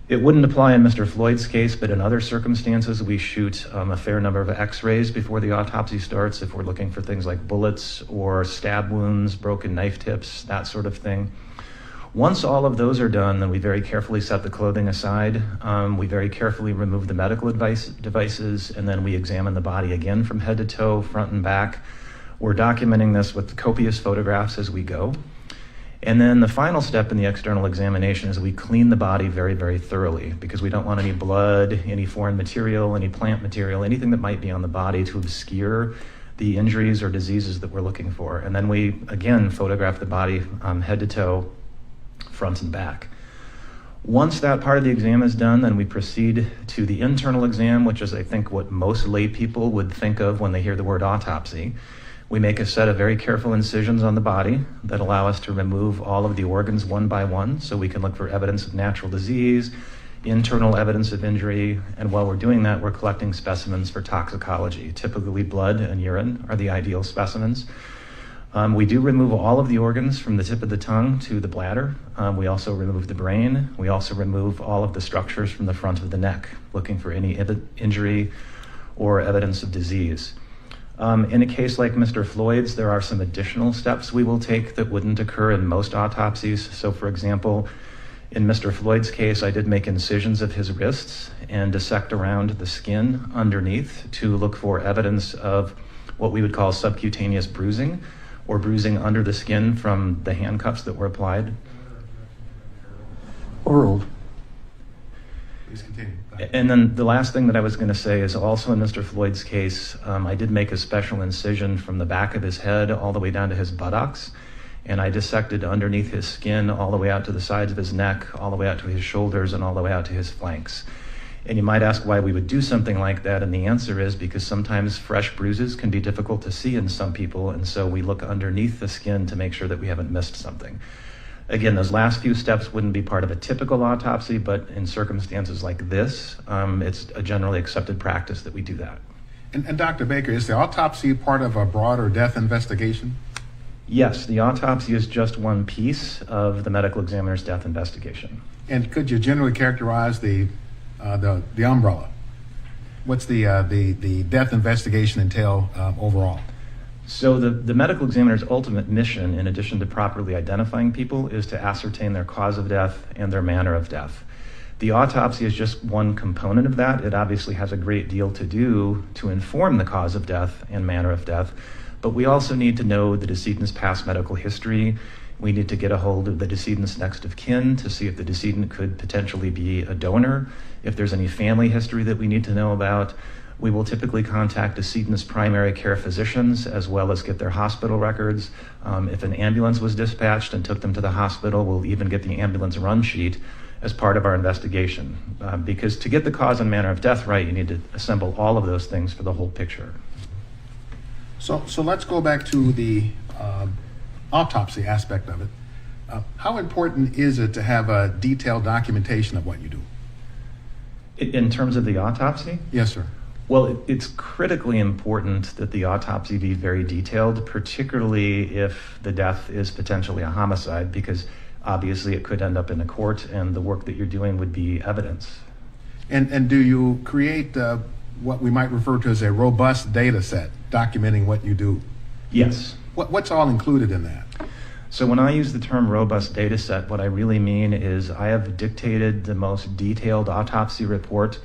It wouldn't apply in Mr. Floyd's case, but in other circumstances, we shoot a fair number of x-rays before the autopsy starts if we're looking for things like bullets or stab wounds, broken knife tips, that sort of thing. Once all of those are done, then we very carefully set the clothing aside. We very carefully remove the medical devices, and then we examine the body again from head to toe, front and back. We're documenting this with copious photographs as we go. And then the final step in the external examination is we clean the body very, very thoroughly because we don't want any blood, any foreign material, any plant material, anything that might be on the body to obscure the injuries or diseases that we're looking for. And then we, again, photograph the body head to toe, front and back. Once that part of the exam is done, then we proceed to the internal exam, which is, I think, what most lay people would think of when they hear the word autopsy. We make a set of very careful incisions on the body that allow us to remove all of the organs one by one, so we can look for evidence of natural disease, internal evidence of injury, and while we're doing that, we're collecting specimens for toxicology. Typically, blood and urine are the ideal specimens. We do remove all of the organs from the tip of the tongue to the bladder. We also remove the brain. We also remove all of the structures from the front of the neck, looking for any injury or evidence of disease. In a case like Mr. Floyd's, there are some additional steps we will take that wouldn't occur in most autopsies. So, for example, in Mr. Floyd's case, I did make incisions of his wrists and dissect around the skin underneath to look for evidence of what we would call subcutaneous bruising, or bruising under the skin from the handcuffs that were applied. Overruled. Please continue. And then the last thing that I was going to say is also in Mr. Floyd's case, I did make a special incision from the back of his head all the way down to his buttocks, and I dissected underneath his skin all the way out to the sides of his neck, all the way out to his shoulders, and all the way out to his flanks. And you might ask why we would do something like that, and the answer is because sometimes fresh bruises can be difficult to see in some people, and so we look underneath the skin to make sure that we haven't missed something. Again, those last few steps wouldn't be part of a typical autopsy, but in circumstances like this, it's a generally accepted practice that we do that. And Dr. Baker, is the autopsy part of a broader death investigation? Yes, the autopsy is just one piece of the medical examiner's death investigation. And could you generally characterize the umbrella? What's the death investigation entail overall? So the medical examiner's ultimate mission, in addition to properly identifying people, is to ascertain their cause of death and their manner of death. The autopsy is just one component of that. It obviously has a great deal to do to inform the cause of death and manner of death, but we also need to know the decedent's past medical history. We need to get a hold of the decedent's next of kin to see if the decedent could potentially be a donor, if there's any family history that we need to know about. We will typically contact decedent's primary care physicians as well as get their hospital records. If an ambulance was dispatched and took them to the hospital, we'll even get the ambulance run sheet as part of our investigation. Because to get the cause and manner of death right, you need to assemble all of those things for the whole picture. So let's go back to the autopsy aspect of it. How important is it to have a detailed documentation of what you do? In terms of the autopsy? Yes, sir. Well, it's critically important that the autopsy be very detailed, particularly if the death is potentially a homicide, because obviously it could end up in a court and the work that you're doing would be evidence. And do you create what we might refer to as a robust data set documenting what you do? Yes. What's all included in that? So when I use the term robust data set, what I really mean is I have dictated the most detailed autopsy report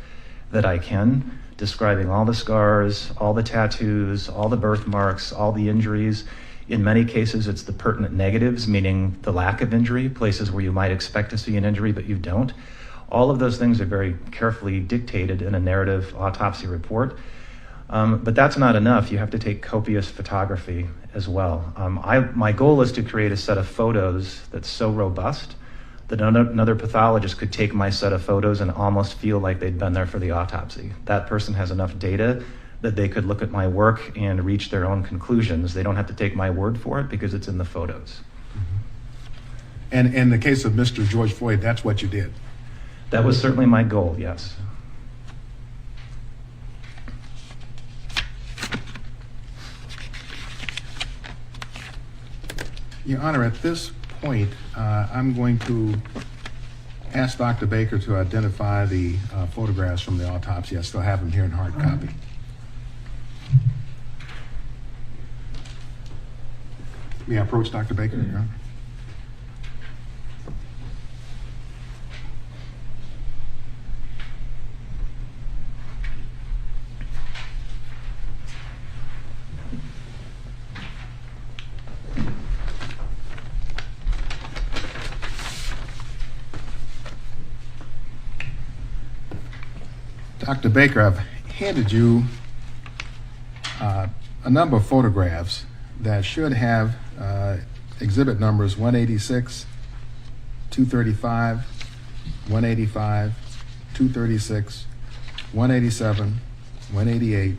that I can, describing all the scars, all the tattoos, all the birthmarks, all the injuries. In many cases, it's the pertinent negatives, meaning the lack of injury, places where you might expect to see an injury but you don't. All of those things are very carefully dictated in a narrative autopsy report. But that's not enough. You have to take copious photography as well. My goal is to create a set of photos that's so robust that another pathologist could take my set of photos and almost feel like they'd been there for the autopsy. That person has enough data that they could look at my work and reach their own conclusions. They don't have to take my word for it because it's in the photos. And in the case of Mr. George Floyd, that's what you did? That was certainly my goal, yes. Your Honor, at this point, I'm going to ask Dr. Baker to identify the photographs from the autopsy. I still have them here in hard copy. May I approach Dr. Baker, Your Honor? Dr. Baker, I've handed you a a number of photographs that should have exhibit numbers 186, 235, 185, 236, 187, 188,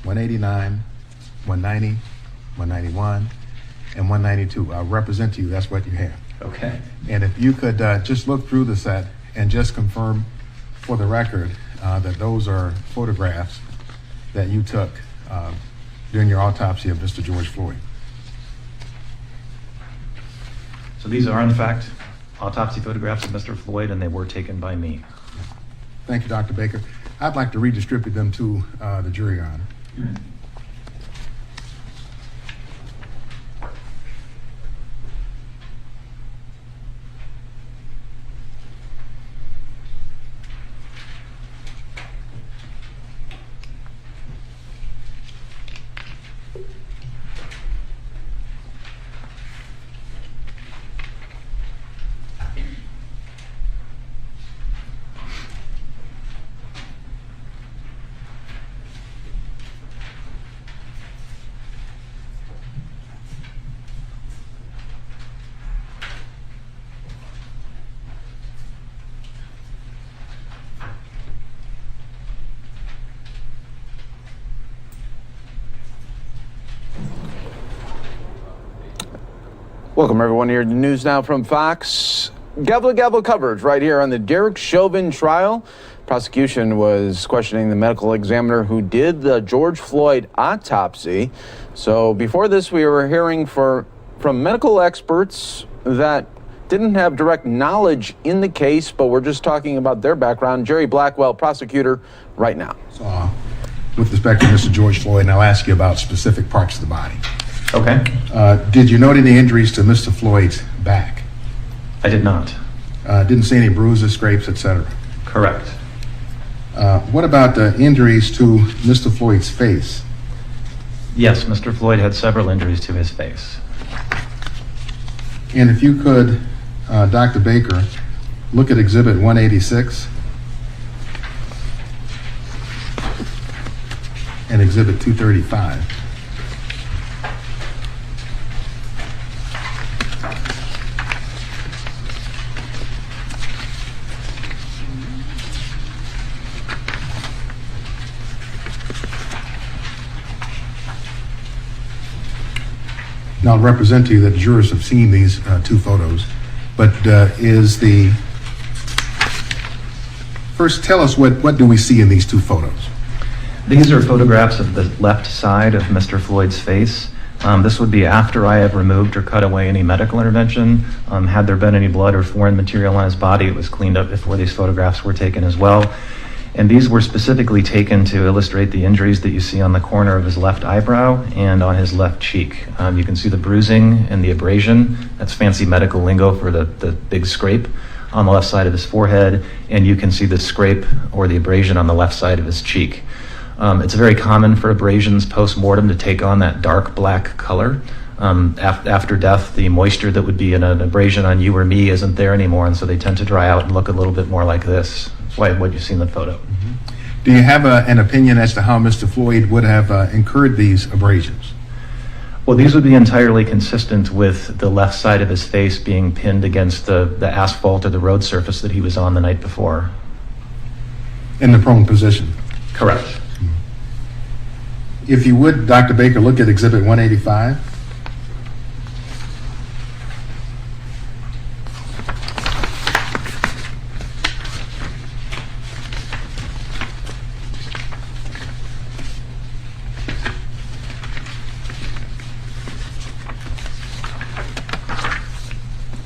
189, 190, 191, and 192. I'll represent to you, that's what you have. Okay. And if you could just look through the set and just confirm for the record that those are photographs that you took during your autopsy of Mr. George Floyd. So these are, in fact, autopsy photographs of Mr. Floyd, and they were taken by me. Thank you, Dr. Baker. I'd like to redistribute them to the jury, Your Honor. Welcome, everyone, here to News Now from Fox. Gavel coverage right here on the Derek Chauvin trial. Prosecution was questioning the medical examiner who did the George Floyd autopsy. So before this, we were hearing from medical experts that didn't have direct knowledge in the case, but we're just talking about their background. Jerry Blackwell, prosecutor, right now. So, with respect to Mr. George Floyd, and I'll ask you about specific parts of the body. Okay. Did you note any injuries to Mr. Floyd's back? I did not. Didn't see any bruises, scrapes, etc.? Correct. What about the injuries to Mr. Floyd's face? Yes, Mr. Floyd had several injuries to his face. And if you could, Dr. Baker, look at Exhibit 186 and Exhibit 235. Now, I'll represent to you that the jurors have seen these two photos, but first tell us what do we see in these two photos? These are photographs of the left side of Mr. Floyd's face. This would be after I have removed or cut away any medical intervention. Had there been any blood or foreign material on his body, it was cleaned up before these photographs were taken as well. And these were specifically taken to illustrate the injuries that you see on the corner of his left eyebrow and on his left cheek. You can see the bruising and the abrasion. That's fancy medical lingo for the big scrape on the left side of his forehead. And you can see the scrape or the abrasion on the left side of his cheek. It's very common for abrasions post-mortem to take on that dark black color. After death, the moisture that would be in an abrasion on you or me isn't there anymore, and so they tend to dry out and look a little bit more like this. That's what you see in the photo. Do you have an opinion as to how Mr. Floyd would have incurred these abrasions? Well, these would be entirely consistent with the left side of his face being pinned against the asphalt or the road surface that he was on the night before. In the prone position? Correct. If you would, Dr. Baker, look at Exhibit 185.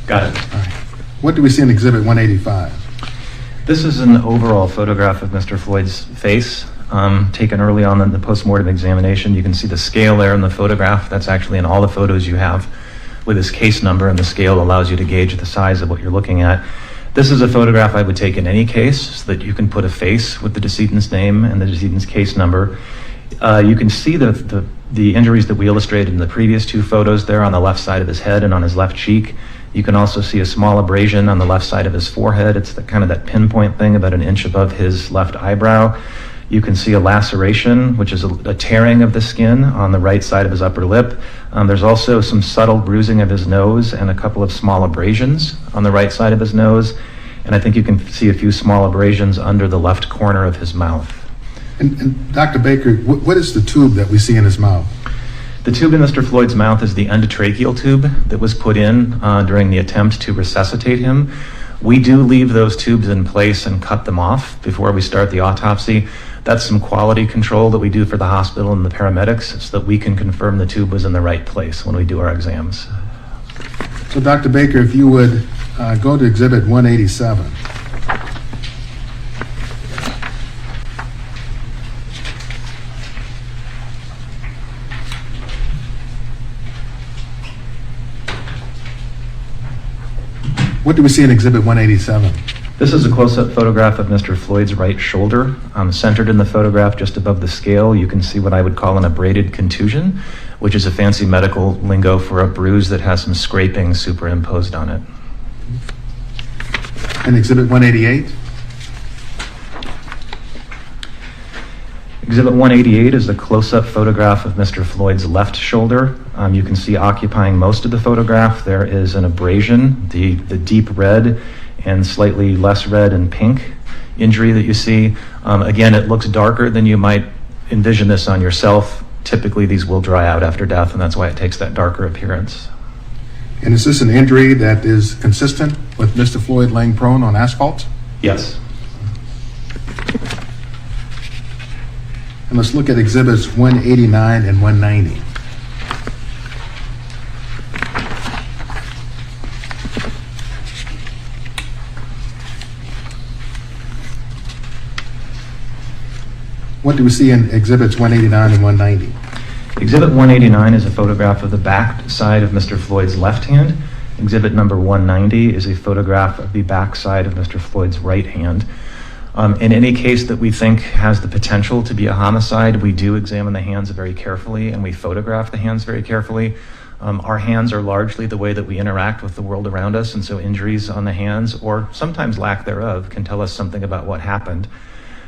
Got it. All right. What do we see in Exhibit 185? This is an overall photograph of Mr. Floyd's face, taken early on in the post-mortem examination. You can see the scale there in the photograph. That's actually in all the photos you have with his case number, and the scale allows you to gauge the size of what you're looking at. This is a photograph I would take in any case so that you can put a face with the decedent's name and the decedent's case number. You can see the injuries that we illustrated in the previous two photos there on the left side of his head and on his left cheek. You can also see a small abrasion on the left side of his forehead. It's kind of that pinpoint thing about an inch above his left eyebrow. You can see a laceration, which is a tearing of the skin on the right side of his upper lip. There's also some subtle bruising of his nose and a couple of small abrasions on the right side of his nose. And I think you can see a few small abrasions under the left corner of his mouth. And Dr. Baker, what is the tube that we see in his mouth? The tube in Mr. Floyd's mouth is the endotracheal tube that was put in during the attempt to resuscitate him. We do leave those tubes in place and cut them off before we start the autopsy. That's some quality control that we do for the hospital and the paramedics so that we can confirm the tube was in the right place when we do our exams. So Dr. Baker, if you would go to Exhibit 187. What do we see in Exhibit 187? This is a close-up photograph of Mr. Floyd's right shoulder. Centered in the photograph just above the scale, you can see what I would call an abraded contusion, which is a fancy medical lingo for a bruise that has some scraping superimposed on it. And Exhibit 188? Exhibit 188 is a close-up photograph of Mr. Floyd's left shoulder. You can see occupying most of the photograph, there is an abrasion, the deep red and slightly less red and pink injury that you see. Again, it looks darker than you might envision this on yourself. Typically, these will dry out after death, and that's why it takes that darker appearance. And is this an injury that is consistent with Mr. Floyd laying prone on asphalt? Yes. And let's look at Exhibits 189 and 190. What do we see in Exhibits 189 and 190? Exhibit 189 is a photograph of the back side of Mr. Floyd's left hand. Exhibit number 190 is a photograph of the back side of Mr. Floyd's right hand. In any case that we think has the potential to be a homicide, we do examine the hands very carefully and we photograph the hands very carefully. Our hands are largely the way that we interact with the world around us, and so injuries on the hands, or sometimes lack thereof, can tell us something about what happened.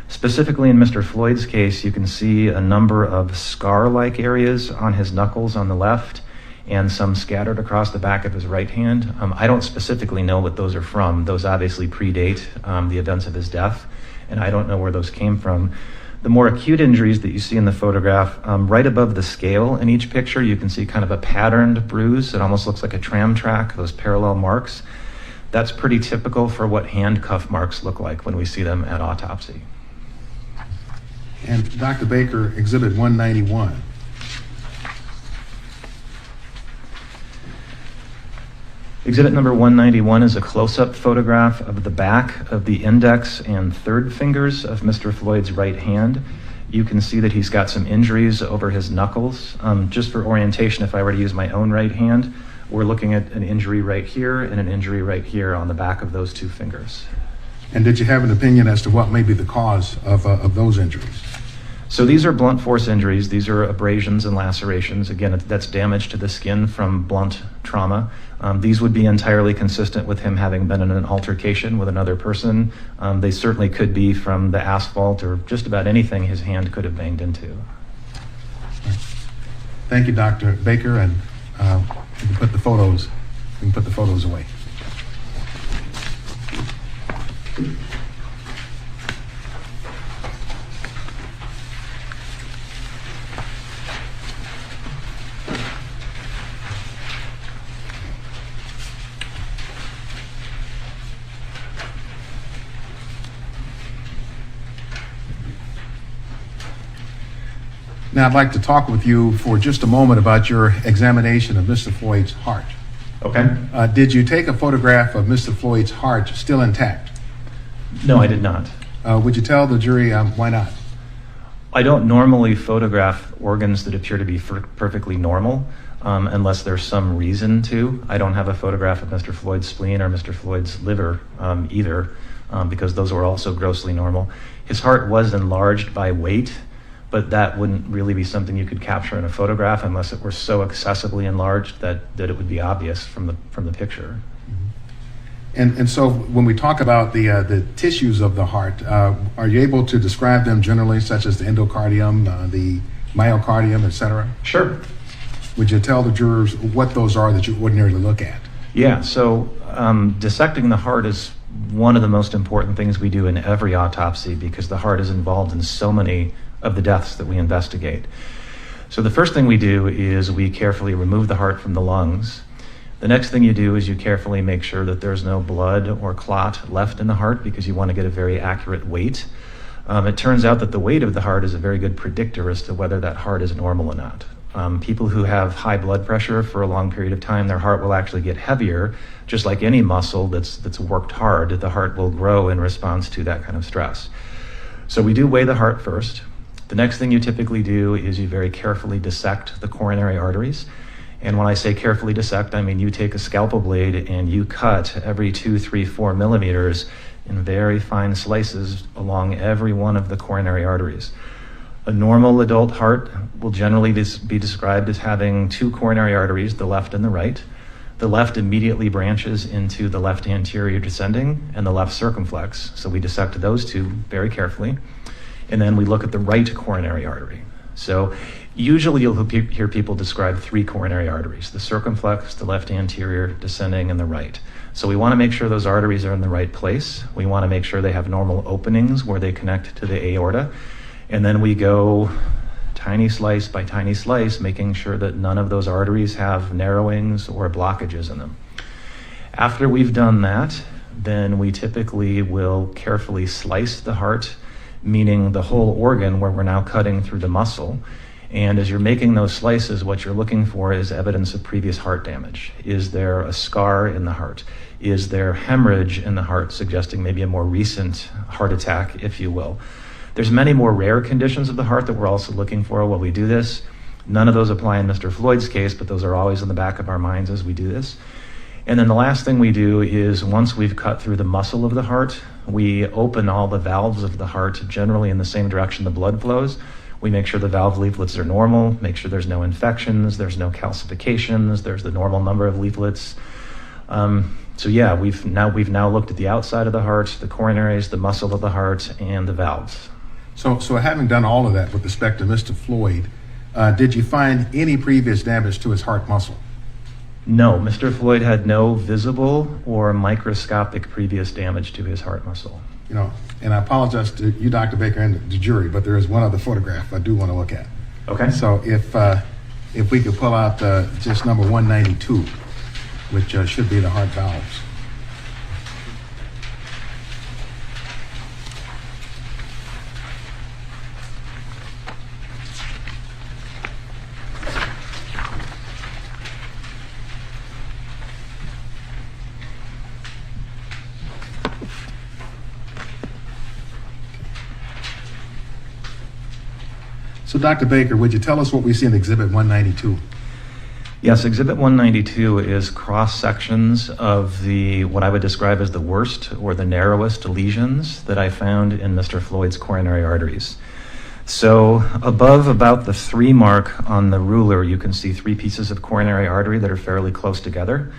Specifically in Mr. Floyd's case, you can see a number of scar-like areas on his knuckles on the left and some scattered across the back of his right hand. I don't specifically know what those are from. Those obviously predate the events of his death, and I don't know where those came from. The more acute injuries that you see in the photograph, right above the scale in each picture, you can see kind of a patterned bruise. It almost looks like a tram track, those parallel marks. That's pretty typical for what handcuff marks look like when we see them at autopsy. And Dr. Baker, Exhibit 191. Exhibit number 191 is a close-up photograph of the back of the index and third fingers of Mr. Floyd's right hand. You can see that he's got some injuries over his knuckles. Just for orientation, if I were to use my own right hand, we're looking at an injury right here and an injury right here on the back of those two fingers. And did you have an opinion as to what may be the cause of those injuries? So these are blunt force injuries. These are abrasions and lacerations. Again, that's damage to the skin from blunt trauma. These would be entirely consistent with him having been in an altercation with another person. They certainly could be from the asphalt or just about anything his hand could have banged into. Thank you, Dr. Baker, and we can put the photos away. Now, I'd like to talk with you for just a moment about your examination of Mr. Floyd's heart. Okay. Did you take a photograph of Mr. Floyd's heart still intact? No, I did not. Would you tell the jury why not? I don't normally photograph organs that appear to be perfectly normal unless there's some reason to. I don't have a photograph of Mr. Floyd's spleen or Mr. Floyd's liver either because those were also grossly normal. His heart was enlarged by weight, but that wouldn't really be something you could capture in a photograph unless it were so excessively enlarged that it would be obvious from the picture. And so when we talk about the tissues of the heart, are you able to describe them generally, such as the endocardium, the myocardium, et cetera? Sure. Would you tell the jurors what those are that you ordinarily look at? Yeah, so dissecting the heart is one of the most important things we do in every autopsy because the heart is involved in so many of the deaths that we investigate. So the first thing we do is we carefully remove the heart from the lungs. The next thing you do is you carefully make sure that there's no blood or clot left in the heart because you want to get a very accurate weight. It turns out that the weight of the heart is a very good predictor as to whether that heart is normal or not. People who have high blood pressure for a long period of time, their heart will actually get heavier, just like any muscle that's worked hard. The heart will grow in response to that kind of stress. So we do weigh the heart first. The next thing you typically do is you very carefully dissect the coronary arteries. And when I say carefully dissect, I mean you take a scalpel blade and you cut every 2, 3, 4 millimeters in very fine slices along every one of the coronary arteries. A normal adult heart will generally be described as having 2 coronary arteries, the left and the right. The left immediately branches into the left anterior descending and the left circumflex. So we dissect those 2 very carefully. And then we look at the right coronary artery. So usually you'll hear people describe 3 coronary arteries, the circumflex, the left anterior descending, and the right. So we want to make sure those arteries are in the right place. We want to make sure they have normal openings where they connect to the aorta. And then we go tiny slice by tiny slice, making sure that none of those arteries have narrowings or blockages in them. After we've done that, then we typically will carefully slice the heart, meaning the whole organ where we're now cutting through the muscle. And as you're making those slices, what you're looking for is evidence of previous heart damage. Is there a scar in the heart? Is there hemorrhage in the heart, suggesting maybe a more recent heart attack, if you will? There's many more rare conditions of the heart that we're also looking for while we do this. None of those apply in Mr. Floyd's case, but those are always in the back of our minds as we do this. And then the last thing we do is once we've cut through the muscle of the heart, we open all the valves of the heart generally in the same direction the blood flows. We make sure the valve leaflets are normal, make sure there's no infections, there's no calcifications, there's the normal number of leaflets. So yeah, we've now looked at the outside of the heart, the coronaries, the muscle of the heart, and the valves. So having done all of that with respect to Mr. Floyd, did you find any previous damage to his heart muscle? No, Mr. Floyd had no visible or microscopic previous damage to his heart muscle. You know, and I apologize to you, Dr. Baker, and the jury, but there is one other photograph I do want to look at. Okay. So if we could pull out just number 192, which should be the heart valves. So, Dr. Baker, would you tell us what we see in Exhibit 192? Yes, Exhibit 192 is cross-sections of what I would describe as the worst or the narrowest lesions that I found in Mr. Floyd's coronary arteries. So above about the 3 mark on the ruler, you can see 3 pieces of coronary artery that are fairly close together.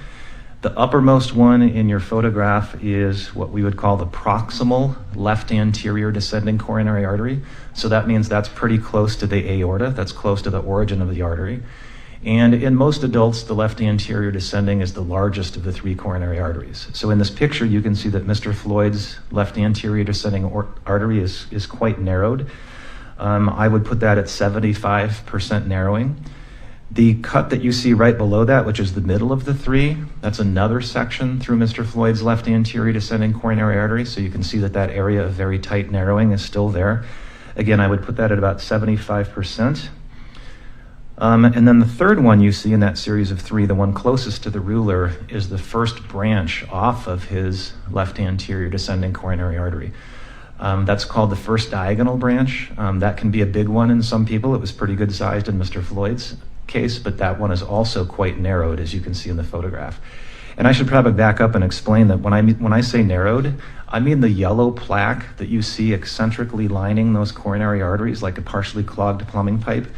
The uppermost one in your photograph is what we would call the proximal left anterior descending coronary artery. So that means that's pretty close to the aorta, that's close to the origin of the artery. And in most adults, the left anterior descending is the largest of the 3 coronary arteries. So in this picture, you can see that Mr. Floyd's left anterior descending artery is quite narrowed. I would put that at 75% narrowing. The cut that you see right below that, which is the middle of the 3, that's another section through Mr. Floyd's left anterior descending coronary artery. So you can see that that area of very tight narrowing is still there. Again, I would put that at about 75%. And then the third one you see in that series of 3, the one closest to the ruler, is the first branch off of his left anterior descending coronary artery. That's called the first diagonal branch. That can be a big one in some people. It was pretty good sized in Mr. Floyd's case, but that one is also quite narrowed, as you can see in the photograph. And I should probably back up and explain that when I say narrowed, I mean the yellow plaque that you see eccentrically lining those coronary arteries like a partially clogged plumbing pipe.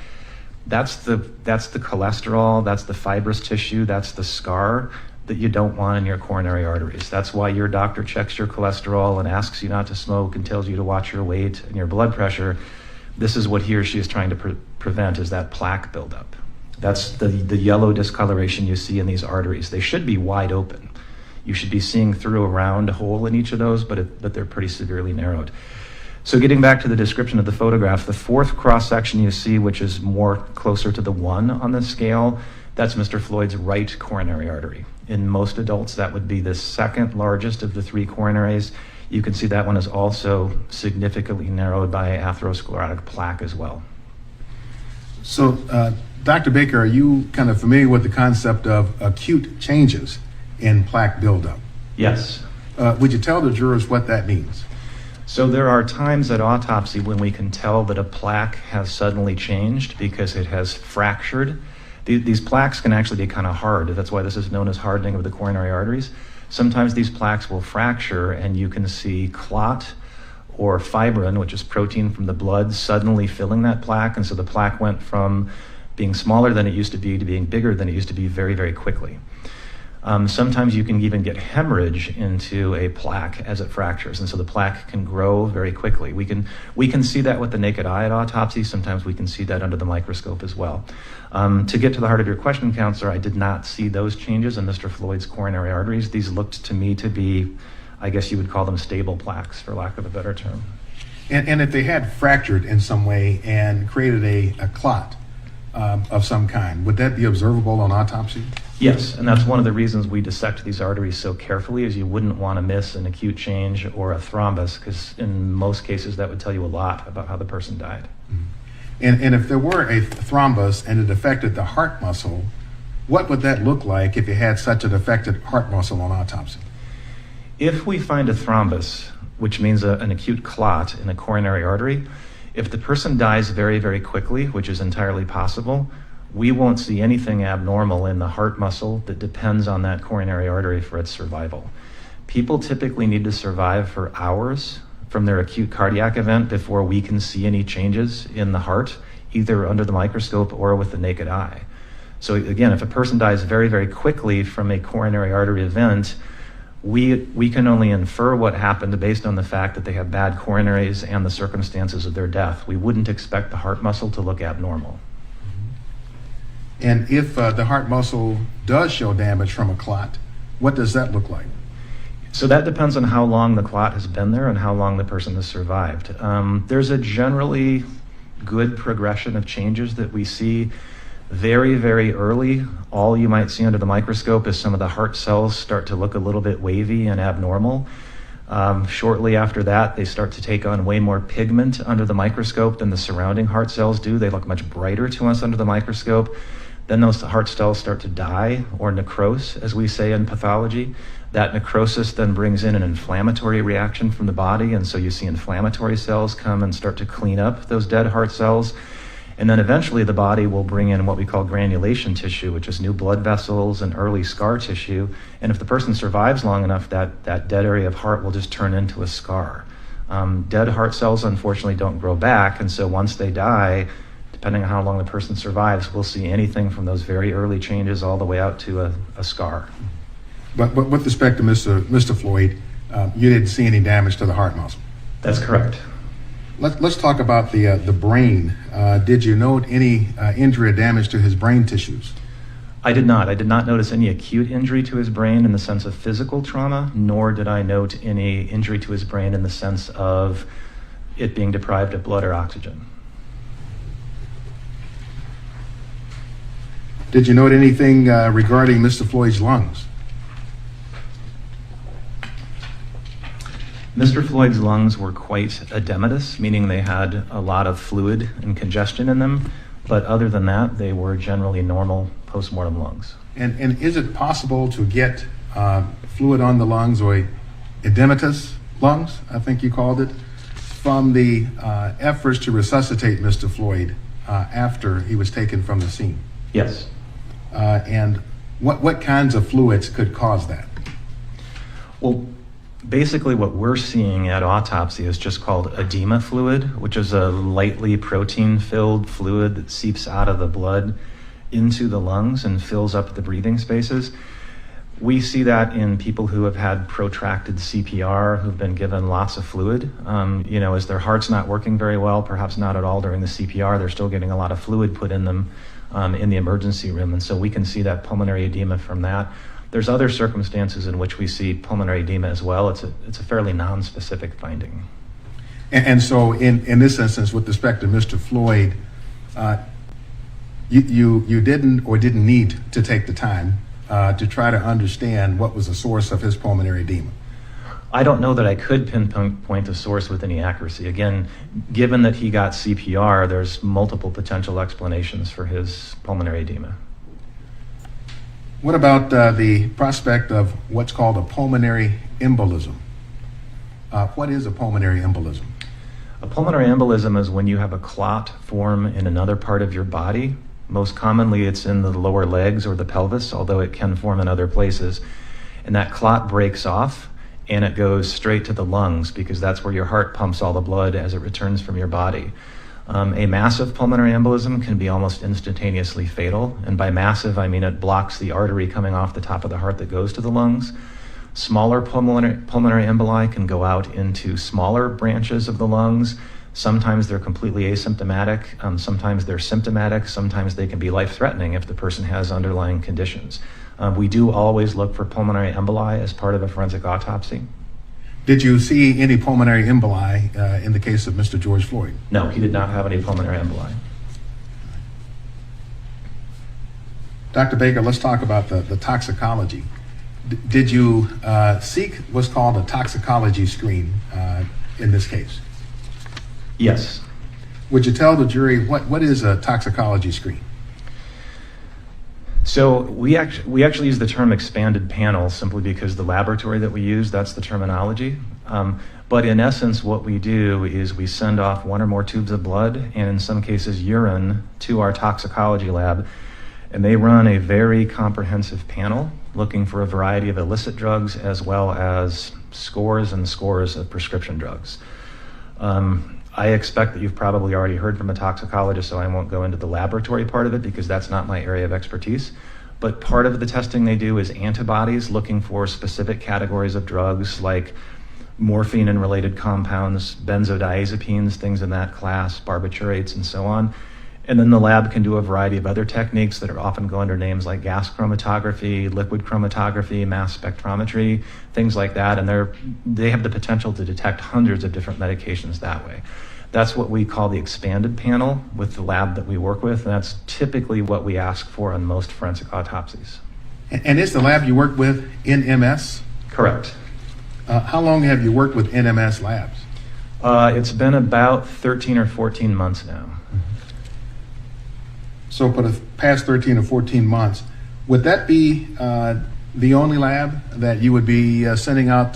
That's the cholesterol, that's the fibrous tissue, that's the scar that you don't want in your coronary arteries. That's why your doctor checks your cholesterol and asks you not to smoke and tells you to watch your weight and your blood pressure. This is what he or she is trying to prevent, is that plaque buildup. That's the yellow discoloration you see in these arteries. They should be wide open. You should be seeing through a round hole in each of those, but they're pretty severely narrowed. So getting back to the description of the photograph, the fourth cross-section you see, which is more closer to the 1 on the scale, that's Mr. Floyd's right coronary artery. In most adults, that would be the second largest of the 3 coronaries. You can see that one is also significantly narrowed by atherosclerotic plaque as well. So, Dr. Baker, are you kind of familiar with the concept of acute changes in plaque buildup? Yes. Would you tell the jurors what that means? So there are times at autopsy when we can tell that a plaque has suddenly changed because it has fractured. These plaques can actually be kind of hard. That's why this is known as hardening of the coronary arteries. Sometimes these plaques will fracture and you can see clot or fibrin, which is protein from the blood, suddenly filling that plaque. And so the plaque went from being smaller than it used to be to being bigger than it used to be very, very quickly. Sometimes you can even get hemorrhage into a plaque as it fractures, and so the plaque can grow very quickly. We can see that with the naked eye at autopsy. Sometimes we can see that under the microscope as well. To get to the heart of your question, Counselor, I did not see those changes in Mr. Floyd's coronary arteries. These looked to me to be, I guess you would call them stable plaques, for lack of a better term. And if they had fractured in some way and created a clot of some kind, would that be observable on autopsy? Yes, and that's one of the reasons we dissect these arteries so carefully, is you wouldn't want to miss an acute change or a thrombus, because in most cases that would tell you a lot about how the person died. And if there were a thrombus and it affected the heart muscle, what would that look like if you had such an affected heart muscle on autopsy? If we find a thrombus, which means an acute clot in a coronary artery, if the person dies very, very quickly, which is entirely possible, we won't see anything abnormal in the heart muscle that depends on that coronary artery for its survival. People typically need to survive for hours from their acute cardiac event before we can see any changes in the heart, either under the microscope or with the naked eye. So again, if a person dies very, very quickly from a coronary artery event, we can only infer what happened based on the fact that they have bad coronaries and the circumstances of their death. We wouldn't expect the heart muscle to look abnormal. And if the heart muscle does show damage from a clot, what does that look like? So that depends on how long the clot has been there and how long the person has survived. There's a generally good progression of changes that we see very, very early. All you might see under the microscope is some of the heart cells start to look a little bit wavy and abnormal. Shortly after that, they start to take on way more pigment under the microscope than the surrounding heart cells do. They look much brighter to us under the microscope. Then those heart cells start to die, or necrose, as we say in pathology. That necrosis then brings in an inflammatory reaction from the body, and so you see inflammatory cells come and start to clean up those dead heart cells. And then eventually the body will bring in what we call granulation tissue, which is new blood vessels and early scar tissue. And if the person survives long enough, that dead area of heart will just turn into a scar. Dead heart cells, unfortunately, don't grow back, and so once they die, depending on how long the person survives, we'll see anything from those very early changes all the way out to a scar. But with respect to Mr. Floyd, you didn't see any damage to the heart muscle? That's correct. Let's talk about the brain. Did you note any injury or damage to his brain tissues? I did not. I did not notice any acute injury to his brain in the sense of physical trauma, nor did I note any injury to his brain in the sense of it being deprived of blood or oxygen. Did you note anything regarding Mr. Floyd's lungs? Mr. Floyd's lungs were quite edematous, meaning they had a lot of fluid and congestion in them, but other than that, they were generally normal postmortem lungs. And is it possible to get fluid on the lungs, or edematous lungs, I think you called it, from the efforts to resuscitate Mr. Floyd after he was taken from the scene? Yes. And what kinds of fluids could cause that? Well, basically what we're seeing at autopsy is just called edema fluid, which is a lightly protein-filled fluid that seeps out of the blood into the lungs and fills up the breathing spaces. We see that in people who have had protracted CPR, who've been given lots of fluid. As their heart's not working very well, perhaps not at all during the CPR, they're still getting a lot of fluid put in them in the emergency room. And so we can see that pulmonary edema from that. There's other circumstances in which we see pulmonary edema as well. It's a fairly non-specific finding. And so in this instance, with respect to Mr. Floyd, you didn't need to take the time to try to understand what was the source of his pulmonary edema. I don't know that I could pinpoint the source with any accuracy. Again, given that he got CPR, there's multiple potential explanations for his pulmonary edema. What about the prospect of what's called a pulmonary embolism? What is a pulmonary embolism? A pulmonary embolism is when you have a clot form in another part of your body. Most commonly, it's in the lower legs or the pelvis, although it can form in other places. And that clot breaks off and it goes straight to the lungs because that's where your heart pumps all the blood as it returns from your body. A massive pulmonary embolism can be almost instantaneously fatal. And by massive, I mean it blocks the artery coming off the top of the heart that goes to the lungs. Smaller pulmonary emboli can go out into smaller branches of the lungs. Sometimes they're completely asymptomatic, sometimes they're symptomatic, sometimes they can be life-threatening if the person has underlying conditions. We do always look for pulmonary emboli as part of a forensic autopsy. Did you see any pulmonary emboli in the case of Mr. George Floyd? No, he did not have any pulmonary emboli. Dr. Baker, let's talk about the toxicology. Did you seek what's called a toxicology screen in this case? Yes. Would you tell the jury what is a toxicology screen? So we actually use the term expanded panel simply because the laboratory that we use, that's the terminology. But in essence, what we do is we send off one or more tubes of blood and in some cases urine to our toxicology lab, and they run a very comprehensive panel looking for a variety of illicit drugs as well as scores and scores of prescription drugs. I expect that you've probably already heard from a toxicologist, so I won't go into the laboratory part of it because that's not my area of expertise. But part of the testing they do is antibodies looking for specific categories of drugs like morphine and related compounds, benzodiazepines, things in that class, barbiturates, and so on. And then the lab can do a variety of other techniques that are often go under names like gas chromatography, liquid chromatography, mass spectrometry, things like that. And they have the potential to detect hundreds of different medications that way. That's what we call the expanded panel with the lab that we work with. And that's typically what we ask for on most forensic autopsies. And is the lab you work with NMS? Correct. How long have you worked with NMS labs? It's been about 13 or 14 months now. So for the past 13 or 14 months, would that be the only lab that you would be sending out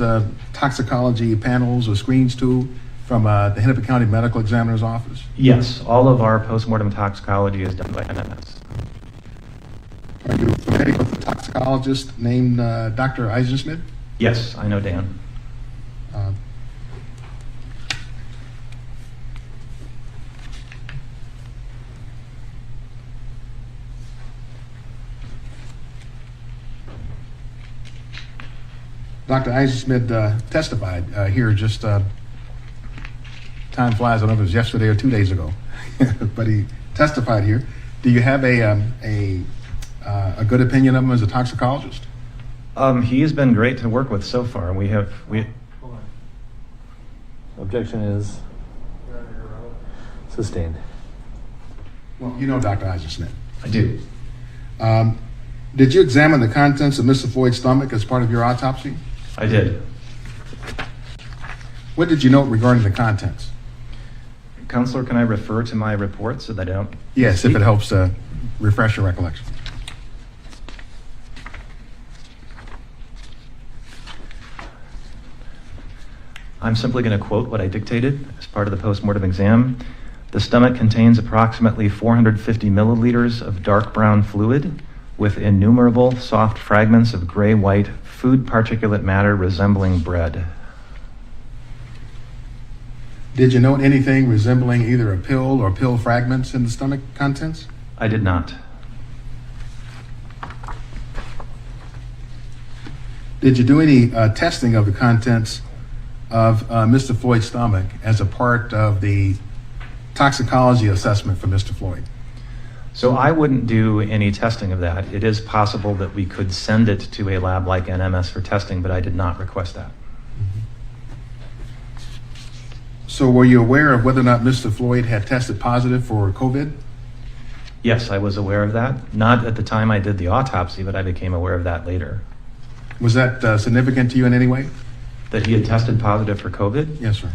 toxicology panels or screens to from the Hennepin County Medical Examiner's Office? Yes, all of our postmortem toxicology is done by NMS. Are you familiar with a toxicologist named Dr. Eisenschmidt? Yes, I know Dan. Dr. Eisenschmidt testified here just, time flies, I don't know if it was yesterday or 2 days ago, but he testified here. Do you have a good opinion of him as a toxicologist? He has been great to work with so far. Objection is sustained. Well, you know Dr. Eisenschmidt. I do. Did you examine the contents of Mr. Floyd's stomach as part of your autopsy? I did. What did you note regarding the contents? Counselor, can I refer to my report so that I don't? Yes, if it helps refresh your recollection. I'm simply going to quote what I dictated as part of the postmortem exam. The stomach contains approximately 450 milliliters of dark brown fluid with innumerable soft fragments of gray-white food particulate matter resembling bread. Did you note anything resembling either a pill or pill fragments in the stomach contents? I did not. Did you do any testing of the contents of Mr. Floyd's stomach as a part of the toxicology assessment for Mr. Floyd? So I wouldn't do any testing of that. It is possible that we could send it to a lab like NMS for testing, but I did not request that. So were you aware of whether or not Mr. Floyd had tested positive for COVID? Yes, I was aware of that. Not at the time I did the autopsy, but I became aware of that later. Was that significant to you in any way? That he had tested positive for COVID? Yes, sir.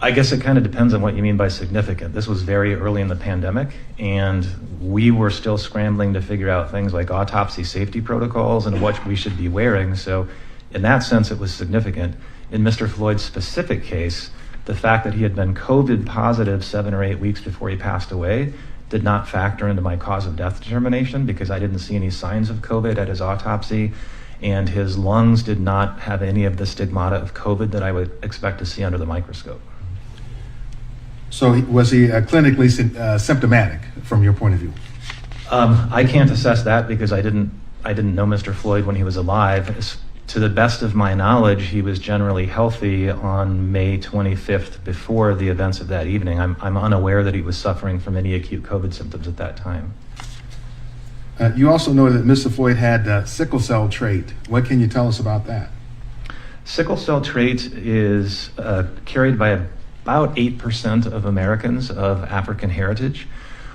I guess it kind of depends on what you mean by significant. This was very early in the pandemic, and we were still scrambling to figure out things like autopsy safety protocols and what we should be wearing. So in that sense, it was significant. In Mr. Floyd's specific case, the fact that he had been COVID positive 7 or 8 weeks before he passed away did not factor into my cause of death determination because I didn't see any signs of COVID at his autopsy, and his lungs did not have any of the stigmata of COVID that I would expect to see under the microscope. So was he clinically symptomatic from your point of view? I can't assess that because I didn't know Mr. Floyd when he was alive. To the best of my knowledge, he was generally healthy on May 25th before the events of that evening. I'm unaware that he was suffering from any acute COVID symptoms at that time. You also know that Mr. Floyd had sickle cell trait. What can you tell us about that? Sickle cell trait is carried by about 8% of Americans of African heritage.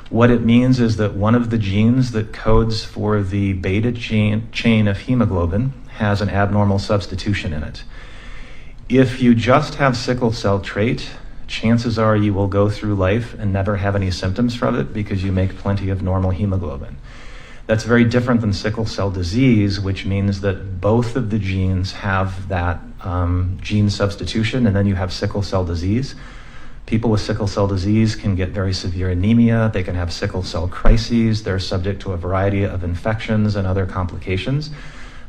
What it means is that one of the genes that codes for the beta chain of hemoglobin has an abnormal substitution in it. If you just have sickle cell trait, chances are you will go through life and never have any symptoms from it because you make plenty of normal hemoglobin. That's very different than sickle cell disease, which means that both of the genes have that gene substitution, and then you have sickle cell disease. People with sickle cell disease can get very severe anemia, they can have sickle cell crises, they're subject to a variety of infections and other complications.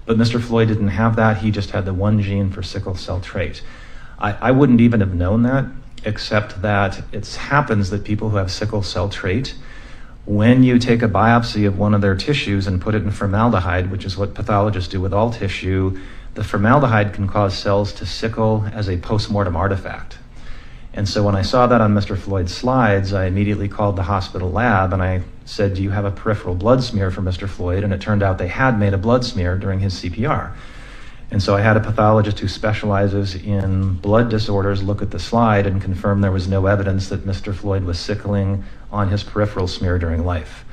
But Mr. Floyd didn't have that, he just had the one gene for sickle cell trait. I wouldn't even have known that, except that it happens that people who have sickle cell trait, when you take a biopsy of one of their tissues and put it in formaldehyde, which is what pathologists do with all tissue, the formaldehyde can cause cells to sickle as a postmortem artifact. And so when I saw that on Mr. Floyd's slides, I immediately called the hospital lab and I said, do you have a peripheral blood smear for Mr. Floyd? And it turned out they had made a blood smear during his CPR. And so I had a pathologist who specializes in blood disorders look at the slide and confirm there was no evidence that Mr. Floyd was sickling on his peripheral smear during life.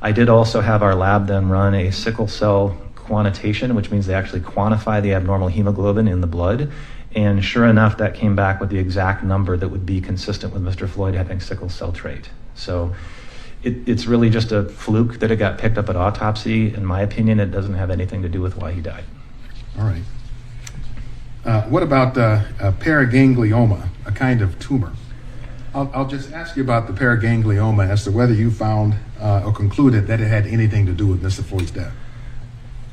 I did also have our lab then run a sickle cell quantitation, which means they actually quantify the abnormal hemoglobin in the blood. And sure enough, that came back with the exact number that would be consistent with Mr. Floyd having sickle cell trait. So it's really just a fluke that it got picked up at autopsy. In my opinion, it doesn't have anything to do with why he died. All right. What about paraganglioma, a kind of tumor? I'll just ask you about the paraganglioma as to whether you found or concluded that it had anything to do with Mr. Floyd's death.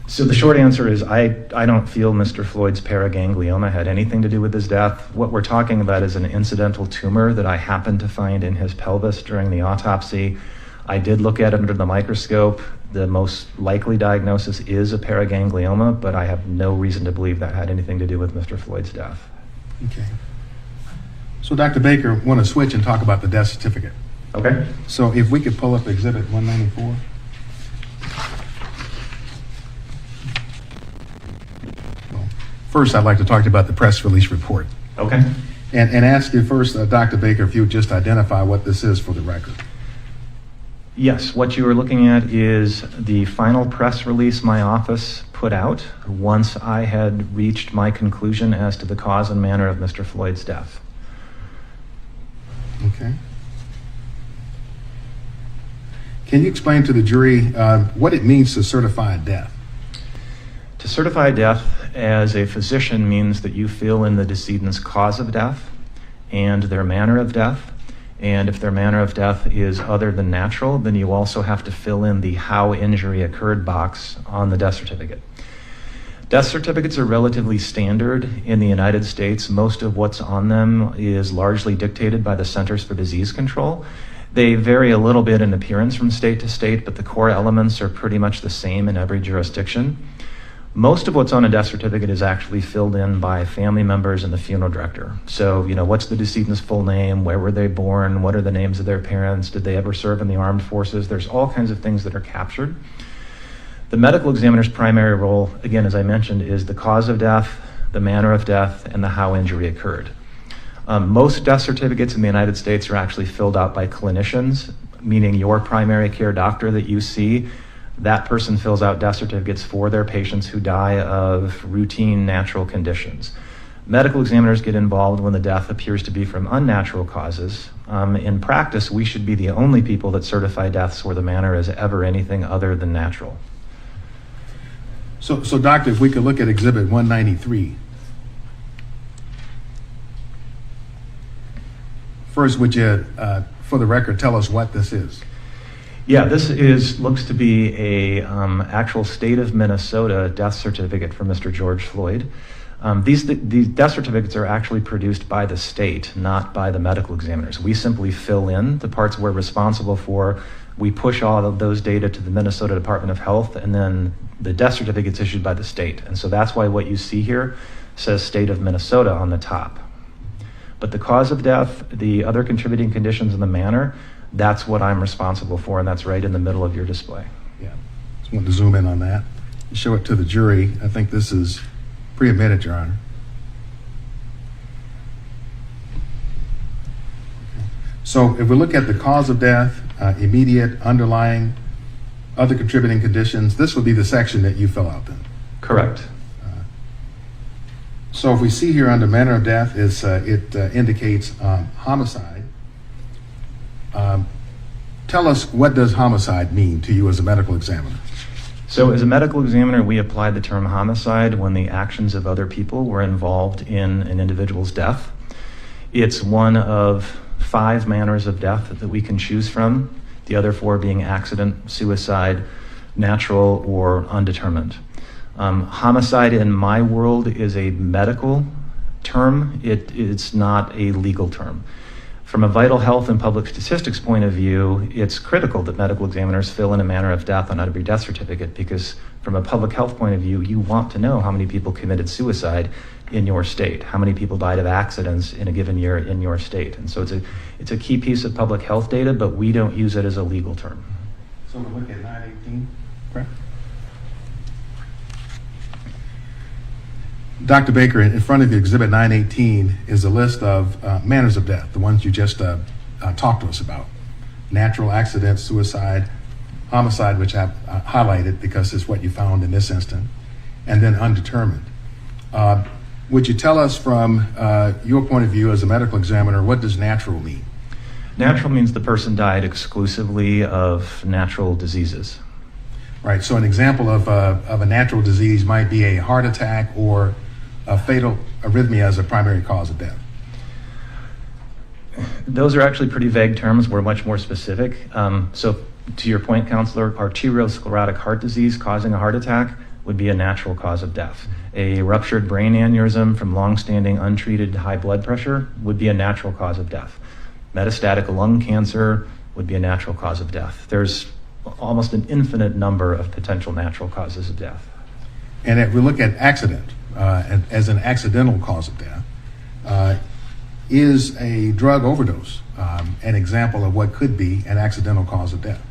So the short answer is I don't feel Mr. Floyd's paraganglioma had anything to do with his death. What we're talking about is an incidental tumor that I happened to find in his pelvis during the autopsy. I did look at it under the microscope. The most likely diagnosis is a paraganglioma, but I have no reason to believe that had anything to do with Mr. Floyd's death. Okay. So Dr. Baker, want to switch and talk about the death certificate. Okay. So if we could pull up Exhibit 194. First, I'd like to talk to you about the press release report. Okay. And ask you first, Dr. Baker, if you would just identify what this is for the record. Yes, what you are looking at is the final press release my office put out once I had reached my conclusion as to the cause and manner of Mr. Floyd's death. Okay. Can you explain to the jury what it means to certify a death? To certify death as a physician means that you fill in the decedent's cause of death and their manner of death. And if their manner of death is other than natural, then you also have to fill in the how injury occurred box on the death certificate. Death certificates are relatively standard in the United States. Most of what's on them is largely dictated by the Centers for Disease Control. They vary a little bit in appearance from state to state, but the core elements are pretty much the same in every jurisdiction. Most of what's on a death certificate is actually filled in by family members and the funeral director. So, what's the decedent's full name? Where were they born? What are the names of their parents? Did they ever serve in the armed forces? There's all kinds of things that are captured. The medical examiner's primary role, again, as I mentioned, is the cause of death, the manner of death, and the how injury occurred. Most death certificates in the United States are actually filled out by clinicians, meaning your primary care doctor that you see. That person fills out death certificates for their patients who die of routine natural conditions. Medical examiners get involved when the death appears to be from unnatural causes. In practice, we should be the only people that certify deaths where the manner is ever anything other than natural. So doctor, if we could look at Exhibit 193. First, would you, for the record, tell us what this is? Yeah, this looks to be a actual state of Minnesota death certificate for Mr. George Floyd. These death certificates are actually produced by the state, not by the medical examiners. We simply fill in the parts we're responsible for. We push all of those data to the Minnesota Department of Health, and then the death certificate's issued by the state. And so that's why what you see here says state of Minnesota on the top. But the cause of death, the other contributing conditions, and the manner, that's what I'm responsible for, and that's right in the middle of your display. Yeah, just want to zoom in on that. Show it to the jury. I think this is pre-admitted, Your Honor. So if we look at the cause of death, immediate, underlying, other contributing conditions, this would be the section that you fill out then? Correct. So if we see here under manner of death, it indicates homicide. Tell us, what does homicide mean to you as a medical examiner? So as a medical examiner, we apply the term homicide when the actions of other people were involved in an individual's death. It's one of 5 manners of death that we can choose from, the other 4 being accident, suicide, natural, or undetermined. Homicide in my world is a medical term. It's not a legal term. From a vital health and public statistics point of view, it's critical that medical examiners fill in a manner of death on every death certificate, because from a public health point of view, you want to know how many people committed suicide in your state, how many people died of accidents in a given year in your state. And so it's a key piece of public health data, but we don't use it as a legal term. So we look at 918, correct? Dr. Baker, in front of you, Exhibit 918 is a list of manners of death, the ones you just talked to us about. Natural, accident, suicide, homicide, which I've highlighted because it's what you found in this instance, and then undetermined. Would you tell us from your point of view as a medical examiner, what does natural mean? Natural means the person died exclusively of natural diseases. Right, so an example of a natural disease might be a heart attack or a fatal arrhythmia as a primary cause of death. Those are actually pretty vague terms. We're much more specific. So to your point, Counselor, arteriosclerotic heart disease causing a heart attack would be a natural cause of death. A ruptured brain aneurysm from long-standing untreated high blood pressure would be a natural cause of death. Metastatic lung cancer would be a natural cause of death. There's almost an infinite number of potential natural causes of death. And if we look at accident as an accidental cause of death, is a drug overdose an example of what could be an accidental cause of death?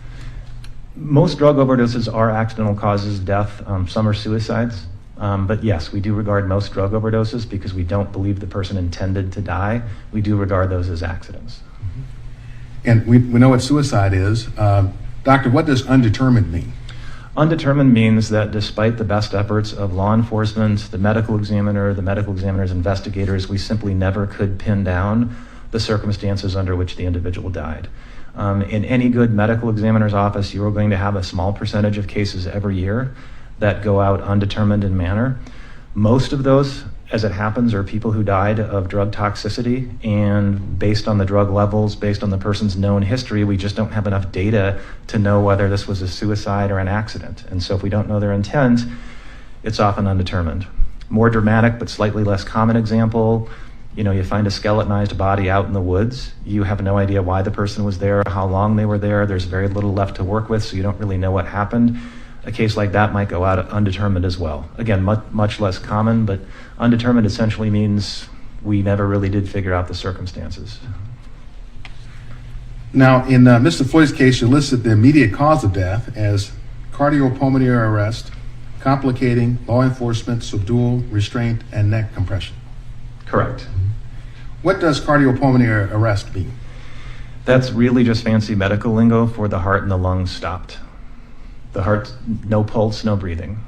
Most drug overdoses are accidental causes of death. Some are suicides. But yes, we do regard most drug overdoses, because we don't believe the person intended to die. We do regard those as accidents. And we know what suicide is. Doctor, what does undetermined mean? Undetermined means that despite the best efforts of law enforcement, the medical examiner's investigators, we simply never could pin down the circumstances under which the individual died. In any good medical examiner's office, you are going to have a small percentage of cases every year that go out undetermined in manner. Most of those, as it happens, are people who died of drug toxicity, and based on the drug levels, based on the person's known history, we just don't have enough data to know whether this was a suicide or an accident. And so if we don't know their intent, it's often undetermined. More dramatic but slightly less common example, you find a skeletonized body out in the woods. You have no idea why the person was there, how long they were there. There's very little left to work with, so you don't really know what happened. a case like that might go out undetermined as well. Again, much less common, but undetermined essentially means we never really did figure out the circumstances. Now, in Mr. Floyd's case, you listed the immediate cause of death as cardiopulmonary arrest, complicating law enforcement, subdual, restraint, and neck compression. Correct. What does cardiopulmonary arrest mean? That's really just fancy medical lingo for the heart and the lungs stopped. The heart, no pulse, no breathing.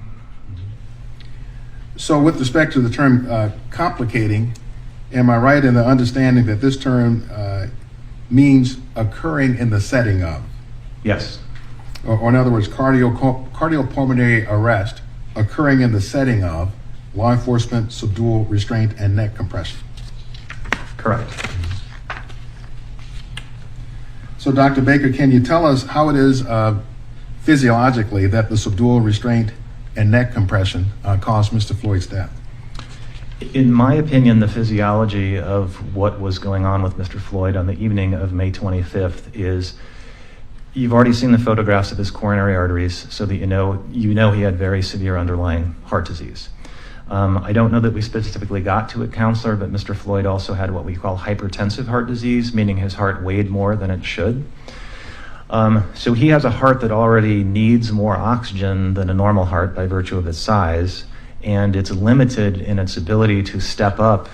So with respect to the term complicating, am I right in the understanding that this term means occurring in the setting of? Yes. Or in other words, cardiopulmonary arrest occurring in the setting of law enforcement, subdual, restraint, and neck compression. Correct. So Dr. Baker, can you tell us how it is physiologically that the subdual, restraint, and neck compression caused Mr. Floyd's death? In my opinion, the physiology of what was going on with Mr. Floyd on the evening of May 25th is, you've already seen the photographs of his coronary arteries, so that you know he had very severe underlying heart disease. I don't know that we specifically got to it, counselor, but Mr. Floyd also had what we call hypertensive heart disease, meaning his heart weighed more than it should. So he has a heart that already needs more oxygen than a normal heart by virtue of its size, and it's limited in its ability to step up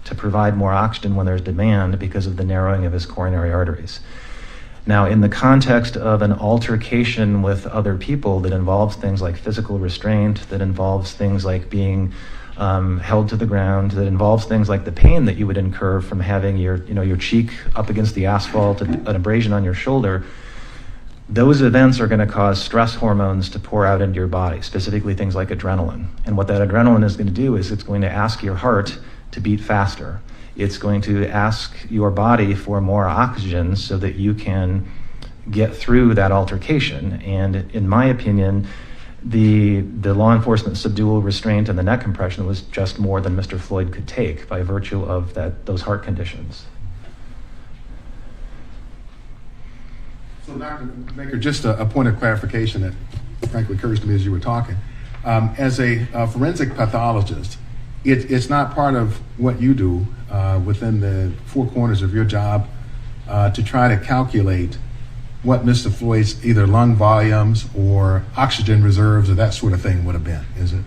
to provide more oxygen when there's demand because of the narrowing of his coronary arteries. Now, in the context of an altercation with other people that involves things like physical restraint, that involves things like being held to the ground, that involves things like the pain that you would incur from having your cheek up against the asphalt, an abrasion on your shoulder, those events are going to cause stress hormones to pour out into your body, specifically things like adrenaline. And what that adrenaline is going to do is it's going to ask your heart to beat faster. It's going to ask your body for more oxygen so that you can get through that altercation. And in my opinion, the law enforcement subdual, restraint, and the neck compression was just more than Mr. Floyd could take by virtue of those heart conditions. So Dr. Baker, just a point of clarification that frankly occurs to me as you were talking. As a forensic pathologist, it's not part of what you do within the four corners of your job to try to calculate what Mr. Floyd's either lung volumes or oxygen reserves or that sort of thing would have been, is it?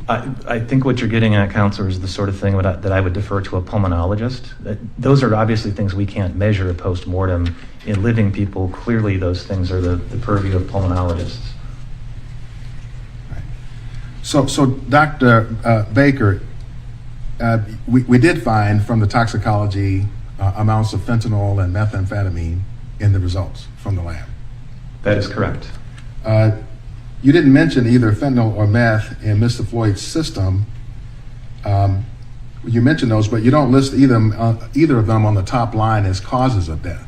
I think what you're getting at, counselor, is the sort of thing that I would defer to a pulmonologist. Those are obviously things we can't measure post-mortem in living people. Clearly, those things are the purview of pulmonologists. So Dr. Baker, we did find from the toxicology amounts of fentanyl and methamphetamine in the results from the lab. That is correct. You didn't mention either fentanyl or meth in Mr. Floyd's system. You mentioned those, but you don't list either of them on the top line as causes of death.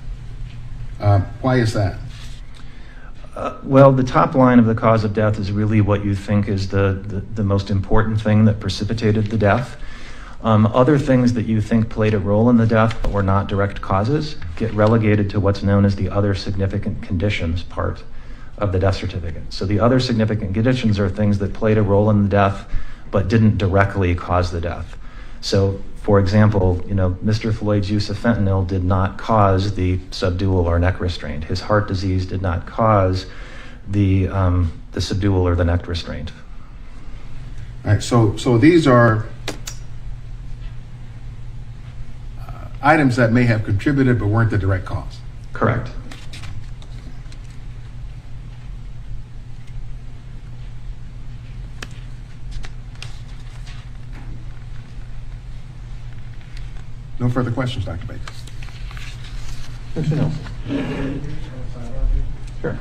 Why is that? Well, the top line of the cause of death is really what you think is the most important thing that precipitated the death. Other things that you think played a role in the death but were not direct causes get relegated to what's known as the other significant conditions part of the death certificate. So the other significant conditions are things that played a role in the death but didn't directly cause the death. So, for example, Mr. Floyd's use of fentanyl did not cause the subdual or neck restraint. His heart disease did not cause the subdual or the neck restraint. All right. So these are items that may have contributed but weren't the direct cause. Correct. No further questions, Dr. Baker. Mr. Nelson. Sure.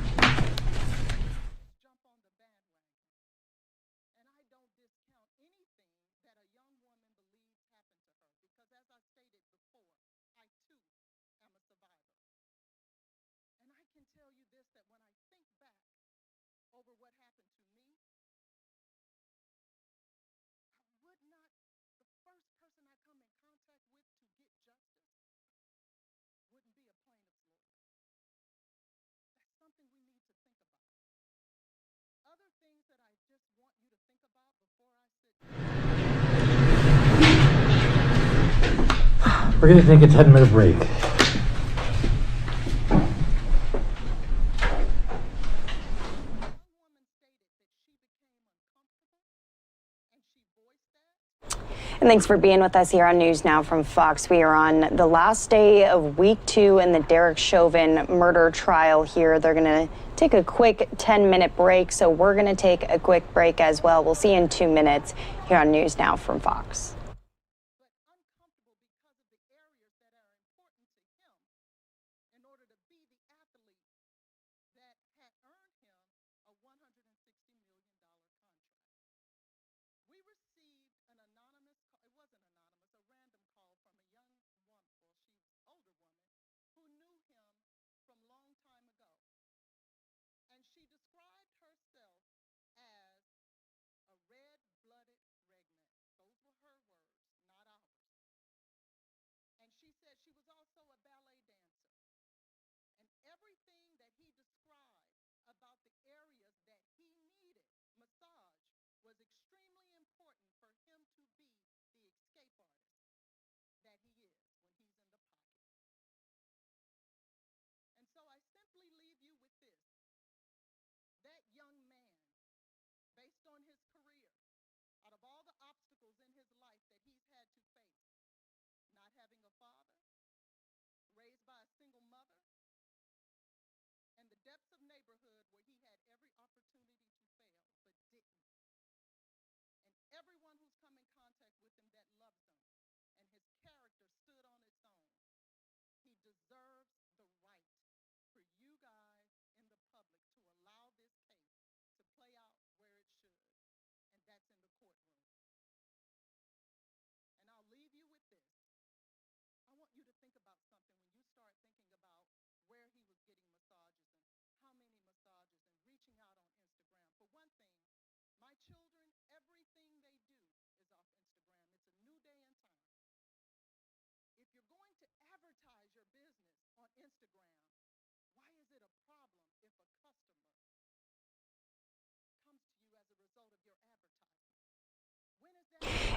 We're going to take a 10-minute break. And thanks for being with us here on News Now from Fox. We are on the last day of week 2 in the Derek Chauvin murder trial here. They're going to take a quick 10-minute break, so we're going to take a quick break as well. We'll see you in 2 minutes here on News Now from Fox.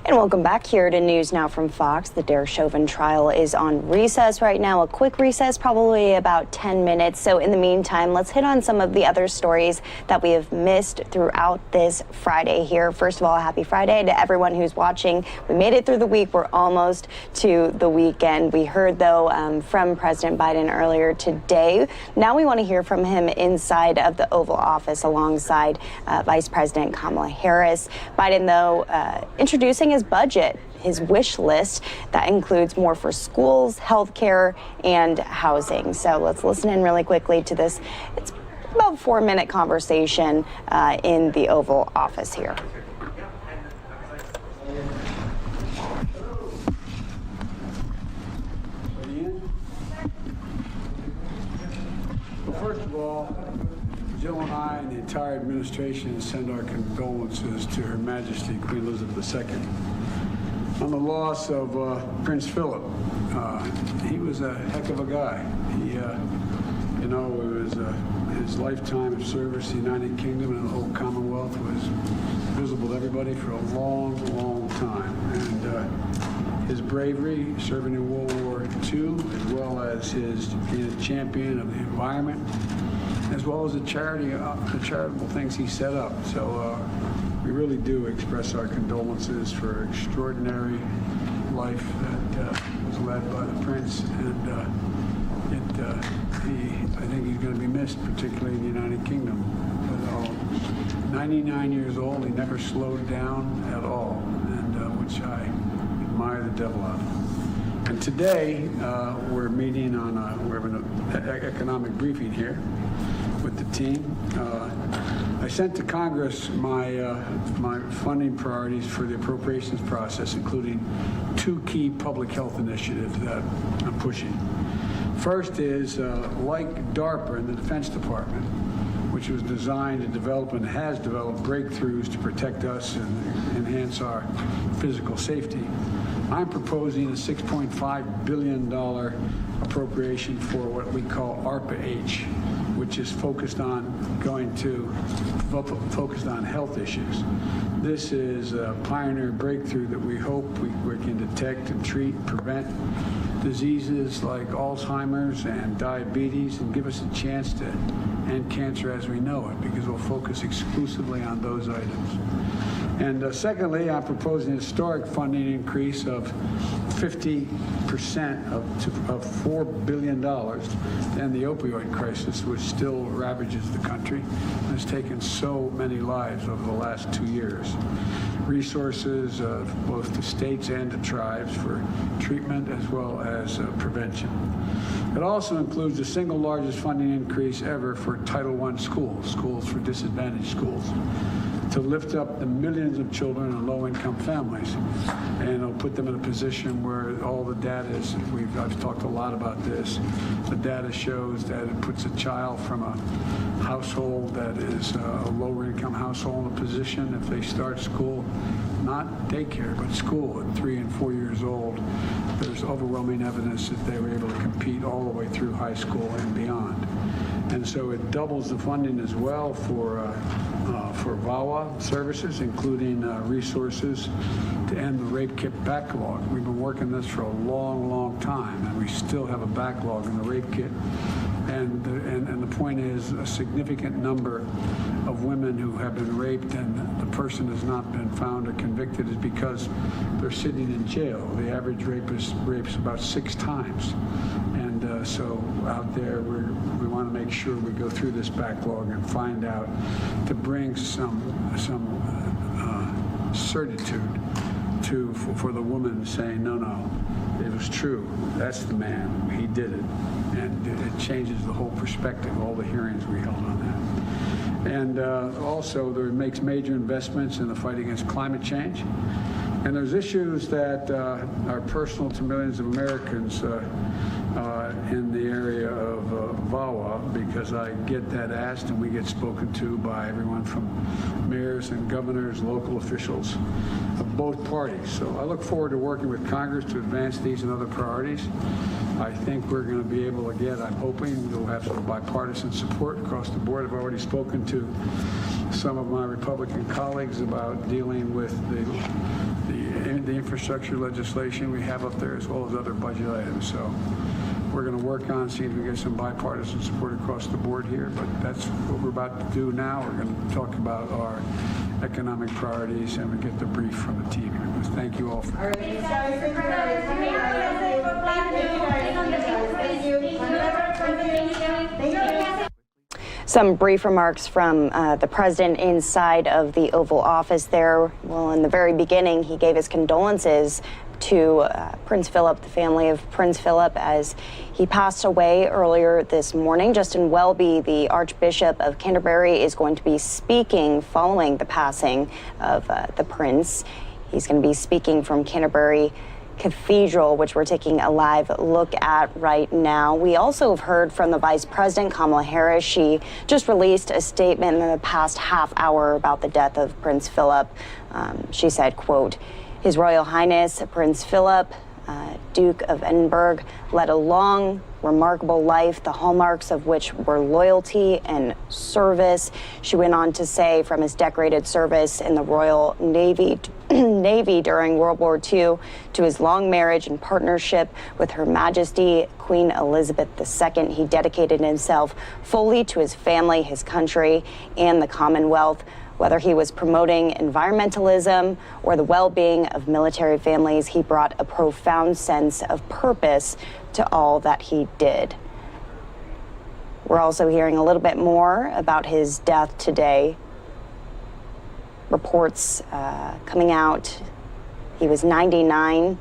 And welcome back here to News Now from Fox. The Derek Chauvin trial is on recess right now, a quick recess, probably about 10 minutes. So in the meantime, let's hit on some of the other stories that we have missed throughout this Friday here. First of all, happy Friday to everyone who's watching. We made it through the week. We're almost to the weekend. We heard, though, from President Biden earlier today. Now we want to hear from him inside of the Oval Office alongside Vice President Kamala Harris. Biden, though, introducing his budget, his wish list that includes more for schools, healthcare, and housing. So let's listen in really quickly to this. It's about a 4-minute conversation in the Oval Office here. Well, first of all, Jill and I and the entire administration send our condolences to Her Majesty Queen Elizabeth II on the loss of Prince Philip. He was a heck of a guy. He, it was his lifetime of service to the United Kingdom and the whole Commonwealth was visible to everybody for a long, long time. And his bravery serving in World War II, as well as his being a champion of the environment, as well as the charitable things he set up. So we really do express our condolences for extraordinary life that was led by the Prince, and I think he's going to be missed, particularly in the United Kingdom. But 99 years old, he never slowed down at all, and which I admire the devil out of. And today we're meeting on we're having an economic briefing here with the team. I sent to Congress my funding priorities for the appropriations process, including 2 key public health initiatives that I'm pushing. First is, like DARPA in the Defense Department, which was designed to develop and has developed breakthroughs to protect us and enhance our physical safety. I'm proposing a $6.5 billion appropriation for what we call ARPA-H, which which is focused on focused on health issues. This is a pioneer breakthrough that we hope we can detect and treat and prevent diseases like Alzheimer's and diabetes and give us a chance to end cancer as we know it, because we'll focus exclusively on those items. And secondly, I'm proposing a historic funding increase of 50% of $4 billion to end the opioid crisis, which still ravages the country and has taken so many lives over the last 2 years. Resources both to states and to tribes for treatment as well as prevention. It also includes the single largest funding increase ever for Title I schools for disadvantaged schools, to lift up the millions of children in low-income families, and it'll put them in a position where all the data is, I've talked a lot about this, the data shows that it puts a child from a household that is a lower-income household in a position, if they start school, not daycare, but school at 3 and 4 years old, there's overwhelming evidence that they were able to compete all the way through high school and beyond. And so it doubles the funding as well for VAWA services, including resources to end the rape kit backlog. We've been working this for a long, long time, and we still have a backlog in the rape kit. And the point is, a significant number of women who have been raped and the person has not been found or convicted is because they're sitting in jail. The average rapist rapes about 6 times. And so out there, we want to make sure we go through this backlog and find out to bring some certitude for the woman saying, no, it was true. That's the man. He did it. And it changes the whole perspective, all the hearings we held on that. And also, there makes major investments in the fight against climate change. And there's issues that are personal to millions of Americans in the area of VAWA, because I get that asked and we get spoken to by everyone from mayors and governors, local officials of both parties. So I look forward to working with Congress to advance these and other priorities. I think we're going to be able to get, I'm hoping we'll have some bipartisan support across the board. I've already spoken to some of my Republican colleagues about dealing with the infrastructure legislation we have up there, as well as other budget items. So we're going to work on seeing if we get some bipartisan support across the board here, but that's what we're about to do now. We're going to talk about our economic priorities and we get the brief from the team here. Thank you all for Some brief remarks from the president inside of the Oval Office there. Well, in the very beginning, he gave his condolences to Prince Philip, the family of Prince Philip, as he passed away earlier this morning. Justin Welby, the Archbishop of Canterbury, is going to be speaking following the passing of the Prince. He's going to be speaking from Canterbury Cathedral, which we're taking a live look at right now. We also have heard from the Vice President, Kamala Harris. She just released a statement in the past half hour about the death of Prince Philip. She said, quote, His Royal Highness Prince Philip, Duke of Edinburgh, led a long, remarkable life, the hallmarks of which were loyalty and service. She went on to say, from his decorated service in the Royal Navy during World War II to his long marriage and partnership with Her Majesty Queen Elizabeth II, he dedicated himself fully to his family, his country, and the Commonwealth. Whether he was promoting environmentalism or the well-being of military families, he brought a profound sense of purpose to all that he did. We're also hearing a little bit more about his death today. Reports coming out, he was 99.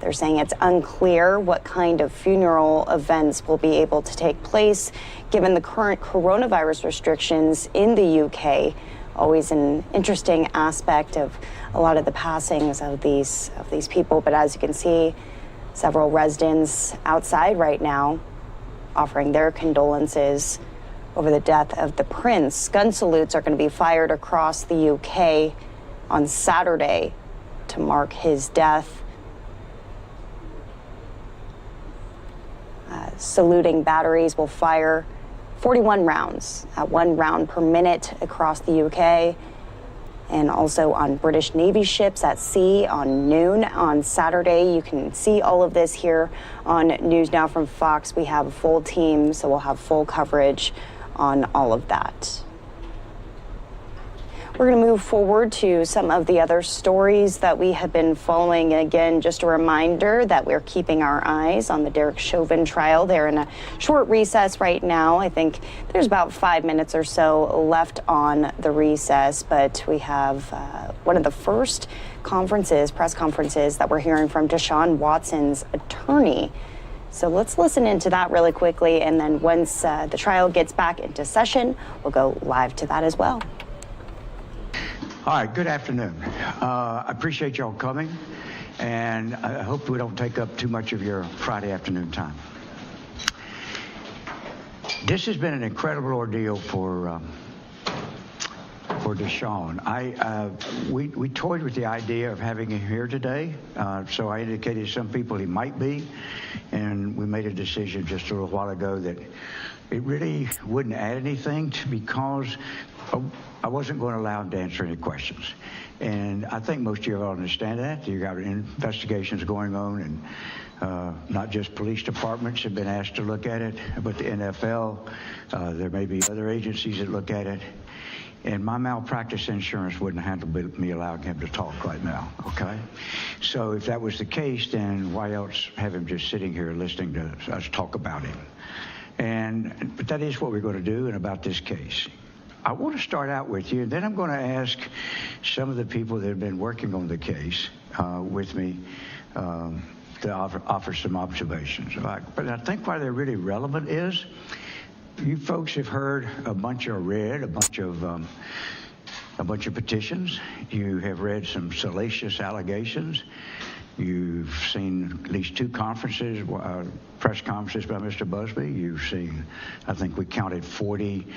They're saying it's unclear what kind of funeral events will be able to take place given the current coronavirus restrictions in the UK. Always an interesting aspect of a lot of the passings of these people. But as you can see, several residents outside right now offering their condolences over the death of the Prince. Gun salutes are going to be fired across the UK on Saturday to mark his death. Saluting batteries will fire 41 rounds at 1 round per minute across the UK, and also on British Navy ships at sea on noon on Saturday. You can see all of this here on News Now from Fox. We have a full team, so we'll have full coverage on all of that. We're going to move forward to some of the other stories that we have been following. Again, just a reminder that we're keeping our eyes on the Derek Chauvin trial. They're in a short recess right now. I think there's about 5 minutes or so left on the recess, but we have one of the first press conferences that we're hearing from Deshaun Watson's attorney. So let's listen into that really quickly, and then once the trial gets back into session, we'll go live to that as well. All right, good afternoon. I appreciate y'all coming, and I hope we don't take up too much of your Friday afternoon time. This has been an incredible ordeal for Deshaun. We toyed with the idea of having him here today, so I indicated to some people he might be, and we made a decision just a little while ago that it really wouldn't add anything because I wasn't going to allow him to answer any questions. And I think most of you all understand that. You've got investigations going on, and not just police departments have been asked to look at it, but the NFL, there may be other agencies that look at it. And my malpractice insurance wouldn't handle me allowing him to talk right now, okay? So if that was the case, then why else have him just sitting here listening to us talk about him? But that is what we're going to do and about this case. I want to start out with you, and then I'm going to ask some of the people that have been working on the case with me to offer some observations. But I think why they're really relevant is you folks have heard read a bunch of petitions. You have read some salacious allegations. You've seen at least 2 conferences, press conferences by Mr. Busby. You've seen, I think we counted 40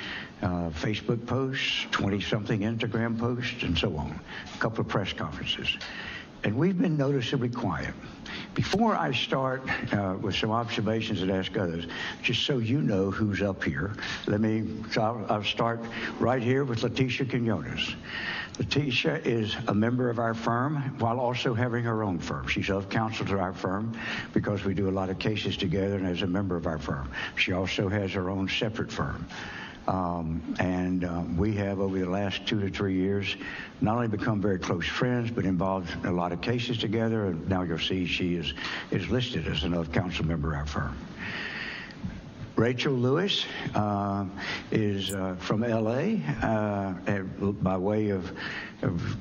Facebook posts, 20-something Instagram posts, and so on. A couple of press conferences. And we've been noticeably quiet. Before I start with some observations and ask others, just so you know who's up here, I'll start right here with Leticia Quinones. Leticia is a member of our firm while also having her own firm. She's of counsel to our firm because we do a lot of cases together and is a member of our firm. She also has her own separate firm. We have, over the last 2 to 3 years, not only become very close friends, but involved in a lot of cases together. And now you'll see she is listed as an of counsel member of our firm. Rachel Lewis is from L.A. By way of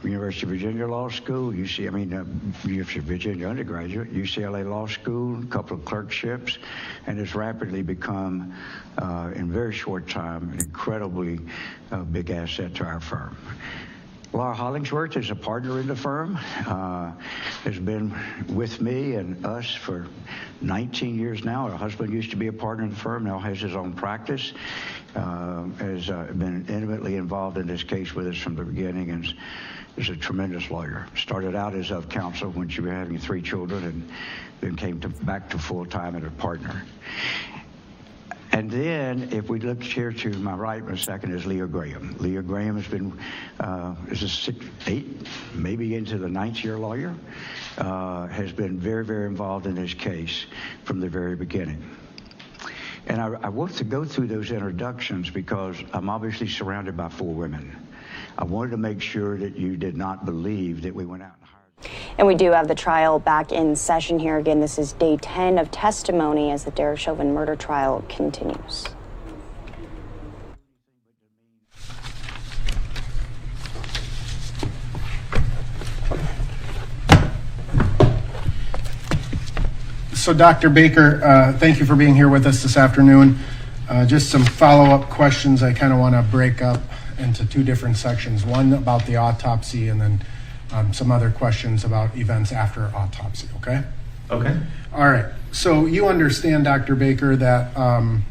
University of Virginia Law School, University of Virginia undergraduate, UCLA Law School, a couple of clerkships, and has rapidly become, in very short time, an incredibly big asset to our firm. Laura Hollingsworth is a partner in the firm, has been with me and us for 19 years now. Her husband used to be a partner in the firm, now has his own practice, has been intimately involved in this case with us from the beginning, and is a tremendous lawyer. Started out as of counsel when she was having 3 children, and then came back to full-time and a partner. And then, if we look here to my right in a second, is Leah Graham. Leah Graham has been, is a 6, 8, maybe into the 9th year lawyer, has been very, very involved in this case from the very beginning. And I want to go through those introductions because I'm obviously surrounded by 4 women. I wanted to make sure that you did not believe that we went out and hired. And we do have the trial back in session here. Again, this is day 10 of testimony as the Derek Chauvin murder trial continues. So, Dr. Baker, thank you for being here with us this afternoon. Just some follow-up questions I kind of want to break up into 2 different sections. One about the autopsy, and then some other questions about events after autopsy, okay? Okay. All right. So you understand, Dr. Baker, that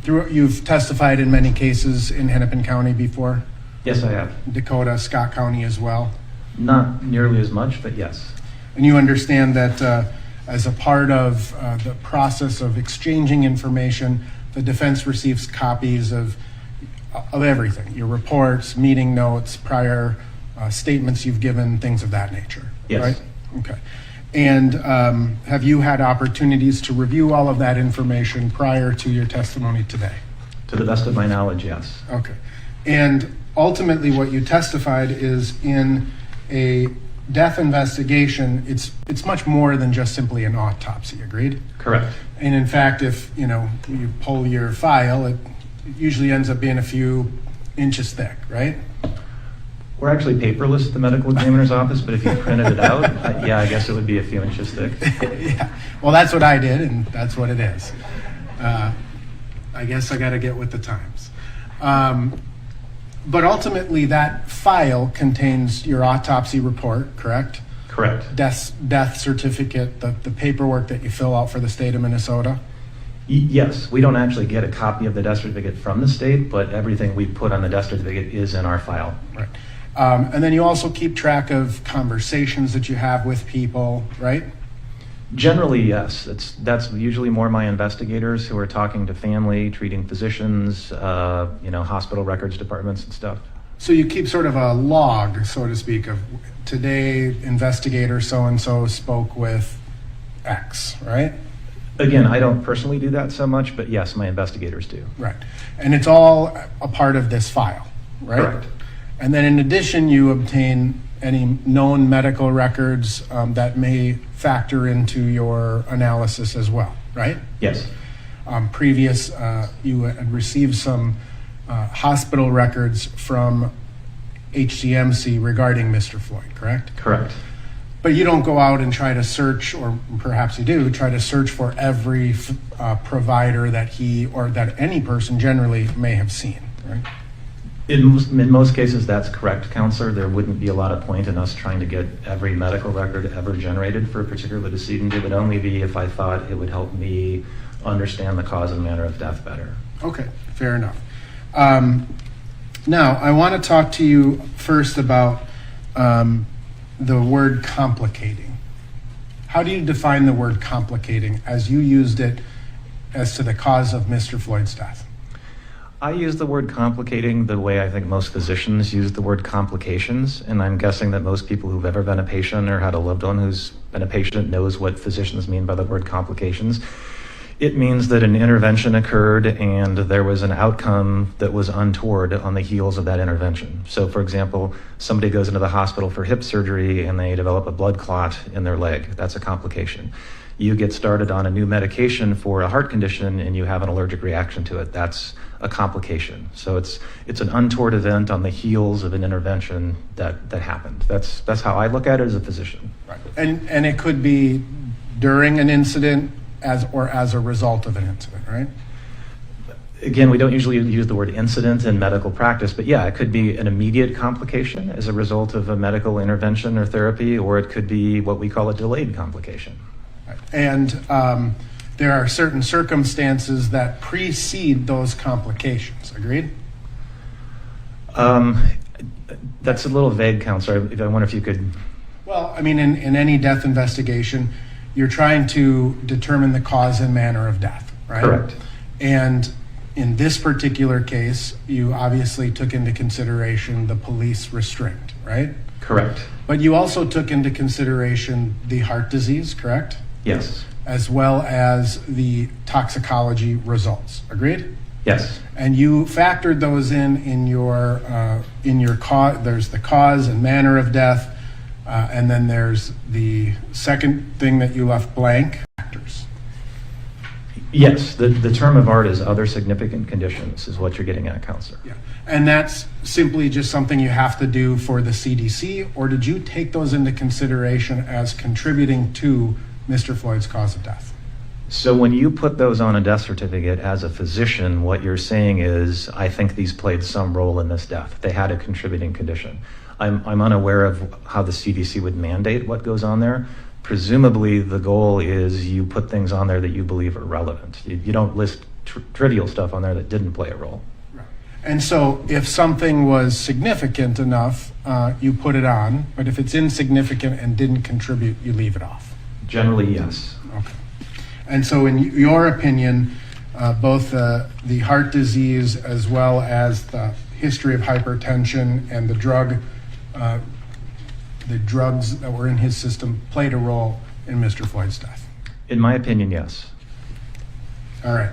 you've testified in many cases in Hennepin County before? Yes, I have. Dakota, Scott County as well? Not nearly as much, but yes. And you understand that as a part of the process of exchanging information, the defense receives copies of everything, your reports, meeting notes, prior statements you've given, things of that nature, Yes. right? Okay. And have you had opportunities to review all of that information prior to your testimony today? To the best of my knowledge, yes. Okay. And ultimately what you testified is in a death investigation, it's much more than just simply an autopsy, agreed? Correct. And in fact, if you pull your file, it usually ends up being a few inches thick, right? We're actually paperless at the medical examiner's office, but if you printed it out, yeah, I guess it would be a few inches thick. Yeah. Well, that's what I did, and that's what it is. I guess I got to get with the times. But ultimately, that file contains your autopsy report, correct? Correct. Death certificate, the paperwork that you fill out for the state of Minnesota? Yes, we don't actually get a copy of the death certificate from the state, but everything we put on the death certificate is in our file. Right. And then you also keep track of conversations that you have with people, right? Generally, yes. That's usually more my investigators who are talking to family, treating physicians, hospital records departments and stuff. So you keep sort of a log, so to speak, of today investigator so-and-so spoke with X, right? Again, I don't personally do that so much, but yes, my investigators do. Right. And it's all a part of this file, right? Correct. And then in addition, you obtain any known medical records that may factor into your analysis as well, right? Yes. You had received some hospital records from HCMC regarding Mr. Floyd, correct? Correct. But you don't go out and try to search, or perhaps you do, try to search for every provider that he or that any person generally may have seen, right? In most cases, that's correct, Counselor. There wouldn't be a lot of point in us trying to get every medical record ever generated for a particular decedent. It would only be if I thought it would help me understand the cause and manner of death better. Okay, fair enough. Now, I want to talk to you first about the word complicating. How do you define the word complicating as you used it as to the cause of Mr. Floyd's death? I use the word complicating the way I think most physicians use the word complications, and I'm guessing that most people who've ever been a patient or had a loved one who's been a patient knows what physicians mean by the word complications. It means that an intervention occurred and there was an outcome that was untoward on the heels of that intervention. So for example, somebody goes into the hospital for hip surgery and they develop a blood clot in their leg. That's a complication. You get started on a new medication for a heart condition and you have an allergic reaction to it. That's a complication. So it's an untoward event on the heels of an intervention that happened. That's how I look at it as a physician. Right. And it could be during an incident as a result of an incident, right? Again, we don't usually use the word incident in medical practice, but yeah, it could be an immediate complication as a result of a medical intervention or therapy, or it could be what we call a delayed complication. And there are certain circumstances that precede those complications. Agreed? That's a little vague, Counselor. I wonder if you could... Well, I mean, in any death investigation, you're trying to determine the cause and manner of death, right? Correct. And in this particular case, you obviously took into consideration the police restraint, right? Correct. But you also took into consideration the heart disease, correct? Yes. As well as the toxicology results. Agreed? Yes. And you factored those in your cause. There's the cause and manner of death, and then there's the second thing that you left blank. Factors. Yes. The term of art is other significant conditions is what you're getting at, Counselor. Yeah. And that's simply just something you have to do for the CDC, or did you take those into consideration as contributing to Mr. Floyd's cause of death? So when you put those on a death certificate as a physician, what you're saying is, I think these played some role in this death. They had a contributing condition. I'm unaware of how the CDC would mandate what goes on there. Presumably the goal is you put things on there that you believe are relevant. You don't list trivial stuff on there that didn't play a role. Right. And so if something was significant enough, you put it on, but if it's insignificant and didn't contribute, you leave it off. Generally, yes. Okay. And so in your opinion, both the heart disease as well as the history of hypertension and the drugs that were in his system played a role in Mr. Floyd's death? In my opinion, yes. All right.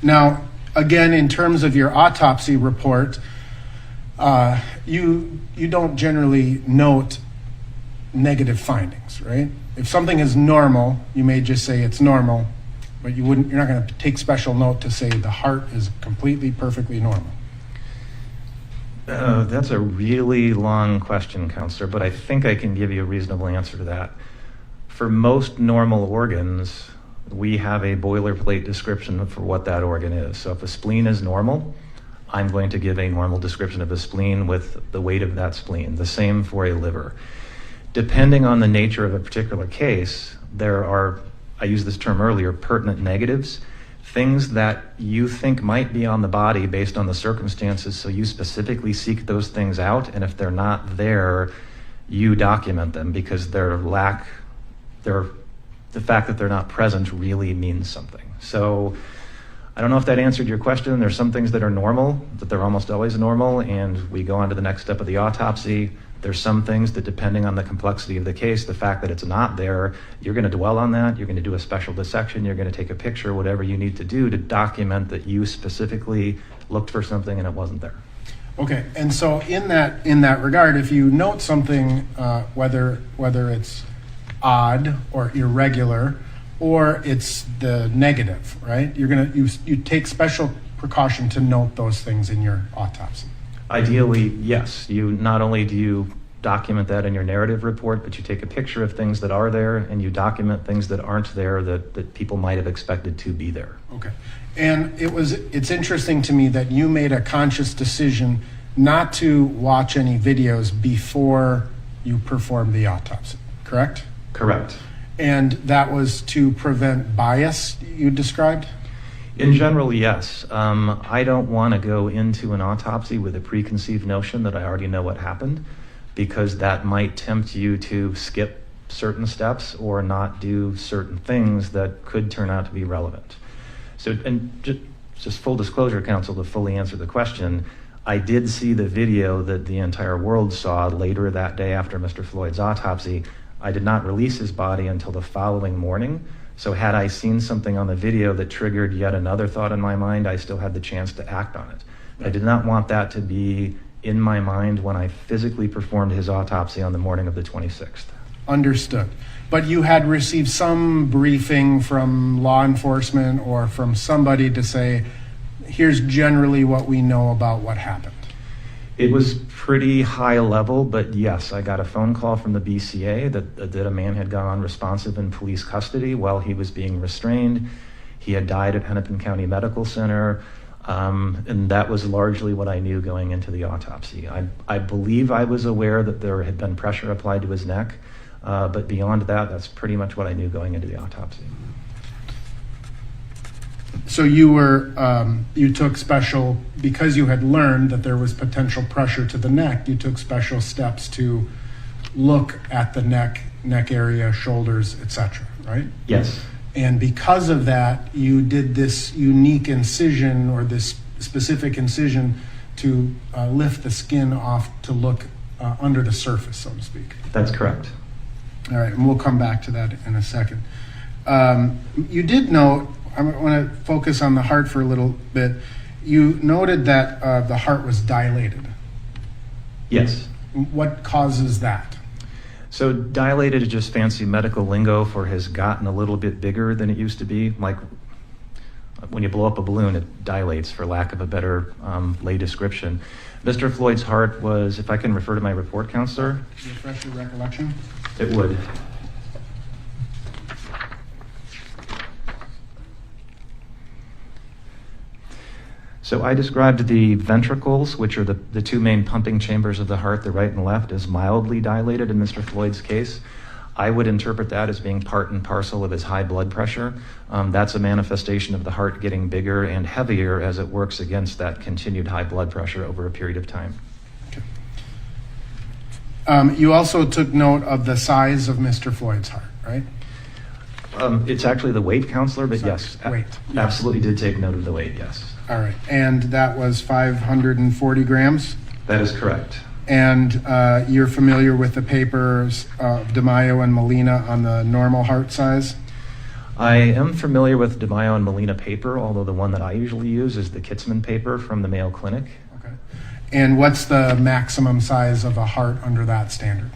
Now, again, in terms of your autopsy report, you don't generally note negative findings, right? If something is normal, you may just say it's normal, but you're not going to take special note to say the heart is completely, perfectly normal. That's a really long question, Counselor, but I think I can give you a reasonable answer to that. For most normal organs, we have a boilerplate description for what that organ is. So if a spleen is normal, I'm going to give a normal description of a spleen with the weight of that spleen. The same for a liver. Depending on the nature of a particular case, there are, I used this term earlier, pertinent negatives, things that you think might be on the body based on the circumstances, so you specifically seek those things out, and if they're not there, you document them because the fact that they're not present really means something. So I don't know if that answered your question. There's some things that are normal, that they're almost always normal, and we go on to the next step of the autopsy. There's some things that, depending on the complexity of the case, the fact that it's not there, you're going to dwell on that, you're going to do a special dissection, you're going to take a picture, whatever you need to do to document that you specifically looked for something and it wasn't there. Okay, and so in that regard, if you note something, whether it's odd or irregular, or it's the negative, right? You take special precaution to note those things in your autopsy. Ideally, yes. You not only do you document that in your narrative report, but you take a picture of things that are there and you document things that aren't there that people might have expected to be there. Okay. And it's interesting to me that you made a conscious decision not to watch any videos before you performed the autopsy, correct? Correct. And that was to prevent bias, you described? In general, yes. I don't want to go into an autopsy with a preconceived notion that I already know what happened, because that might tempt you to skip certain steps or not do certain things that could turn out to be relevant. So, and just full disclosure, counsel, to fully answer the question, I did see the video that the entire world saw later that day after Mr. Floyd's autopsy. I did not release his body until the following morning. So had I seen something on the video that triggered yet another thought in my mind, I still had the chance to act on it. I did not want that to be in my mind when I physically performed his autopsy on the morning of the 26th. Understood. But you had received some briefing from law enforcement or from somebody to say, here's generally what we know about what happened. It was pretty high level, but yes, I got a phone call from the BCA that a man had gone unresponsive in police custody while he was being restrained. He had died at Hennepin County Medical Center, and that was largely what I knew going into the autopsy. I believe I was aware that there had been pressure applied to his neck, but beyond that, that's pretty much what I knew going into the autopsy. So you took special, because you had learned that there was potential pressure to the neck, you took special steps to look at the neck area, shoulders, etc., right? Yes. And because of that, you did this unique incision or this specific incision to lift the skin off to look under the surface, so to speak. That's correct. All right, and we'll come back to that in a second. You did note, I want to focus on the heart for a little bit. You noted that the heart was dilated. Yes. What causes that? So dilated is just fancy medical lingo for has gotten a little bit bigger than it used to be. Like when you blow up a balloon, it dilates, for lack of a better lay description. Mr. Floyd's heart was, if I can refer to my report, Counselor? Refresh your recollection? It would. So I described the ventricles, which are the two main pumping chambers of the heart, the right and left, as mildly dilated in Mr. Floyd's case. I would interpret that as being part and parcel of his high blood pressure. That's a manifestation of the heart getting bigger and heavier as it works against that continued high blood pressure over a period of time. Okay. You also took note of the size of Mr. Floyd's heart, right? It's actually the weight, counselor, but yes, weight. absolutely did take note of the weight, yes. All right. And that was 540 grams? That is correct. And you're familiar with the papers of DeMaio and Molina on the normal heart size? I am familiar with DeMaio and Molina paper, although the one that I usually use is the Kitzman paper from the Mayo Clinic. Okay. And what's the maximum size of a heart under that standard?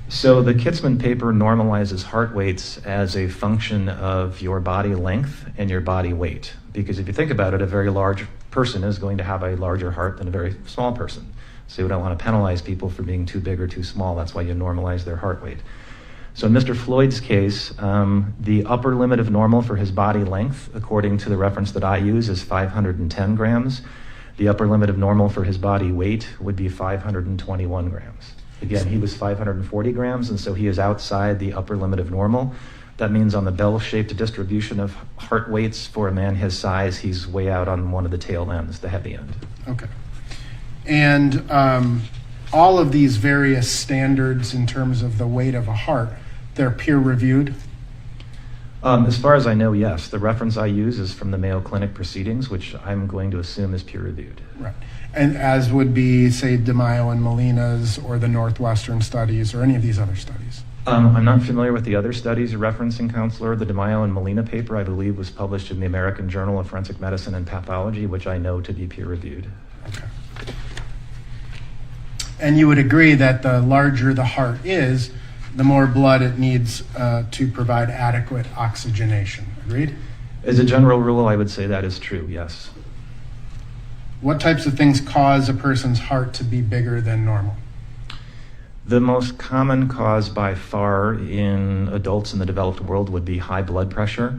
So the Kitzman paper normalizes heart weights as a function of your body length and your body weight. Because if you think about it, a very large person is going to have a larger heart than a very small person. So you don't want to penalize people for being too big or too small. That's why you normalize their heart weight. So in Mr. Floyd's case, the upper limit of normal for his body length, according to the reference that I use, is 510 grams. The upper limit of normal for his body weight would be 521 grams. Again, he was 540 grams, and so he is outside the upper limit of normal. That means on the bell-shaped distribution of heart weights for a man his size, he's way out on one of the tail ends, the heavy end. Okay. And all of these various standards in terms of the weight of a heart, they're peer-reviewed? As far as I know, yes. The reference I use is from the Mayo Clinic proceedings, which I'm going to assume is peer-reviewed. Right. And as would be, say, DeMaio and Molina's or the Northwestern studies or any of these other studies? I'm not familiar with the other studies you're referencing, Counselor. The DeMaio and Molina paper, I believe, was published in the American Journal of Forensic Medicine and Pathology, which I know to be peer-reviewed. Okay. And you would agree that the larger the heart is, the more blood it needs to provide adequate oxygenation. Agreed? As a general rule, I would say that is true, yes. What types of things cause a person's heart to be bigger than normal? The most common cause by far in adults in the developed world would be high blood pressure.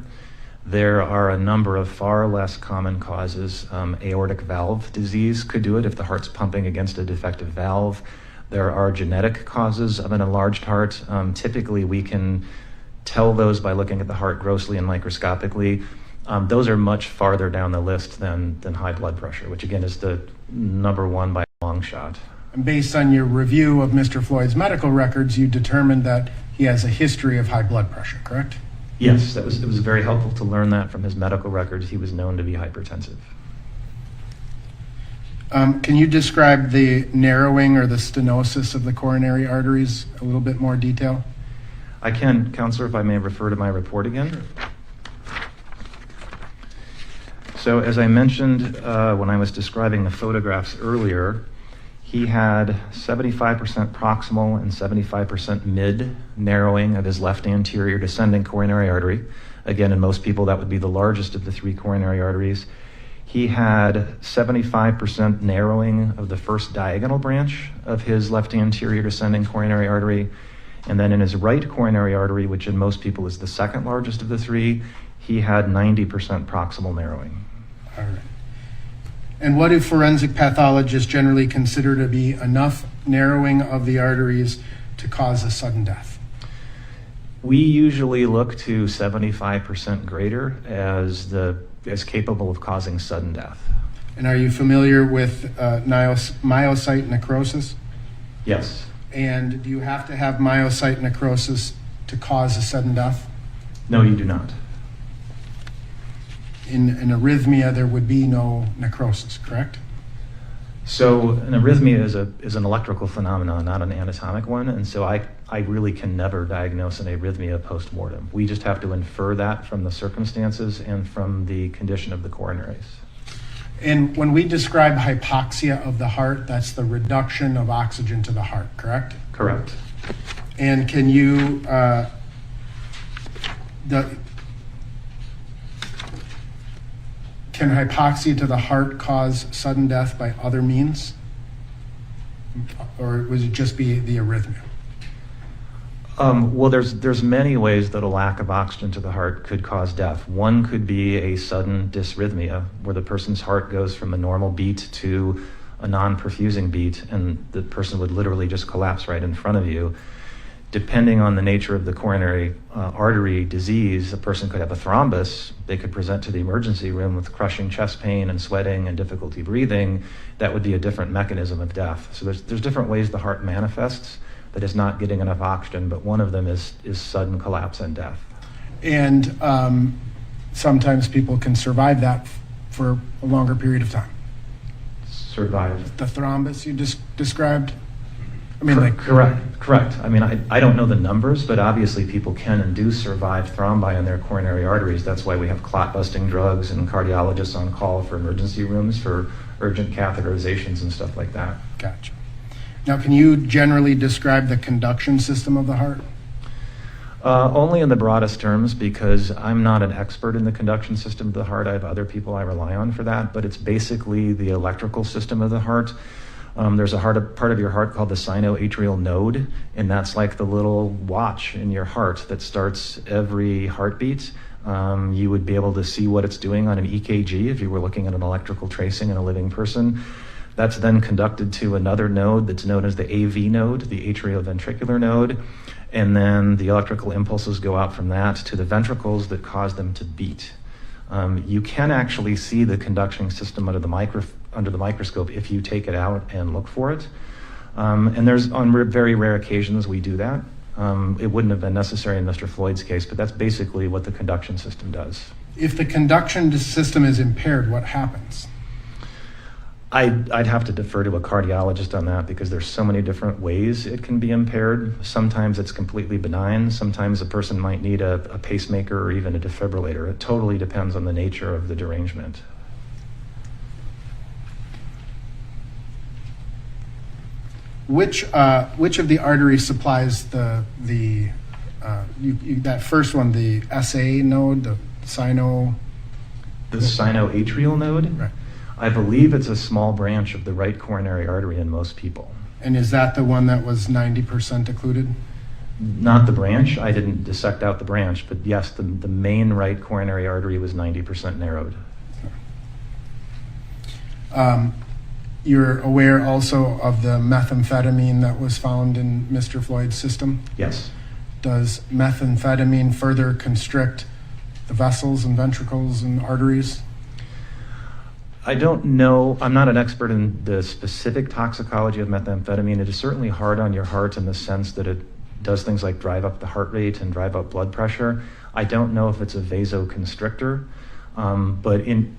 There are a number of far less common causes. Aortic valve disease could do it if the heart's pumping against a defective valve. There are genetic causes of an enlarged heart. Typically, we can tell those by looking at the heart grossly and microscopically. Those are much farther down the list than high blood pressure, which again is the number one by a long shot. And based on your review of Mr. Floyd's medical records, you determined that he has a history of high blood pressure, correct? Yes, it was very helpful to learn that from his medical records. He was known to be hypertensive. Can you describe the narrowing or the stenosis of the coronary arteries a little bit more detail? I can, Counselor, if I may refer to my report again. Sure. So as I mentioned when I was describing the photographs earlier, he had 75% proximal and 75% mid narrowing of his left anterior descending coronary artery. Again, in most people, that would be the largest of the three coronary arteries. He had 75% narrowing of the first diagonal branch of his left anterior descending coronary artery. And then in his right coronary artery, which in most people is the second largest of the three, he had 90% proximal narrowing. All right. And what do forensic pathologists generally consider to be enough narrowing of the arteries to cause a sudden death? We usually look to 75% greater as capable of causing sudden death. And are you familiar with myocyte necrosis? Yes. And do you have to have myocyte necrosis to cause a sudden death? No, you do not. In an arrhythmia, there would be no necrosis, correct? So an arrhythmia is an electrical phenomenon, not an anatomic one, and so I really can never diagnose an arrhythmia post-mortem. We just have to infer that from the circumstances and from the condition of the coronaries. And when we describe hypoxia of the heart, that's the reduction of oxygen to the heart, correct? Correct. And can you, can hypoxia to the heart cause sudden death by other means? Or would it just be the arrhythmia? Well, there's many ways that a lack of oxygen to the heart could cause death. One could be a sudden dysrhythmia, where the person's heart goes from a normal beat to a non-perfusing beat, and the person would literally just collapse right in front of you. Depending on the nature of the coronary artery disease, a person could have a thrombus. They could present to the emergency room with crushing chest pain and sweating and difficulty breathing. That would be a different mechanism of death. So there's different ways the heart manifests that is not getting enough oxygen, but one of them is sudden collapse and death. And sometimes people can survive that for a longer period of time. Survive. The thrombus you just described? I mean, Correct. I mean, I don't know the numbers, but obviously people can and do survive thrombi in their coronary arteries. That's why we have clot-busting drugs and cardiologists on call for emergency rooms for urgent catheterizations and stuff like that. Gotcha. Now, can you generally describe the conduction system of the heart? Only in the broadest terms, because I'm not an expert in the conduction system of the heart. I have other people I rely on for that, but it's basically the electrical system of the heart. There's a part of your heart called the sinoatrial node, and that's like the little watch in your heart that starts every heartbeat. You would be able to see what it's doing on an EKG if you were looking at an electrical tracing in a living person. That's then conducted to another node that's known as the AV node, the atrioventricular node, and then the electrical impulses go out from that to the ventricles that cause them to beat. You can actually see the conduction system under the microscope if you take it out and look for it. And there's on very rare occasions we do that. It wouldn't have been necessary in Mr. Floyd's case, but that's basically what the conduction system does. If the conduction system is impaired, what happens? I'd have to defer to a cardiologist on that because there's so many different ways it can be impaired. Sometimes it's completely benign. Sometimes a person might need a pacemaker or even a defibrillator. It totally depends on the nature of the derangement. Which of the arteries supplies that first one, the SA node, the sinoatrial node? Right. I believe it's a small branch of the right coronary artery in most people. And is that the one that was 90% occluded? Not the branch. I didn't dissect out the branch, but yes, the main right coronary artery was 90% narrowed. You're aware also of the methamphetamine that was found in Mr. Floyd's system? Yes. Does methamphetamine further constrict the vessels and ventricles and arteries? I don't know. I'm not an expert in the specific toxicology of methamphetamine. It is certainly hard on your heart in the sense that it does things like drive up the heart rate and drive up blood pressure. I don't know if it's a vasoconstrictor, but in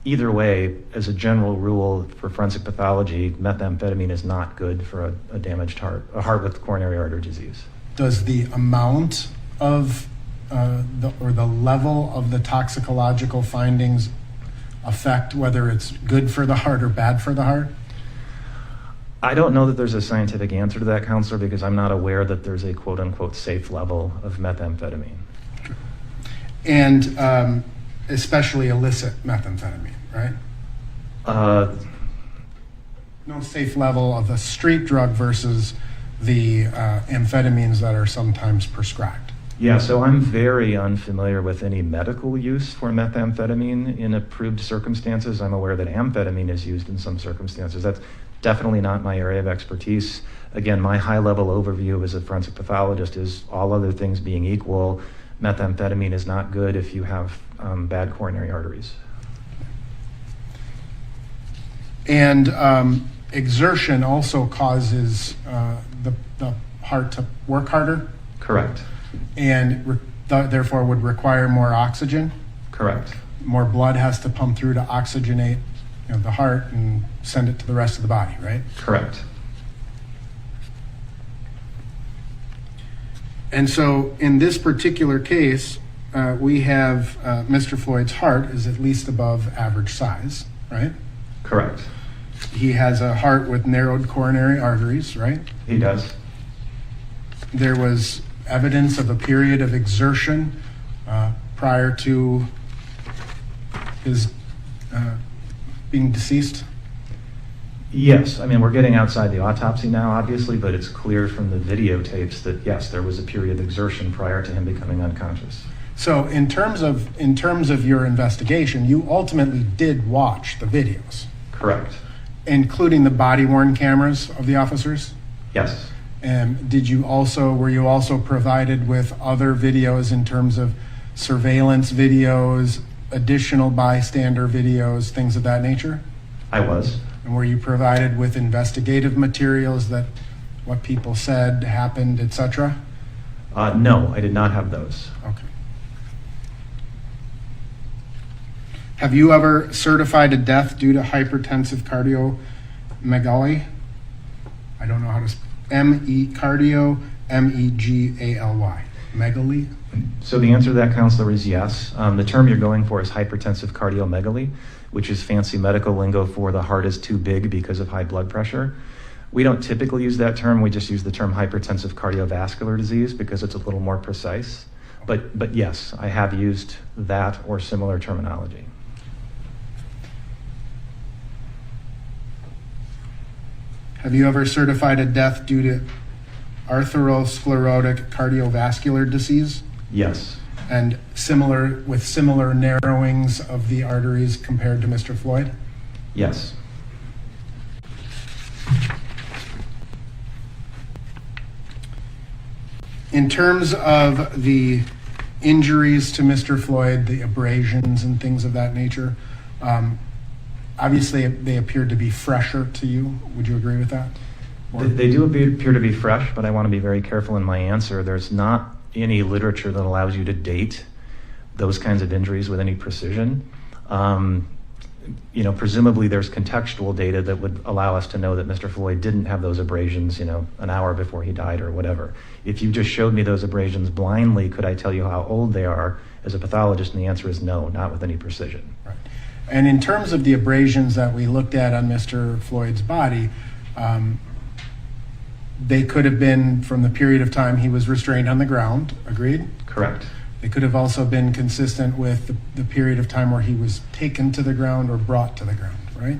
either way, as a general rule for forensic pathology, methamphetamine is not good for a damaged heart, a heart with coronary artery disease. Does the amount of the level of the toxicological findings affect whether it's good for the heart or bad for the heart? I don't know that there's a scientific answer to that, Counselor, because I'm not aware that there's a quote-unquote safe level of methamphetamine. And especially illicit methamphetamine, right? No safe level of the street drug versus the amphetamines that are sometimes prescribed. Yeah, so I'm very unfamiliar with any medical use for methamphetamine in approved circumstances. I'm aware that amphetamine is used in some circumstances. That's definitely not my area of expertise. Again, my high-level overview as a forensic pathologist is all other things being equal, methamphetamine is not good if you have bad coronary arteries. And exertion also causes the heart to work harder? Correct. And therefore would require more oxygen? Correct. More blood has to pump through to oxygenate the heart and send it to the rest of the body, right? Correct. And so in this particular case, we have Mr. Floyd's heart is at least above average size, right? Correct. He has a heart with narrowed coronary arteries, right? He does. There was evidence of a period of exertion prior to his being deceased? Yes, I mean, we're getting outside the autopsy now, obviously, but it's clear from the videotapes that, yes, there was a period of exertion prior to him becoming unconscious. So in terms of your investigation, you ultimately did watch the videos? Correct. Including the body-worn cameras of the officers? Yes. And were you also provided with other videos in terms of surveillance videos, additional bystander videos, things of that nature? I was. And were you provided with investigative materials that what people said happened, etc.? No, I did not have those. Okay. Have you ever certified a death due to hypertensive cardiomegaly? I don't know how to cardio megaly. Megaly? So the answer to that, Counselor, is yes. The term you're going for is hypertensive cardiomegaly, which is fancy medical lingo for the heart is too big because of high blood pressure. We don't typically use that term. We just use the term hypertensive cardiovascular disease because it's a little more precise. But yes, I have used that or similar terminology. Have you ever certified a death due to atherosclerotic cardiovascular disease? Yes. And similar narrowings of the arteries compared to Mr. Floyd? Yes. In terms of the injuries to Mr. Floyd, the abrasions and things of that nature, obviously they appeared to be fresher to you. Would you agree with that? They do appear to be fresh, but I want to be very careful in my answer. There's not any literature that allows you to date those kinds of injuries with any precision. Presumably there's contextual data that would allow us to know that Mr. Floyd didn't have those abrasions, an hour before he died or whatever. If you just showed me those abrasions blindly, could I tell you how old they are as a pathologist? And the answer is no, not with any precision. Right. And in terms of the abrasions that we looked at on Mr. Floyd's body, they could have been from the period of time he was restrained on the ground, agreed? Correct. They could have also been consistent with the period of time where he was taken to the ground or brought to the ground, right?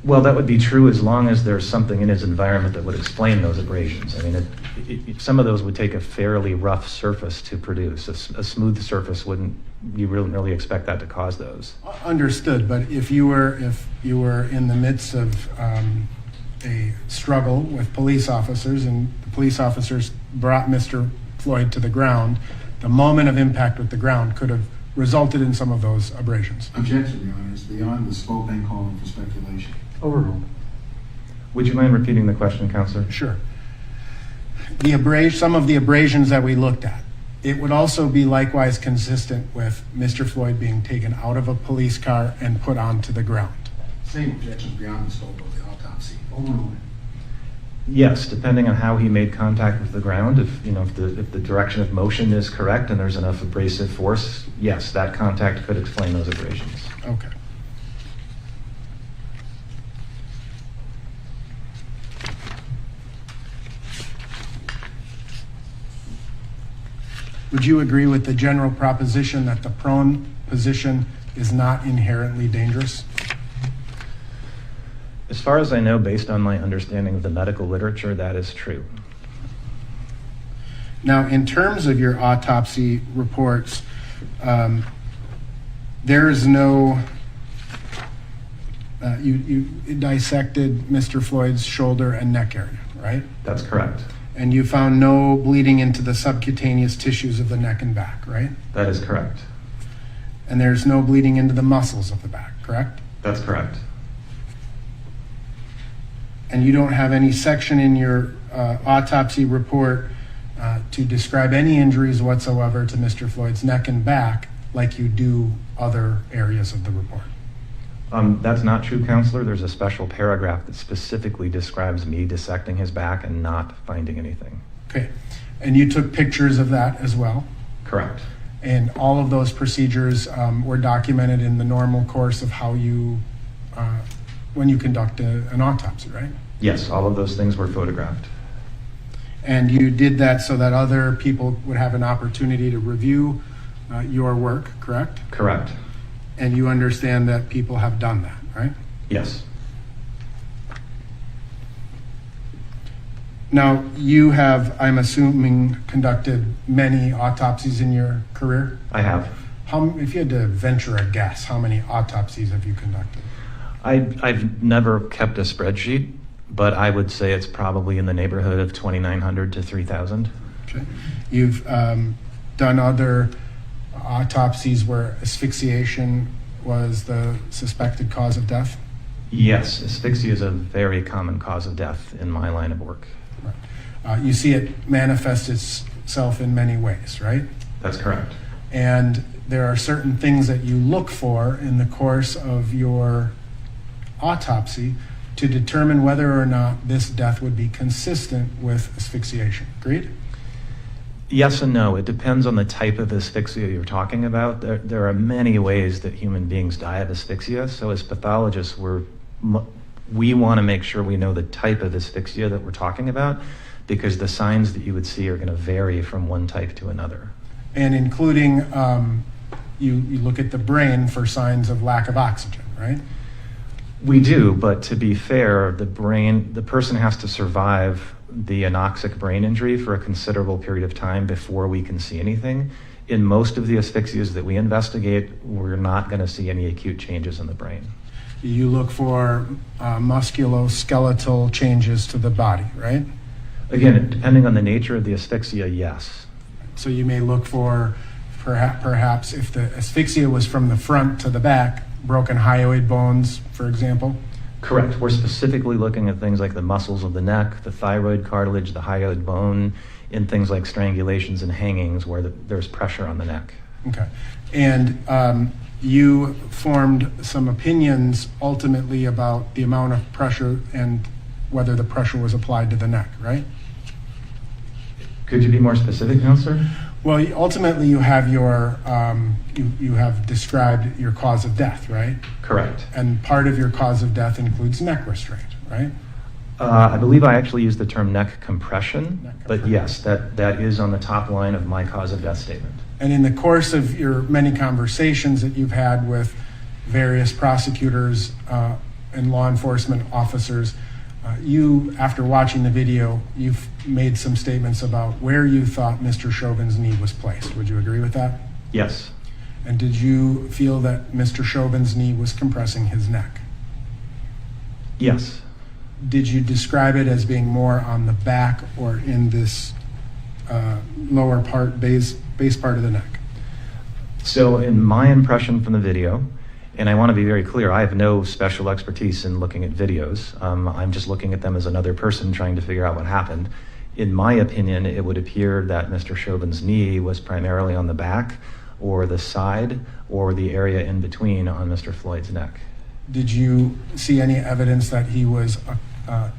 Well, that would be true as long as there's something in his environment that would explain those abrasions. I mean, some of those would take a fairly rough surface to produce. A smooth surface you wouldn't really expect that to cause those. Understood, but if you were in the midst of a struggle with police officers and the police officers brought Mr. Floyd to the ground, the moment of impact with the ground could have resulted in some of those abrasions. Objection, Your Honor. It's beyond the scope and calling for speculation. Overruled. Would you mind repeating the question, Counselor? Sure. Some of the abrasions that we looked at, it would also be likewise consistent with Mr. Floyd being taken out of a police car and put onto the ground. Same objections beyond the scope of the autopsy. Overruled. Yes, depending on how he made contact with the ground, if the direction of motion is correct and there's enough abrasive force, yes, that contact could explain those abrasions. Okay. Would you agree with the general proposition that the prone position is not inherently dangerous? As far as I know, based on my understanding of the medical literature, that is true. Now, in terms of your autopsy reports, there is no, you dissected Mr. Floyd's shoulder and neck area, right? That's correct. And you found no bleeding into the subcutaneous tissues of the neck and back, right? That is correct. And there's no bleeding into the muscles of the back, correct? That's correct. And you don't have any section in your autopsy report to describe any injuries whatsoever to Mr. Floyd's neck and back like you do other areas of the report. That's not true, Counselor. There's a special paragraph that specifically describes me dissecting his back and not finding anything. Okay. And you took pictures of that as well? Correct. And all of those procedures were documented in the normal course of how you, when you conduct an autopsy, right? Yes, all of those things were photographed. And you did that so that other people would have an opportunity to review your work, correct? Correct. And you understand that people have done that, right? Yes. Now, you have, I'm assuming, conducted many autopsies in your career? I have. If you had to venture a guess, how many autopsies have you conducted? I've never kept a spreadsheet, but I would say it's probably in the neighborhood of 2,900 to 3,000. Okay. You've done other autopsies where asphyxiation was the suspected cause of death? Yes, asphyxia is a very common cause of death in my line of work. Right. You see it manifest itself in many ways, right? That's correct. And there are certain things that you look for in the course of your autopsy to determine whether or not this death would be consistent with asphyxiation. Agreed? Yes and no. It depends on the type of asphyxia you're talking about. There are many ways that human beings die of asphyxia. So as pathologists, we want to make sure we know the type of asphyxia that we're talking about, because the signs that you would see are going to vary from one type to another. And including, you look at the brain for signs of lack of oxygen, right? We do, but to be fair, the person has to survive the anoxic brain injury for a considerable period of time before we can see anything. In most of the asphyxias that we investigate, we're not going to see any acute changes in the brain. You look for musculoskeletal changes to the body, right? Again, depending on the nature of the asphyxia, yes. So you may look for, perhaps if the asphyxia was from the front to the back, broken hyoid bones, for example? Correct. We're specifically looking at things like the muscles of the neck, the thyroid cartilage, the hyoid bone, in things like strangulations and hangings where there's pressure on the neck. Okay. And you formed some opinions ultimately about the amount of pressure and whether the pressure was applied to the neck, right? Could you be more specific, Counselor? Well, ultimately you have your, you have described your cause of death, right? Correct. And part of your cause of death includes neck restraint, right? I believe I actually used the term neck compression, but yes, that is on the top line of my cause of death statement. And in the course of your many conversations that you've had with various prosecutors and law enforcement officers, you, after watching the video, you've made some statements about where you thought Mr. Chauvin's knee was placed. Would you agree with that? Yes. And did you feel that Mr. Chauvin's knee was compressing his neck? Yes. Did you describe it as being more on the back or in this lower part, base part of the neck? So in my impression from the video, and I want to be very clear, I have no special expertise in looking at videos. I'm just looking at them as another person trying to figure out what happened. In my opinion, it would appear that Mr. Chauvin's knee was primarily on the back or the side or the area in between on Mr. Floyd's neck. Did you see any evidence that he was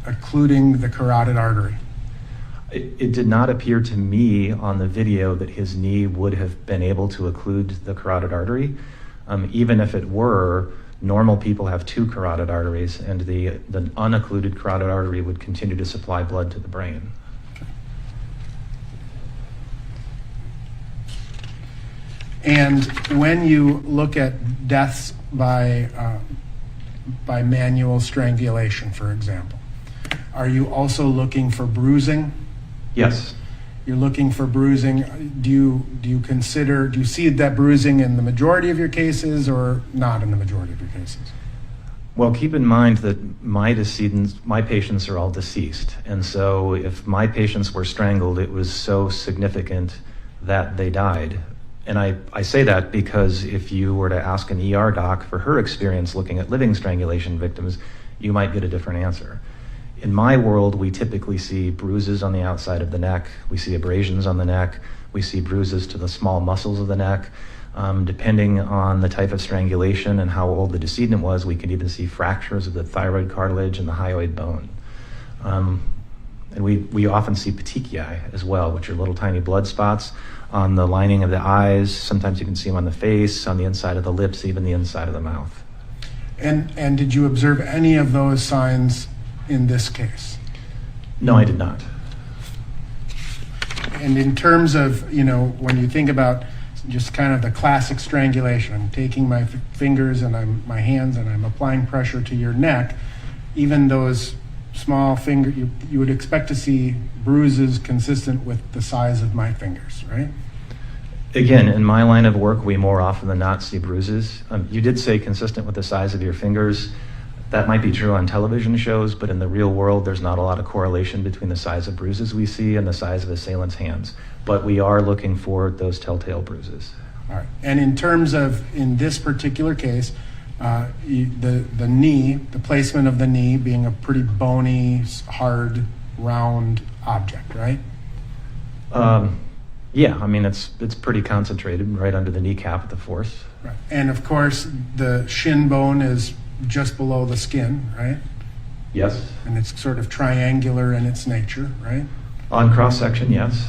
occluding the carotid artery? It did not appear to me on the video that his knee would have been able to occlude the carotid artery. Even if it were, normal people have two carotid arteries, and the unoccluded carotid artery would continue to supply blood to the brain. And when you look at deaths by manual strangulation, for example, are you also looking for bruising? Yes. You're looking for bruising. Do you see that bruising in the majority of your cases or not in the majority of your cases? Well, keep in mind that my patients are all deceased. And so if my patients were strangled, it was so significant that they died. And I say that because if you were to ask an ER doc for her experience looking at living strangulation victims, you might get a different answer. In my world, we typically see bruises on the outside of the neck. We see abrasions on the neck. We see bruises to the small muscles of the neck. Depending on the type of strangulation and how old the decedent was, we can even see fractures of the thyroid cartilage and the hyoid bone. And we often see petechiae as well, which are little tiny blood spots on the lining of the eyes. Sometimes you can see them on the face, on the inside of the lips, even the inside of the mouth. And did you observe any of those signs in this case? No, I did not. And in terms of, when you think about just kind of the classic strangulation, I'm taking my fingers and my hands and I'm applying pressure to your neck, even those small fingers, you would expect to see bruises consistent with the size of my fingers, right? Again, in my line of work, we more often than not see bruises. You did say consistent with the size of your fingers. That might be true on television shows, but in the real world, there's not a lot of correlation between the size of bruises we see and the size of assailants' hands. But we are looking for those telltale bruises. All right. And in terms of, in this particular case, the knee, the placement of the knee being a pretty bony, hard, round object, right? Yeah, I mean, it's pretty concentrated right under the kneecap at the force. Right. And of course, the shin bone is just below the skin, right? Yes. And it's sort of triangular in its nature, right? On cross-section, yes.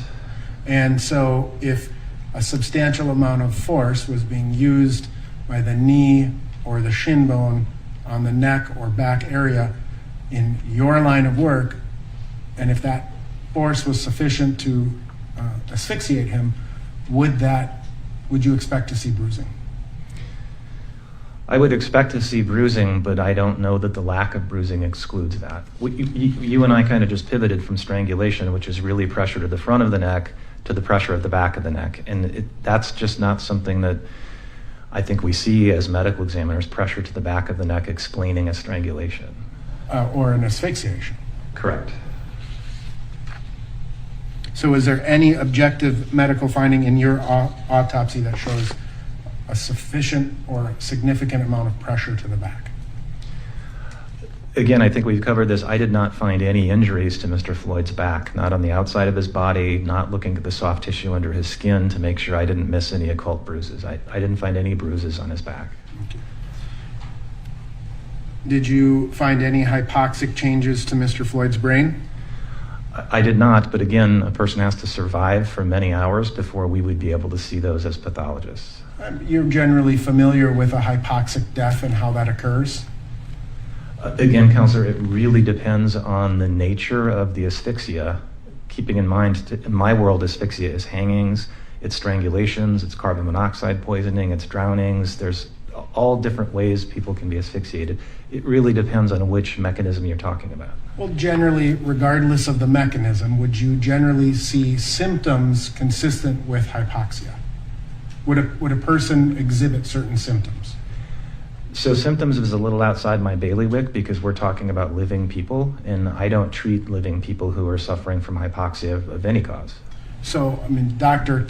And so if a substantial amount of force was being used by the knee or the shin bone on the neck or back area in your line of work, and if that force was sufficient to asphyxiate him, would you expect to see bruising? I would expect to see bruising, but I don't know that the lack of bruising excludes that. You and I kind of just pivoted from strangulation, which is really pressure to the front of the neck, to the pressure at the back of the neck. And that's just not something that I think we see as medical examiners, pressure to the back of the neck explaining a strangulation. Or an asphyxiation. Correct. So is there any objective medical finding in your autopsy that shows a sufficient or significant amount of pressure to the back? Again, I think we've covered this. I did not find any injuries to Mr. Floyd's back, not on the outside of his body, not looking at the soft tissue under his skin to make sure I didn't miss any occult bruises. I didn't find any bruises on his back. Okay. Did you find any hypoxic changes to Mr. Floyd's brain? I did not, but again, a person has to survive for many hours before we would be able to see those as pathologists. You're generally familiar with a hypoxic death and how that occurs? Again, Counselor, it really depends on the nature of the asphyxia. Keeping in mind, in my world, asphyxia is hangings, it's strangulations, it's carbon monoxide poisoning, it's drownings. There's all different ways people can be asphyxiated. It really depends on which mechanism you're talking about. Well, generally, regardless of the mechanism, would you generally see symptoms consistent with hypoxia? Would a person exhibit certain symptoms? So symptoms is a little outside my bailiwick because we're talking about living people, and I don't treat living people who are suffering from hypoxia of any cause. So, I mean, Dr.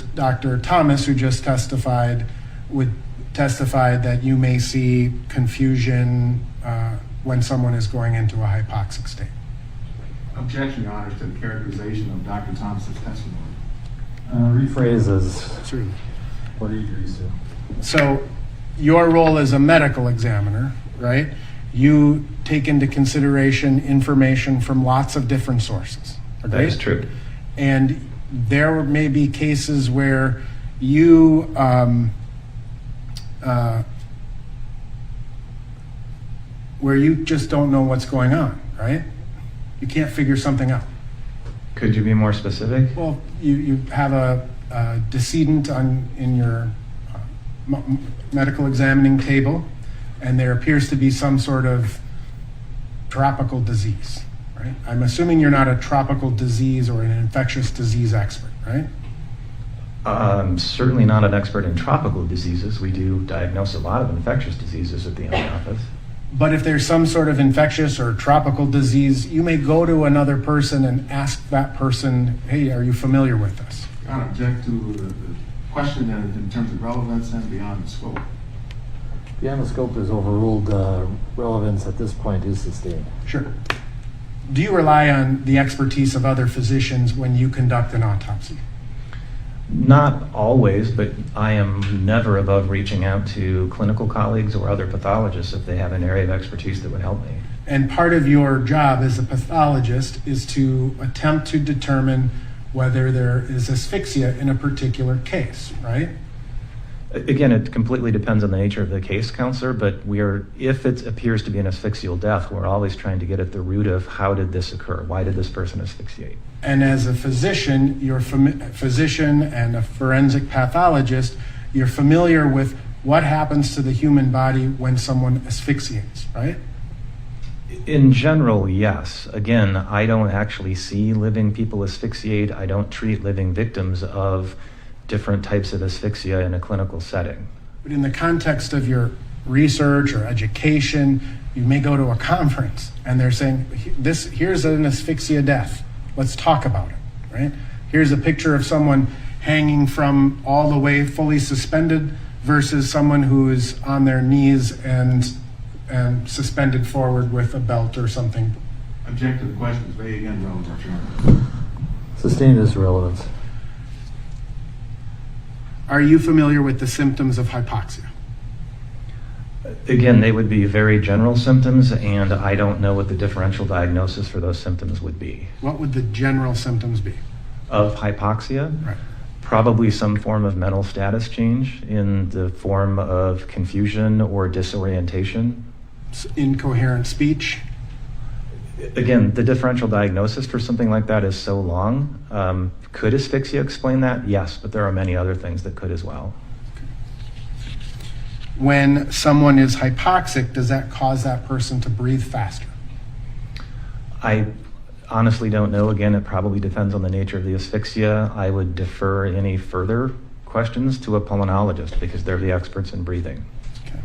Thomas, who just testified, would testify that you may see confusion when someone is going into a hypoxic state. Objection, Your Honor, to the characterization of Dr. Thomas's testimony. Rephrase as Certainly. what he agrees to. So, your role as a medical examiner, right? You take into consideration information from lots of different sources. That is true. And there may be cases where you just don't know what's going on, right? You can't figure something out. Could you be more specific? Well, you have a decedent in your medical examining table, and there appears to be some sort of tropical disease, right? I'm assuming you're not a tropical disease or an infectious disease expert, right? Certainly not an expert in tropical diseases. We do diagnose a lot of infectious diseases at the MD office. But if there's some sort of infectious or tropical disease, you may go to another person and ask that person, hey, are you familiar with this? I object to the question in terms of relevance and beyond the scope. Beyond the scope is overruled. Relevance at this point is sustained. Sure. Do you rely on the expertise of other physicians when you conduct an autopsy? Not always, but I am never above reaching out to clinical colleagues or other pathologists if they have an area of expertise that would help me. And part of your job as a pathologist is to attempt to determine whether there is asphyxia in a particular case, right? Again, it completely depends on the nature of the case, Counselor, but if it appears to be an asphyxial death, we're always trying to get at the root of how did this occur? Why did this person asphyxiate? And as a physician, you're physician and a forensic pathologist, you're familiar with what happens to the human body when someone asphyxiates, right? In general, yes. Again, I don't actually see living people asphyxiate. I don't treat living victims of different types of asphyxia in a clinical setting. But in the context of your research or education, you may go to a conference and they're saying, here's an asphyxia death. Let's talk about it, right? Here's a picture of someone hanging from all the way fully suspended versus someone who is on their knees and suspended forward with a belt or something. Object to the question. The question is vague and relevant, Your Honor. Sustained is relevance. Are you familiar with the symptoms of hypoxia? Again, they would be very general symptoms, and I don't know what the differential diagnosis for those symptoms would be. What would the general symptoms be? Of hypoxia? Right. Probably some form of mental status change in the form of confusion or disorientation. Incoherent speech? Again, the differential diagnosis for something like that is so long. Could asphyxia explain that? Yes, but there are many other things that could as well. When someone is hypoxic, does that cause that person to breathe faster? I honestly don't know. Again, it probably depends on the nature of the asphyxia. I would defer any further questions to a pulmonologist because they're the experts in breathing. Okay.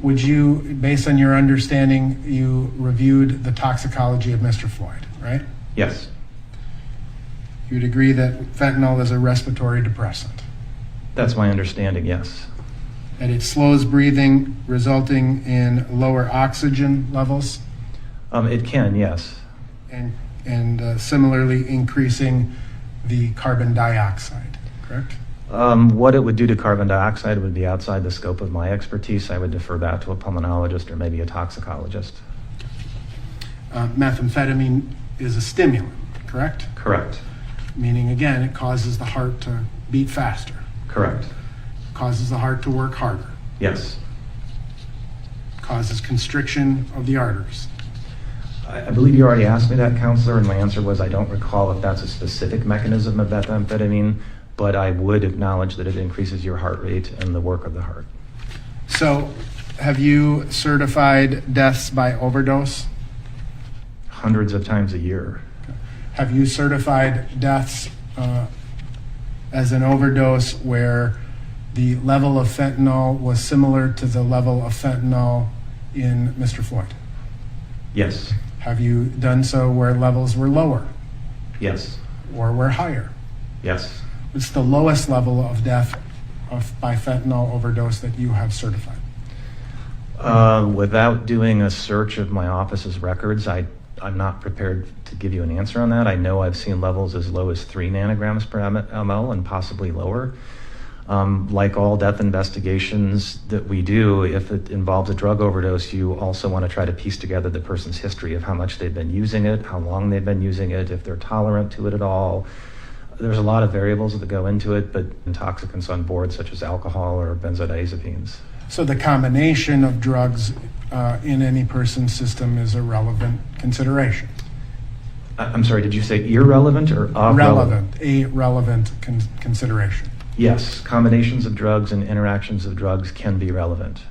Would you, based on your understanding, you reviewed the toxicology of Mr. Floyd, right? Yes. You would agree that fentanyl is a respiratory depressant? That's my understanding, yes. And it slows breathing, resulting in lower oxygen levels? It can, yes. And similarly increasing the carbon dioxide, correct? What it would do to carbon dioxide would be outside the scope of my expertise. I would defer that to a pulmonologist or maybe a toxicologist. Methamphetamine is a stimulant, correct? Correct. Meaning, again, it causes the heart to beat faster. Correct. Causes the heart to work harder. Yes. Causes constriction of the arteries. I believe you already asked me that, counselor, and my answer was I don't recall if that's a specific mechanism of methamphetamine, but I would acknowledge that it increases your heart rate and the work of the heart. So, have you certified deaths by overdose? Hundreds of times a year. Have you certified deaths as an overdose where the level of fentanyl was similar to the level of fentanyl in Mr. Floyd? Yes. Have you done so where levels were lower? Yes. Or were higher? Yes. What's the lowest level of death by fentanyl overdose that you have certified? Without doing a search of my office's records, I'm not prepared to give you an answer on that. I know I've seen levels as low as 3 nanograms per ml and possibly lower. Like all death investigations that we do, if it involves a drug overdose, you also want to try to piece together the person's history of how much they've been using it, how long they've been using it, if they're tolerant to it at all. There's a lot of variables that go into it, but intoxicants on board, such as alcohol or benzodiazepines. So the combination of drugs in any person's system is a relevant consideration. I'm sorry, did you say irrelevant or relevant? A relevant consideration. Yes, combinations of drugs and interactions of drugs can be relevant.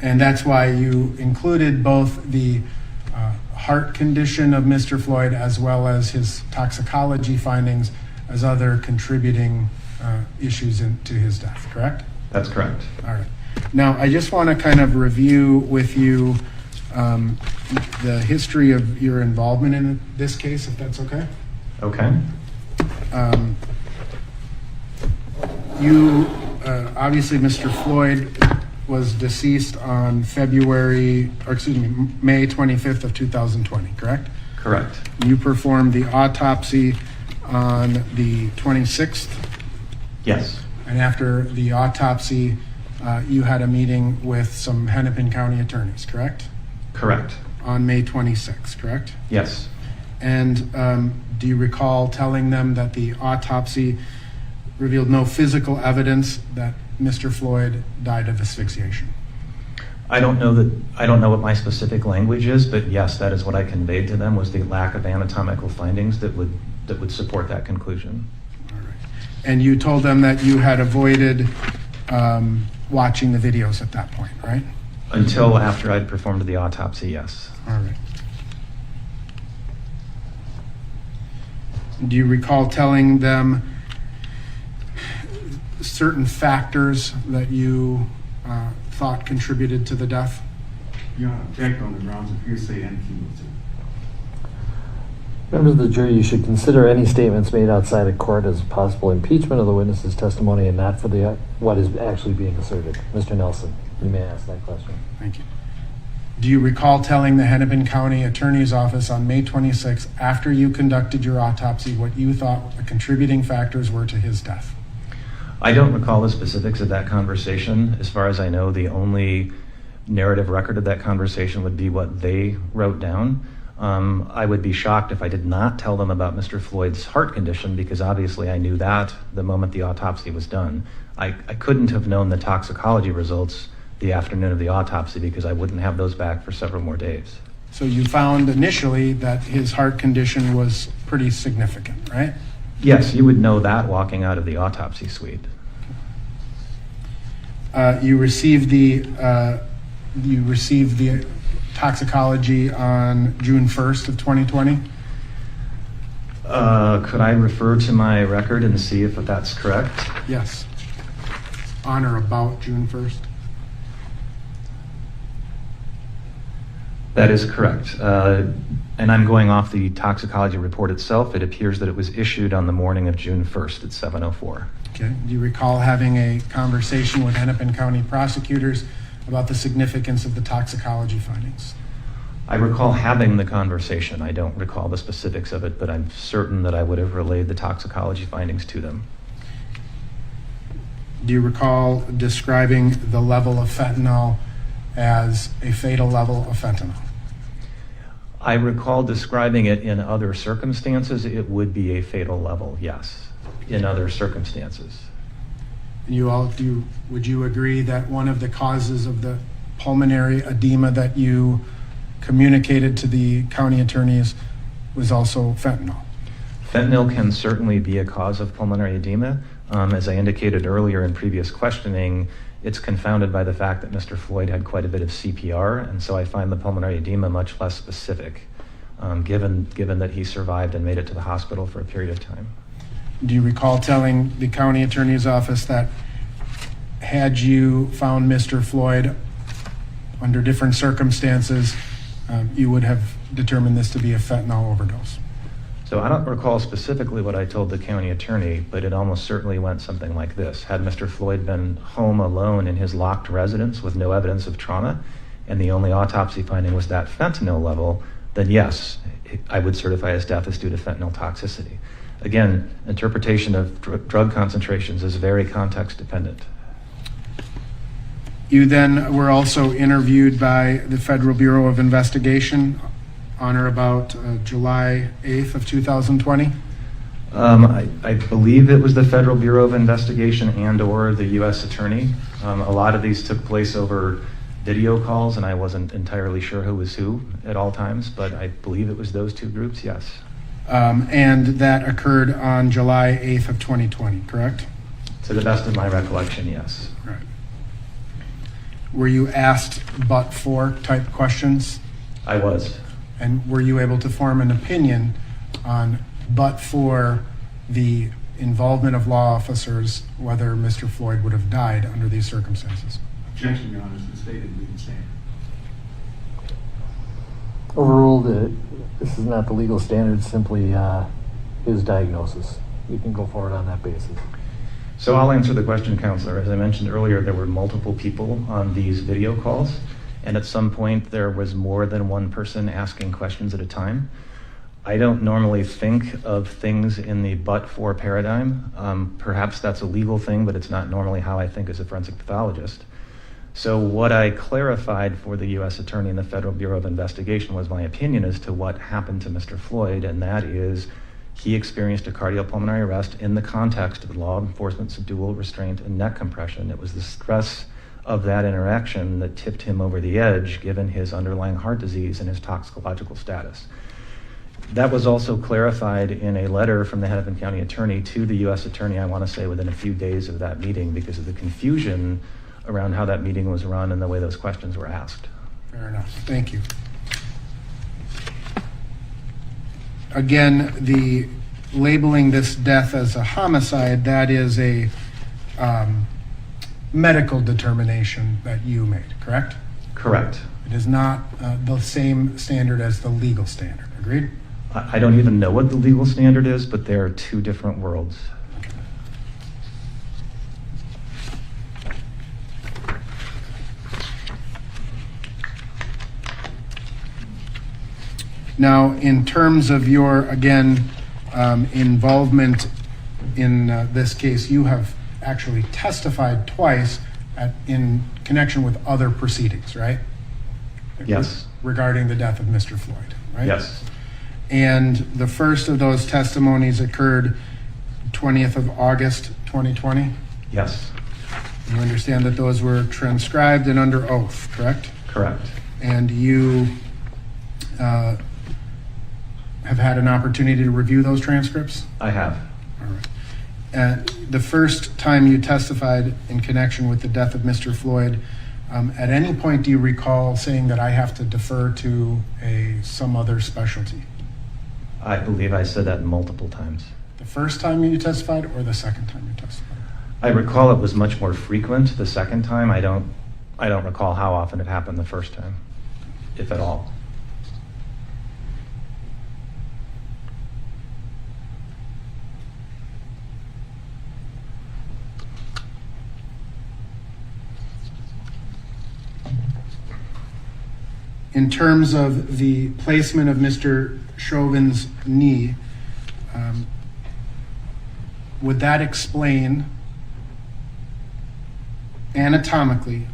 And that's why you included both the heart condition of Mr. Floyd as well as his toxicology findings as other contributing issues to his death, correct? That's correct. All right. Now, I just want to kind of review with you the history of your involvement in this case, if that's okay. Okay. Obviously, Mr. Floyd was deceased on May 25th of 2020, correct? Correct. You performed the autopsy on the 26th? Yes. And after the autopsy, you had a meeting with some Hennepin County attorneys, correct? Correct. On May 26th, correct? Yes. And do you recall telling them that the autopsy revealed no physical evidence that Mr. Floyd died of asphyxiation? I don't know what my specific language is, but yes, that is what I conveyed to them, was the lack of anatomical findings that would support that conclusion. All right. And you told them that you had avoided watching the videos at that point, right? Until after I'd performed the autopsy, yes. All right. Do you recall telling them certain factors that you thought contributed to the death? You object on the grounds of hearsay and cumulative. Members of the jury, you should consider any statements made outside of court as possible impeachment of the witness's testimony and not for what is actually being asserted. Mr. Nelson, you may ask that question. Thank you. Do you recall telling the Hennepin County Attorney's Office on May 26, after you conducted your autopsy, what you thought the contributing factors were to his death? I don't recall the specifics of that conversation. As far as I know, the only narrative record of that conversation would be what they wrote down. I would be shocked if I did not tell them about Mr. Floyd's heart condition, because obviously I knew that the moment the autopsy was done. I couldn't have known the toxicology results the afternoon of the autopsy because I wouldn't have those back for several more days. So you found initially that his heart condition was pretty significant, right? Yes, you would know that walking out of the autopsy suite. You received the toxicology on June 1st of 2020? Could I refer to my record and see if that's correct? Yes. On or about June 1st? That is correct. And I'm going off the toxicology report itself. It appears that it was issued on the morning of June 1st at 7:04. Okay. Do you recall having a conversation with Hennepin County prosecutors about the significance of the toxicology findings? I recall having the conversation. I don't recall the specifics of it, but I'm certain that I would have relayed the toxicology findings to them. Do you recall describing the level of fentanyl as a fatal level of fentanyl? I recall describing it in other circumstances. It would be a fatal level, yes, in other circumstances. And would you agree that one of the causes of the pulmonary edema that you communicated to the county attorneys was also fentanyl? Fentanyl can certainly be a cause of pulmonary edema. As I indicated earlier in previous questioning, it's confounded by the fact that Mr. Floyd had quite a bit of CPR, and so I find the pulmonary edema much less specific, given that he survived and made it to the hospital for a period of time. Do you recall telling the county attorney's office that had you found Mr. Floyd under different circumstances, you would have determined this to be a fentanyl overdose? So I don't recall specifically what I told the county attorney, but it almost certainly went something like this. Had Mr. Floyd been home alone in his locked residence with no evidence of trauma, and the only autopsy finding was that fentanyl level, then yes, I would certify his death as due to fentanyl toxicity. Again, interpretation of drug concentrations is very context dependent. You then were also interviewed by the Federal Bureau of Investigation on or about July 8th of 2020? I believe it was the Federal Bureau of Investigation and or the U.S. Attorney. A lot of these took place over video calls, and I wasn't entirely sure who was who at all times, but I believe it was those two groups, yes. And that occurred on July 8th of 2020, correct? To the best of my recollection, yes. Right. Were you asked but-for type questions? I was. And were you able to form an opinion on but-for the involvement of law officers, whether Mr. Floyd would have died under these circumstances? Objection, Your Honor, has been stated. We can stand. Overruled. This is not the legal standard, simply his diagnosis. You can go forward on that basis. So I'll answer the question, Counselor. As I mentioned earlier, there were multiple people on these video calls, and at some point there was more than one person asking questions at a time. I don't normally think of things in the but-for paradigm. Perhaps that's a legal thing, but it's not normally how I think as a forensic pathologist. So what I clarified for the U.S. Attorney and the Federal Bureau of Investigation was my opinion as to what happened to Mr. Floyd, and that is he experienced a cardiopulmonary arrest in the context of law enforcement's dual restraint and neck compression. It was the stress of that interaction that tipped him over the edge, given his underlying heart disease and his toxicological status. That was also clarified in a letter from the Hennepin County Attorney to the U.S. Attorney, I want to say within a few days of that meeting, because of the confusion around how that meeting was run and the way those questions were asked. Fair enough. Thank you. Again, the labeling this death as a homicide, that is a medical determination that you made, correct? Correct. It is not the same standard as the legal standard. Agreed? I don't even know what the legal standard is, but there are two different worlds. Now, in terms of your, again, involvement in this case, you have actually testified twice in connection with other proceedings, right? Yes. Regarding the death of Mr. Floyd, right? Yes. And the first of those testimonies occurred 20th of August, 2020? Yes. You understand that those were transcribed and under oath, correct? Correct. And you have had an opportunity to review those transcripts? I have. All right. The first time you testified in connection with the death of Mr. Floyd, at any point do you recall saying that I have to defer to some other specialty? I believe I said that multiple times. The first time you testified or the second time you testified? I recall it was much more frequent the second time. I don't recall how often it happened the first time, if at all. In terms of the placement of Mr. Chauvin's knee, would that explain anatomically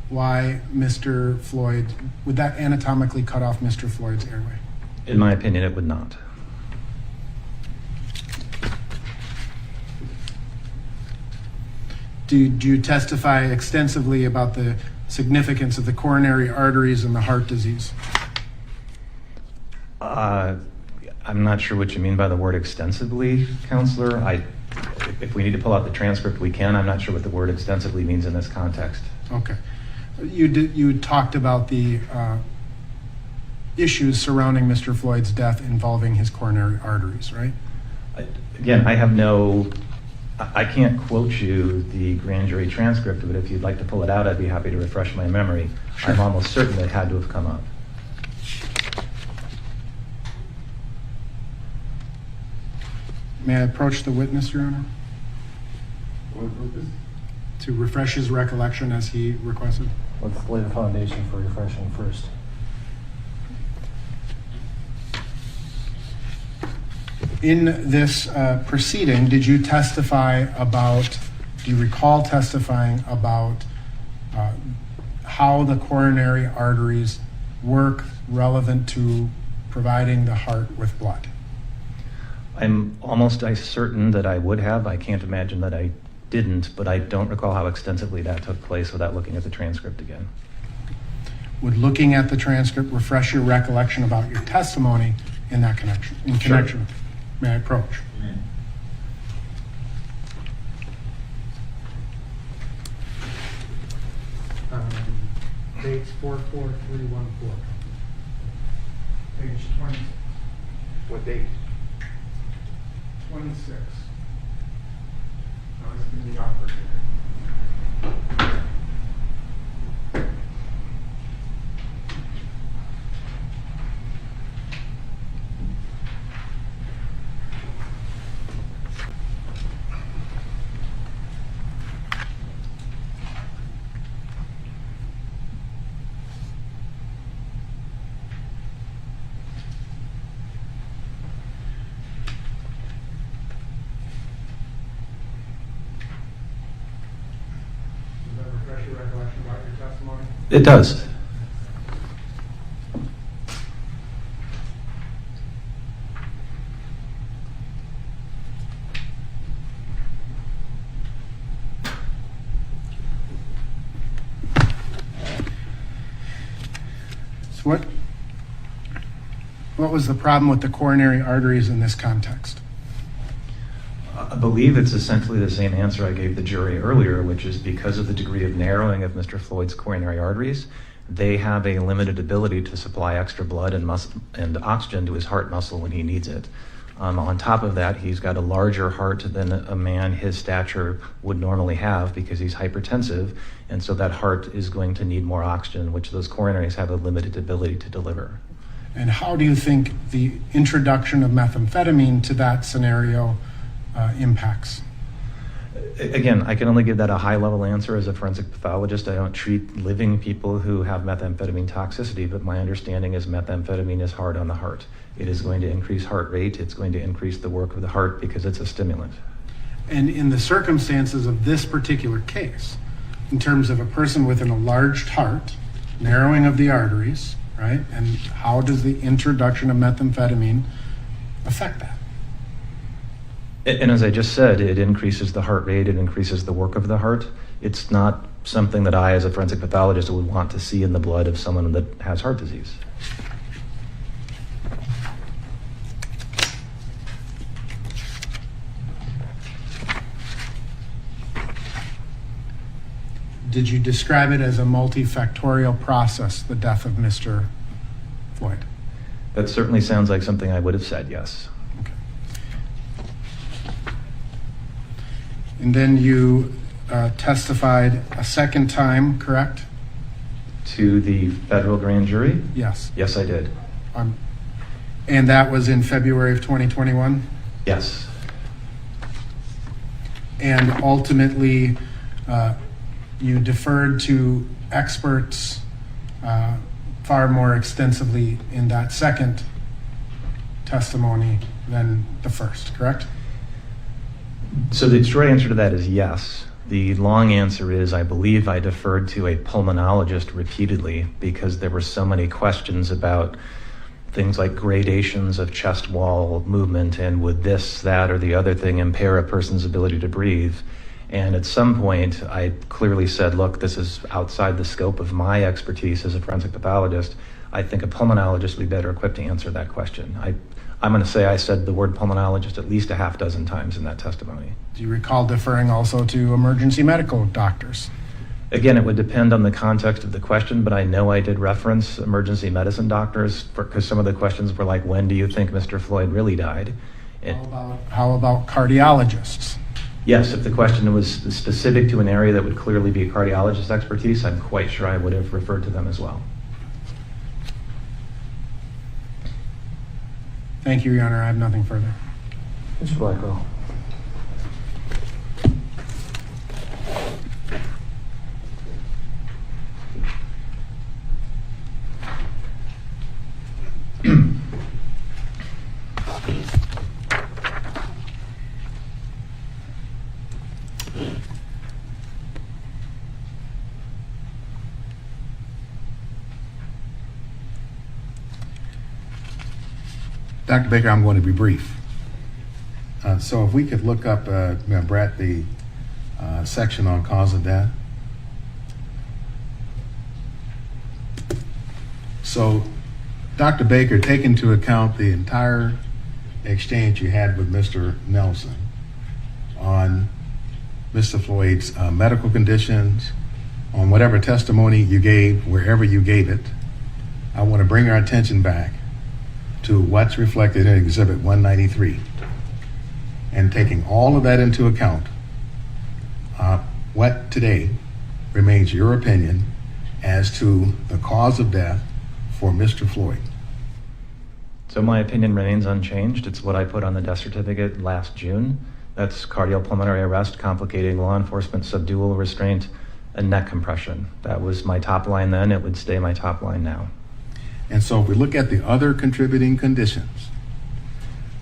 why Mr. Floyd, would that anatomically cut off Mr. Floyd's airway? In my opinion, it would not. Did you testify extensively about the significance of the coronary arteries and the heart disease? I'm not sure what you mean by the word extensively, Counselor. If we need to pull out the transcript, we can. I'm not sure what the word extensively means in this context. Okay. You talked about the issues surrounding Mr. Floyd's death involving his coronary arteries, right? Again, I can't quote you the grand jury transcript, but if you'd like to pull it out, I'd be happy to refresh my memory. Sure. I'm almost certain it had to have come up. May I approach the witness, Your Honor? To refresh his recollection as he requested. Let's lay the foundation for refreshing first. In this proceeding, did you testify about, do you recall testifying about how the coronary arteries work relevant to providing the heart with blood? I'm almost certain that I would have. I can't imagine that I didn't, but I don't recall how extensively that took place without looking at the transcript again. Would looking at the transcript refresh your recollection about your testimony in that connection? In connection with it? May I approach? Dates 44314. Page 20. What date? 26. No, it's going to be awkward. It does. So what was the problem with the coronary arteries in this context? I believe it's essentially the same answer I gave the jury earlier, which is because of the degree of narrowing of Mr. Floyd's coronary arteries, they have a limited ability to supply extra blood and oxygen to his heart muscle when he needs it. On top of that, he's got a larger heart than a man his stature would normally have because he's hypertensive, and so that heart is going to need more oxygen, which those coronaries have a limited ability to deliver. And how do you think the introduction of methamphetamine to that scenario impacts? Again, I can only give that a high-level answer as a forensic pathologist. I don't treat living people who have methamphetamine toxicity, but my understanding is methamphetamine is hard on the heart. It is going to increase heart rate. It's going to increase the work of the heart because it's a stimulant. And in the circumstances of this particular case, in terms of a person with an enlarged heart, narrowing of the arteries, right? And how does the introduction of methamphetamine affect that? And as I just said, it increases the heart rate, it increases the work of the heart. It's not something that I, as a forensic pathologist, would want to see in the blood of someone that has heart disease. Did you describe it as a multifactorial process, the death of Mr. Floyd? That certainly sounds like something I would have said, yes. And then you testified a second time, correct? To the federal grand jury? Yes. Yes, I did. And that was in February of 2021? Yes. And ultimately, you deferred to experts far more extensively in that second testimony than the first, correct? So the short answer to that is yes. The long answer is I believe I deferred to a pulmonologist repeatedly because there were so many questions about things like gradations of chest wall movement and would this, that, or the other thing impair a person's ability to breathe. And at some point, I clearly said, look, this is outside the scope of my expertise as a forensic pathologist. I think a pulmonologist would be better equipped to answer that question. I'm going to say I said the word pulmonologist at least a half dozen times in that testimony. Do you recall deferring also to emergency medical doctors? Again, it would depend on the context of the question, but I know I did reference emergency medicine doctors because some of the questions were like, when do you think Mr. Floyd really died? How about cardiologists? Yes, if the question was specific to an area that would clearly be a cardiologist's expertise, I'm quite sure I would have referred to them as well. Thank you, Your Honor. I have nothing further. Mr. Blackwell. Dr. Baker, I'm going to be brief. So if we could look up, Brett, the section on cause of death. So, Dr. Baker, take into account the entire exchange you had with Mr. Nelson on Mr. Floyd's medical conditions, on whatever testimony you gave, wherever you gave it. I want to bring our attention back to what's reflected in Exhibit 193. And taking all of that into account, what today remains your opinion as to the cause of death for Mr. Floyd? So my opinion remains unchanged. It's what I put on the death certificate last June. That's cardiopulmonary arrest complicating law enforcement subdual restraint and neck compression. That was my top line then. It would stay my top line now. And so if we look at the other contributing conditions,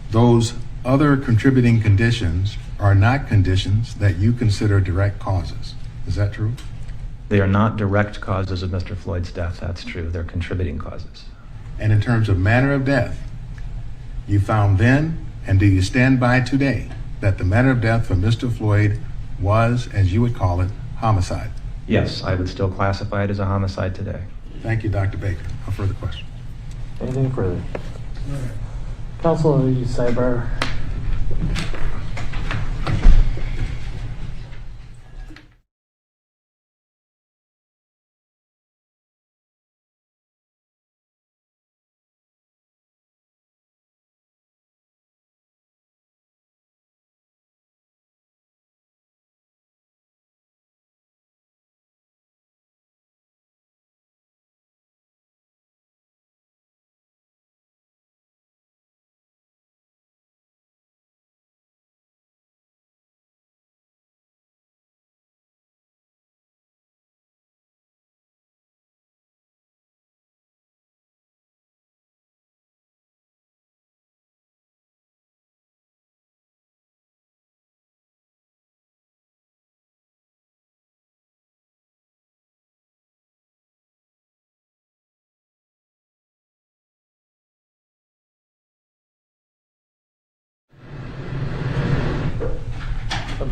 those other contributing conditions are not conditions that you consider direct causes. Is that true? They are not direct causes of Mr. Floyd's death. That's true. They're contributing causes. And in terms of manner of death, you found then, and do you stand by today, that the manner of death for Mr. Floyd was, as you would call it, homicide? Yes, I would still classify it as a homicide today. Thank you, Dr. Baker. No further questions. Anything further? Counsel Cyber.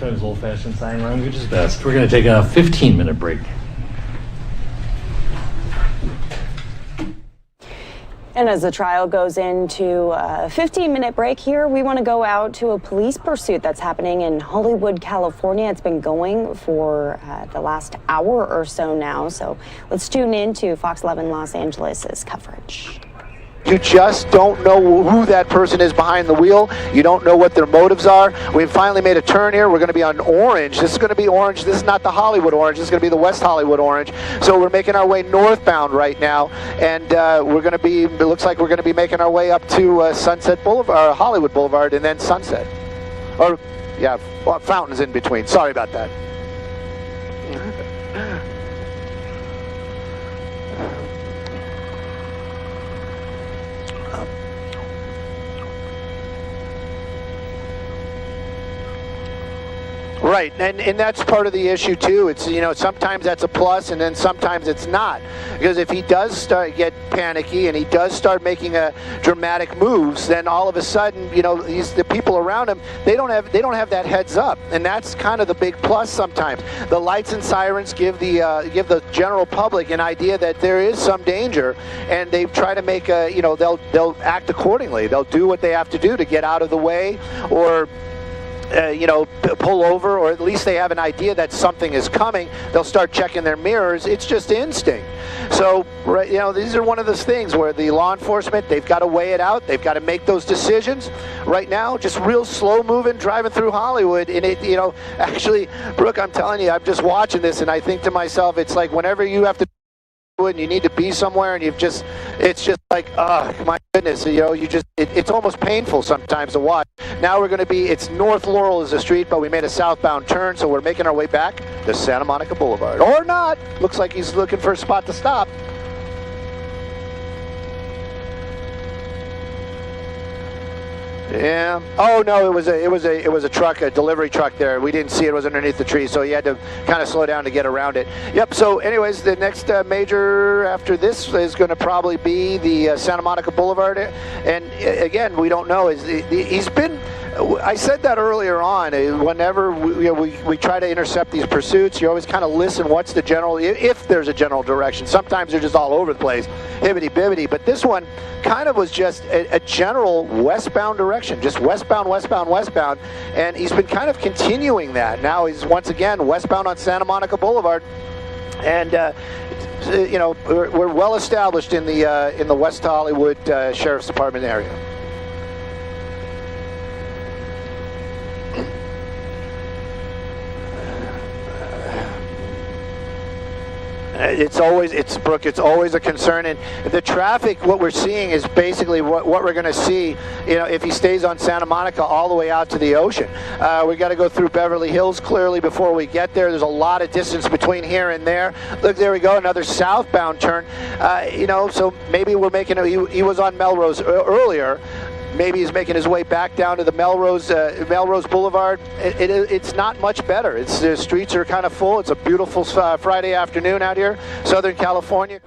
Sometimes old-fashioned sign language is best. We're going to take a 15-minute break. And as the trial goes into a 15-minute break here, we want to go out to a police pursuit that's happening in Hollywood, California. It's been going for the last hour or so now. So let's tune in to Fox 11 Los Angeles' coverage. You just don't know who that person is behind the wheel. You don't know what their motives are. We've finally made a turn here. We're going to be on Orange. This is going to be Orange. This is not the Hollywood Orange. This is going to be the West Hollywood Orange. So we're making our way northbound right now, and we're going to be, it looks like we're going to be making our way up to Sunset Boulevard, Hollywood Boulevard, and then Sunset. Or, yeah, well, Fountains in between. Sorry about that. Right, and that's part of the issue too. It's, you know, sometimes that's a plus and then sometimes it's not. Because if he does start get panicky and he does start making dramatic moves, then all of a sudden, you know, the people around him, they don't have that heads up, and that's kind of the big plus sometimes. The lights and sirens give the general public an idea that there is some danger, and they try to make you know, they'll act accordingly. They'll do what they have to do to get out of the way, or you know, pull over, or at least they have an idea that something is coming. They'll start checking their mirrors. It's just instinct. So, you know, these are one of those things where the law enforcement, they've got to weigh it out. They've got to make those decisions. Right now, just real slow moving, driving through Hollywood. And it, you know, actually, Brooke, I'm telling you, I'm just watching this and I think to myself, it's like whenever you have to and you need to be somewhere and it's just like, oh my goodness, you know, it's almost painful sometimes to watch. Now we're going to be, it's North Laurel is the street, but we made a southbound turn, so we're making our way back to Santa Monica Boulevard. Or not. Looks like he's looking for a spot to stop. Yeah. Oh no, it was a truck, a delivery truck there. We didn't see it. It was underneath the tree, so he had to kind of slow down to get around it. Yep. So, anyways, the next major after this is going to probably be the Santa Monica Boulevard, and again, we don't know. He's been. I said that earlier on. Whenever we try to intercept these pursuits, you always kind of listen. What's the general? If there's a general direction, sometimes they're just all over the place, hibbity bibbity. But this one kind of was just a general westbound direction, just westbound, westbound, westbound, and he's been kind of continuing that. Now he's once again westbound on Santa Monica Boulevard, and you know, we're well established in the West Hollywood Sheriff's Department area. Brooke, it's always a concern. And the traffic, what we're seeing is basically what we're going to see, you know, if he stays on Santa Monica all the way out to the ocean. We got to go through Beverly Hills clearly before we get there. There's a lot of distance between here and there. Look, there we go, another southbound turn. You know, so maybe we're making he was on Melrose earlier. Maybe he's making his way back down to the Melrose Boulevard. It's not much better. The streets are kind of full. It's a beautiful Friday afternoon out here, Southern California.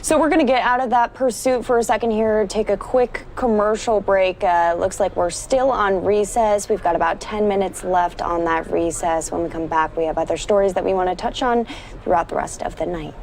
So we're going to get out of that pursuit for a second here, take a quick commercial break. Looks like we're still on recess. We've got about 10 minutes left on that recess. When we come back, we have other stories that we want to touch on throughout the rest of the night.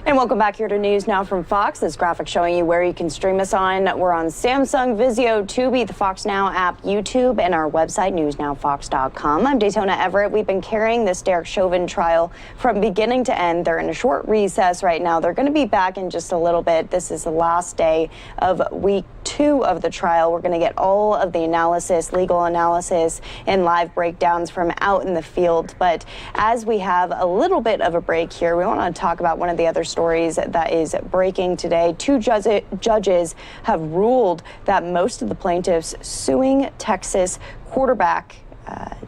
And welcome back here to News Now from Fox. This graphic showing you where you can stream us on. We're on Samsung, Vizio, Tubi, the Fox Now app, YouTube, and our website, newsnowfox.com. I'm Daytona Everett. We've been carrying this Derek Chauvin trial from beginning to end. They're in a short recess right now. They're going to be back in just a little bit. This is the last day of week 2 of the trial. We're going to get all of the analysis, legal analysis, and live breakdowns from out in the field. But as we have a little bit of a break here, we want to talk about one of the other stories that is breaking today. 2 judges have ruled that most of the plaintiffs suing Texas quarterback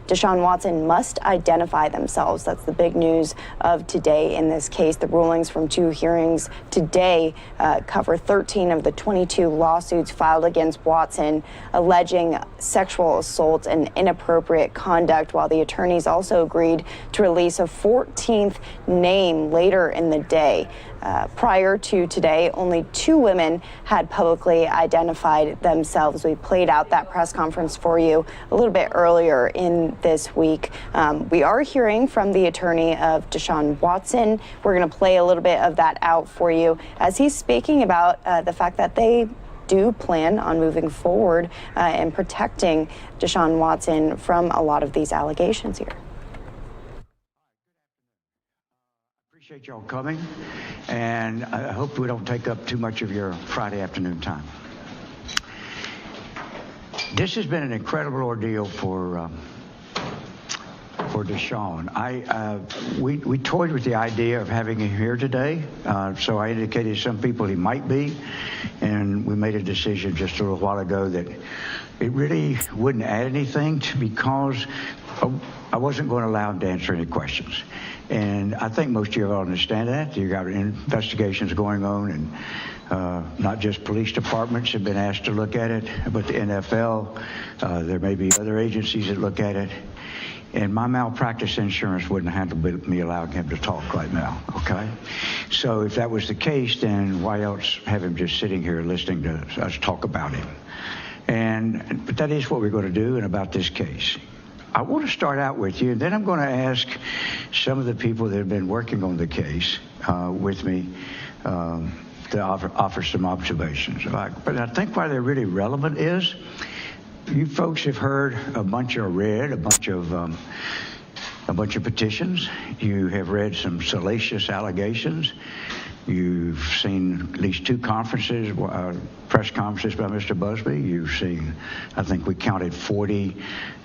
Deshaun Watson must identify themselves. That's the big news of today in this case. The rulings from 2 hearings today cover 13 of the 22 lawsuits filed against Watson, alleging sexual assault and inappropriate conduct, while the attorneys also agreed to release a 14th name later in the day. Prior to today, only 2 women had publicly identified themselves. We played out that press conference for you a little bit earlier in this week. We are hearing from the attorney of Deshaun Watson. We're going to play a little bit of that out for you as he's speaking about the fact that they do plan on moving forward and protecting Deshaun Watson from a lot of these allegations here. Appreciate y'all coming, and I hope we don't take up too much of your Friday afternoon time. This has been an incredible ordeal for Deshaun. We toyed with the idea of having him here today, so I indicated to some people he might be, and we made a decision just a little while ago that it really wouldn't add anything because I wasn't going to allow him to answer any questions. And I think most of you all understand that. You've got investigations going on, and not just police departments have been asked to look at it, but the NFL. There may be other agencies that look at it. And my malpractice insurance wouldn't handle me allowing him to talk right now, okay? So if that was the case, then why else have him just sitting here listening to us talk about him? But that is what we're going to do, and about this case. I want to start out with you, and then I'm going to ask some of the people that have been working on the case with me to offer some observations. But I think why they're really relevant is you folks have heard a bunch of petitions. You have read some salacious allegations. You've seen at least 2 conferences, press conferences by Mr. Busby. You've seen, I think we counted 40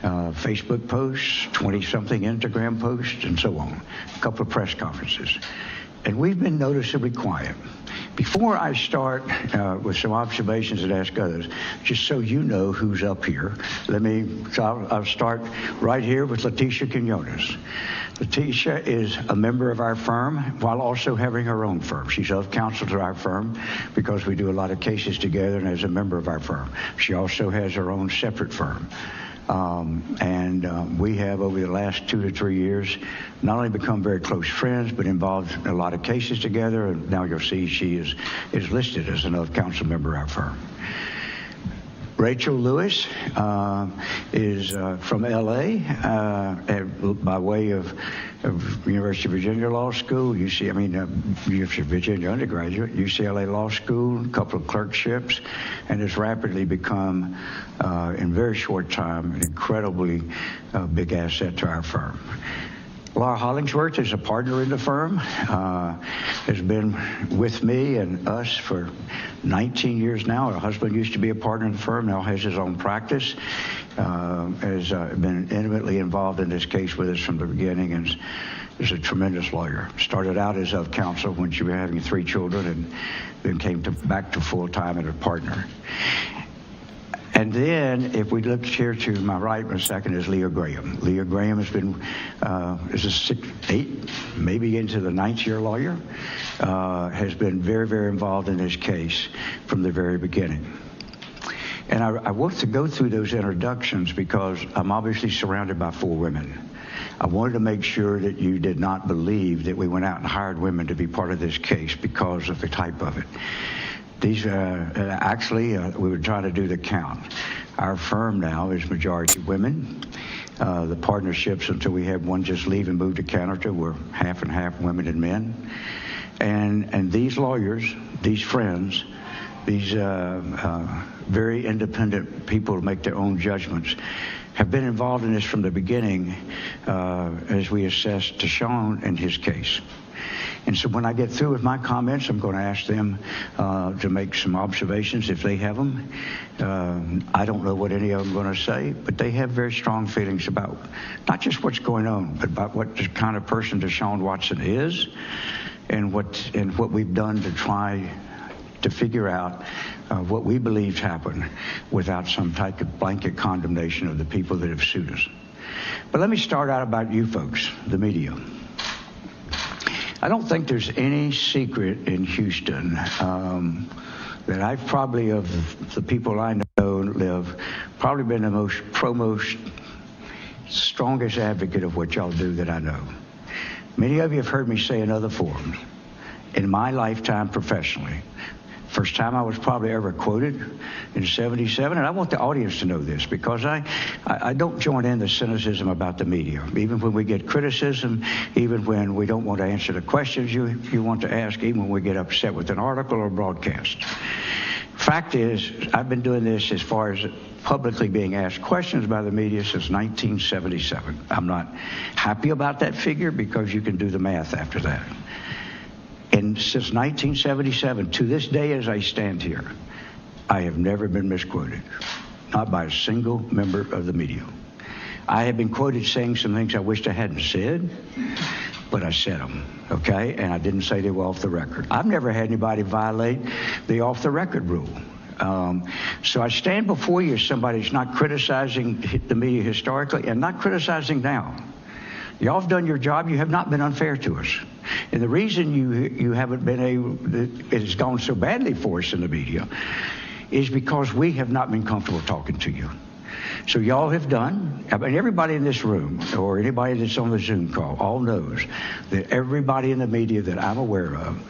Facebook posts, 20-something Instagram posts, and so on. A couple of press conferences. And we've been noticeably quiet. Before I start with some observations and ask others, just so you know who's up here, I'll start right here with Leticia Quinones. Leticia is a member of our firm while also having her own firm. She's of counsel to our firm because we do a lot of cases together and is a member of our firm. She also has her own separate firm. We have, over the last 2 to 3 years, not only become very close friends, but involved in a lot of cases together. And now you'll see she is listed as an of-counsel member of our firm. Rachel Lewis is from L.A. By way of University of Virginia Law School, University of Virginia undergraduate, UCLA Law School, a couple of clerkships, and has rapidly become, in a very short time, an incredibly big asset to our firm. Laura Hollingsworth is a partner in the firm, has been with me and us for 19 years now. Her husband used to be a partner in the firm, now has his own practice, has been intimately involved in this case with us from the beginning, and is a tremendous lawyer. Started out as of counsel when she was having 3 children, and then came back to full-time as a partner. And then, if we look here to my right in a second, is Leah Graham. Leah Graham has been, is a 6, 8, maybe into the 9th year lawyer, has been very, very involved in this case from the very beginning. And I want to go through those introductions because I'm obviously surrounded by 4 women. I wanted to make sure that you did not believe that we went out and hired women to be part of this case because of the type of it. These actually, we were trying to do the count. Our firm now is majority women. The partnerships, until we had one just leave and move to Canada, were half and half women and men. And these lawyers, these friends, these very independent people who make their own judgments, have been involved in this from the beginning as we assess Chauvin and his case. And so when I get through with my comments, I'm going to ask them to make some observations if they have them. I don't know what any of them are going to say, but they have very strong feelings about not just what's going on, but about what the kind of person Deshaun Watson is and what we've done to try to figure out what we believe happened without some type of blanket condemnation of the people that have sued us. But let me start out about you folks, the media. I don't think there's any secret in Houston that I've probably, of the people I know live, probably been the most strongest advocate of what y'all do that I know. Many of you have heard me say in other forums, in my lifetime professionally, first time I was probably ever quoted in '77, and I want the audience to know this because I don't join in the cynicism about the media. Even when we get criticism, even when we don't want to answer the questions you want to ask, even when we get upset with an article or broadcast. Fact is, I've been doing this as far as publicly being asked questions by the media since 1977. I'm not happy about that figure because you can do the math after that. And since 1977, to this day as I stand here, I have never been misquoted, not by a single member of the media. I have been quoted saying some things I wished I hadn't said, but I said them, okay? And I didn't say they were off the record. I've never had anybody violate the off-the-record rule. So I stand before you as somebody who's not criticizing the media historically and not criticizing now. Y'all have done your job. You have not been unfair to us. And the reason you haven't been able, it has gone so badly for us in the media, is because we have not been comfortable talking to you. So y'all have done, I mean, everybody in this room or anybody that's on the Zoom call all knows that everybody in the media that I'm aware of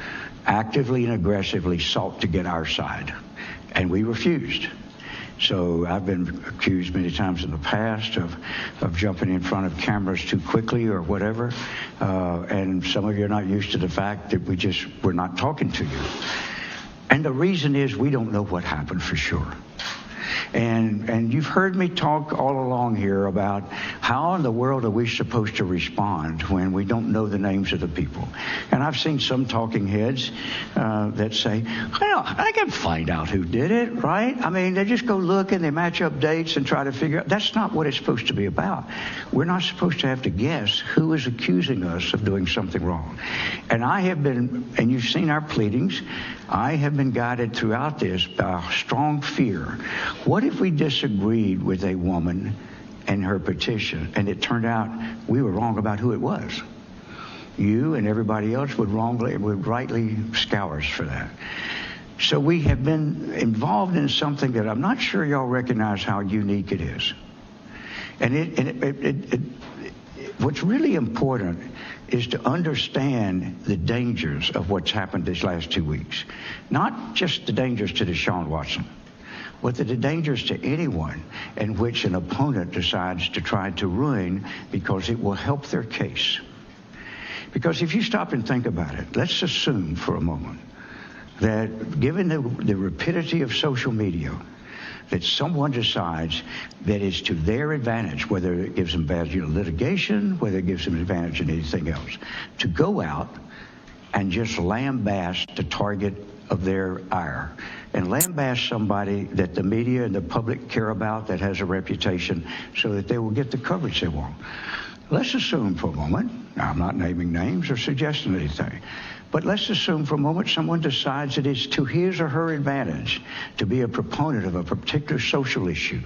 actively and aggressively sought to get our side, and we refused. So I've been accused many times in the past of jumping in front of cameras too quickly or whatever. And some of you are not used to the fact that we're not talking to you. And the reason is we don't know what happened for sure. And you've heard me talk all along here about how in the world are we supposed to respond when we don't know the names of the people. And I've seen some talking heads that say, well, I can find out who did it, right? I mean, they just go look and they match up dates and try to figure out. That's not what it's supposed to be about. We're not supposed to have to guess who is accusing us of doing something wrong. And I have been, and you've seen our pleadings, I have been guided throughout this by a strong fear. What if we disagreed with a woman and her petition, and it turned out we were wrong about who it was? You and everybody else would rightly scour us for that. So we have been involved in something that I'm not sure y'all recognize how unique it is. And what's really important is to understand the dangers of what's happened these last 2 weeks. Not just the dangers to Deshaun Watson, but the dangers to anyone in which an opponent decides to try to ruin because it will help their case. Because if you stop and think about it, let's assume for a moment that given the rapidity of social media, that someone decides that it's to their advantage, whether it gives them bad litigation, whether it gives them advantage in anything else, to go out and just lambaste the target of their ire and lambaste somebody that the media and the public care about that has a reputation so that they will get the coverage they want. Let's assume for a moment, now I'm not naming names or suggesting anything, but let's assume for a moment someone decides that it's to his or her advantage to be a proponent of a particular social issue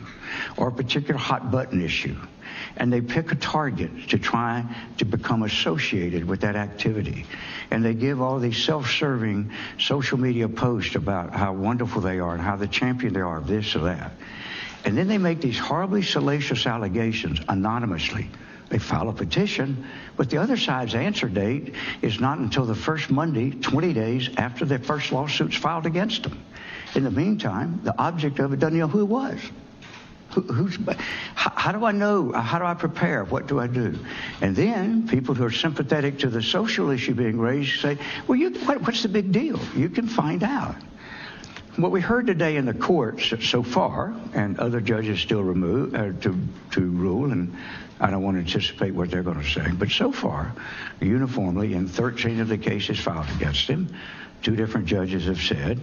or a particular hot button issue, and they pick a target to try to become associated with that activity. And they give all these self-serving social media posts about how wonderful they are and how the champion they are of this or that. And then they make these horribly salacious allegations anonymously. They file a petition, but the other side's answer date is not until the first Monday, 20 days after their first lawsuit's filed against them. In the meantime, the object of it doesn't know who it was. How do I know? How do I prepare? What do I do? And then people who are sympathetic to the social issue being raised say, well, what's the big deal? You can find out. What we heard today in the courts so far, and other judges still to rule, and I don't want to anticipate what they're going to say, but so far, uniformly, in 13 of the cases filed against him, 2 different judges have said,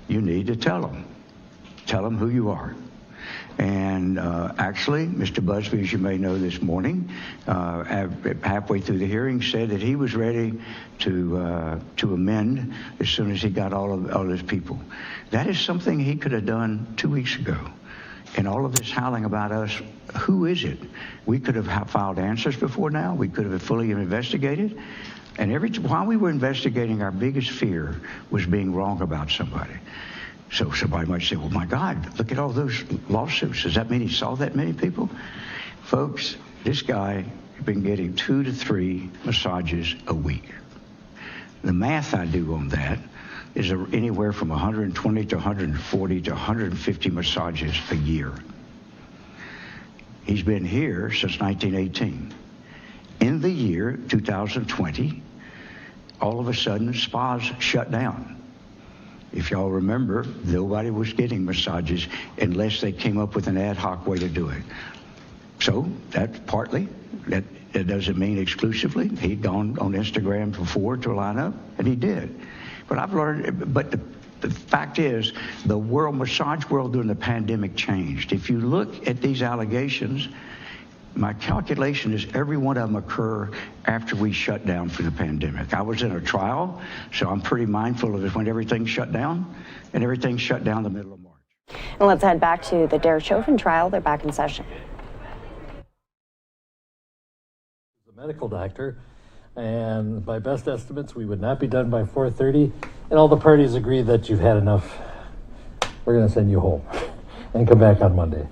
you need to tell them who you are. And actually, Mr. Busby, as you may know this morning, halfway through the hearing, said that he was ready to amend as soon as he got all his people. That is something he could have done 2 weeks ago. And all of this howling about us, who is it? We could have filed answers before now. We could have fully investigated. And while we were investigating, our biggest fear was being wrong about somebody. So somebody might say, well, my God, look at all those lawsuits. Does that mean he saw that many people? Folks, this guy has been getting 2 to 3 massages a week. The math I do on that is anywhere from 120 to 140 to 150 massages a year. He's been here since 1918. In the year 2020, all of a sudden, spas shut down. If y'all remember, nobody was getting massages unless they came up with an ad hoc way to do it. So that's partly, that doesn't mean exclusively. He'd gone on Instagram before to line up, and he did. But I've learned, but the fact is, the massage world during the pandemic changed. If you look at these allegations, my calculation is every one of them occur after we shut down for the pandemic. I was in a trial, so I'm pretty mindful of it when everything shut down, and everything shut down in the middle of March. And let's head back to the Derek Chauvin trial. They're back in session. A medical doctor, and by best estimates, we would not be done by 4:30, and all the parties agree that you've had enough. We're going to send you home and come back on Monday.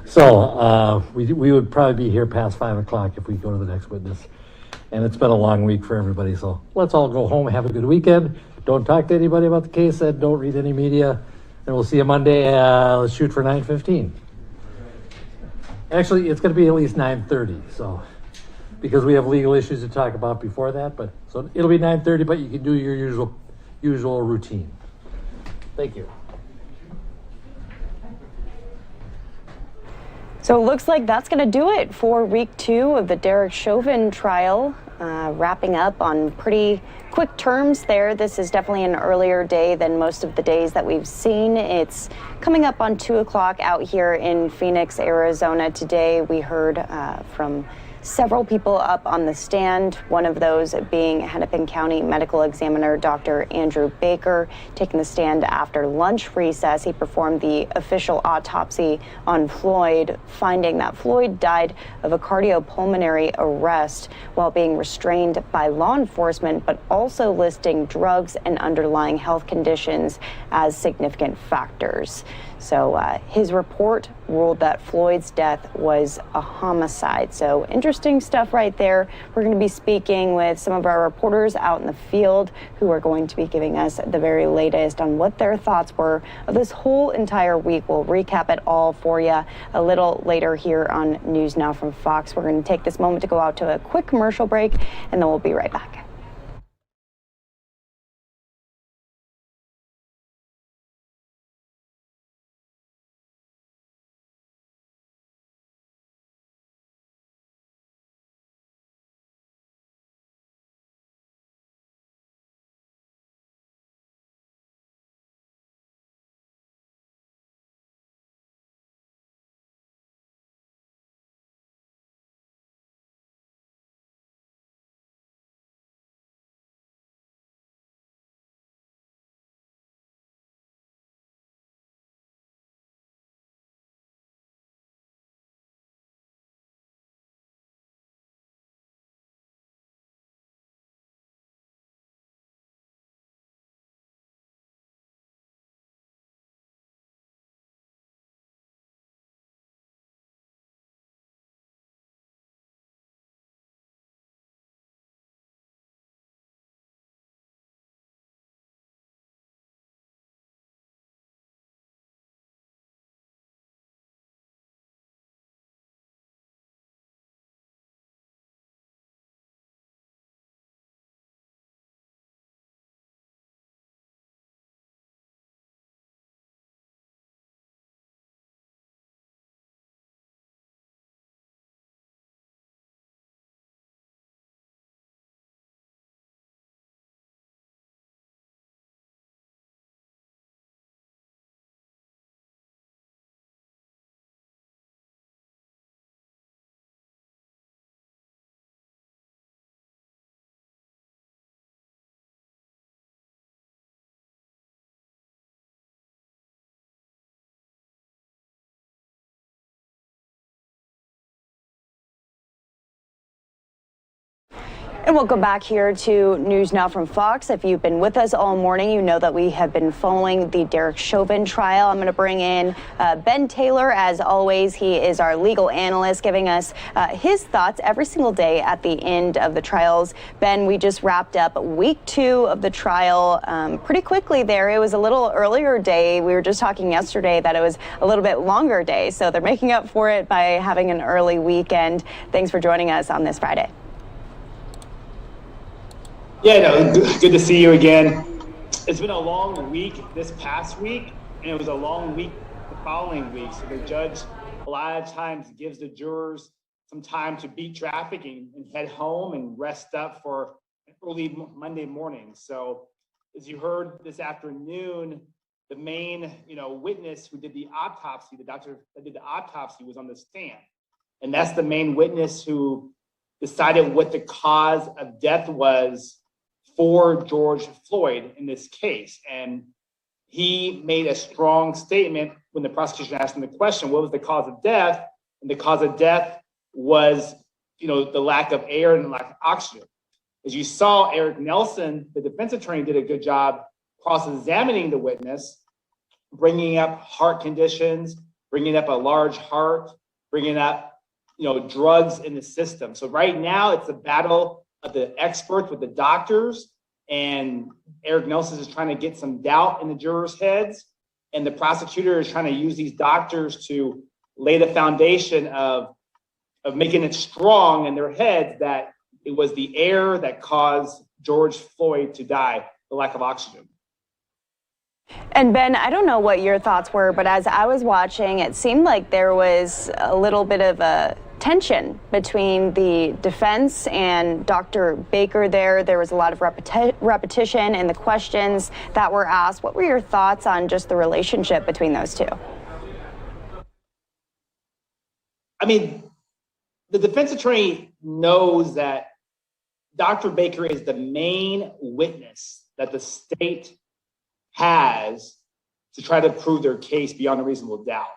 So we would probably be here past 5 o'clock if we go to the next witness. And it's been a long week for everybody, so let's all go home, have a good weekend. Don't talk to anybody about the case, and don't read any media. And we'll see you Monday. Let's shoot for 9:15. Actually, it's going to be at least 9:30, so because we have legal issues to talk about before that. But so it'll be 9:30, but you can do your usual routine. Thank you. So it looks like that's going to do it for week 2 of the Derek Chauvin trial. Wrapping up on pretty quick terms there. This is definitely an earlier day than most of the days that we've seen. It's coming up on 2 o'clock out here in Phoenix, Arizona. Today we heard from several people up on the stand, one of those being Hennepin County Medical Examiner Dr. Andrew Baker, taking the stand after lunch recess. He performed the official autopsy on Floyd, finding that Floyd died of a cardiopulmonary arrest while being restrained by law enforcement, but also listing drugs and underlying health conditions as significant factors. So his report ruled that Floyd's death was a homicide. So interesting stuff right there. We're going to be speaking with some of our reporters out in the field who are going to be giving us the very latest on what their thoughts were of this whole entire week. We'll recap it all for you a little later here on News Now from Fox. We're going to take this moment to go out to a quick commercial break, and then we'll be right back. And welcome back here to News Now from Fox. If you've been with us all morning, you know that we have been following the Derek Chauvin trial. I'm going to bring in Ben Taylor. As always, he is our legal analyst, giving us his thoughts every single day at the end of the trials. Ben, we just wrapped up week 2 of the trial pretty quickly there. It was a little earlier day. We were just talking yesterday that it was a little bit longer day, so they're making up for it by having an early weekend. Thanks for joining us on this Friday. Yeah, no, good to see you again. It's been a long week this past week, and it was a long week the following week. So the judge a lot of times gives the jurors some time to beat traffic and head home and rest up for an early Monday morning. So as you heard this afternoon, the main witness who did the autopsy, the doctor that did the autopsy, was on the stand. And that's the main witness who decided what the cause of death was for George Floyd in this case. And he made a strong statement when the prosecution asked him the question, what was the cause of death? And the cause of death was, the lack of air and the lack of oxygen. As you saw, Eric Nelson, the defense attorney, did a good job cross-examining the witness, bringing up heart conditions, bringing up a large heart, bringing up, drugs in the system. So right now it's a battle of the experts with the doctors, and Eric Nelson is trying to get some doubt in the jurors' heads, and the prosecutor is trying to use these doctors to lay the foundation of making it strong in their heads that it was the air that caused George Floyd to die, the lack of oxygen. And Ben, I don't know what your thoughts were, but as I was watching, it seemed like there was a little bit of a tension between the defense and Dr. Baker there. There was a lot of repetition in the questions that were asked. What were your thoughts on just the relationship between those two? I mean, the defense attorney knows that Dr. Baker is the main witness that the state has to try to prove their case beyond a reasonable doubt.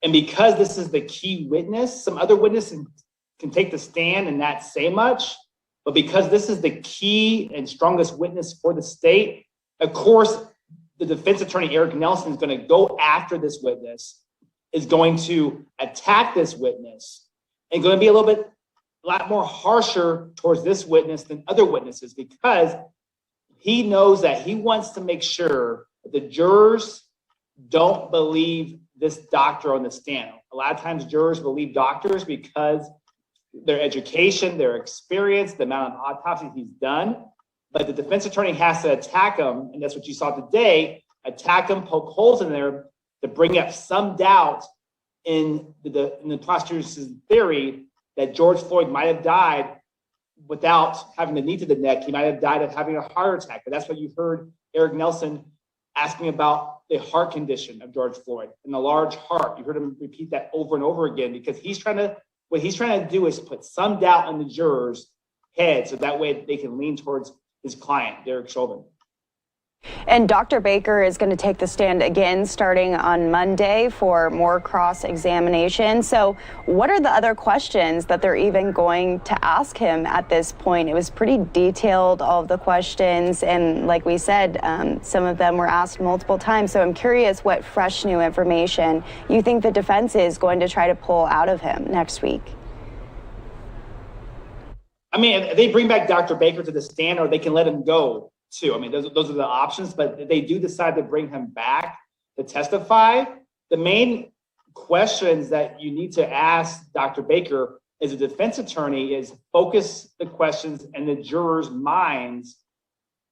And because this is the key witness, some other witnesses can take the stand and not say much, but because this is the key and strongest witness for the state, of course, the defense attorney, Eric Nelson, is going to go after this witness, is going to attack this witness, and going to be a lot more harsher towards this witness than other witnesses, because he knows that he wants to make sure that the jurors don't believe this doctor on the stand. A lot of times jurors believe doctors because their education, their experience, the amount of autopsies he's done, but the defense attorney has to attack him, and that's what you saw today, attack him, poke holes in there to bring up some doubt in the prosecutor's theory that George Floyd might have died without having the knee to the neck. He might have died of having a heart attack. But that's what you heard Eric Nelson asking about, the heart condition of George Floyd and the large heart. You heard him repeat that over and over again, because what he's trying to do is put some doubt in the jurors' heads, so that way they can lean towards his client, Derek Chauvin. And Dr. Baker is going to take the stand again starting on Monday for more cross-examination. So what are the other questions that they're even going to ask him at this point? It was pretty detailed, all of the questions. And like we said, some of them were asked multiple times. So I'm curious what fresh new information you think the defense is going to try to pull out of him next week. I mean, if they bring back Dr. Baker to the stand, or they can let him go too. I mean, those are the options, but if they do decide to bring him back to testify, the main questions that you need to ask Dr. Baker as a defense attorney is focus the questions in the jurors' minds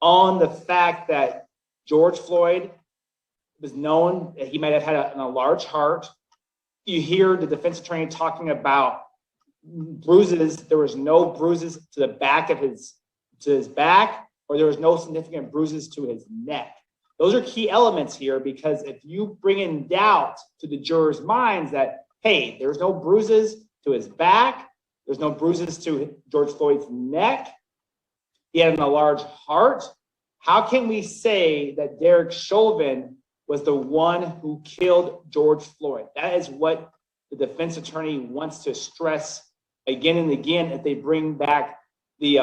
on the fact that George Floyd was known that he might have had a large heart. You hear the defense attorney talking about bruises. There was no bruises to the back of his back, or there was no significant bruises to his neck. Those are key elements here, because if you bring in doubt to the jurors' minds that, hey, there's no bruises to his back, there's no bruises to George Floyd's neck, he had a large heart, how can we say that Derek Chauvin was the one who killed George Floyd? That is what the defense attorney wants to stress again and again if they bring back the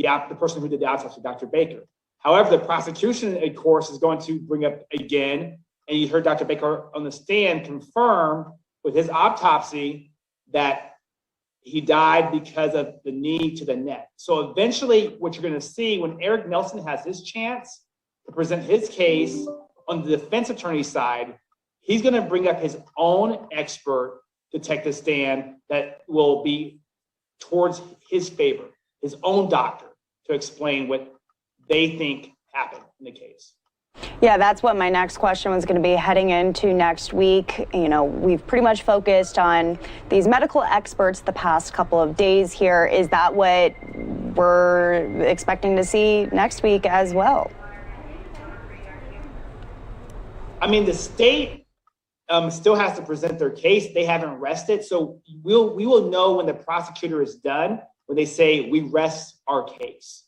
the person who did the autopsy, Dr. Baker. However, the prosecution, of course, is going to bring up again, and you heard Dr. Baker on the stand confirm with his autopsy that he died because of the knee to the neck. So eventually, what you're going to see when Eric Nelson has his chance to present his case on the defense attorney's side, he's going to bring up his own expert to take the stand that will be towards his favor, his own doctor, to explain what they think happened in the case. Yeah, that's what my next question was going to be heading into next week. You know, we've pretty much focused on these medical experts the past couple of days here. Is that what we're expecting to see next week as well? I mean, the state still has to present their case. They haven't rested. So we will know when the prosecutor is done, when they say we rest our case.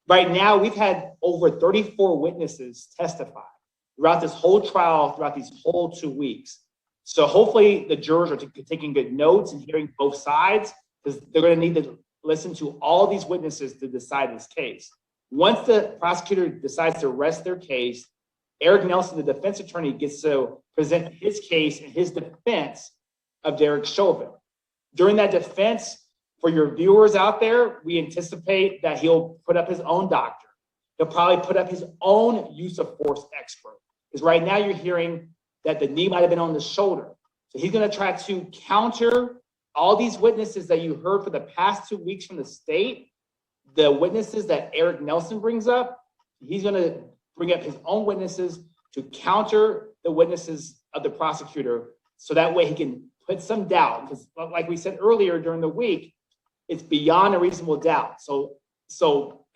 Right now, we've had over 34 witnesses testify throughout this whole trial, throughout these whole 2 weeks. So hopefully the jurors are taking good notes and hearing both sides, because they're going to need to listen to all these witnesses to decide this case. Once the prosecutor decides to rest their case, Eric Nelson, the defense attorney, gets to present his case and his defense of Derek Chauvin. During that defense, for your viewers out there, we anticipate that he'll put up his own doctor. He'll probably put up his own use of force expert. Because right now you're hearing that the knee might have been on the shoulder. So he's going to try to counter all these witnesses that you heard for the past 2 weeks from the state, the witnesses that Eric Nelson brings up. He's going to bring up his own witnesses to counter the witnesses of the prosecutor. So that way he can put some doubt. Because like we said earlier during the week, it's beyond a reasonable doubt. So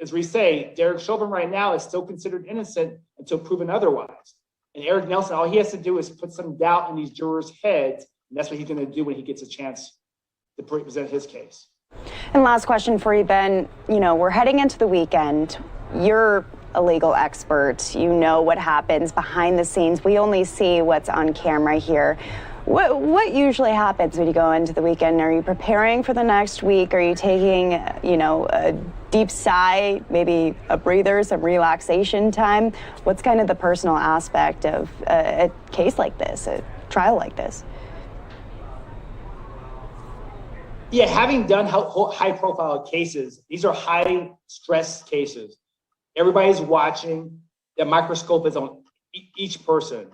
as we say, Derek Chauvin right now is still considered innocent until proven otherwise. And Eric Nelson, all he has to do is put some doubt in these jurors' heads, and that's what he's going to do when he gets a chance to present his case. And last question for you, Ben. You know, we're heading into the weekend. You're a legal expert. You know what happens behind the scenes. We only see what's on camera here. What usually happens when you go into the weekend? Are you preparing for the next week? Are you taking, you know, a deep sigh, maybe a breather, some relaxation time? What's kind of the personal aspect of a case like this, a trial like this? Yeah, having done high-profile cases, these are high-stress cases. Everybody's watching. The microscope is on each person.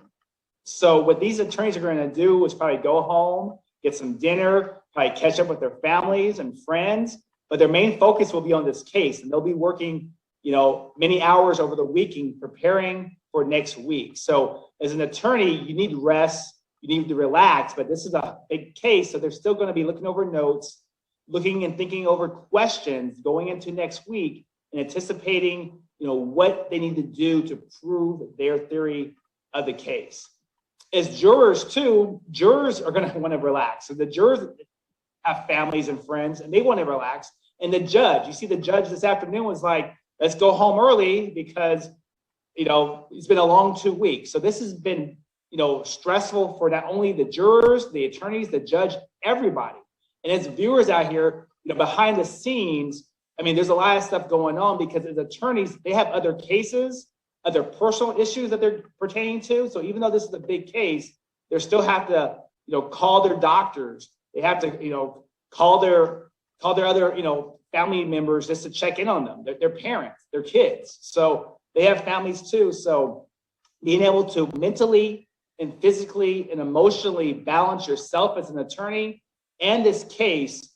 So what these attorneys are going to do is probably go home, get some dinner, probably catch up with their families and friends, but their main focus will be on this case, and they'll be working, you know, many hours over the weekend preparing for next week. So as an attorney, you need rest, you need to relax, but this is a big case, so they're still going to be looking over notes, looking and thinking over questions going into next week and anticipating, you know, what they need to do to prove their theory of the case. As jurors too, jurors are going to want to relax. So the jurors have families and friends and they want to relax. And the judge, you see the judge this afternoon was like, let's go home early because, you know, it's been a long 2 weeks. So this has been, you know, stressful for not only the jurors, the attorneys, the judge, everybody. And as viewers out here, you know, behind the scenes, I mean, there's a lot of stuff going on because as attorneys, they have other cases, other personal issues that they're pertaining to. So even though this is a big case, they still have to, you know, call their doctors. They have to, you know, call their other, you know, family members just to check in on them, their parents, their kids. So they have families too. So being able to mentally and physically and emotionally balance yourself as an attorney and this case,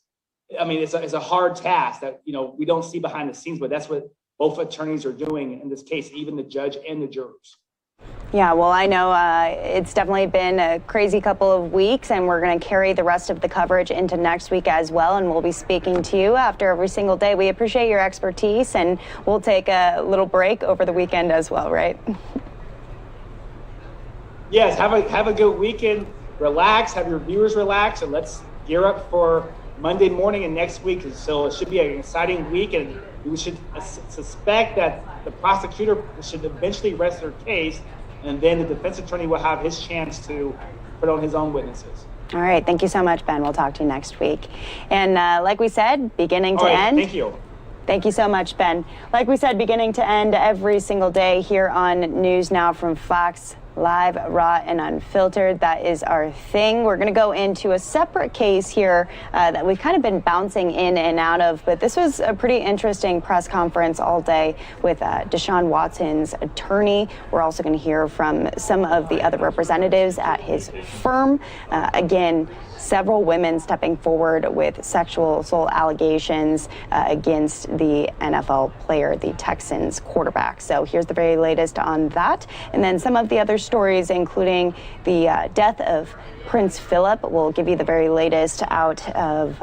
I mean, it's a hard task that, you know, we don't see behind the scenes, but that's what both attorneys are doing in this case, even the judge and the jurors. Yeah, well, I know it's definitely been a crazy couple of weeks, and we're going to carry the rest of the coverage into next week as well, and we'll be speaking to you after every single day. We appreciate your expertise, and we'll take a little break over the weekend as well, right? Yes, have a good weekend. Relax, have your viewers relax, and let's gear up for Monday morning and next week. So it should be an exciting week, and we should suspect that the prosecutor should eventually rest their case, and then the defense attorney will have his chance to put on his own witnesses. All right. Thank you so much, Ben. We'll talk to you next week. And like we said, beginning to end. Thank you. Thank you so much, Ben. Like we said, beginning to end every single day here on News Now from Fox, live, raw, and unfiltered. That is our thing. We're going to go into a separate case here that we've kind of been bouncing in and out of, but this was a pretty interesting press conference all day with Deshaun Watson's attorney. We're also going to hear from some of the other representatives at his firm. Again, several women stepping forward with sexual assault allegations against the NFL player, the Texans quarterback. So here's the very latest on that. And then some of the other stories, including the death of Prince Philip. We'll give you the very latest out of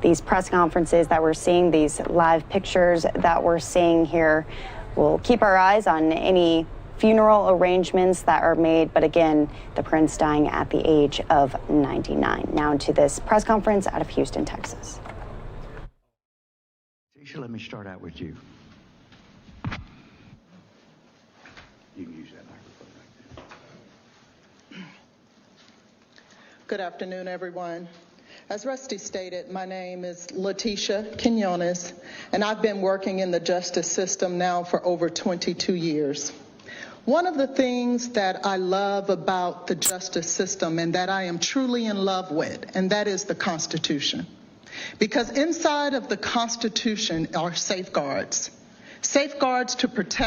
these press conferences that we're seeing, these live pictures that we're seeing here. We'll keep our eyes on any funeral arrangements that are made, but again, the prince dying at the age of 99. Now to this press conference out of Houston, Texas. Tisha, let me start out with you. You can use that microphone right there. Good afternoon, everyone. As Rusty stated, my name is Letitia Quinones, and I've been working in the justice system now for over 22 years. One of the things that I love about the justice system and that I am truly in love with, and that is the Constitution. Because inside of the Constitution are safeguards to protect